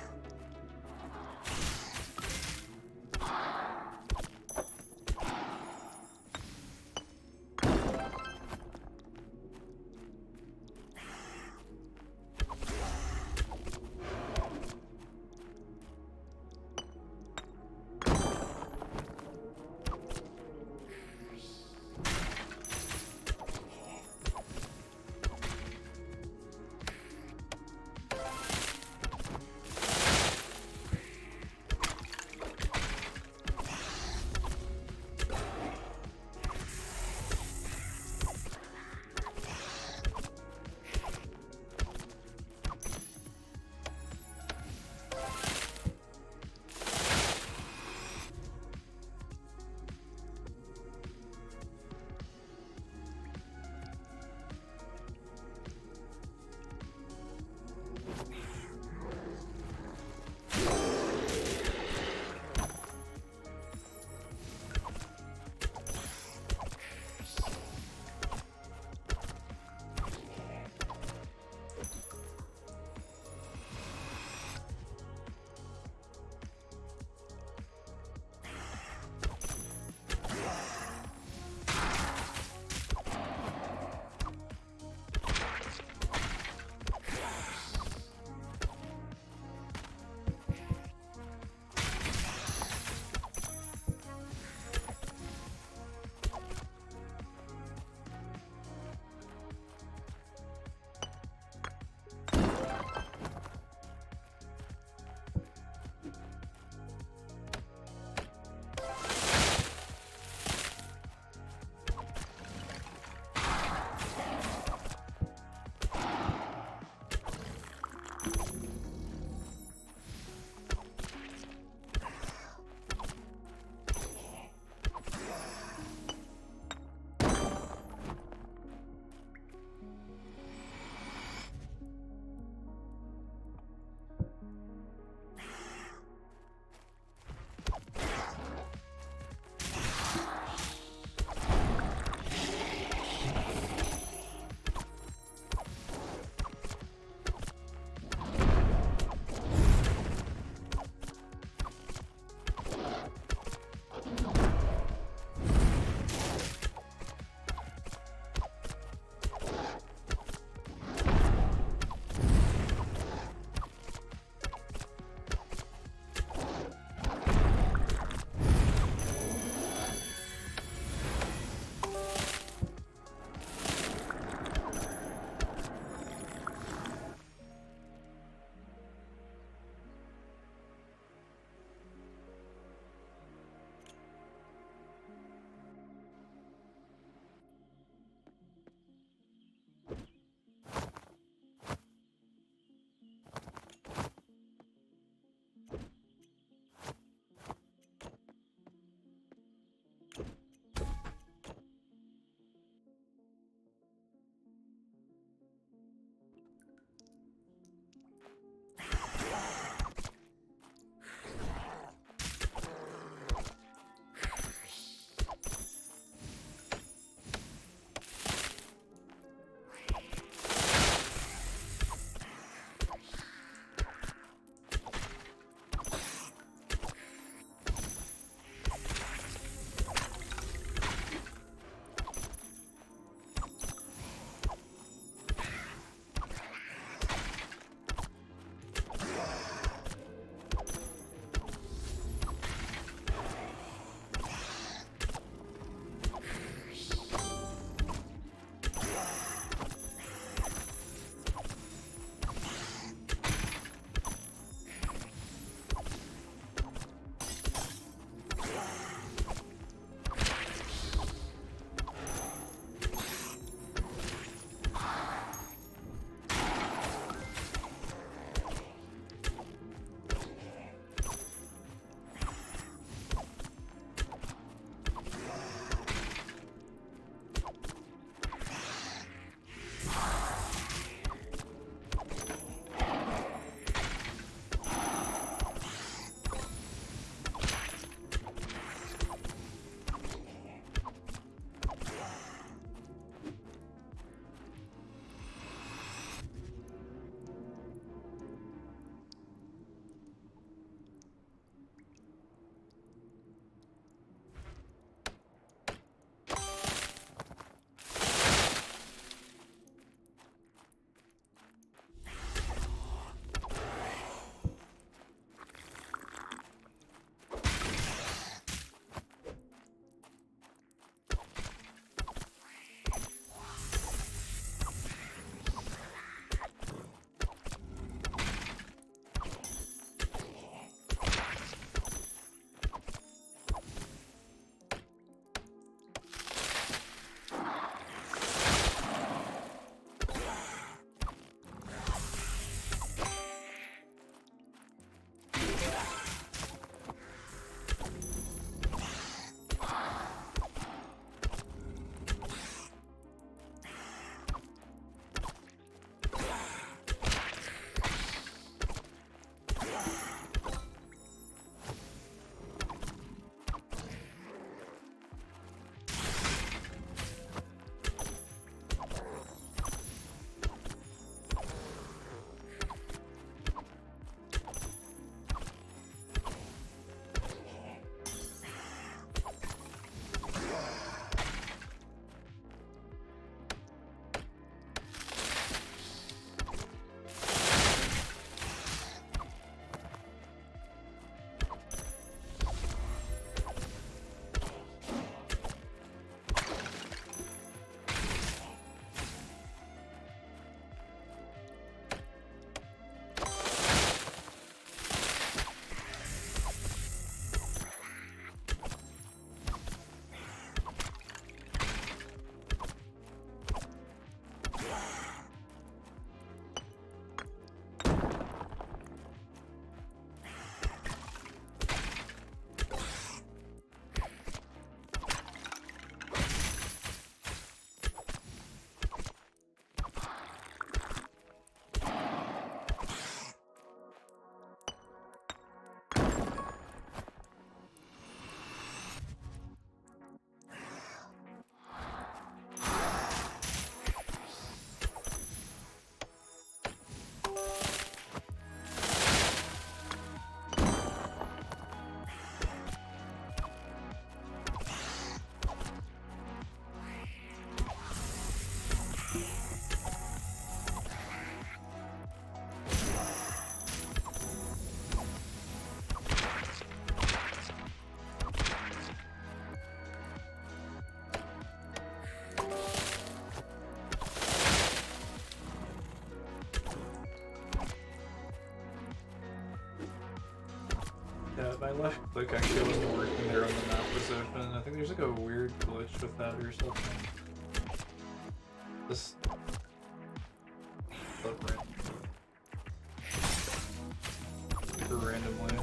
my left click actually wasn't working there on the map was open. I think there's like a weird glitch with that or something. Just super randomly.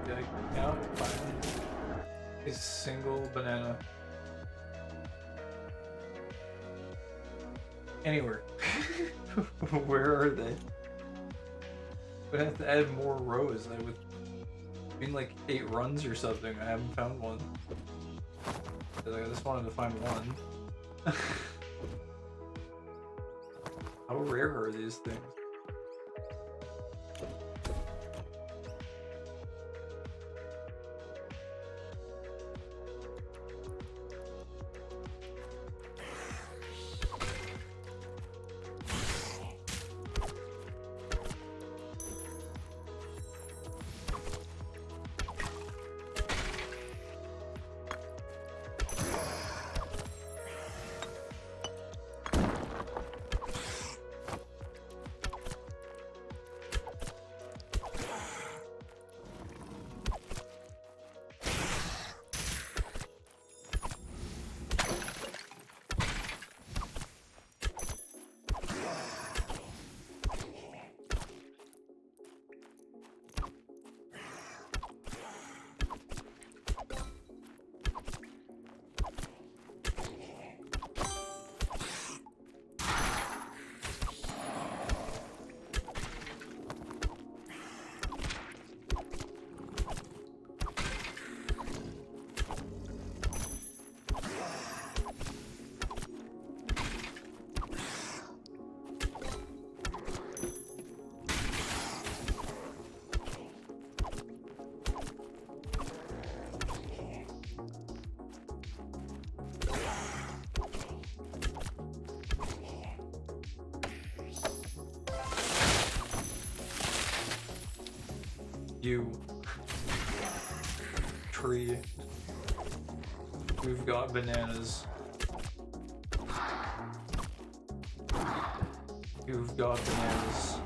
Yeah, I cannot find a single banana anywhere. Where are they? Would have to add more rows. I would been like 8 runs or something. I haven't found one. I just wanted to find one. How rare are these things? You tree. We've got bananas. You've got bananas.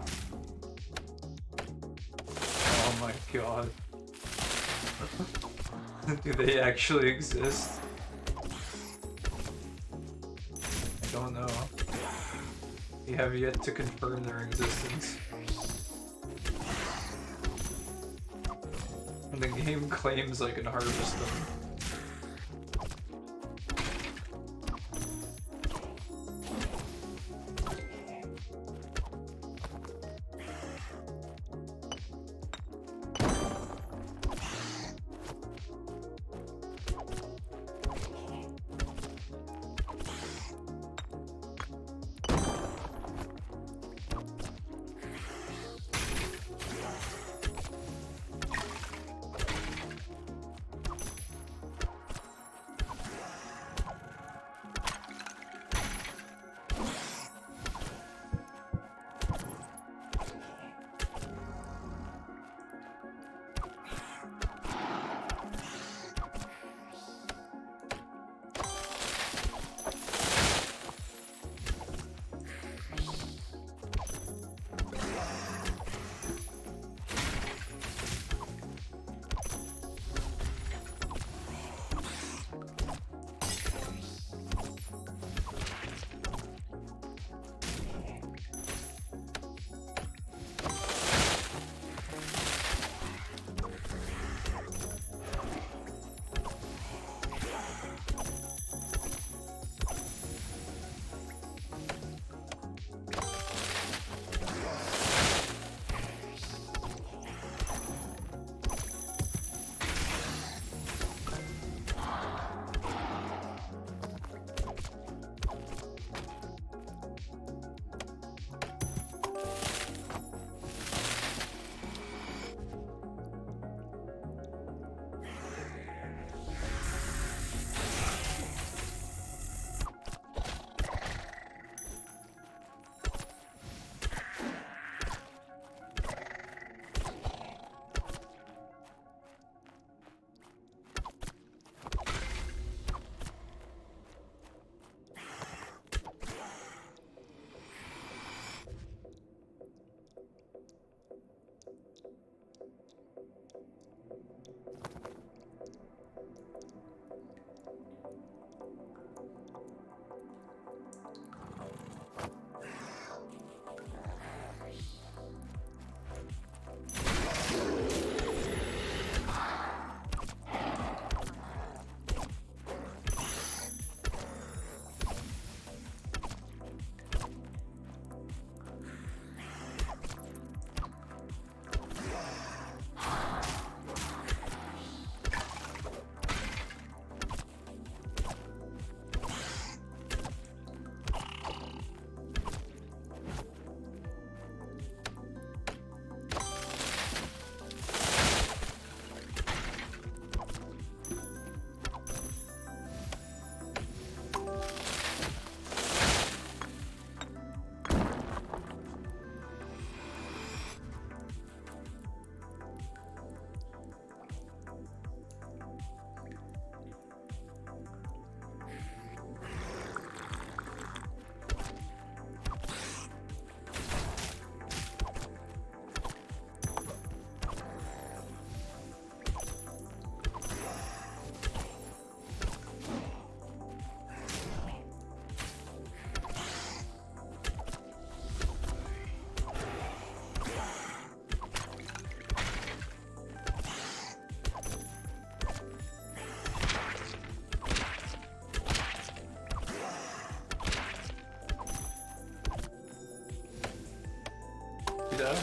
Oh my god. Do they actually exist? I don't know. We have yet to confirm their existence. And the game claims I can harvest them.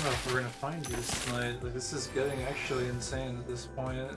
don't know if we're gonna find this tonight. Like, this is getting actually insane at this point.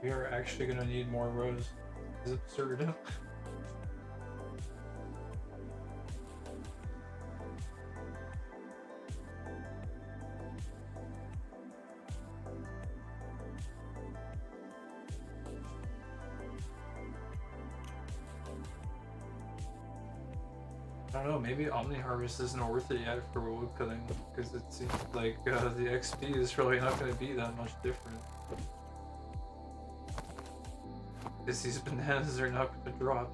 We are actually gonna need more rows. It's absurd. I don't know, maybe Omni Harvest isn't worth it yet for wood cutting, because it seems like the XP is really not going to be that much different. Because these bananas are not going to drop.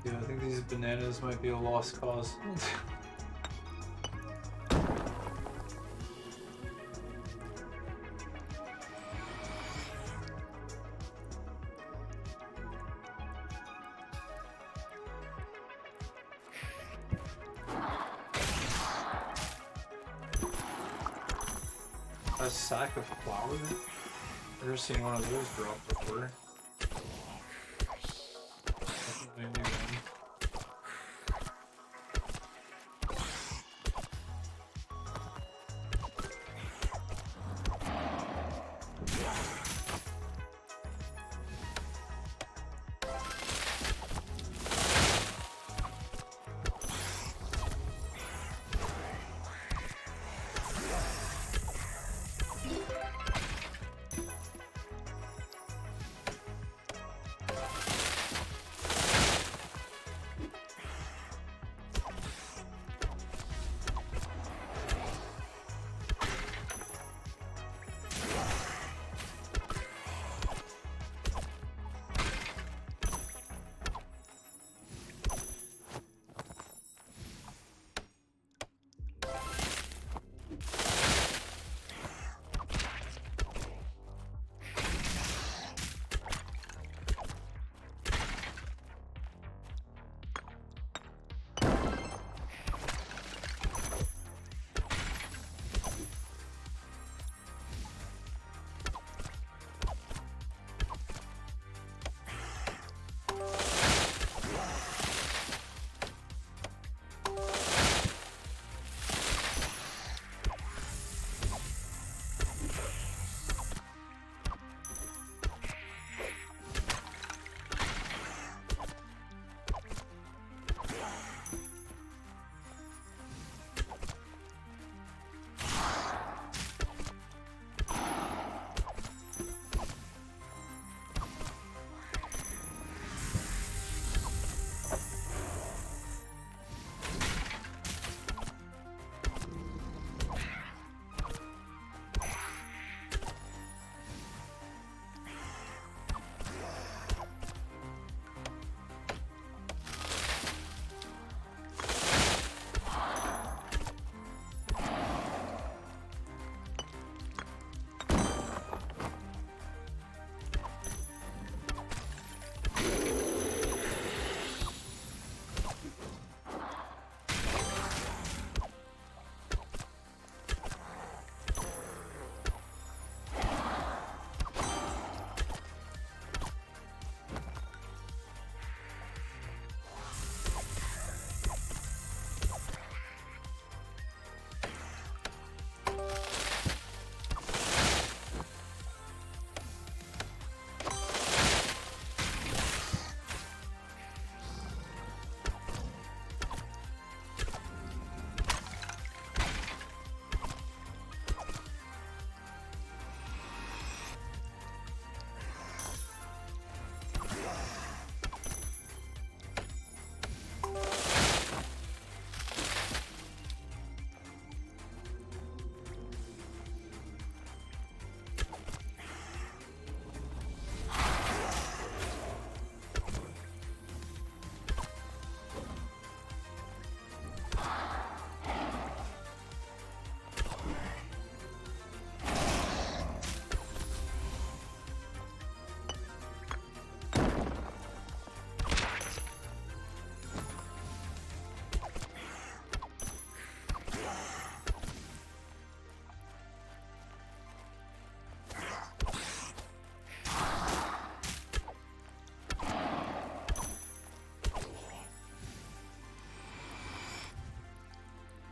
Yeah, I think these bananas might be a lost cause. A sack of flour? I've never seen one of those drop before. Definitely new one.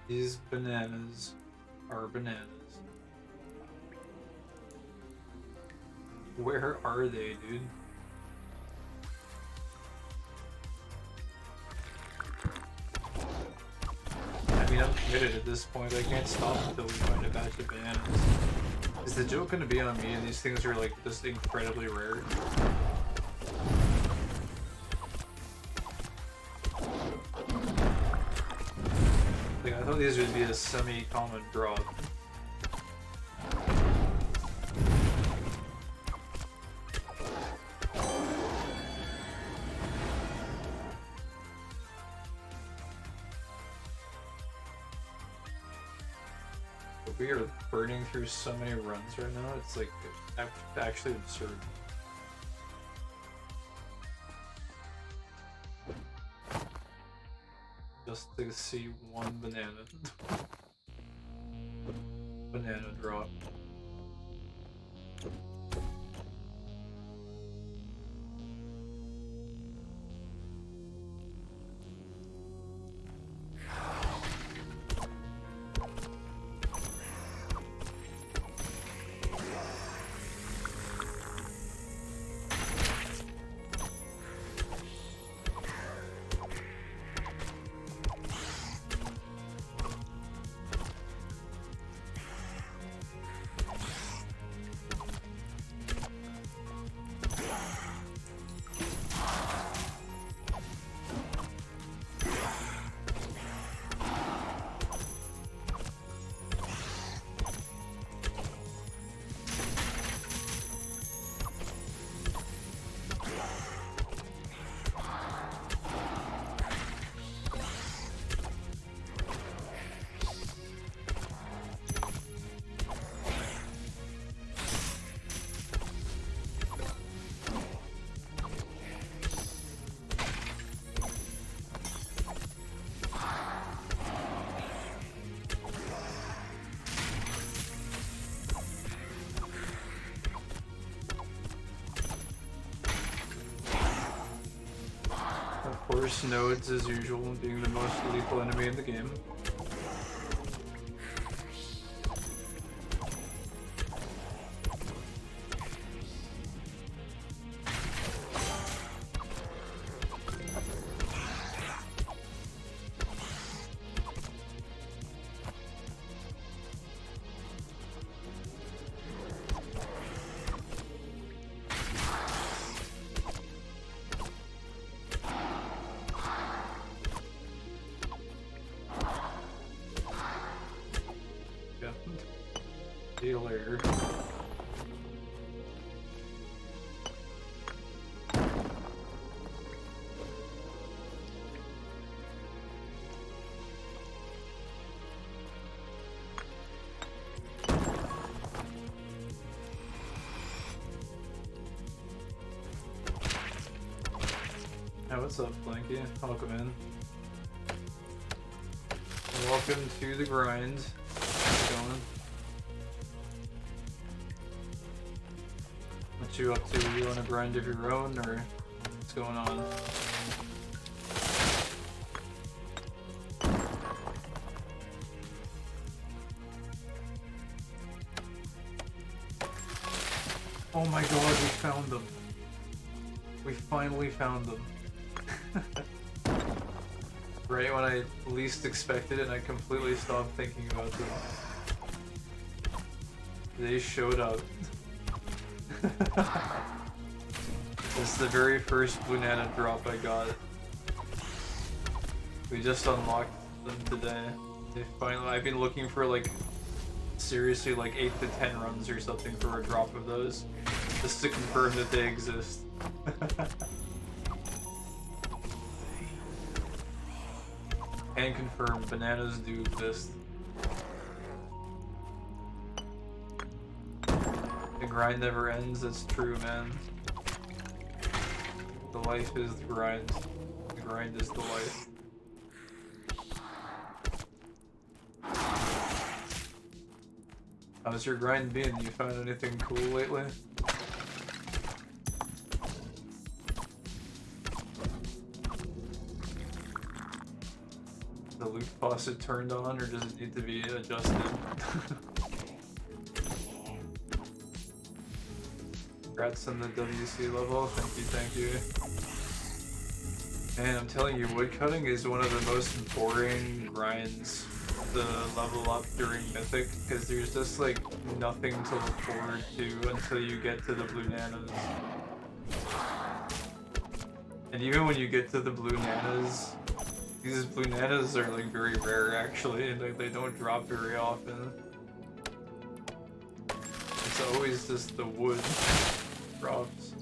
These bananas are bananas. Where are they, dude? I mean, I'm committed at this point. I can't stop until we find a batch of bananas. Is the joke gonna be on me and these things are like just incredibly rare? Like, I thought these would be a semi-common drop. We are burning through so many runs right now, it's like actually absurd. Just to see one banana. Banana drop. Of course, nodes as usual, being the most lethal enemy in the game. Dealer. Hey, what's up, Blanky? Welcome in. Welcome to the grind. How's it going? What you up to? You on a grind of your own, or what's going on? Oh my god, we found them. We finally found them. Right when I least expected it and I completely stopped thinking about them. They showed up. It's the very first Blunana drop I got. We just unlocked them today. They finally, I've been looking for like, seriously like 8 to 10 runs or something for a drop of those. Just to confirm that they exist. And confirm, bananas do exist. The grind never ends, that's true, man. The life is the grind. The grind is the life. How's your grind been? You found anything cool lately? the loot faucet turned on, or does it need to be adjusted? Congrats on the WC level, thank you. Man, I'm telling you, woodcutting is one of the most boring grinds to level up during Mythic, because there's just like nothing to look forward to until you get to the Blunanas. And even when you get to the Blunanas, these Blunanas are like very rare actually, and they don't drop very often. It's always just the wood drops.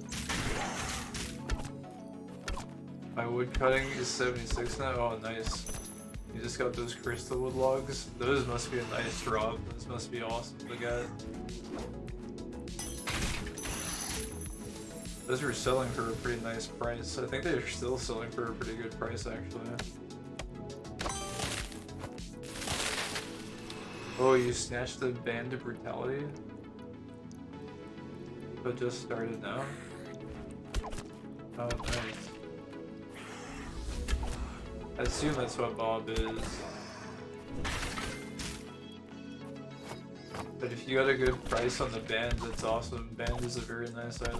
My wood cutting is 76 now. Oh, nice. You just got those crystal wood logs. Those must be a nice drop. Those must be awesome to get. Those were selling for a pretty nice price. I think they're still selling for a pretty good price, actually. Oh, you snatched the Band of Brutality? But just started now? Oh, nice. I assume that's what Bob is. But if you got a good price on the band, that's awesome. Band is a very nice item.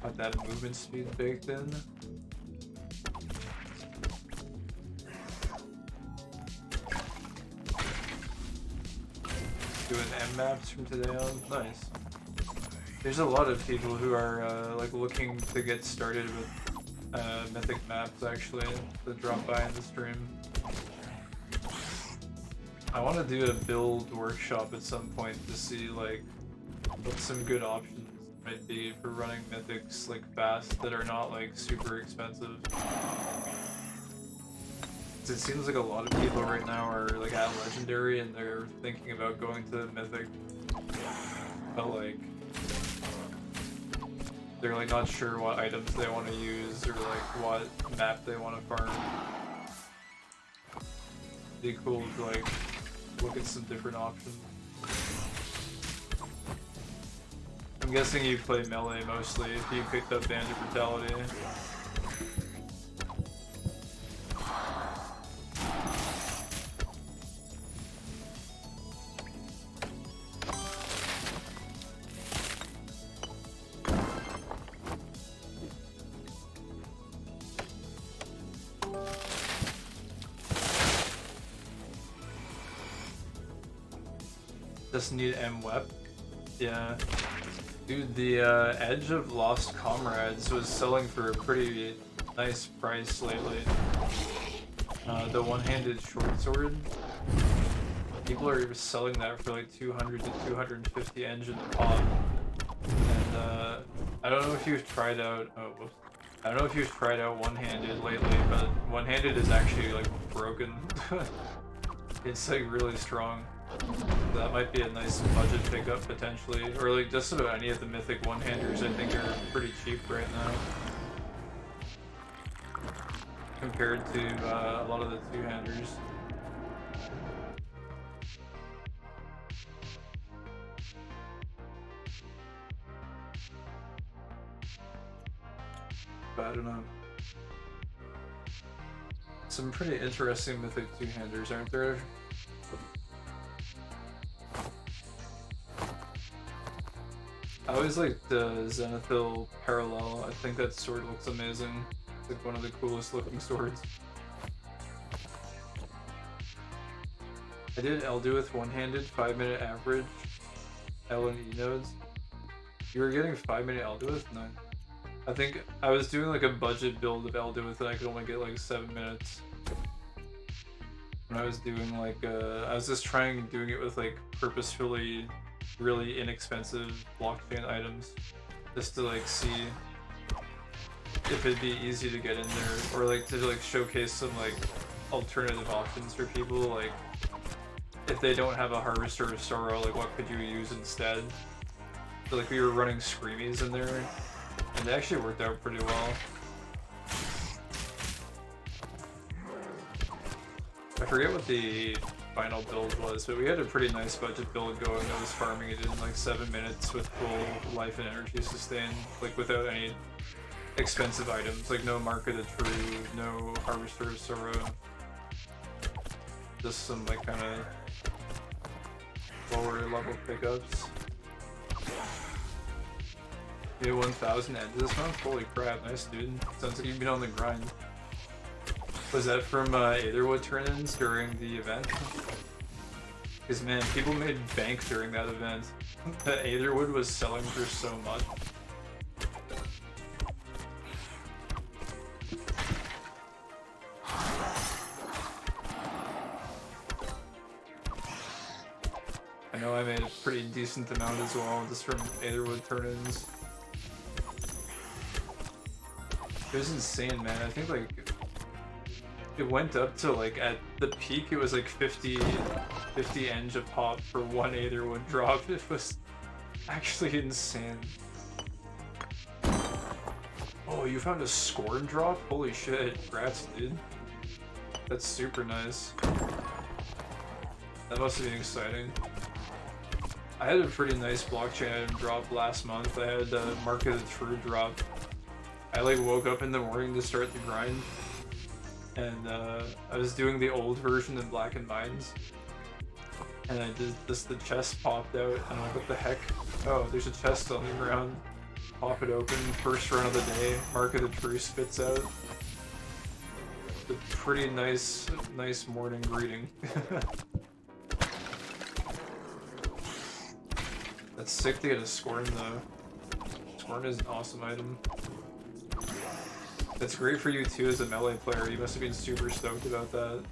Got that movement speed baked in. Doing M maps from today on. Nice. There's a lot of people who are like looking to get started with mythic maps actually to drop by in the stream. I want to do a build workshop at some point to see like what some good options might be for running mythics like fast that are not like super expensive. It seems like a lot of people right now are like at legendary and they're thinking about going to mythic, but like they're like not sure what items they want to use or like what map they want to farm. It'd be cool to like look at some different options. I'm guessing you play melee mostly if you picked up Band of Brutality. Just need M-Wep. Yeah. Dude, the Edge of Lost Comrades was selling for a pretty nice price lately. The one-handed short sword. People are selling that for like 200 to 250 engine pop. And I don't know if you've tried out I don't know if you've tried out one-handed lately, but one-handed is actually like broken. It's like really strong. That might be a nice budget pickup potentially, or like just about any of the mythic one-handers I think are pretty cheap right now compared to a lot of the two-handers. But I don't know. Some pretty interesting mythic two-handers, aren't there? I always like the Zenithal Parallel. I think that sword looks amazing. It's like one of the coolest looking swords. I did Elduith one-handed, 5-minute average, L and E nodes. You were getting 5-minute Elduith? No. I think I was doing like a budget build of Elduith and I could only get like 7 minutes. When I was doing like, I was just doing it with like purposefully really inexpensive blockchain items just to like see if it'd be easy to get in there or like to like showcase some like alternative options for people, like if they don't have a Harvester of Sorrow, like what could you use instead. So like we were running Screamies in there and they actually worked out pretty well. I forget what the final build was, but we had a pretty nice budget build going that was farming it in like 7 minutes with full life and energy sustain, like without any expensive items, like no Mark of the True, no Harvester of Sorrow, just some like kind of lower level pickups. You 1,000 ends this month? Holy crap, nice dude. Sounds like you've been on the grind. Was that from Aetherwood turn-ins during the event? Because man, people made bank during that event. That Aetherwood was selling for so much. I know I made a pretty decent amount as well, just from Aetherwood turn-ins. It was insane, man. I think like it went up to like at the peak it was like 50 eng a pop for one Aetherwood drop. It was actually insane. Oh, you found a Scorn drop? Holy shit, congrats, dude. That's super nice. That must have been exciting. I had a pretty nice blockchain item drop last month. I had a Mark of the True drop. I like woke up in the morning to start the grind, and I was doing the old version in Blackened Mines, and I did this. The chest popped out, and I'm like, what the heck? Oh, there's a chest on the ground. Pop it open. First run of the day. Mark of the True spits out. It's a pretty nice morning greeting. That's sick to get a Scorn though. Scorn is an awesome item. That's great for you too as a melee player. You must have been super stoked about that.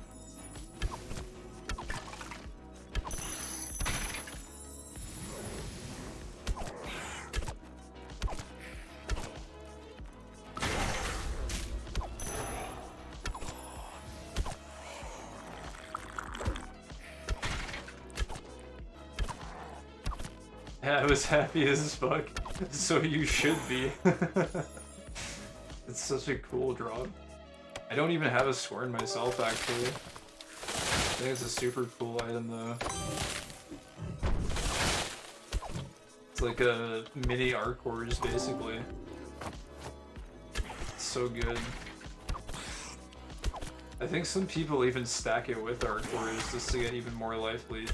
Yeah, I was happy as fuck. So you should be. It's such a cool drop. I don't even have a Scorn myself, actually. I think it's a super cool item, though. It's like a mini Arcors, basically. It's so good. I think some people even stack it with Arcors just to get even more life lead.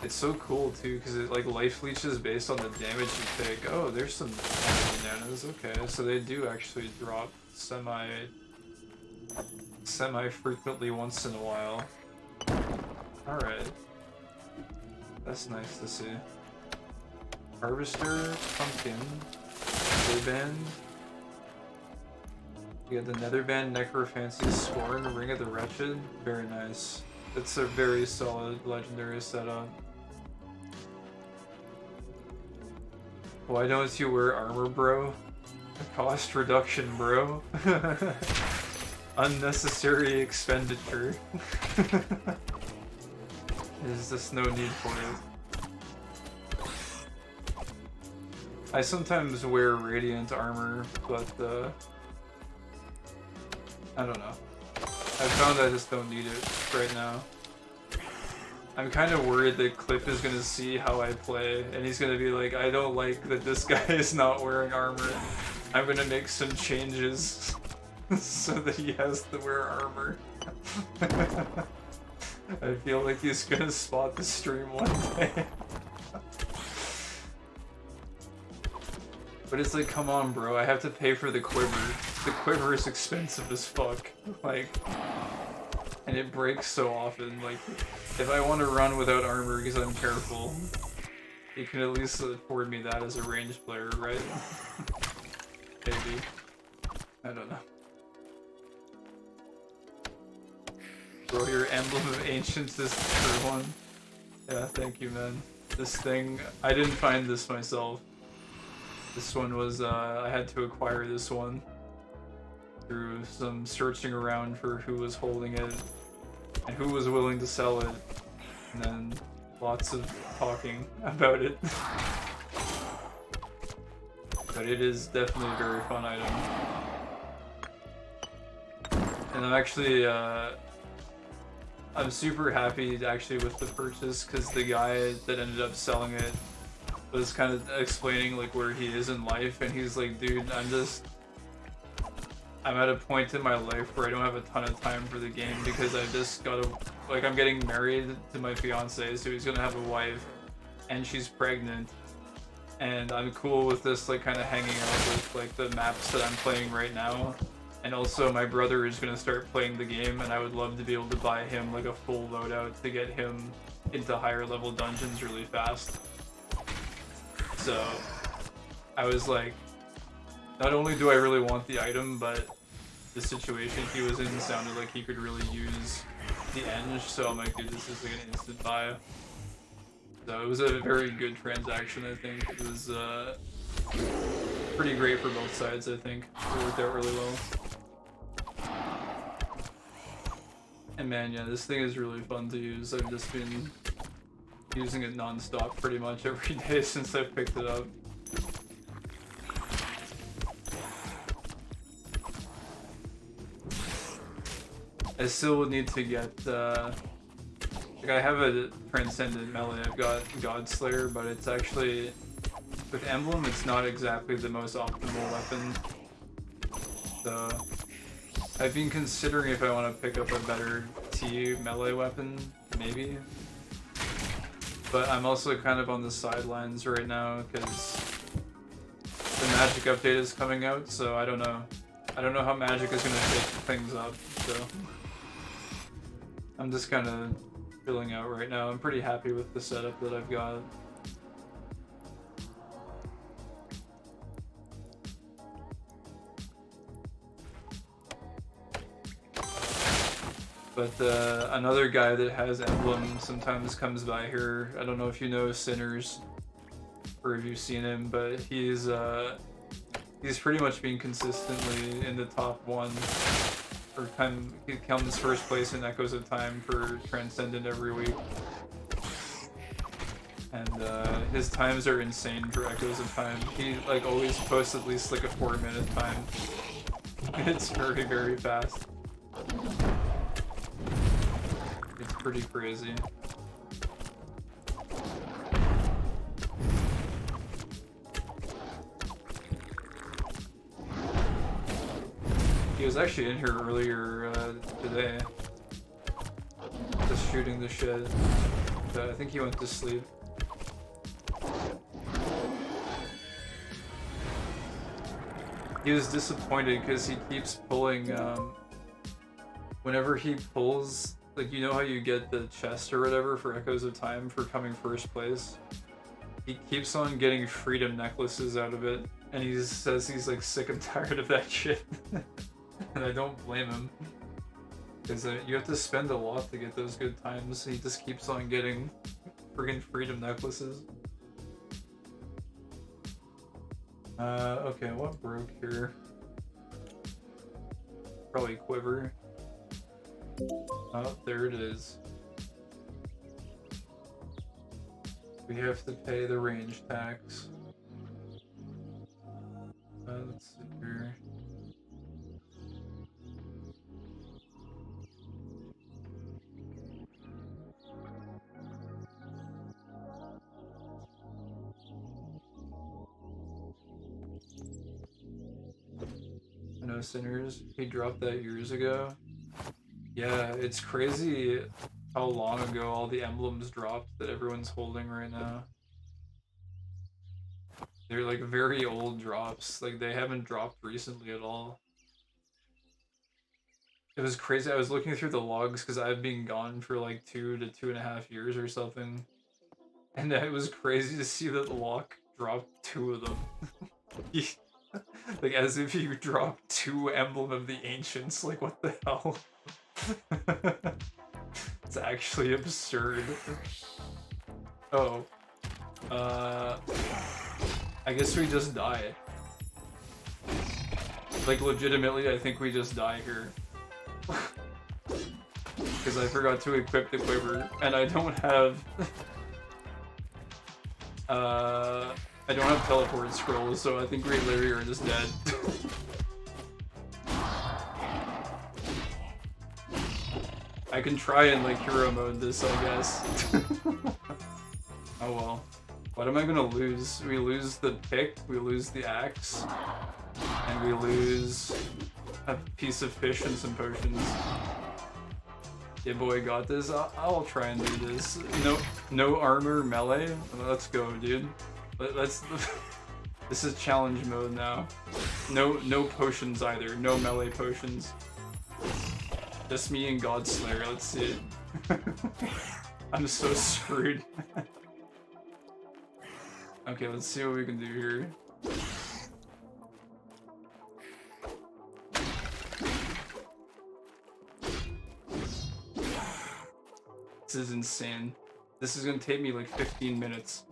It's so cool too, because it like life leeches based on the damage you take. Oh, there's some Blunanas. Okay, so they do actually drop semi-frequently once in a while. Alright. That's nice to see. Harvester, Pumpkin, Netherband. You got the Netherband, Necrofancy, Scorn, Ring of the Wretched. Very nice. It's a very solid legendary setup. Why don't you wear armor, bro? Cost reduction, bro. Unnecessary expenditure. There's just no need for it. I sometimes wear radiant armor, but I don't know. I found I just don't need it right now. I'm kind of worried that Cliff is gonna see how I play, and he's gonna be like, I don't like that this guy is not wearing armor. I'm gonna make some changes so that he has to wear armor. I feel like he's gonna spot the stream one day. But it's like, come on, bro, I have to pay for the quiver. The quiver is expensive as fuck. Like, and it breaks so often. Like, if I want to run without armor because I'm careful, you can at least afford me that as a ranged player, right? Maybe. I don't know. Bro, your Emblem of Ancients is the third one. Yeah, thank you, man. This thing, I didn't find this myself. This one was, I had to acquire this one through some searching around for who was holding it and who was willing to sell it, and then lots of talking about it. But it is definitely a very fun item. And I'm actually, I'm super happy actually with the purchase because the guy that ended up selling it was kind of explaining like where he is in life, and he's like, dude, I'm at a point in my life where I don't have a ton of time for the game because I just gotta, like, I'm getting married to my fiance, so he's gonna have a wife, and she's pregnant, and I'm cool with this, like, kind of hanging out with, like, the maps that I'm playing right now, and also my brother is gonna start playing the game, and I would love to be able to buy him, like, a full loadout to get him into higher level dungeons really fast. So, I was like, not only do I really want the item, but the situation he was in sounded like he could really use the Eng, so I'm like, dude, this is like an instant buy. So it was a very good transaction, I think. It was pretty great for both sides, I think. It worked out really well. And man, yeah, this thing is really fun to use. I've just been using it non-stop pretty much every day since I picked it up. I still would need to get, like, I have a Transcendent melee, I've got Godslayer, but it's actually, with Emblem, it's not exactly the most optimal weapon. So, I've been considering if I want to pick up a better T melee weapon, maybe. But I'm also kind of on the sidelines right now, because the Magic update is coming out, so I don't know. I don't know how Magic is going to shake things up, so I'm just kind of filling out right now. I'm pretty happy with the setup that I've got. But another guy that has Emblem sometimes comes by here. I don't know if you know Sinners, or if you've seen him, but he's pretty much been consistently in the top 1. Or he comes first place in Echoes of Time for Transcendent every week. And his times are insane for Echoes of Time. He like always posts at least like a 4-minute time. It's very, very fast. It's pretty crazy. He was actually in here earlier today, just shooting the shit. But I think he went to sleep. He was disappointed because he keeps pulling, whenever he pulls, like, you know how you get the chest or whatever for Echoes of Time for coming first place? He keeps on getting freedom necklaces out of it, and he says he's like sick and tired of that shit. And I don't blame him, because you have to spend a lot to get those good times. He just keeps on getting friggin' freedom necklaces. Okay, what broke here? Probably Quiver. Oh, there it is. We have to pay the range tax. Let's see here. No Sinners, he dropped that years ago. Yeah, it's crazy how long ago all the emblems dropped that everyone's holding right now. They're like very old drops, like they haven't dropped recently at all. It was crazy, I was looking through the logs because I've been gone for like 2 to 2.5 years or something. And it was crazy to see that Locke dropped 2 of them. Like, as if you dropped 2 Emblem of the Ancients, like, what the hell? It's actually absurd. Oh. I guess we just die. Like, legitimately, I think we just die here. Because I forgot to equip the Quiver, and I don't have... I don't have teleport scrolls, so I think we literally are just dead. I can try and like hero mode this, I guess. Oh well. What am I gonna lose? We lose the pick, we lose the axe, and we lose a piece of fish and some potions. Yeah, boy, got this. I'll try and do this. No armor, melee. Let's go, dude. Let's. This is challenge mode now. No potions either. No melee potions. Just me and Godslayer. Let's see it. I'm so screwed. Okay, let's see what we can do here. This is insane. This is gonna take me like 15 minutes.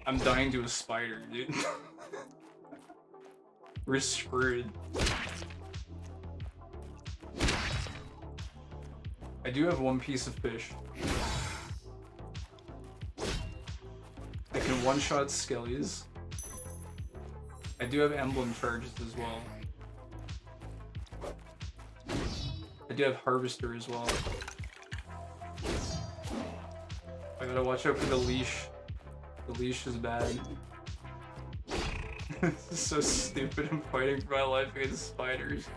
I'm dying to a spider, dude. We're screwed. I do have one piece of fish. I can one-shot skellies. I do have emblem charges as well. I do have harvester as well. I gotta watch out for the leash. The leash is bad. This is so stupid. I'm fighting for my life against spiders.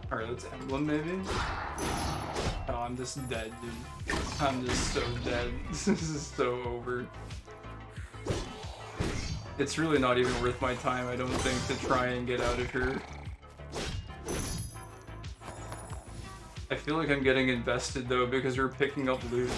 Alright, let's emblem maybe? Oh, I'm just dead, dude. I'm just so dead. This is so over. It's really not even worth my time, I don't think, to try and get out of here. I feel like I'm getting invested though, because we're picking up loot.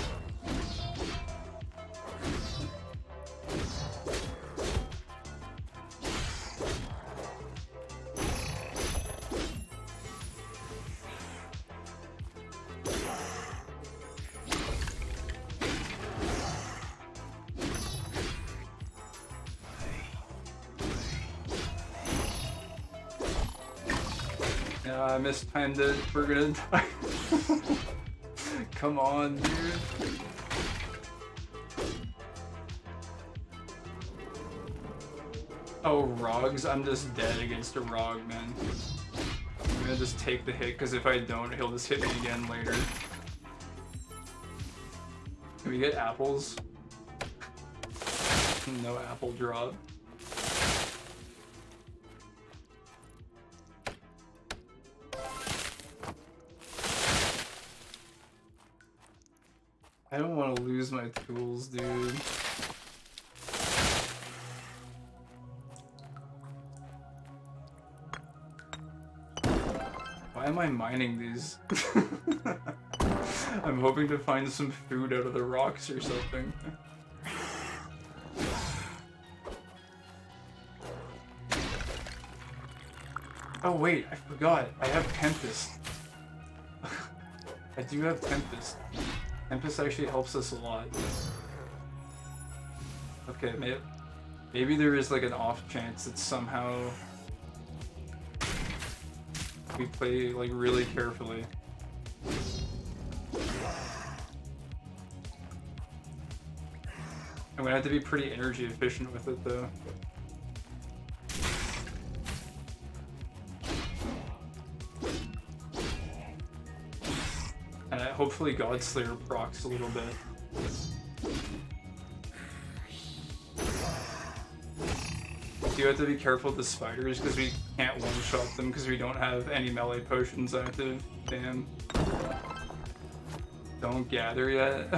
Yeah, I mistimed it. We're gonna die. Come on, dude. Oh, Rogs? I'm just dead against a Rog, man. I'm gonna just take the hit, because if I don't, he'll just hit me again later. Can we get apples? No apple drop. I don't want to lose my tools, dude. Why am I mining these? I'm hoping to find some food out of the rocks or something. Oh wait, I forgot. I have Tempest. I do have Tempest. Tempest actually helps us a lot. Okay, maybe there is like an off chance that somehow we play like really carefully. I'm gonna have to be pretty energy efficient with it though. And hopefully Godslayer procs a little bit. You have to be careful with the spiders because we can't one-shot them because we don't have any melee potions active. Damn. Don't gather yet.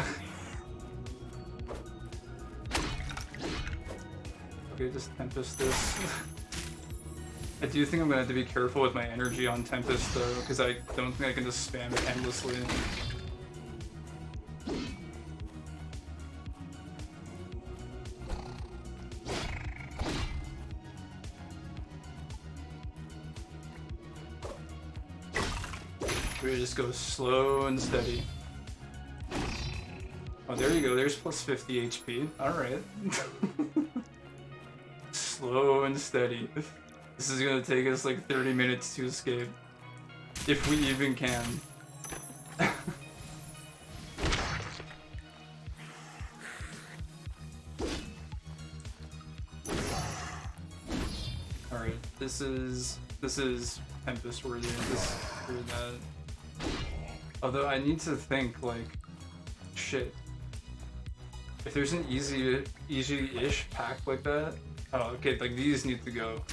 Okay, just Tempest this. I do think I'm gonna have to be careful with my energy on Tempest though, because I don't think I can just spam it endlessly. We just go slow and steady. Oh, there you go. There's plus 50 HP. Alright. Slow and steady. This is gonna take us like 30 minutes to escape. If we even can. Alright, this is Tempest worthy. This or that. Although I need to think like, shit. If there's an easy-ish pack like that, oh okay, like these need to go.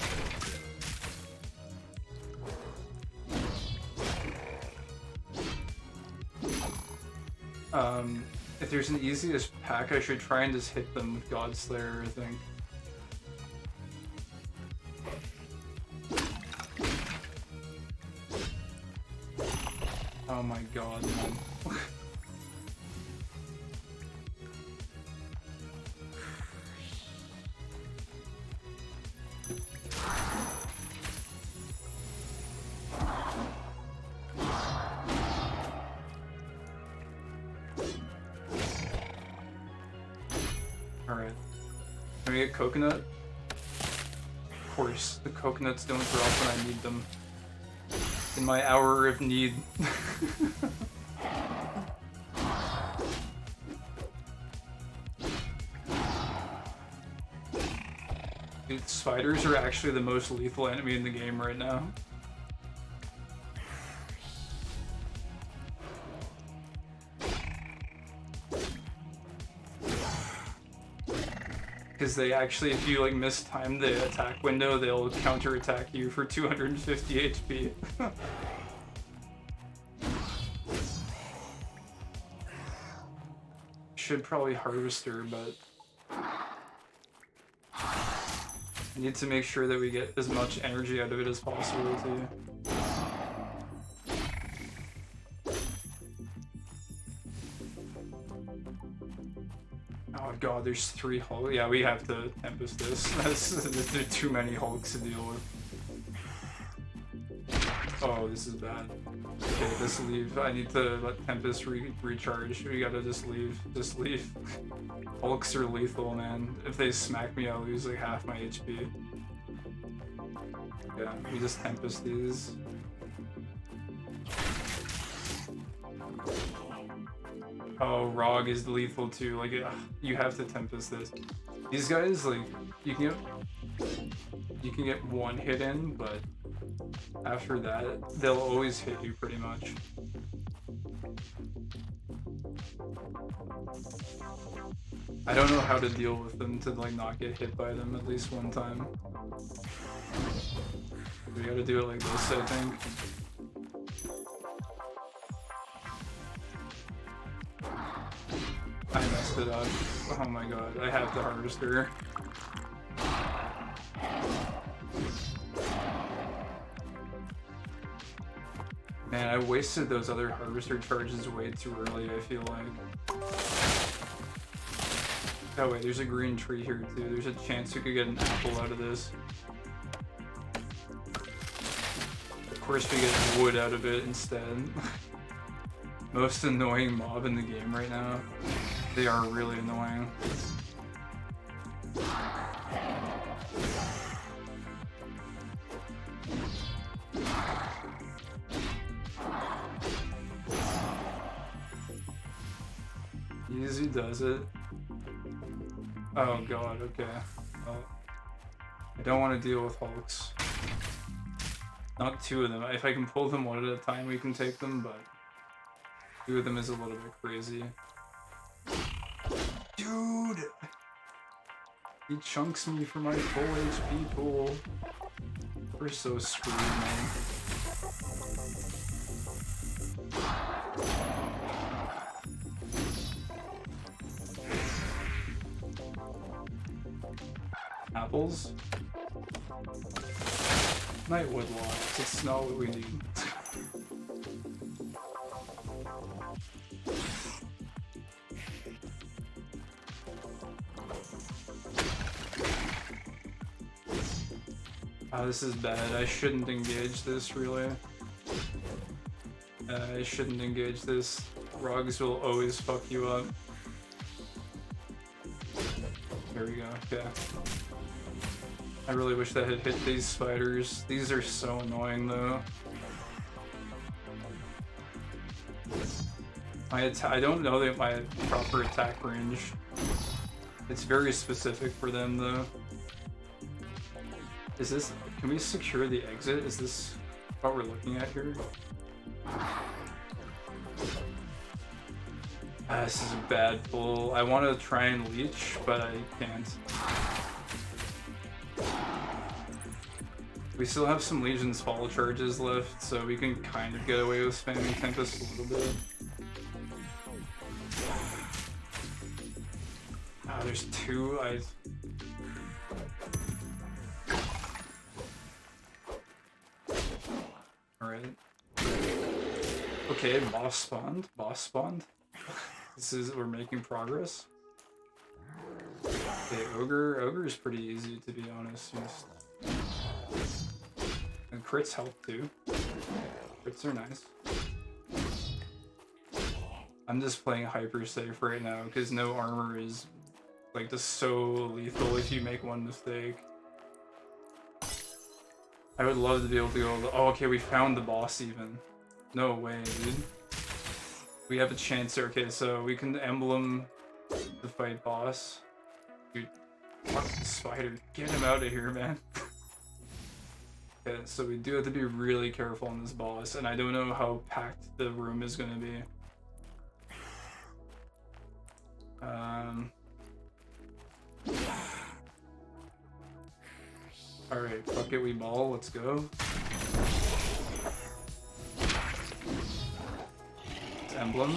If there's an easiest pack, I should try and just hit them with Godslayer, I think. Oh my god, man. Alright. Can we get coconut? Of course, the coconuts don't drop when I need them. In my hour of need. Dude, spiders are actually the most lethal enemy in the game right now. Because they actually, if you like mistime the attack window, they'll counterattack you for 250 HP. Should probably harvester, but I need to make sure that we get as much energy out of it as possible too. Oh god, there's 3 Hulks. Yeah, we have to Tempest this. There's too many Hulks to deal with. Oh, this is bad. Okay, just leave. I need to let Tempest recharge. We gotta just leave. Just leave. Hulks are lethal, man. If they smack me, I'll lose like half my HP. Yeah, we just Tempest these. Oh, Rog is lethal too. Like, you have to Tempest this. These guys, like, you can get one hit in, but after that, they'll always hit you pretty much. I don't know how to deal with them to like not get hit by them at least one time. We gotta do it like this, I think. I messed it up. Oh my god, I have the harvester. Man, I wasted those other harvester charges way too early, I feel like. Oh wait, there's a green tree here too. There's a chance we could get an apple out of this. Of course we get wood out of it instead. Most annoying mob in the game right now. They are really annoying. Easy does it. Oh god, okay. Well, I don't want to deal with Hulks. Not 2 of them. If I can pull them one at a time, we can take them, but 2 of them is a little bit crazy. Dude! He chunks me for my full HP pool. We're so screwed, man. Apples? Nightwood logs. It's not what we need. Oh, this is bad. I shouldn't engage this, really. I shouldn't engage this. Rogs will always fuck you up. There we go, okay. I really wish that had hit these spiders. These are so annoying, though. I don't know that my proper attack range. It's very specific for them, though. Is this... Can we secure the exit? Is this what we're looking at here? This is a bad pull. I want to try and leech, but I can't. We still have some Legion's Fall charges left, so we can kind of get away with spamming Tempest a little bit. Ah, there's two. Alright. Okay, boss spawned. Boss spawned. We're making progress. Okay, Ogre is pretty easy, to be honest. And crits help too. Crits are nice. I'm just playing hyper safe right now because no armor is like just so lethal if you make one mistake. I would love to be able to go. Oh, okay, we found the boss even. No way, dude. We have a chance here. Okay, so we can emblem the fight boss. Dude, fucking spider. Get him out of here, man. Okay, so we do have to be really careful on this boss, and I don't know how packed the room is gonna be. Alright, fuck it, we ball, let's go. It's emblem.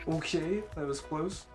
Okay, that was close.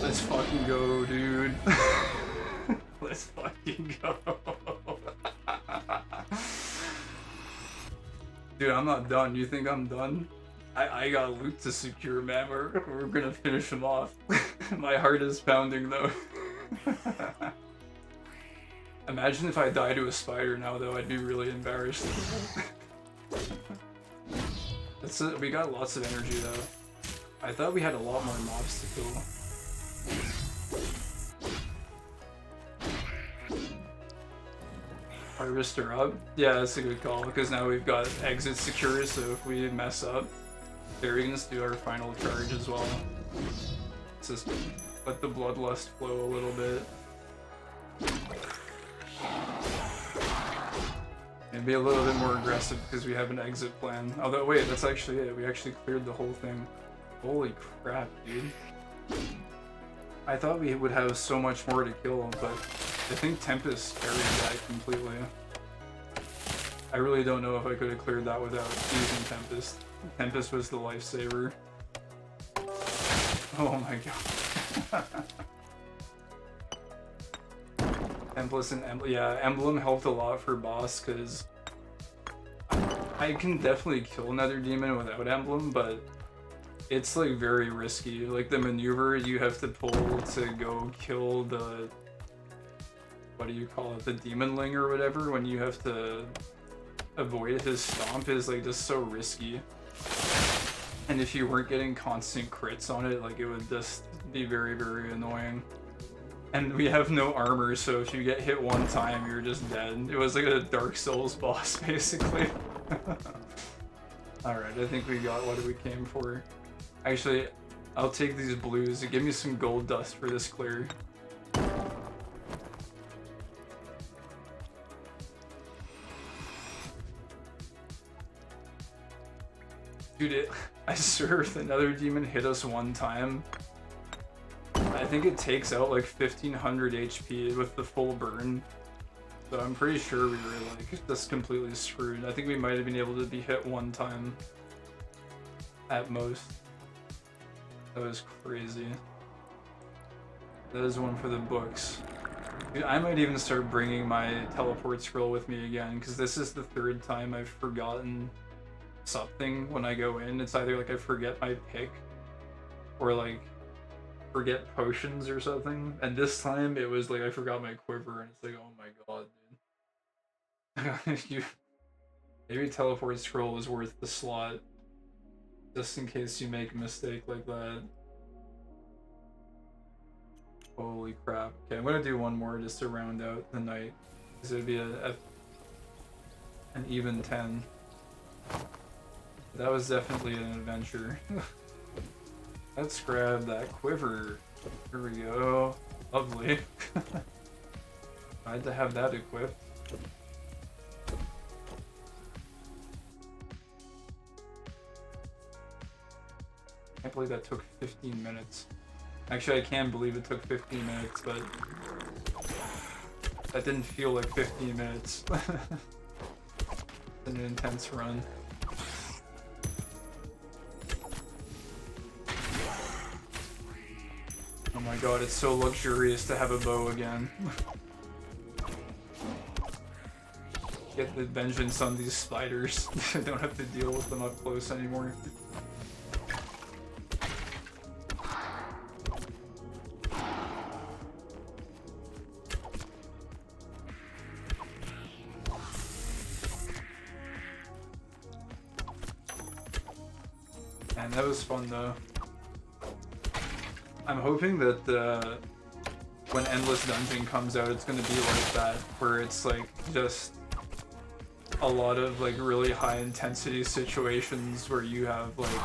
Let's fucking go, dude. Let's fucking go. Dude, I'm not done. You think I'm done? I got loot to secure, man. We're gonna finish him off. My heart is pounding, though. Imagine if I die to a spider now, though. I'd be really embarrassed. We got lots of energy, though. I thought we had a lot more mobs to kill. Harvester up? Yeah, that's a good call, because now we've got exit secure, so if we mess up, there we can just do our final charge as well. Just let the bloodlust flow a little bit. And be a little bit more aggressive because we have an exit plan. Although, wait, that's actually it. We actually cleared the whole thing. Holy crap, dude. I thought we would have so much more to kill, but I think Tempest carried that completely. I really don't know if I could have cleared that without using Tempest. Tempest was the lifesaver. Oh my god. Tempest and Emblem. Yeah, Emblem helped a lot for boss because I can definitely kill another demon without Emblem, but it's like very risky. Like the maneuver you have to pull to go kill the, what do you call it, the demonling or whatever, when you have to avoid his stomp is like just so risky. And if you weren't getting constant crits on it, like it would just be very, very annoying. And we have no armor, so if you get hit one time, you're just dead. It was like a Dark Souls boss, basically. Alright, I think we got what we came for. Actually, I'll take these blues. Give me some gold dust for this clear. Dude, I swear if another demon hit us one time, I think it takes out like 1500 HP with the full burn. So I'm pretty sure we were like just completely screwed. I think we might have been able to be hit one time at most. That was crazy. That is one for the books. Dude, I might even start bringing my teleport scroll with me again, because this is the third time I've forgotten something when I go in. It's either like I forget my pick, or like forget potions or something. And this time it was like I forgot my quiver, and it's like, oh my god, dude. Maybe teleport scroll is worth the slot, just in case you make a mistake like that. Holy crap. Okay, I'm gonna do one more just to round out the night. Because it would be an even 10. That was definitely an adventure. Let's grab that quiver. Here we go. Lovely. I had to have that equipped. I can't believe that took 15 minutes. Actually, I can believe it took 15 minutes, but that didn't feel like 15 minutes. It's an intense run. Oh my god, it's so luxurious to have a bow again. Get the vengeance on these spiders. I don't have to deal with them up close anymore. Man, that was fun though. I'm hoping that when Endless Dungeon comes out, it's gonna be like that, where it's like just a lot of like really high intensity situations where you have like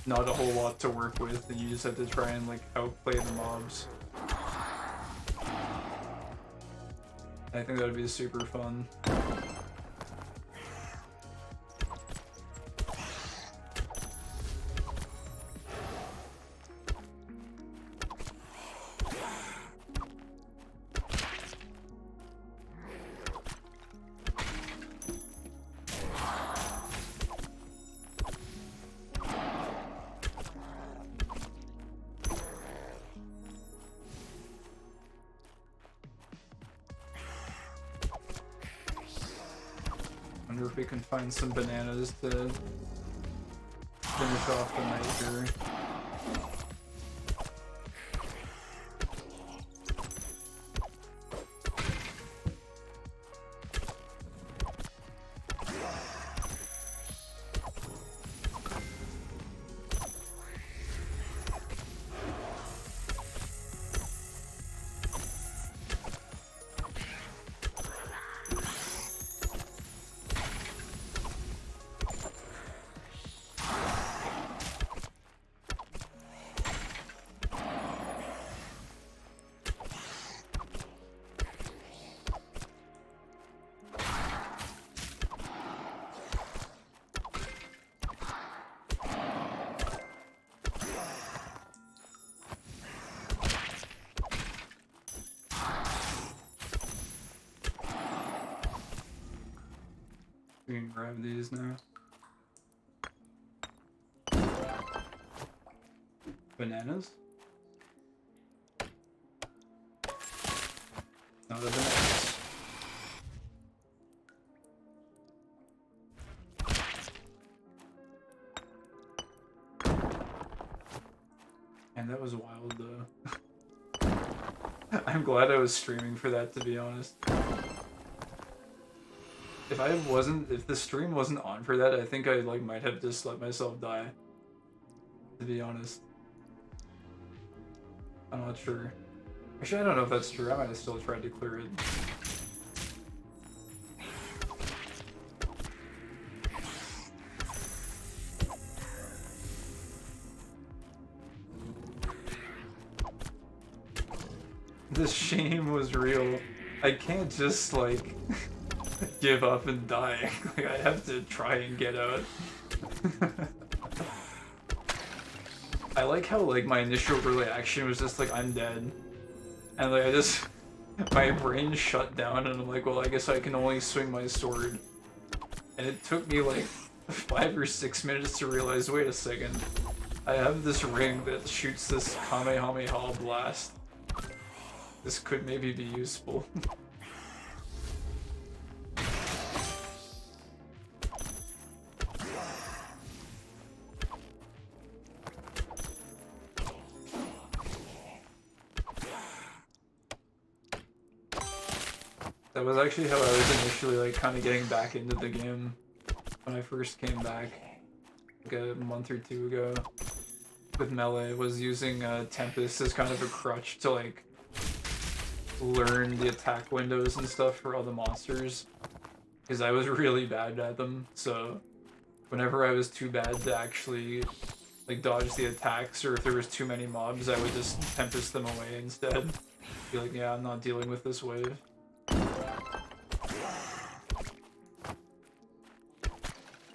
not a whole lot to work with, and you just have to try and like outplay the mobs. I think that would be super fun. Wonder if we can find some bananas to finish off the night here. We can grab these now. Bananas? No, the bananas. And that was wild though. I'm glad I was streaming for that, to be honest. If the stream wasn't on for that, I think I like might have just let myself die. To be honest. I'm not sure. Actually, I don't know if that's true. I might have still tried to clear it. The shame was real. I can't just like give up and die. Like, I have to try and get out. I like how like my initial reaction was just like, I'm dead. And like I just my brain shut down, and I'm like, well, I guess I can only swing my sword. And it took me like 5 or 6 minutes to realize, wait a second, I have this ring that shoots this Kamehameha blast. This could maybe be useful. That was actually how I was initially like kind of getting back into the game when I first came back, like a month or two ago. With melee, was using Tempest as kind of a crutch to like learn the attack windows and stuff for all the monsters, because I was really bad at them. So whenever I was too bad to actually like dodge the attacks, or if there was too many mobs, I would just Tempest them away instead. Be like, yeah, I'm not dealing with this wave.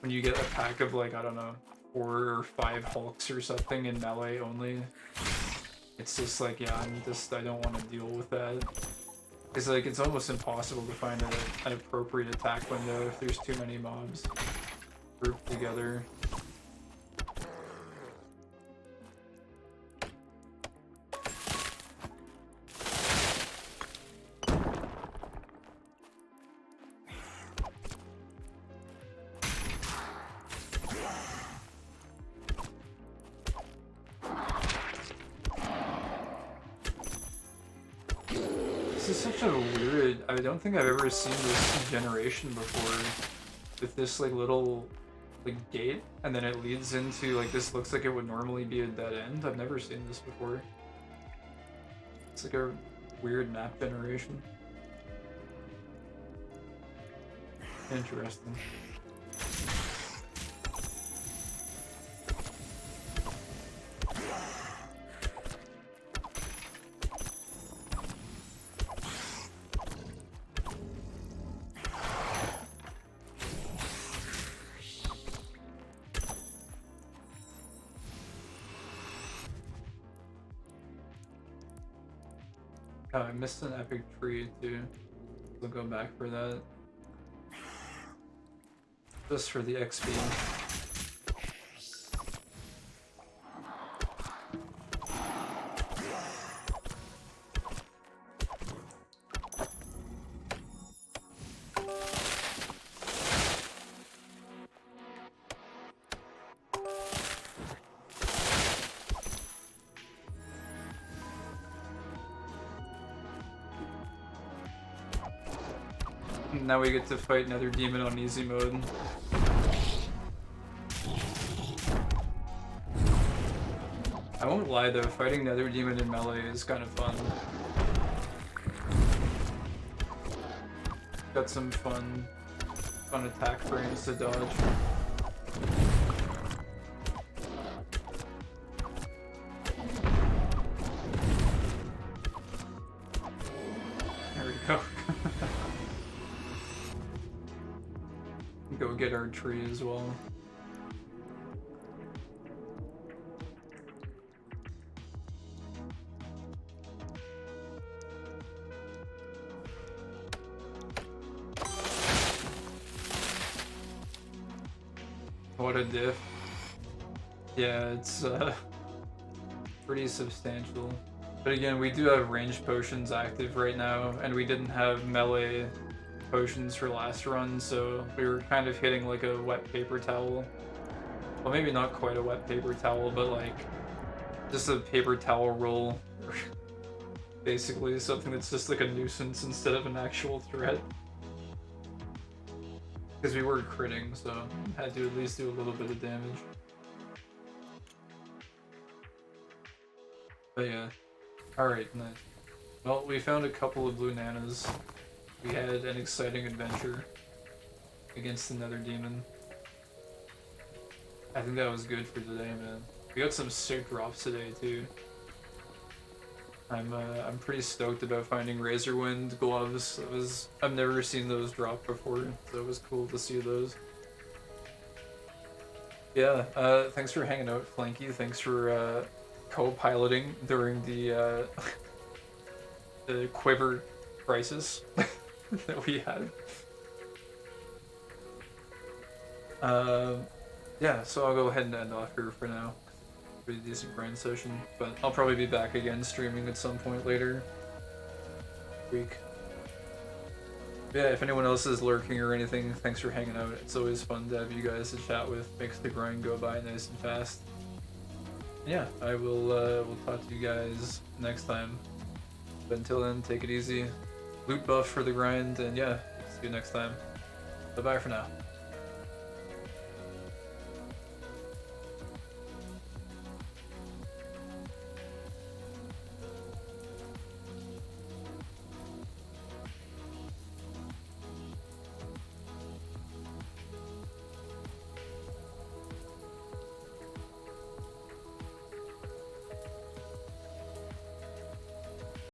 When you get a pack of like, I don't know, 4 or 5 Hulks or something in melee only, it's just like, yeah, I don't want to deal with that. It's like, it's almost impossible to find an appropriate attack window if there's too many mobs grouped together. This is such a weird, I don't think I've ever seen this generation before, with this like little like gate, and then it leads into like, this looks like it would normally be a dead end. I've never seen this before. It's like a weird map generation. Interesting. Oh, I missed an epic tree too. We'll go back for that. Just for the XP. Now we get to fight another demon on easy mode. I won't lie though, fighting another demon in melee is kind of fun. Got some fun attack frames to dodge. There we go. Go get our tree as well. What a diff. Yeah, it's pretty substantial. But again, we do have range potions active right now, and we didn't have melee potions for last run, so we were kind of hitting like a wet paper towel. Well, maybe not quite a wet paper towel, but like just a paper towel roll. Basically something that's just like a nuisance instead of an actual threat. Because we were critting, so had to at least do a little bit of damage. But yeah. Alright, nice. Well, we found a couple of Blunanas. We had an exciting adventure against another demon. I think that was good for today, man. We got some sick drops today too. I'm pretty stoked about finding Razorwind gloves. I've never seen those drop before, so it was cool to see those. Yeah, thanks for hanging out, Flanky. Thanks for co-piloting during the the quiver crisis that we had. Yeah, so I'll go ahead and end off here for now. Pretty decent grind session, but I'll probably be back again streaming at some point later week. Yeah, if anyone else is lurking or anything, thanks for hanging out. It's always fun to have you guys to chat with. Makes the grind go by nice and fast. Yeah, I will we'll talk to you guys next time. But until then, take it easy. Loot buff for the grind, and yeah, see you next time. Bye bye for now.